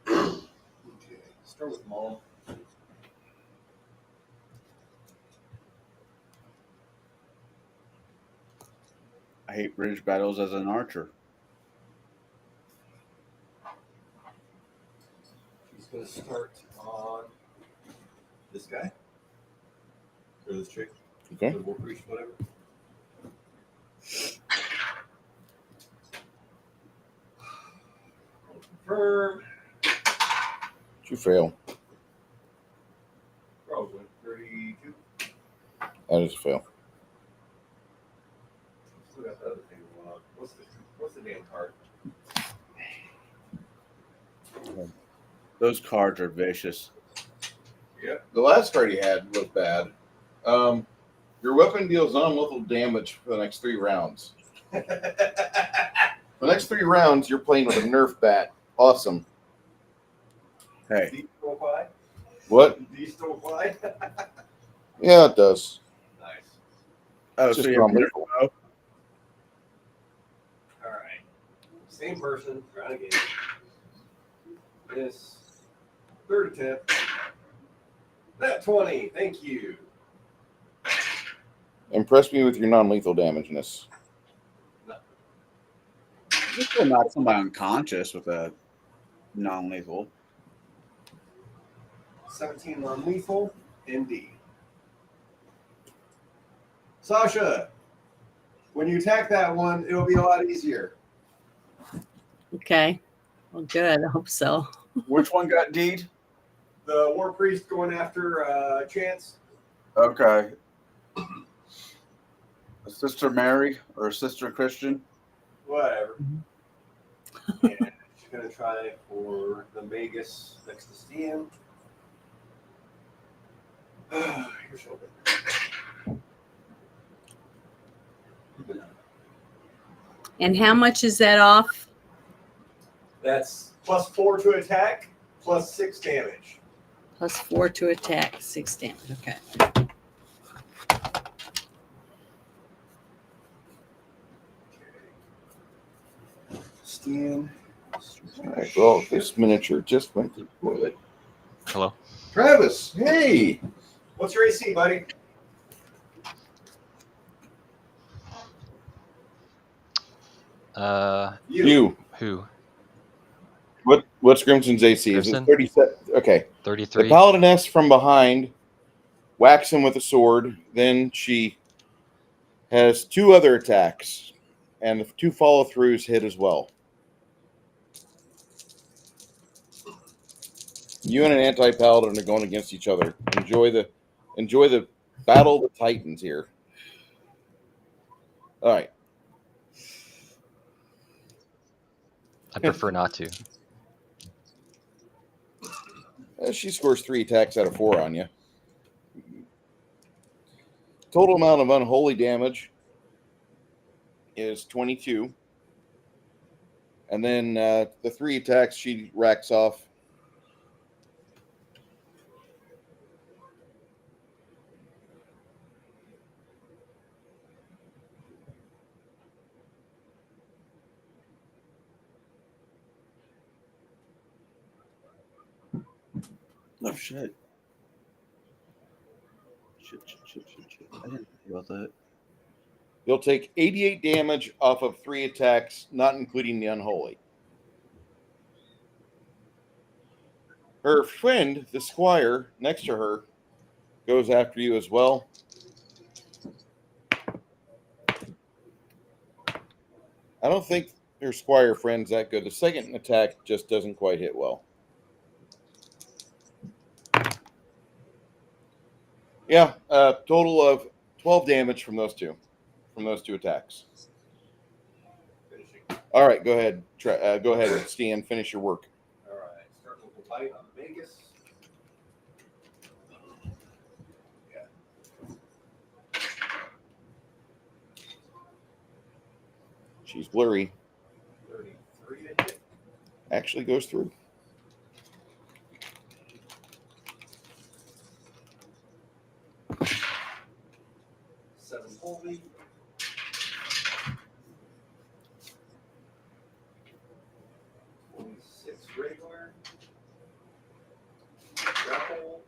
Okay, start with Maul. I hate bridge battles as an archer. He's going to start on this guy. Or this chick. Okay. The war priest, whatever. Confirm. Did you fail? Probably 32. That is a fail. Still got the other thing going on. What's the damn card? Those cards are vicious. Yep. The last card he had was bad. Your weapon deals non-lethal damage for the next 3 rounds. For the next 3 rounds, you're playing with a Nerf bat. Awesome. Hey. Do you still apply? What? Do you still apply? Yeah, it does. Nice. Oh, It's so just you have non-lethal. All right. Same person. Trying again. This third attempt. That 20. Thank you. Impress me with your non-lethal damage in this. You still knock somebody unconscious with a non-lethal. 17 non-lethal. Indeed. Sasha, when you attack that one, it'll be a lot easier. Okay. Well, good. I hope so. Which one got D'd? The war priest going after Chance. Okay. Sister Mary or Sister Christian? Whatever. And she's going to try for the Magus next to Stian. Your shoulder. And how much is that off? That's +4 to attack, +6 damage. +4 to attack, 6 damage. Okay. Stian. All right. Well, this miniature just went to the toilet. Hello. Travis, hey. What's your AC, buddy? You. Who? What's Grimson's AC? Is it Grimson? 37? Okay. The 33. paladiness from behind whacks him with a sword. Then she has 2 other attacks, and the 2 follow-throughs hit as well. You and an anti-paladin are going against each other. Enjoy the battle of the titans here. All right. I prefer not to. She scores 3 attacks out of 4 on you. Total amount of unholy damage is 22. And then the 3 attacks she racks off. Oh shit. Shit. I didn't think about that. You'll take 88 damage off of 3 attacks, not including the unholy. Her friend, the squire, next to her, goes after you as well. I don't think her squire friend's that good. The second attack just doesn't quite hit well. Yeah, total of 12 damage from those two attacks. Finishing. All right, go ahead. Go ahead, Stian. Finish your work. All right. Start with the bite on Vegas. She's blurry. 33 to hit. Actually goes through. Seven holy. 26 regular. Grapple.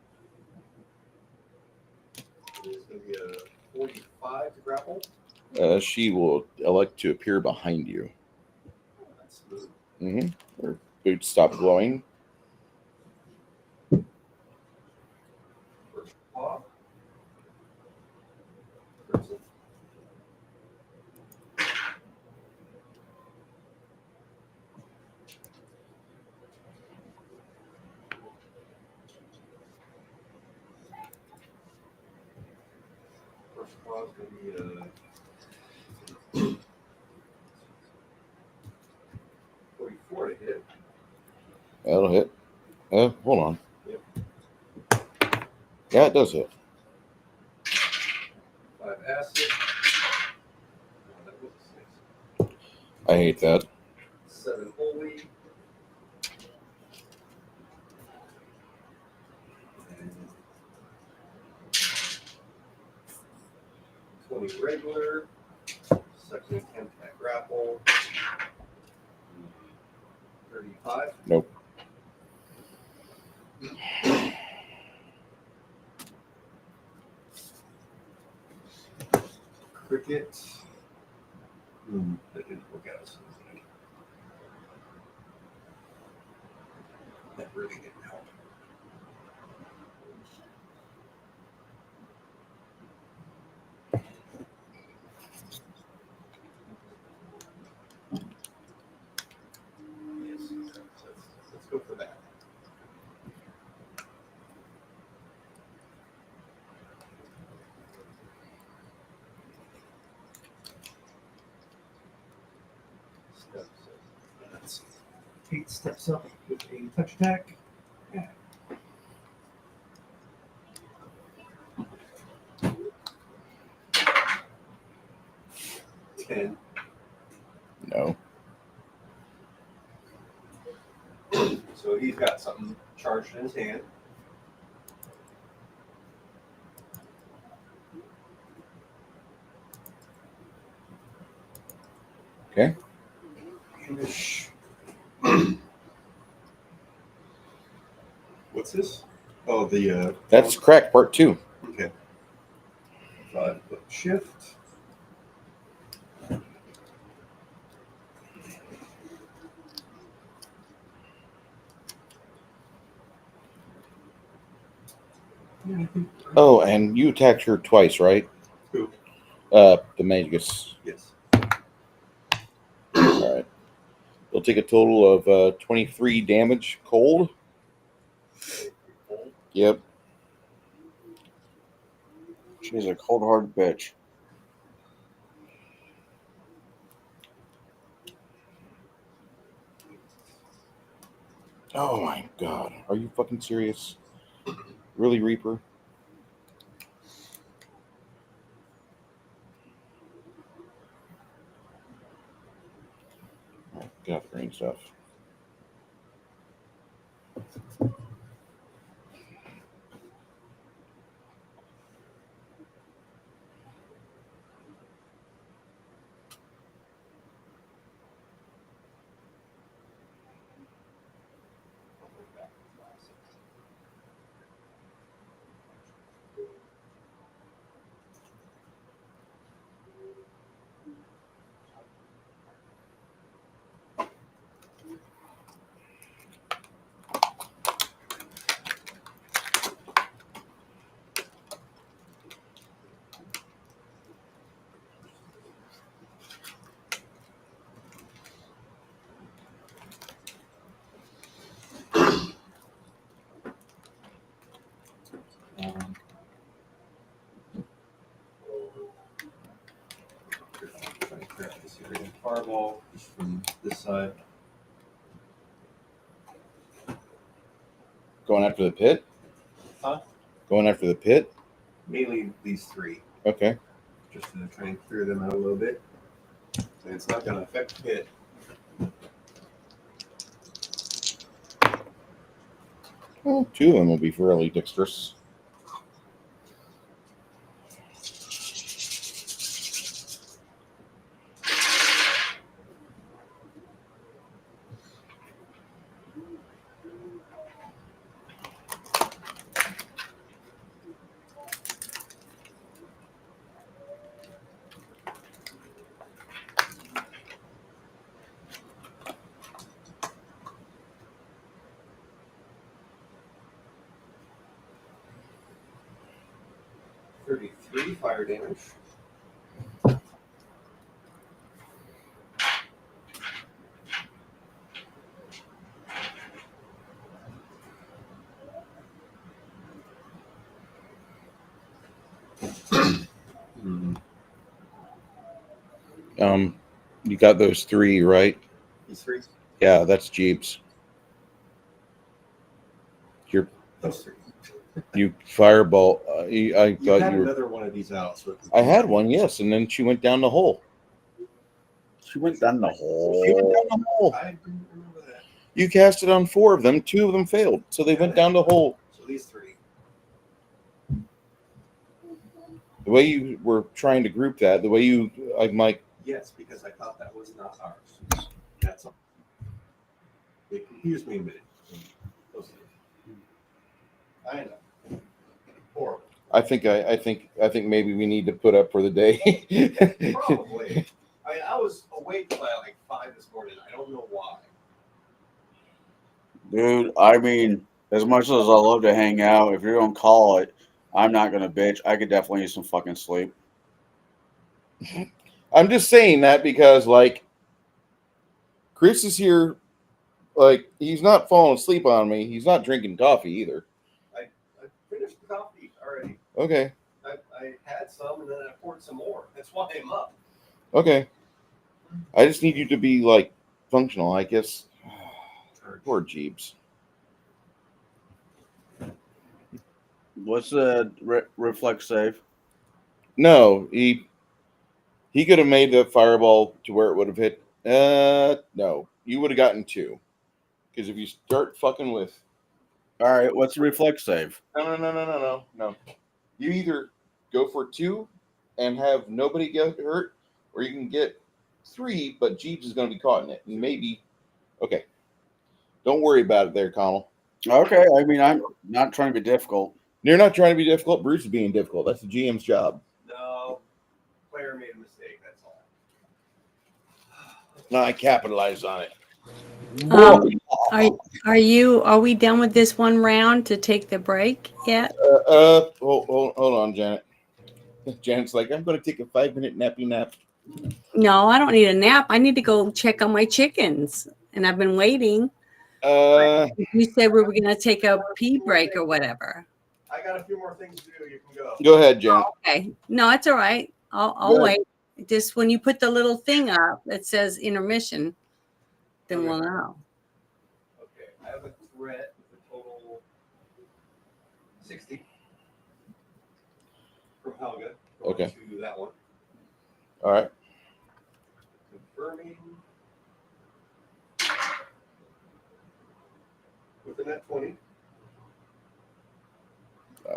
It's going to be a 45 to grapple. She will elect to appear behind you. That's smooth. Her boots stop glowing. First paw. Crimson. First paw is going to be a 44 to hit. That'll hit. Hold on. Yep. Yeah, it does hit. 5 acid. Oh, that was a 6. I hate that. 7 holy. And 20 regular. Second attempt at grapple. 35. Nope. Cricket. That didn't work out so good. That really didn't help. Yes, let's go for that. That's 8 steps up with a touch attack. Yeah. Ten. No. So he's got something charged in his hand. Okay. Finish. What's this? Oh, the That's correct. Part 2. okay. 5-foot shift. Oh, and you attacked her twice, right? Who? The Magus. Yes. All right. They'll take a total of 23 damage cold. Yep. She's a cold hard bitch. Oh my god. Are you fucking serious? Really, Reaper? Alright, get out the green stuff. Fireball just from this side. Going after the pit? Huh? Going after the pit? Mainly these three. Okay. Just to try and clear them out a little bit. And it's not going to affect the pit. Well, 2 of them will be fairly dexterous. Fire damage. You got those 3, right? These three? Yeah, that's Jeeps. Those three. You fireball. I You thought had you were. another one of these out. So I had one, yes, and then she went down the hole. She went down the hole. She went down the hole. I didn't remember that. You cast it on 4 of them. 2 of them failed, so they went down the hole. So these three. The way you were trying to group that, the way you, I'm like, Yes, because I thought that was not ours. That's all. It confused me a minute. I know. Horrible. I think maybe we need to put up for the day. Probably. I was awake by like 5 this morning. I don't know why. Dude, I mean, as much as I love to hang out, if you're going to call it, I'm not going to bitch. I could definitely use some fucking sleep. I'm just saying that because, like, Chris is here. Like, he's not falling asleep on me. He's not drinking coffee either. I finished the coffee already. Okay. I had some and then I poured some more. That's why I'm up. Okay. I just need you to be, like, functional, I guess. Poor Jeeps. What's the reflex save? No, he could have made the fireball to where it would have hit. No, you would have gotten 2. Because if you start fucking with, All right, what's the reflex save? no. You either go for 2 and have nobody get hurt, or you can get 3, but Jeeves is going to be caught in it. And maybe, okay. Don't worry about it there, Connell. Okay, I mean, I'm not trying to be difficult. You're not trying to be difficult. Bruce is being difficult. That's the GM's job. No, player made a mistake. That's all. Now I capitalized on it. Are we done with this one round to take the break yet? Hold on, Janet. Janet's like, I'm going to take a 5-minute nappy nap. No, I don't need a nap. I need to go check on my chickens, and I've been waiting. You said we were going to take a pee break or whatever. I got a few more things to do. You can go. Go ahead, Janet. Okay. No, it's all right. I'll wait. Just when you put the little thing up that says intermission, then we'll know. Okay, I have a threat with a total 60 from Helga. Okay. To that one. All right. Confirming. With a net 20.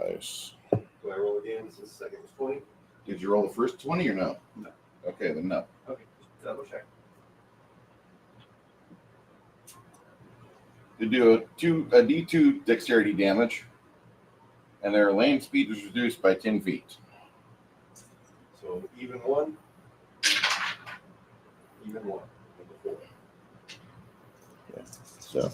Nice. Do I roll again since the second was 20? Did you roll the first 20 or no? No. Okay, then no. Okay, just double check. You do a D2 dexterity damage, and their lane speed is reduced by 10 feet. So even one. Even one. Number 4. Yeah. So.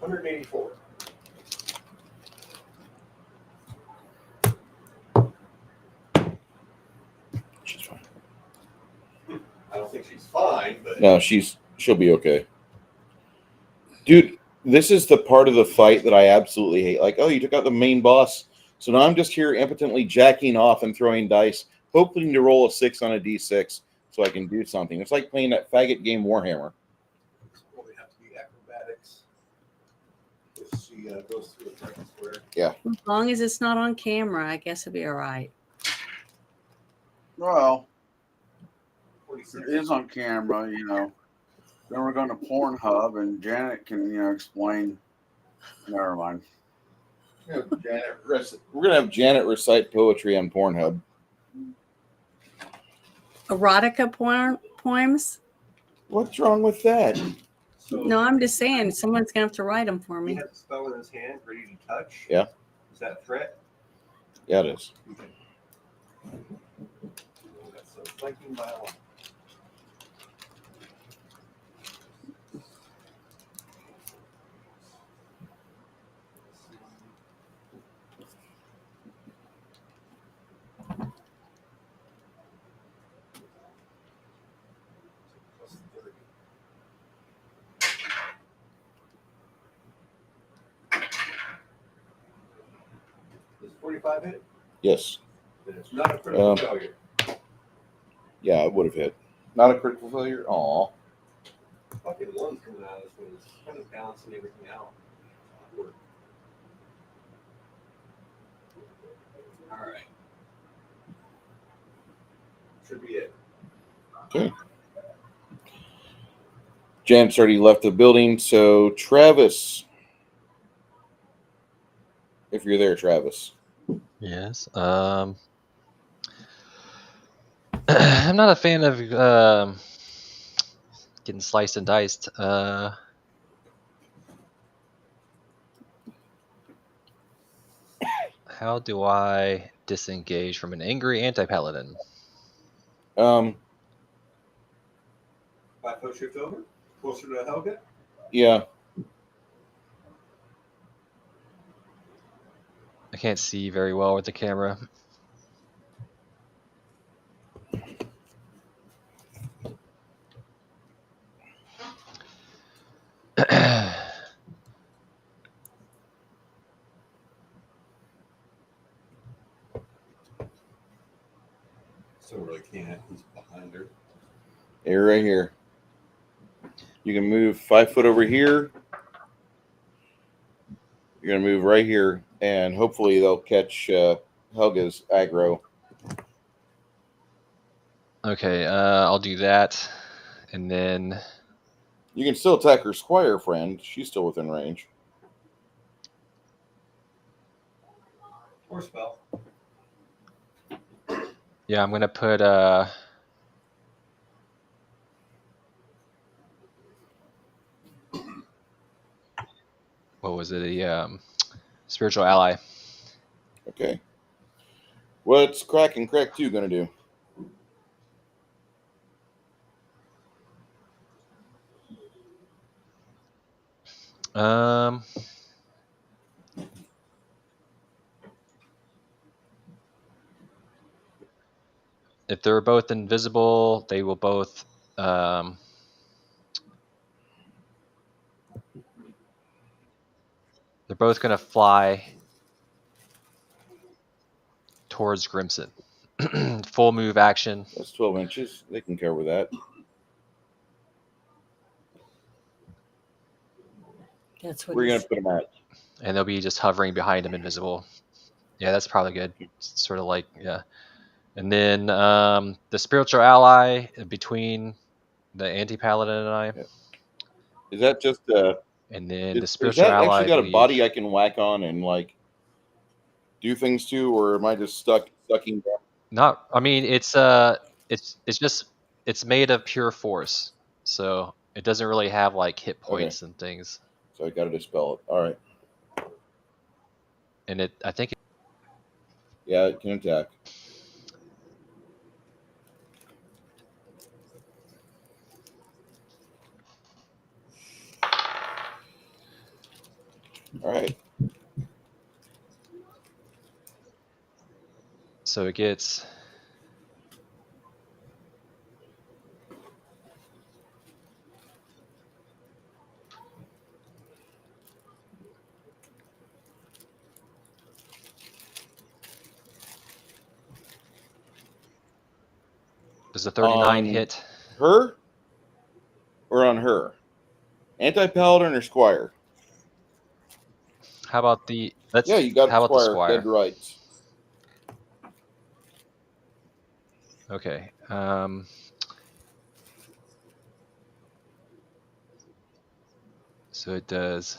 $184. She's fine. I don't think she's fine, but No, she'll be okay. Dude, this is the part of the fight that I absolutely hate. Like, oh, you took out the main boss. So now I'm just here impotently jacking off and throwing dice, hoping to roll a 6 on a D6 so I can do something. It's like playing that faggot game Warhammer. well, we have to be acrobatics. If she goes through a second square. As long as it's not on camera, I guess it'll be all right. Well, 46. it is on camera, you know. Then we're going to Pornhub, and Janet can, you know, explain. Never mind. We're going to have Janet recite poetry on Pornhub. Erotica poems? What's wrong with that? So No, I'm just saying someone's going to have to write them for he me. has a spell in his hand, ready to touch. Yeah. Is that a threat? Yeah, it is. Okay. That's a flanking by 1. Does 45 hit? Yes. Then it's not a critical failure. Yeah, it would have hit. Not a critical failure? Aw. Fucking one's coming out of this one. It's kind of balancing everything out. All right. Should be it. Okay. Janet's already left the building, so Travis. If you're there, Travis. Yes. I'm not a fan of getting sliced and diced. How do I disengage from an angry anti-paladin? 5 foot shift over, closer to Helga. Yeah. I can't see very well with the camera. So really can't. He's behind her. You're right here. You can move 5 foot over here. You're going to move right here, and hopefully they'll catch Helga's aggro. Okay, I'll do that. And then You can still attack her squire friend. She's still within range. Or spell. yeah, I'm gonna put what was it? A spiritual ally. Okay. What's Crack and Crack 2 going to do? If they're both invisible, they will both they're both gonna fly towards Grimson. Full move action. That's 12 inches. They can cover that. That's what We're going he's- to put them at. And they'll be just hovering behind him, invisible. Yeah, that's probably good. It's sort of like, yeah. And then the spiritual ally between the anti-paladin and I. Yeah. Is that just And then the is spiritual that ally, actually got I a believe, body I can whack on and like do things to, or am I just sucking down? not. I mean, it's just it's made of pure force, so it doesn't really have like hit points and things. So I got to dispel it. All right. And I think Yeah, it can attack. All right. so. It gets does the 39 hit? Her or on her? Anti-paladin or squire? How about the let's? Yeah, you got how about the squire. squire? Dead rights. Okay. So it does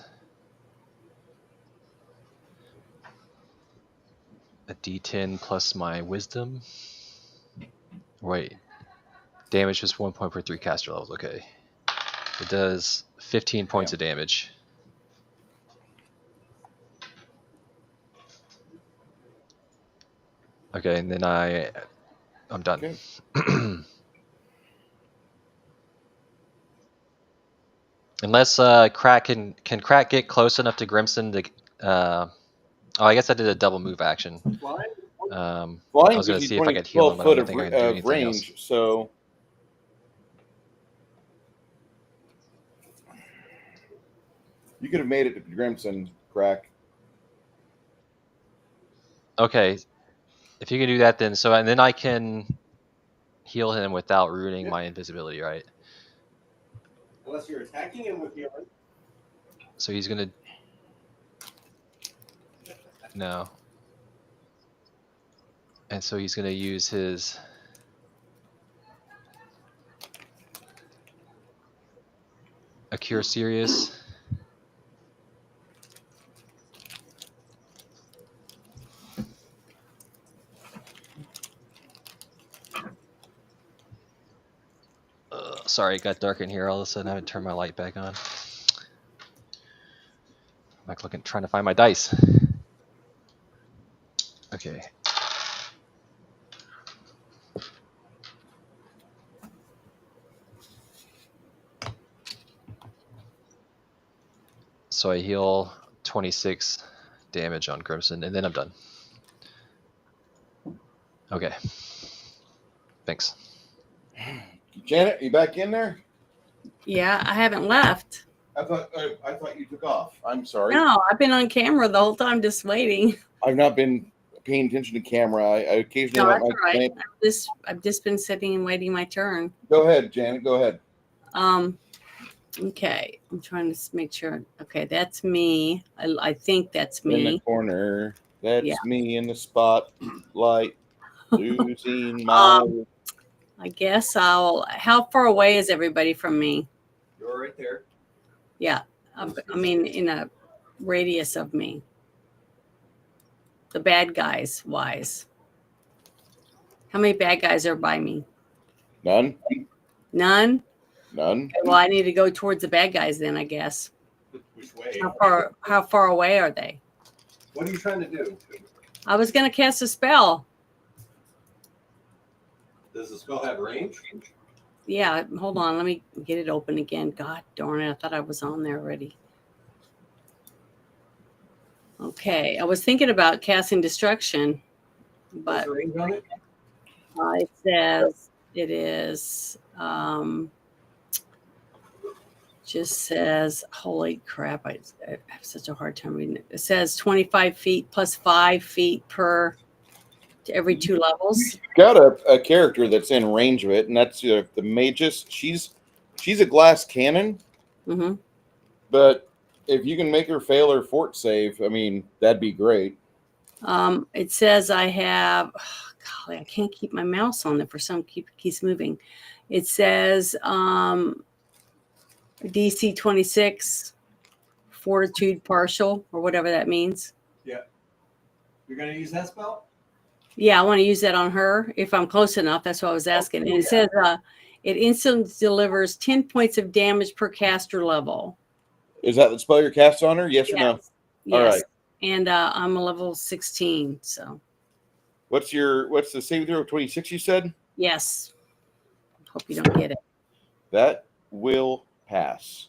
a D10 plus my wisdom. Wait, damage is 1 point per 3 caster levels. Okay, it does 15 points of damage. Okay, and then I'm done. Okay. Unless Crack can Crack get close enough to Grimson to oh, I guess I did a double move action. I Flying was gonna gives you see if I could heal him, 12 but I foot don't think I can do of anything range, else. so you could have made it to Grimson, Crack. Okay, if you can do that, then and then I can heal him without ruining my invisibility, right? Unless you're attacking him with healing. So he's gonna no, and so he's gonna use his a cure serious. Sorry, it got dark in here all of a sudden. I haven't turned my light back on. I'm like trying to find my dice. Okay. So I heal 26 damage on Grimson, and then I'm done. Okay. Thanks. Janet, you back in there? Yeah, I haven't left. I thought you took off. I'm sorry. No, I've been on camera the whole time just waiting. I've not been paying attention to camera. I occasionally No, let that's my all right. plant- I've just been sitting and waiting my turn. Go ahead, Janet. Go ahead. Okay. I'm trying to make sure. Okay, that's me. I think that's In the me. corner. That's Yeah. me in the spotlight. Losing my I guess I'll. How far away is everybody from me? You're right there. Yeah, I mean, in a radius of me. The bad guys wise. How many bad guys are by me? None. None. None. Well, I need to go towards the bad guys then, I guess. Which way? How far away are they? What are you trying to do? I was gonna cast a spell. Does the spell have range? Yeah, hold on. Let me get it open again. God darn it! I thought I was on there already. Okay, I was thinking about casting destruction, but What's the range on it? it says it is. Just says, holy crap! I have such a hard time reading it. It says 25 feet plus 5 feet per to every 2 levels. Got a character that's in range of it, and that's the magus. She's a glass cannon, Mm-hmm. but if you can make her fail her fort save, I mean, that'd be great. It says I have. Oh, golly, I can't keep my mouse on there for some keeps moving. It says DC 26, fortitude partial, or whatever that means. Yeah. You're going to use that spell? Yeah, I want to use that on her if I'm close enough. That's what I was asking. And it says it instantly delivers 10 points of damage per caster level. Is that the spell you're cast on her? Yes or no? Yes. All right. And I'm a level 16, so. What's the saving throw? 26, you said? Yes. Hope you don't get it. That will pass.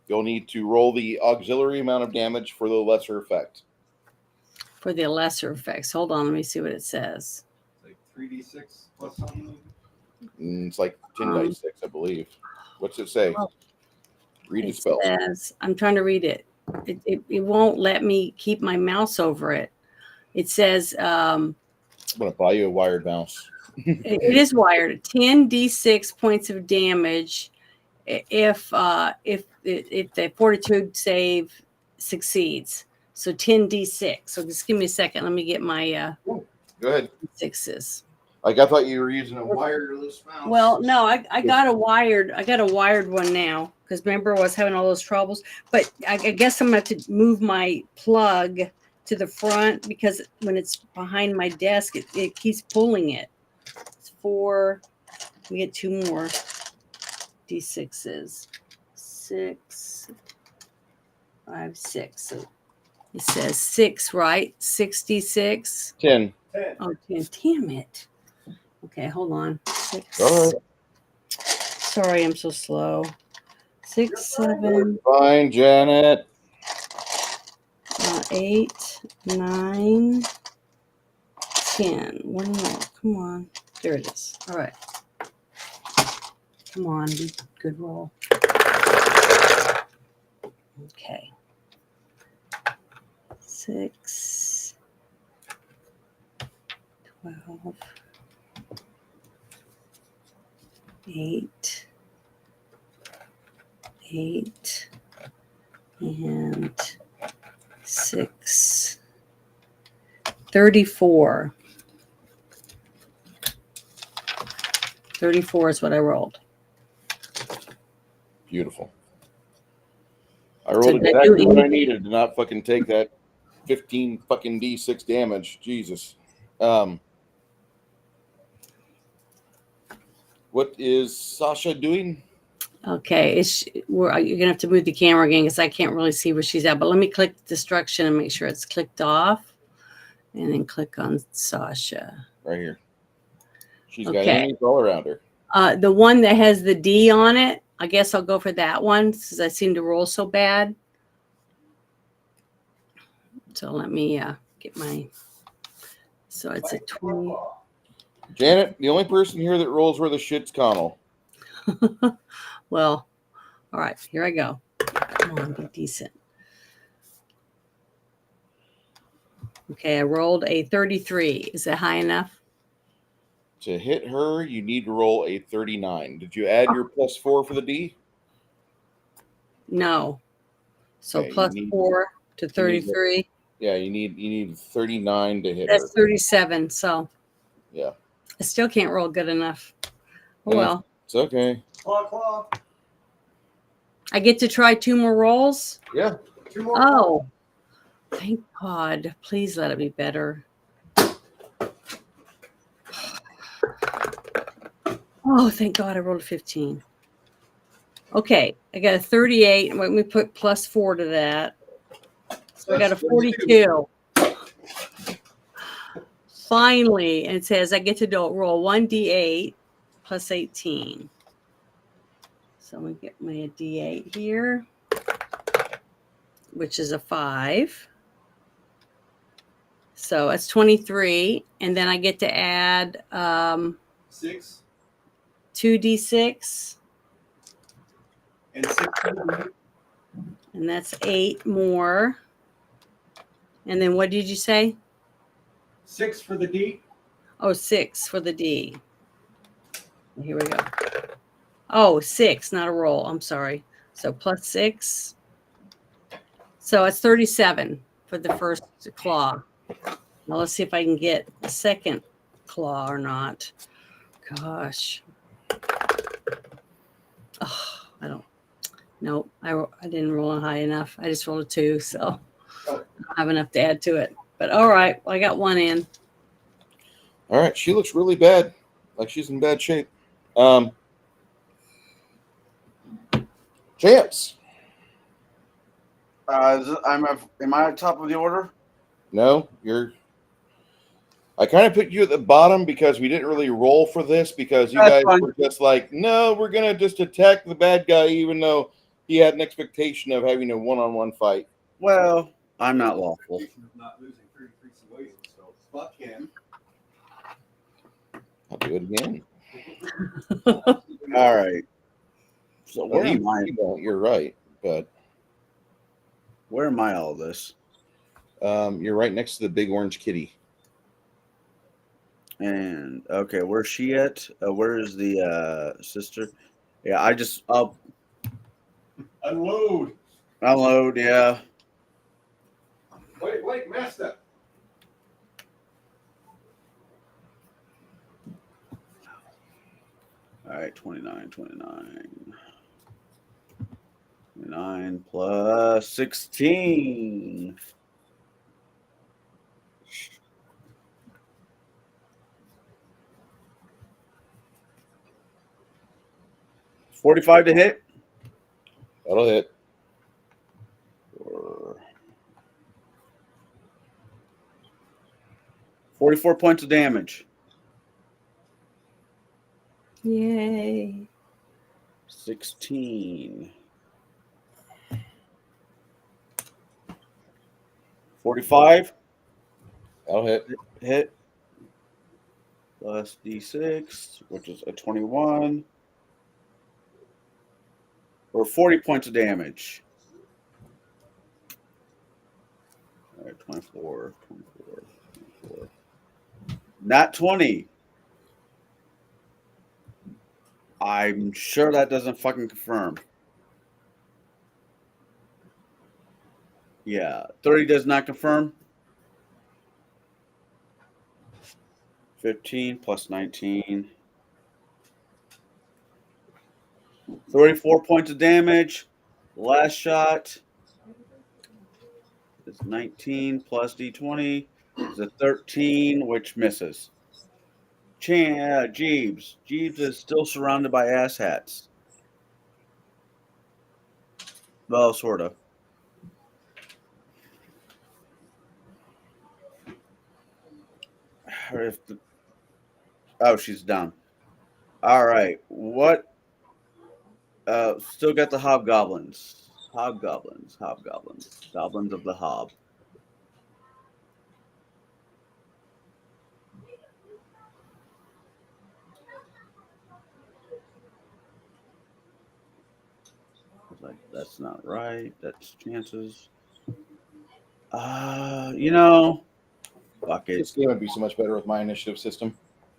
You'll need to roll the auxiliary amount of damage for the lesser effect. For the lesser effects. Hold on, let me see what it says. Like 3d6 plus something? It's like 10 dice 6, I believe. What's it say? Read the spell. Says, I'm trying to read it. It won't let me keep my mouse over it. It says I'm going to buy you a wired mouse. it is wired. 10d6 points of damage if the fortitude save succeeds. So 10d6. So just give me a second. Let me get my Go ahead. sixes. Like I thought you were using a wireless mouse. Well, no, I got a wired one now because remember I was having all those troubles. But I guess I'm gonna have to move my plug to the front because when it's behind my desk, it keeps pulling it. It's 4. We get 2 more d6s. 6, 5, 6. So it says 6, right? 66. 10. Oh, 10. Damn it. Okay, hold on. 6. All right. Sorry, I'm so slow. 6, 7, Fine, Janet. 8, 9, 10. One more. Come on. There it is. All right. Come on. Be good roll. Okay. 6, 12, 8, and 6, 34. 34 is what I rolled. Beautiful. I rolled exactly what I needed to not fucking take that 15 fucking D6 damage. Jesus. What is Sasha doing? Okay, you're gonna have to move the camera again because I can't really see where she's at. But let me click destruction and make sure it's clicked off, and then click on Sasha. Right here. She's got enemies all around her. The one that has the D on it, I guess I'll go for that one since I seem to roll so bad. So let me get my. So it's a 20. Janet, the only person here that rolls where the shit's Connell. Well, all right, here I go. Come on, be decent. Okay, I rolled a 33. Is that high enough? To hit her, you need to roll a 39. Did you add your +4 for the D? No. So Okay, plus 4 to 33. Yeah, you need 39 to hit That's her. 37. So Yeah. I still can't roll good enough. Oh Yeah. well. It's okay. Claw, claw. I get to try 2 more rolls. Yeah. 2 more. Oh, thank God. Please let it be better. Oh, thank God I rolled a 15. Okay, I got a 38. Let me put plus 4 to that. So I got a 42. Finally, and it says I get to roll 1d8 plus 18. So I'm going to get my d8 here, which is a 5. So that's 23. And then I get to add 6 2d6. and 6 for the D. And that's 8 more. And then what did you say? 6 for the D. Oh, 6 for the D. Here we go. Oh, 6, not a roll. I'm sorry. So plus 6. So it's 37 for the first claw. Now let's see if I can get a second claw or not. Gosh. Oh, I don't. Nope. I didn't roll high enough. I just rolled a 2, so I don't have enough to add to it. But all right, well, I got 1 in. All right. She looks really bad. Like she's in bad shape. Chance. Am I at top of the order? No, you're. I kind of put you at the bottom because we didn't really roll for this because you That's guys fine. were just like, no, we're gonna just attack the bad guy, even though he had an expectation of having a one-on-one fight. Well, I'm not lawful. Not losing 33 civilians, so fuck him. I'll do it again. All right. So Well, where am I? you won't, you're right, but Where am I all this? you're right next to the big orange kitty. And okay, where's she at? Where is the sister? Yeah, I'll Unload. unload. Yeah. Wait, master. All right, 29 plus 16. $45 to hit. That'll hit. Or 44 points of damage. Yay. 16. 45. That'll hit. Hit. Plus D6, which is a 21. Or 40 points of damage. All right, 24. Not 20. I'm sure that doesn't fucking confirm. Yeah, 30 does not confirm. 15 plus 19. 34 points of damage. Last shot is 19 plus D20 is a 13, which misses. Jeeves. Jeeves is still surrounded by asshats. Well, sort of. Oh, she's down. All right. What? Still got the hobgoblins. Hobgoblins. Goblins of the hob. Like, that's not right. That's chances. Fuck it. This game would be so much better with my initiative system.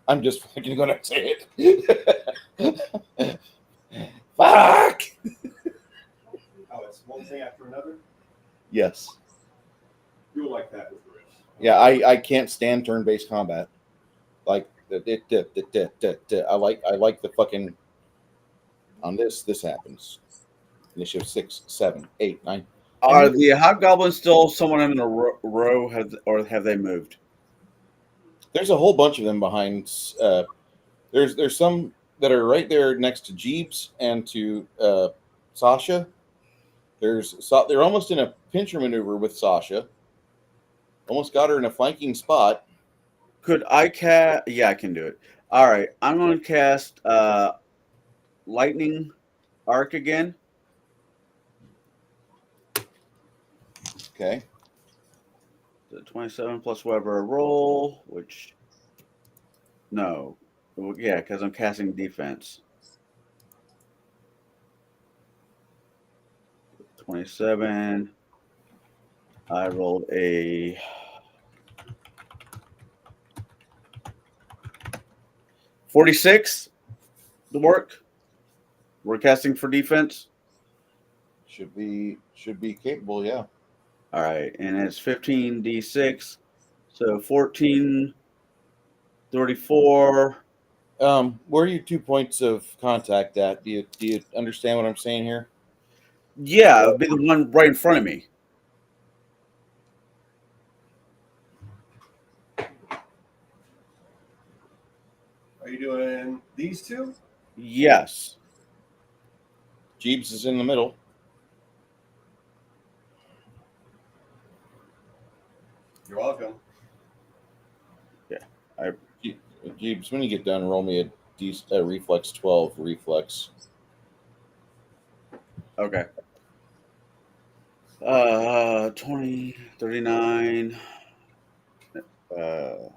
I'm just fucking gonna say it. Fuck. Oh, it's one thing after another. Yes. You'll like that with Rich. Yeah, I can't stand turn-based combat. Like I like the fucking on this. This happens. Initiative 6, 7, 8, 9. Are the hobgoblins still someone in a row, or have they moved? There's a whole bunch of them behind. There's some that are right there next to Jeeves and to Sasha. They're almost in a pincher maneuver with Sasha. Almost got her in a flanking spot. Could I cast? Yeah, I can do it. All right, I'm going to cast lightning arc again. Okay. The 27 plus whatever I roll, which no, yeah, because I'm casting defense. 27. I rolled a 46 to work. We're casting for defense. Should be capable, yeah. All right, and it's 15d6, so 14, 34. Where are your 2 points of contact at? Do you understand what I'm saying here? Yeah, it would be the one right in front of me. Are you doing these two? Yes. Jeeves is in the middle. You're welcome. Jeeves, when you get done, roll me a reflex 12 reflex. Okay. 20, 39. Okay.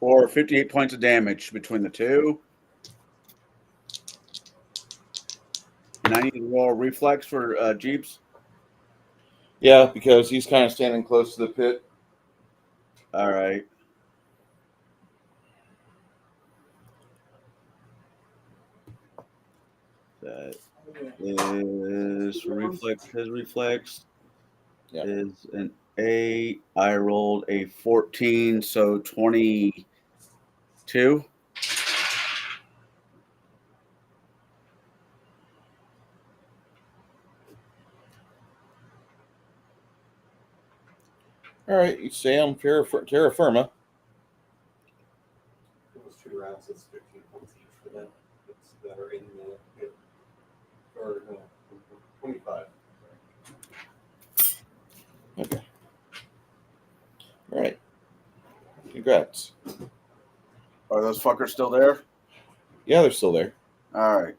For 58 points of damage between the two. And I need to roll a reflex for Jeeps. Yeah, because he's kind of standing close to the pit. All right. That is reflex. His reflex is an 8. I rolled a 14, so 22. All right, you say I'm terra firma. Those 2 rounds, it's 15 points each for them. That are in the pit. Or no, 25. Okay. All right. Congrats. Are those fuckers still there? Yeah, they're still there. All right.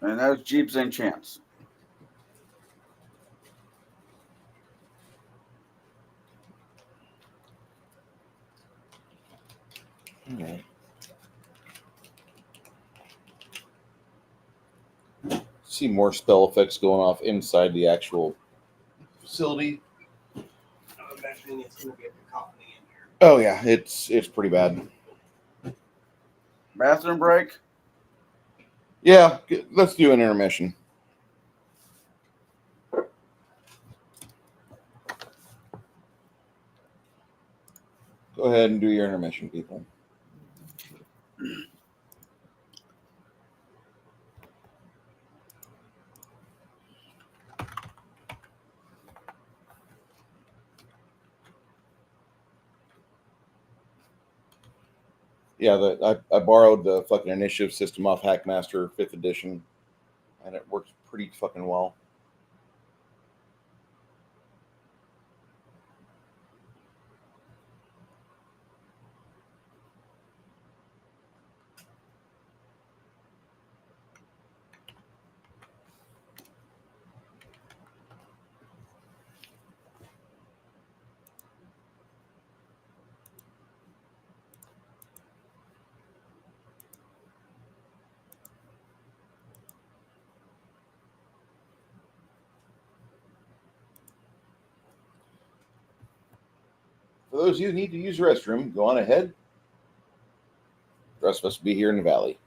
And that was Jeeps and Chance. All right. See more spell effects going off inside the actual facility. I'm imagining it's going to be a cacophony in here. Oh yeah, it's pretty bad. Bathroom break. Yeah, let's do an intermission. Go ahead and do your intermission, people. Yeah, I borrowed the fucking initiative system off Hackmaster 5th edition, and it works pretty fucking well. For those of you who need to use the restroom, go on ahead. The rest of us will be here in the valley.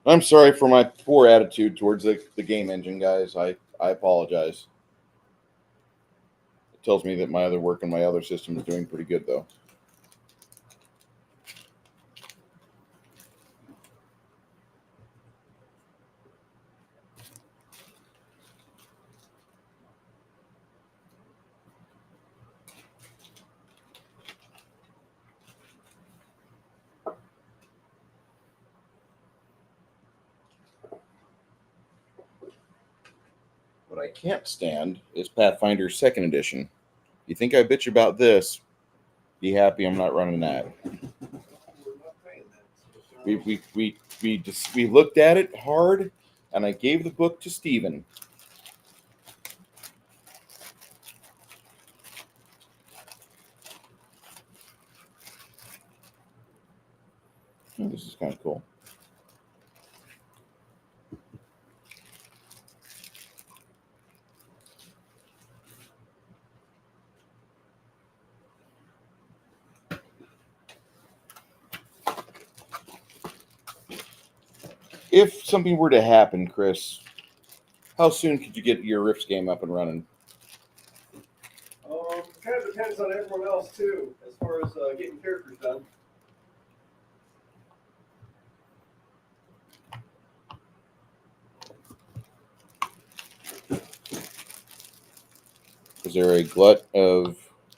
I'm sorry for my poor attitude towards the game engine, guys. I apologize. It tells me that my other work and my other system is doing pretty good, though. What I can't stand is Pathfinder 2nd Edition. You think I bitch about this, be happy I'm not running that. We looked at it hard, and I gave the book to Steven. This is kind of cool. If something were to happen, Chris, how soon could you get your Rifts game up and running? Kind of depends on everyone else too, as far as getting characters done. Is there a glut of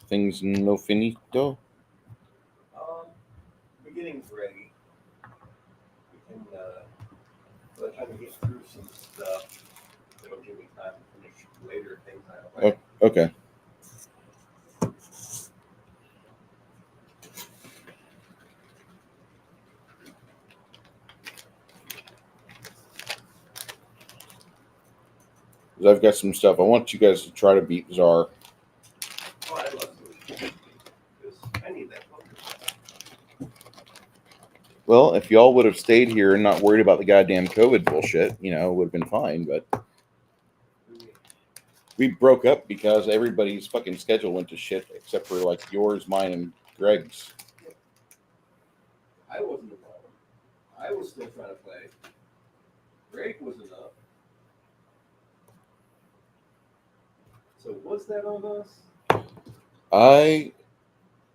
things no finito? Beginning's ready. We can, by the time we get through some stuff, it'll give me time to finish later things I like. Okay. I've got some stuff. I want you guys to try to beat Czar. Oh, I'd love to. Because I need that book. Well, if y'all would have stayed here and not worried about the goddamn COVID bullshit, it would have been fine. But we broke up because everybody's fucking schedule went to shit, except for like yours, mine, and Greg's. I wasn't the problem. I was still trying to play. Greg wasn't up. So was that on us? I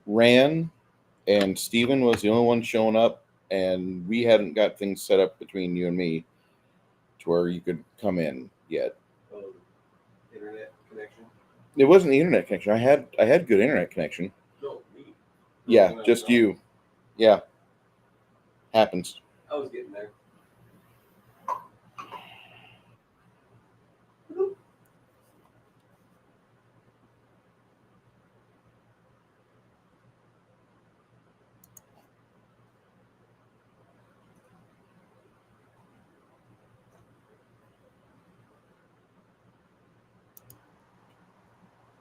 ran, and Steven was the only one showing up, and we hadn't got things set up between you and me to where you could come in yet. Oh, internet connection? It wasn't the internet connection. I had good internet connection. No, me. Yeah, When I just was on. you. Yeah. Happens. I was getting there.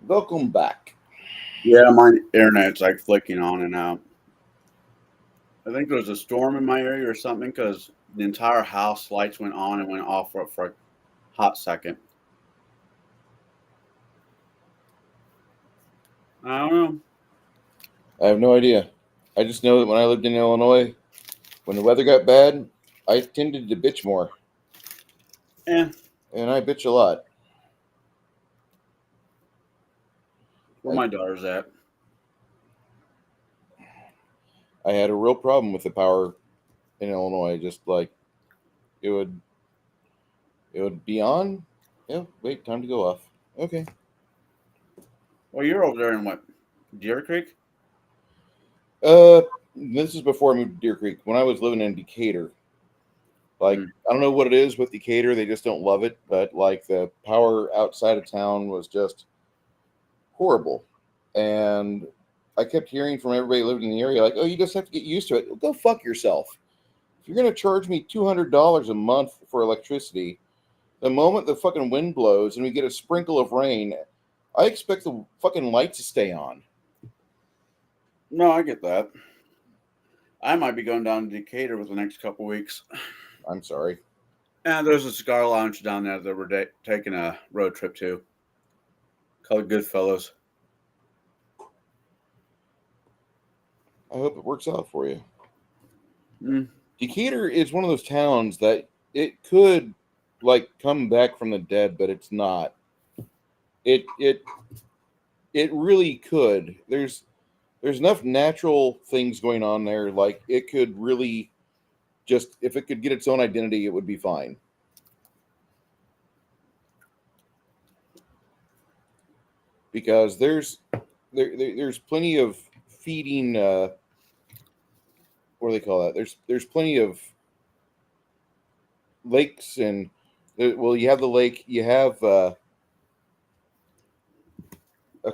Welcome back. Yeah, my internet's like flicking on and out. I think there was a storm in my area or something because the entire house lights went on and went off for a hot second. I don't know. I have no idea. I just know that when I lived in Illinois, when the weather got bad, I tended to bitch more. Yeah. And I bitch a lot. Where my daughter's at. I had a real problem with the power in Illinois. Just like it would be on. Yeah, wait, time to go off. Okay. Well, you're over there in what? Deer Creek? This is before I moved to Deer Creek. When I was living in Decatur. Like, I don't know what it is with Decatur. They just don't love it. But, like, the power outside of town was just horrible. And I kept hearing from everybody who lived in the area, like, oh, you just have to get used to it. Well, go fuck yourself. If you're going to charge me $200 a month for electricity, The moment the fucking wind blows and we get a sprinkle of rain, I expect the fucking lights to stay on. No, I get that. I might be going down to Decatur with the next couple weeks. I'm sorry. And there's a cigar lounge down there that we're taking a road trip to, called Goodfellows. I hope it works out for you. Mm. Decatur is one of those towns that it could like come back from the dead, but it's not. It really could. There's enough natural things going on there. Like it could really just, if it could get its own identity, it would be fine. Because there's plenty of feeding. What do they call that? There's plenty of lakes and well, you have the lake. You have a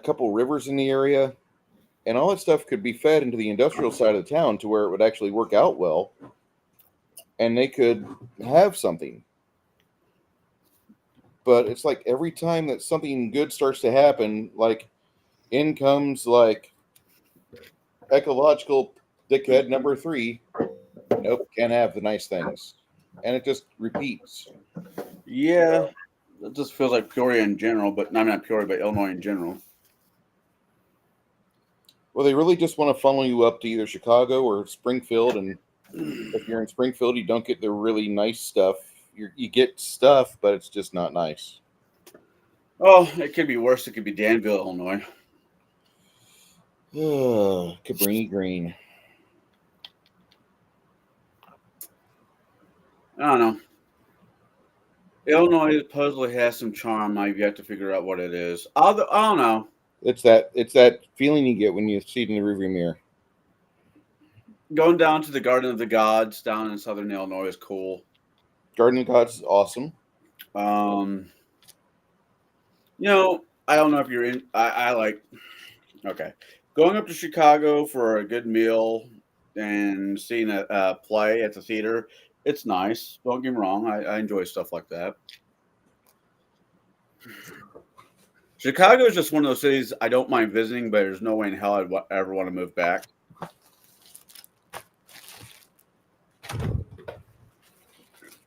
couple rivers in the area, and all that stuff could be fed into the industrial side of the town to where it would actually work out well, and they could have something. But it's like every time that something good starts to happen, like in comes like ecological dickhead number 3. Nope, can't have the nice things, and it just repeats. Yeah, it just feels like Peoria in general, but not Peoria, but Illinois in general. Well, they really just want to funnel you up to either Chicago or Springfield, and if you're in Springfield, you don't get the really nice stuff. You get stuff, but it's just not nice. Oh, it could be worse. It could be Danville, Illinois. Cabrini Green. I don't know. Illinois supposedly has some charm. I've yet to figure out what it is. I don't know. It's that feeling you get when you see it in the rearview mirror. Going down to the Garden of the Gods down in southern Illinois is cool. Garden of Gods is awesome. You know, I don't know if you're in. I like. Okay, going up to Chicago for a good meal and seeing a play at the theater. It's nice. Don't get me wrong. I enjoy stuff like that. Chicago is just one of those cities I don't mind visiting, but there's no way in hell I'd ever want to move back.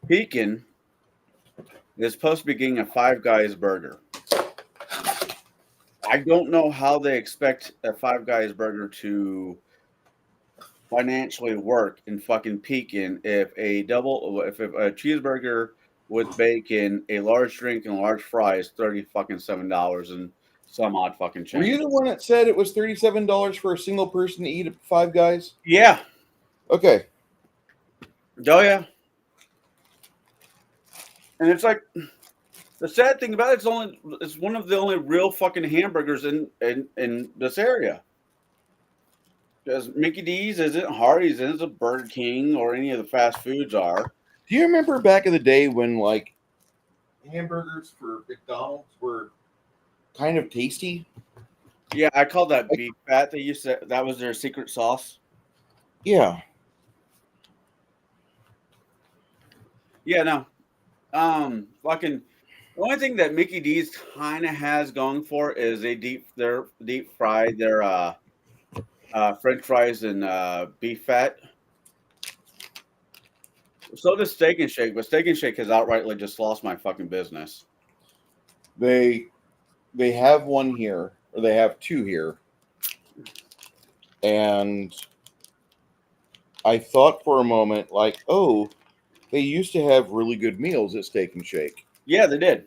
Pekin is supposed to be getting a Five Guys burger. I don't know how they expect a Five Guys burger to financially work in fucking Pekin if a cheeseburger with bacon, a large drink, and a large fry is $37 and some odd fucking change. Were you the one that said it was $37 for a single person to eat at Five Guys? Yeah. Okay. Oh yeah. And it's like the sad thing about it, it's one of the only real fucking hamburgers in this area. Because Mickey D's isn't, Hardee's isn't, Burger King or any of the fast foods are. Do you remember back in the day when like hamburgers for McDonald's were kind of tasty? Yeah, I called that beef fat. They used to, that was their secret sauce. Yeah. Yeah, no. Fucking the only thing that Mickey D's kind of has going for is they deep fry their French fries and beef fat. So does Steak and Shake, but Steak and Shake has outrightly just lost my fucking business. They have one here, or they have two here, and I thought for a moment, like, oh, they used to have really good meals at Steak and Shake. Yeah, they did.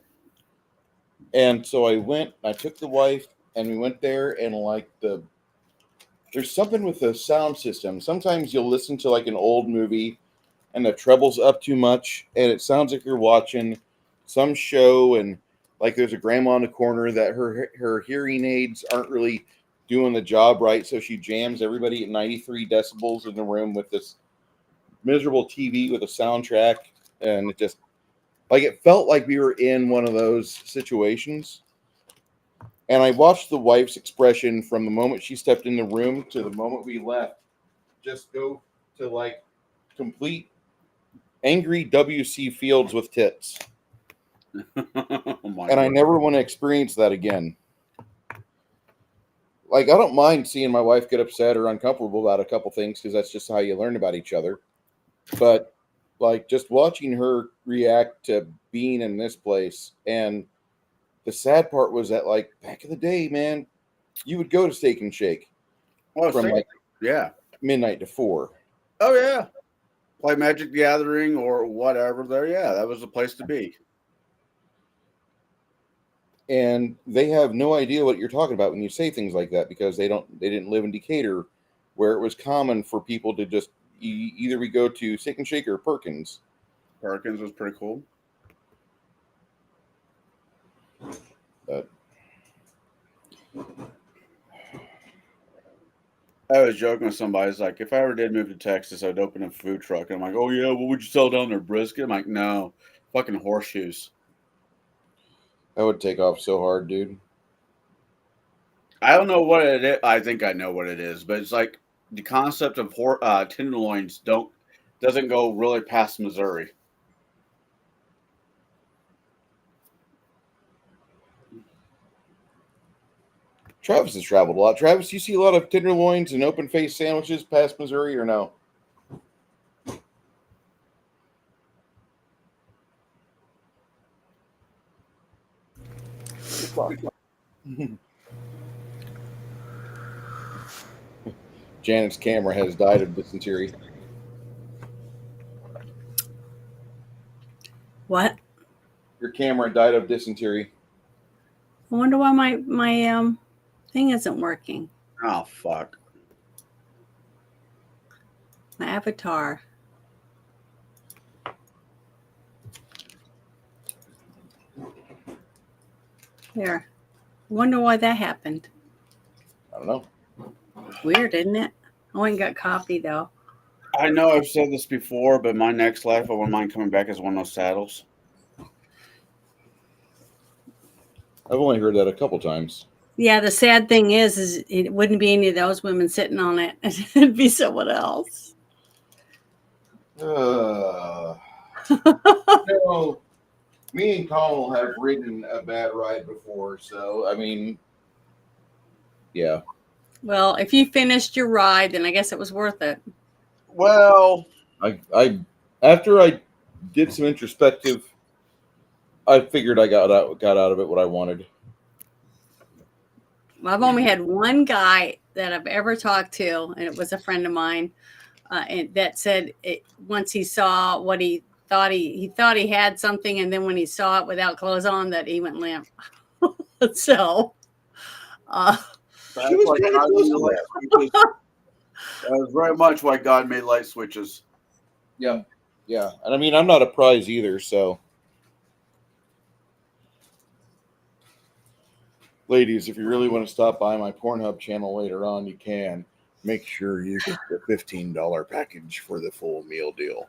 And so I took the wife, and we went there, and like there's something with the sound system. Sometimes you'll listen to like an old movie, and the treble's up too much, and it sounds like you're watching some show, and like there's a grandma in the corner that her hearing aids aren't really doing the job right, so she jams everybody at 93 decibels in the room with this miserable TV with a soundtrack, and it just like it felt like we were in one of those situations. And I watched the wife's expression from the moment she stepped in the room to the moment we left just go to like complete angry W.C. Fields with tits. Oh my and I God. never want to experience that again. Like, I don't mind seeing my wife get upset or uncomfortable about a couple things because that's just how you learn about each other. But like, just watching her react to being in this place, and the sad part was that, like, back in the day, man, you would go to Steak and Shake Oh, from like yeah. midnight to 4. Oh yeah. Play Magic the Gathering or whatever there. Yeah, that was the place to be. And they have no idea what you're talking about when you say things like that because they didn't live in Decatur, where it was common for people to just either we go to Steak and Shake or Perkins. Perkins was pretty cool. But I was joking with somebody. It's like, if I ever did move to Texas, I'd open a food truck. And I'm like, oh yeah, what would you sell down there? Brisket? I'm like, no, fucking horseshoes. that would take off so hard, dude. I don't know what it is. I think I know what it is, but it's like the concept of tenderloins doesn't go really past Missouri. Travis has traveled a lot. Travis, you see a lot of tenderloins and open face sandwiches past Missouri, or no? Janet's camera has died of dysentery. What? Your camera died of dysentery. I wonder why my thing isn't working. Oh fuck! My avatar. There. Wonder why that happened. I don't know. Weird, isn't it? I went and got coffee though. I know I've said this before, but my next life, I wouldn't mind coming back as one of those saddles. I've only heard that a couple times. Yeah, the sad thing is it wouldn't be any of those women sitting on it. It'd be someone else. No, me and Connell have ridden a bad ride before, so I mean, yeah. Well, if you finished your ride, then I guess it was worth it. Well, I after I did some introspective, I figured I got out of it what I wanted. Well, I've only had one guy that I've ever talked to, and it was a friend of mine, and that said once he saw what he thought he had something, and then when he saw it without clothes on, that he went limp. So, that's why God made light switches. That was very much why God made light switches. Yeah, yeah, and I mean I'm not a prize either, so. Ladies, if you really want to stop by my Pornhub channel later on, you can. Make sure you get the $15 package for the full meal deal.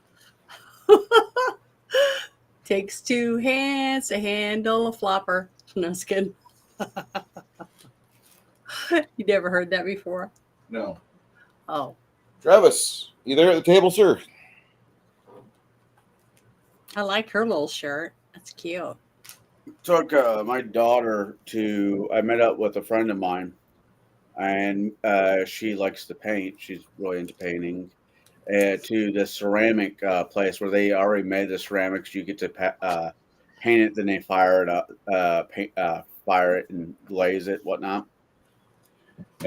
takes two hands to handle a flopper. No, just kidding. You never heard that before? No. Oh. Travis, you there at the table, sir? I like her little shirt. That's cute. Took my daughter I met up with a friend of mine, and she likes to paint. She's really into painting. To the ceramic place where they already made the ceramics. You get to paint it, then they fire it up, fire it and glaze it, whatnot.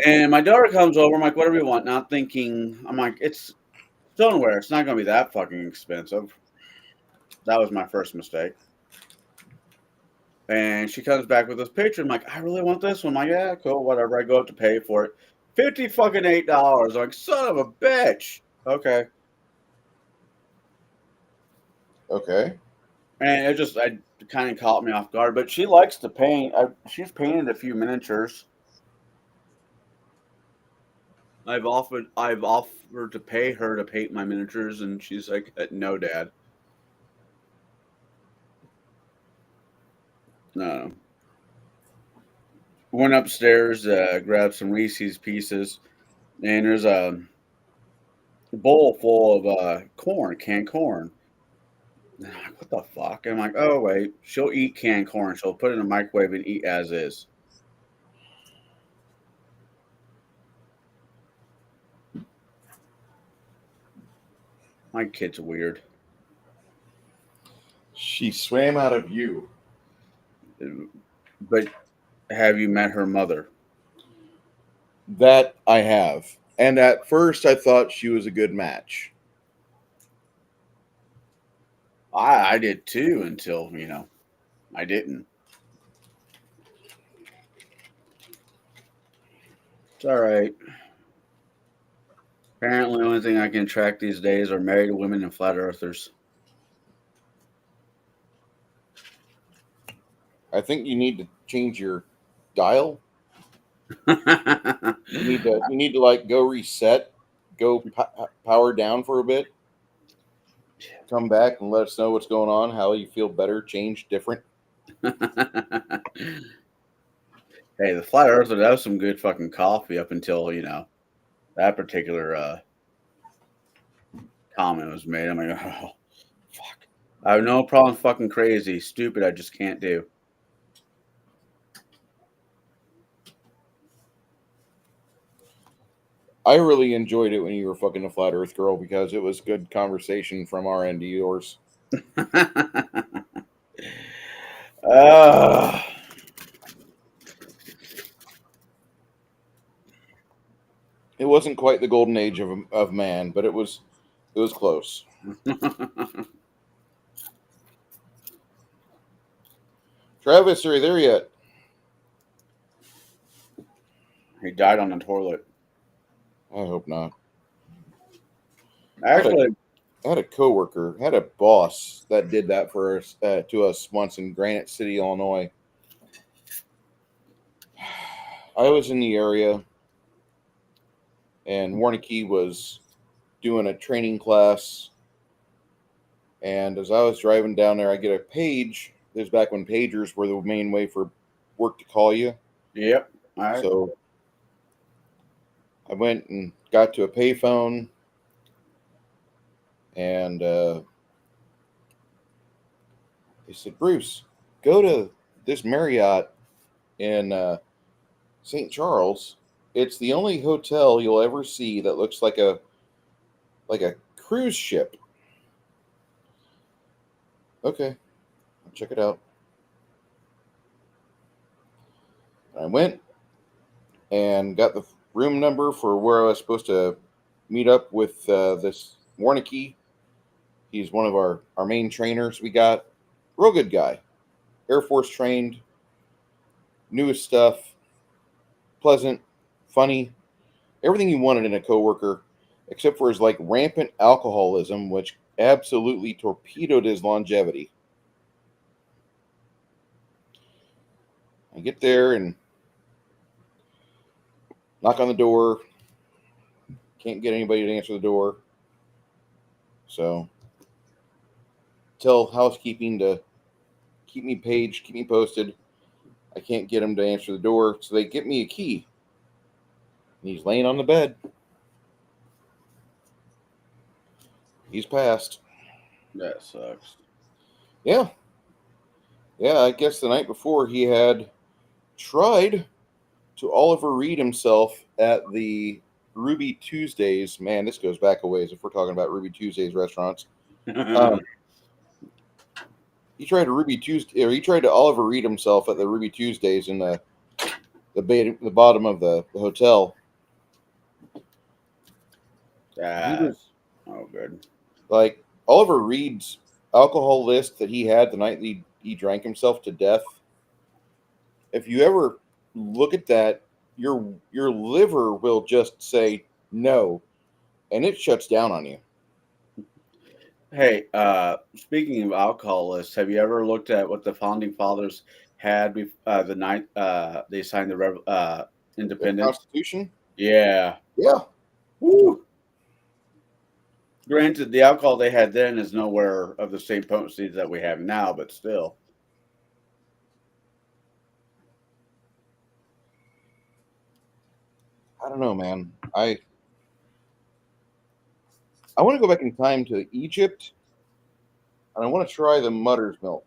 And my daughter comes over. I'm like, whatever you want. Not thinking. I'm like, it's stoneware. It's not going to be that fucking expensive. That was my first mistake. And she comes back with this picture. I'm like, I really want this one. I'm like, yeah, cool, whatever. I go up to pay for it. $58. I'm like, son of a bitch. Okay. Okay. And I kind of caught me off guard. But she likes to paint. She's painted a few miniatures. I've offered to pay her to paint my miniatures, and she's like, no, Dad. No. Went upstairs, grabbed some Reese's Pieces, and there's a bowl full of corn, canned corn. And I'm like, what the fuck? And I'm like, oh wait, she'll eat canned corn. She'll put it in the microwave and eat as is. My kid's weird. She swam out of you. But have you met her mother? That I have. And at first, I thought she was a good match. I did too until, I didn't. It's all right. Apparently, the only thing I can track these days are married women and flat earthers. I think you need to change your dial. You need to like go reset, go power down for a bit, come back and let us know what's going on, how you feel better, change, different. Hey, the flat earther, that was some good fucking coffee up until, that particular comment was made. I'm like, oh, fuck. I have no problem fucking crazy. Stupid, I just can't do. I really enjoyed it when you were fucking a flat earth girl because it was good conversation from our end to yours. It wasn't quite the golden age of man, but it was close. Travis, are you there yet? He died on the toilet. I hope not. Actually, I had a coworker, had a boss that did that for us to us once in Granite City, Illinois. I was in the area, and Warnicki was doing a training class. And as I was driving down there, I get a page. This is back when pagers were the main way for work to call you. Yep. All right. So I went and got to a payphone, and they said, Bruce, go to this Marriott in St. Charles. It's the only hotel you'll ever see that looks like a cruise ship. Okay, I'll check it out. I went and got the room number for where I was supposed to meet up with this Warnicki. He's one of our main trainers we got. Real good guy. Air Force trained. Newest stuff. Pleasant. Funny. Everything you wanted in a coworker, except for his like rampant alcoholism, which absolutely torpedoed his longevity. I get there and knock on the door. Can't get anybody to answer the door. So tell housekeeping to keep me paged, keep me posted. I can't get him to answer the door, so they get me a key. And he's laying on the bed. He's passed. That sucks. Yeah. Yeah, I guess the night before he had tried to Oliver Reed himself at the Ruby Tuesdays. Man, this goes back a ways if we're talking about Ruby Tuesdays restaurants. He tried to he tried to Oliver Reed himself at the Ruby Tuesdays in the bottom of the hotel. Oh, good. Like Oliver Reed's alcohol list that he had the night he drank himself to death. If you ever look at that, your liver will just say no, and it shuts down on you. Hey, speaking of alcoholists, have you ever looked at what the founding fathers had the night they signed the independence? The Constitution? Yeah. Yeah. Woo. Granted, the alcohol they had then is nowhere of the same potencies that we have now, but still. I don't know, man. I want to go back in time to Egypt and I want to try the Mutter's Milk.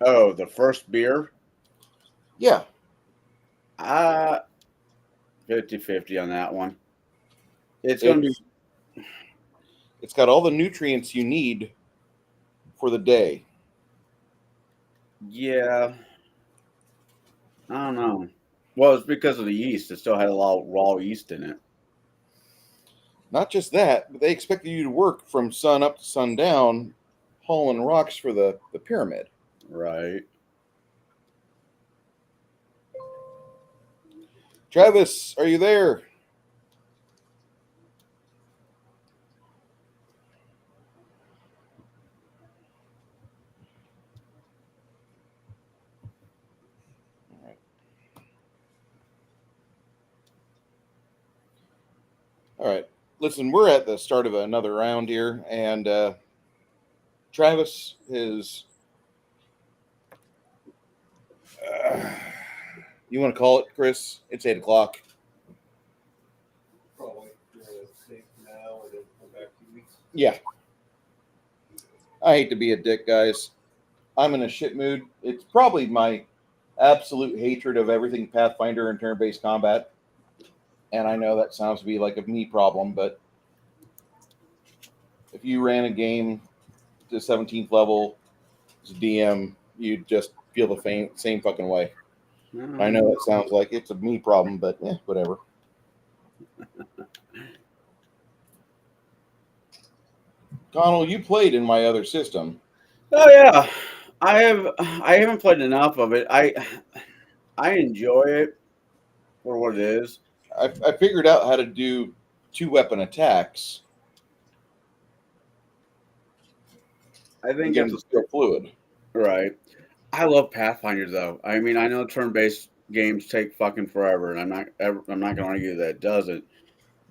Oh, the first beer? Yeah, 50-50 on that one. It's going to be. It's got all the nutrients you need for the day. Yeah. I don't know. Well, it's because of the yeast. It still had a lot of raw yeast in it. Not just that, but they expected you to work from sun up to sundown, hauling rocks for the pyramid. Right. Travis, are you there? All right. Listen, we're at the start of another round here, and Travis is. You want to call it, Chris? It's 8 o'clock. Probably stay for now and then come back 2 weeks. Yeah. I hate to be a dick, guys. I'm in a shit mood. It's probably my absolute hatred of everything Pathfinder and turn-based combat. And I know that sounds to be like a me problem, but if you ran a game to 17th level as a DM, you'd just feel the same fucking way. I know it sounds like it's a me problem, but whatever. Connell, you played in my other system. Oh yeah, I haven't played enough of it. I enjoy it for what it is. I figured out how to do 2-weapon attacks. I think Again, it's still fluid. Right. I love Pathfinder though. I mean, I know turn-based games take fucking forever, and I'm not going to argue that it doesn't.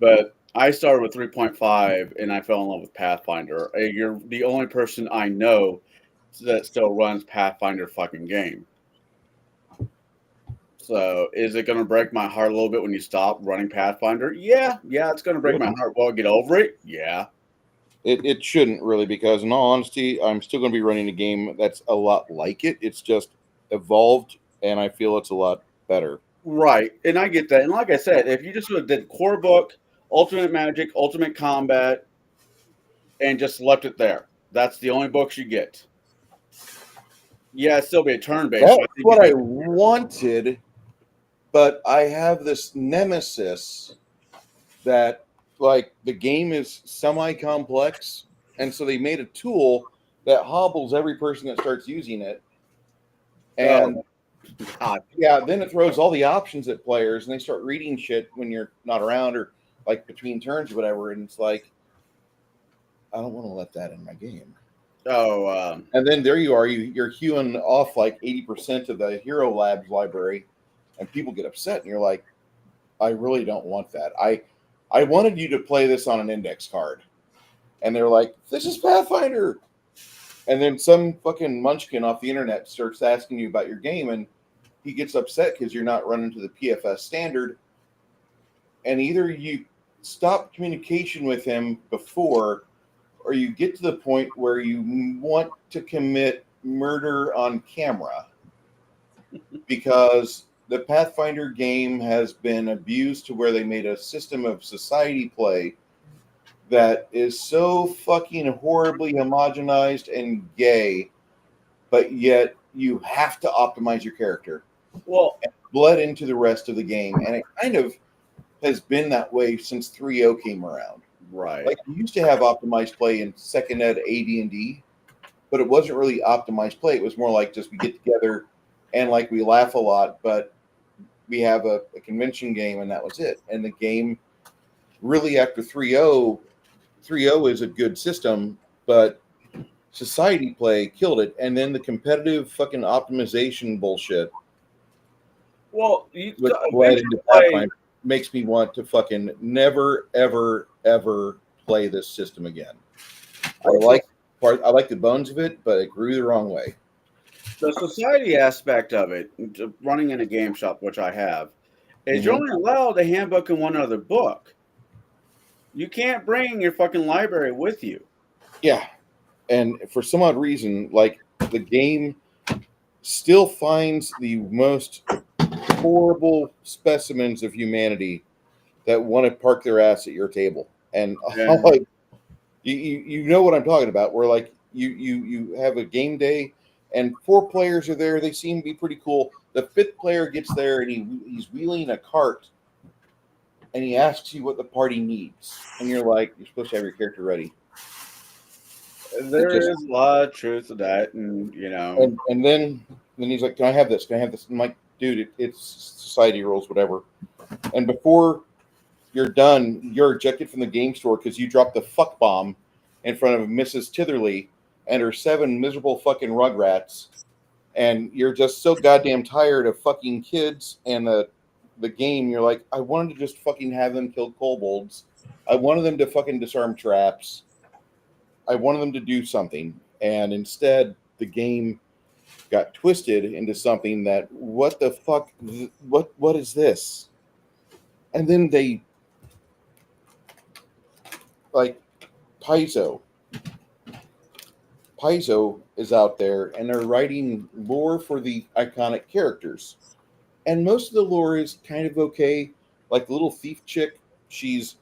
But I started with 3.5, and I fell in love with Pathfinder. You're the only person I know that still runs Pathfinder fucking game. So, is it going to break my heart a little bit when you stop running Pathfinder? Yeah, it's going to break my heart. Will I get over it? Yeah. It shouldn't really, because in all honesty, I'm still going to be running a game that's a lot like it. It's just evolved, and I feel it's a lot better. Right, and I get that. And like I said, if you just would have did core book, Ultimate Magic, Ultimate Combat, and just left it there, that's the only books you get. Yeah, it'd still be a turn-based. That's what I wanted, but I have this nemesis that, like, the game is semi-complex, and so they made a tool that hobbles every person that starts using it. And then it throws all the options at players, and they start reading shit when you're not around or like between turns or whatever. And it's like, I don't want to let that in my game. And then there you are, you're hewing off like 80% of the Hero Labs library, and people get upset, and you're like, I really don't want that. I wanted you to play this on an index card. And they're like, this is Pathfinder. And then some fucking munchkin off the internet starts asking you about your game, and he gets upset because you're not running to the PFS standard. And either you stop communication with him before, or you get to the point where you want to commit murder on camera, because the Pathfinder game has been abused to where they made a system of society play that is so fucking horribly homogenized and gay, but yet you have to optimize your character. Well, and bled into the rest of the game, and it kind of has been that way since 3.0 came around. Right. Like, we used to have optimized play in second ed AD&D, but it wasn't really optimized play. It was more like just we get together and like we laugh a lot, but we have a convention game, and that was it. And the game really, after 3.0 is a good system, but society play killed it. And then the competitive fucking optimization bullshit, well, makes me want to fucking never, ever, ever play this system again. I like the bones of it, but it grew the wrong way. The society aspect of it, running in a game shop, which I have, is you're only allowed a handbook and one other book. You can't bring your fucking library with you. Yeah, and for some odd reason, like the game still finds the most horrible specimens of humanity that want to park their ass at your table, and Yeah. like you know what I'm talking about. Where like you have a game day, and 4 players are there. They seem to be pretty cool. The 5th player gets there, and he's wheeling a cart, and he asks you what the party needs, and you're like, you're supposed to have your character ready. There just- is a lot of truth to that, and And then he's like, "Can I have this? Can I have this?" I'm like, "Dude, it's society rules, whatever." And before you're done, you're ejected from the game store because you dropped the fuck bomb in front of Mrs. Titherley and her 7 miserable fucking rugrats, and you're just so goddamn tired of fucking kids and the game. You're like, I wanted to just fucking have them kill kobolds. I wanted them to fucking disarm traps. I wanted them to do something, and instead the game got twisted into something that what the fuck, what is this? And then they like Paizo is out there, and they're writing lore for the iconic characters, and most of the lore is kind of okay. Like the little thief chick, she's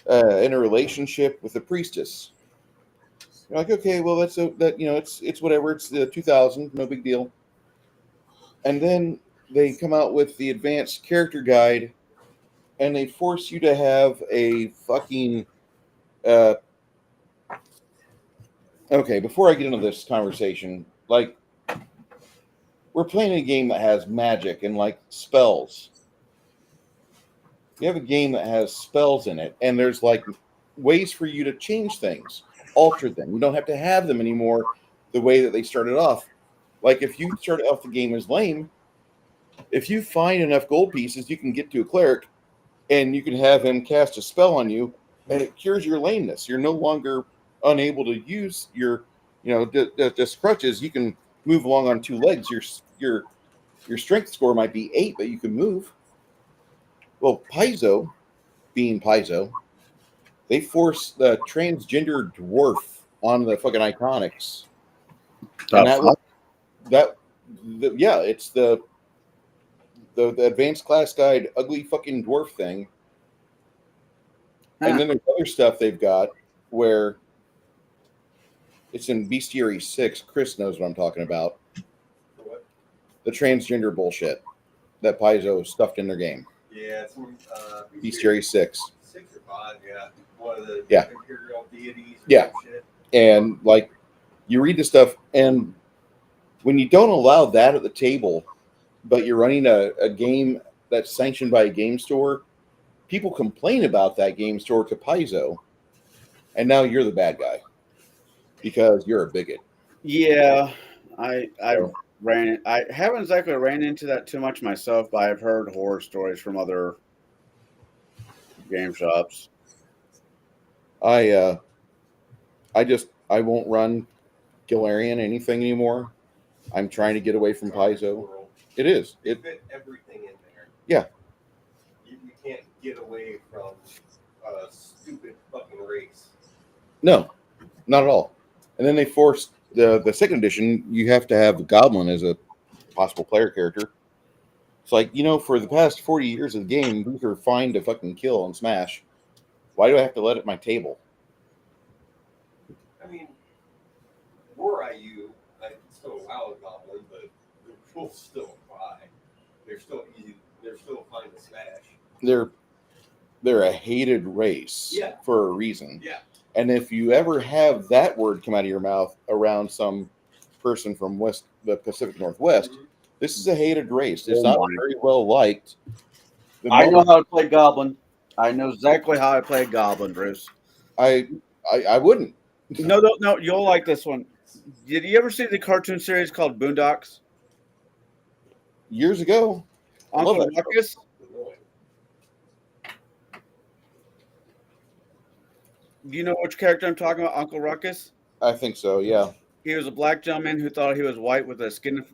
in a relationship with a priestess. You're like, okay, well that's it's whatever. It's 2000, no big deal. And then they come out with the advanced character guide, and they force you to have a fucking. Okay, before I get into this conversation, like we're playing a game that has magic and like spells. You have a game that has spells in it, and there's like ways for you to change things, alter them. You don't have to have them anymore the way that they started off. Like if you started off the game as lame, if you find enough gold pieces, you can get to a cleric and you can have him cast a spell on you, and it cures your lameness. You're no longer unable to use your, just crutches. You can move along on 2 legs. Your strength score might be 8, but you can move. Well, Paizo, being Paizo, they force the transgender dwarf on the fucking iconics, and it's the advanced class guide ugly fucking dwarf thing. And then there's other stuff they've got where it's in Bestiary 6. Chris knows what I'm talking about. What? The transgender bullshit that Paizo stuffed in their game. Yeah, it's Bestiary 6. 6 or 5, yeah. One of the Yeah. imperial deities. Or Yeah. some shit. And like you read the stuff, and when you don't allow that at the table, but you're running a game that's sanctioned by a game store, people complain about that game store to Paizo, and now you're the bad guy because you're a bigot. Yeah, I haven't exactly ran into that too much myself, but I've heard horror stories from other game shops. I won't run Galarian anything anymore. I'm trying to get away from Paizo. It is. They fit everything in there. Yeah. You can't get away from a stupid fucking race. No, not at all. And then they forced the second edition. You have to have the Goblin as a possible player character. It's like, for the past 40 years of the game, these are fine to fucking kill and smash. Why do I have to let it at my table? I mean, were I you, I'd still allow a goblin, but the rules still apply. They're still easy. They're still fine to smash. They're a hated race for a reason. Yeah. And if you ever have that word come out of your mouth around some person from the Pacific Northwest, this is a hated race. It's not very well liked. I know how to play Goblin. I know exactly how I play Goblin, Bruce. I wouldn't. No, you'll like this one. Did you ever see the cartoon series called Boondocks? Years ago. Uncle Ruckus? Do you know which character I'm talking about, Uncle Ruckus? I think so, yeah. He was a black gentleman who thought he was white with a skin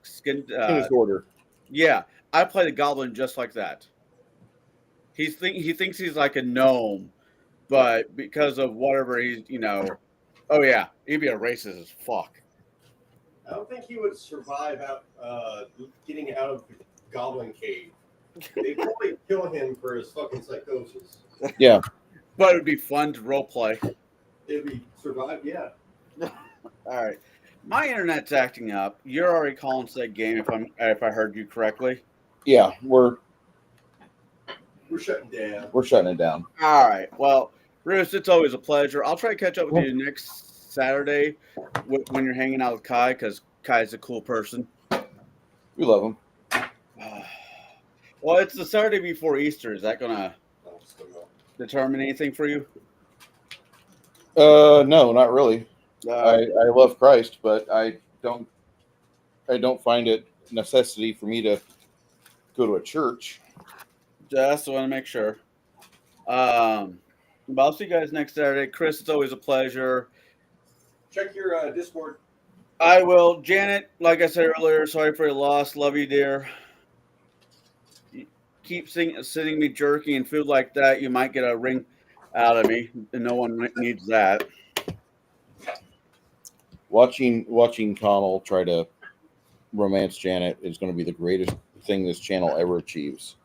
disorder. Yeah, I play the Goblin just like that. He thinks he's like a gnome, but because of whatever he's, Oh yeah, he'd be a racist as fuck. I don't think he would survive getting out of the goblin cave. They'd probably kill him for his fucking psychosis. Yeah. But it'd be fun to role play. If he survived, yeah. All right. My internet's acting up. You're already calling that game if I heard you correctly. Yeah, we're shutting down. We're shutting it down. All right. Well, Bruce, it's always a pleasure. I'll try to catch up with you next Saturday when you're hanging out with Kai, because Kai's a cool person. We love him. Well, it's the Saturday before Easter. Is that going to determine anything for you? No, not really. I love Christ, but I don't find it necessity for me to go to a church. Just want to make sure. But I'll see you guys next Saturday. Chris, it's always a pleasure. Check your Discord. I will. Janet, like I said earlier, sorry for your loss. Love you, dear. Keep sending me jerky and food like that. You might get a ring out of me, and no one needs that. Watching Connell try to romance Janet is going to be the greatest thing this channel ever achieves.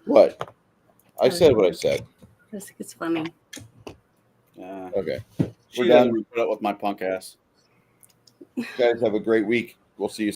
What? I said what I said. I think it's funny. Okay. We're done. Put up with my punk ass. Guys, have a great week. We'll see you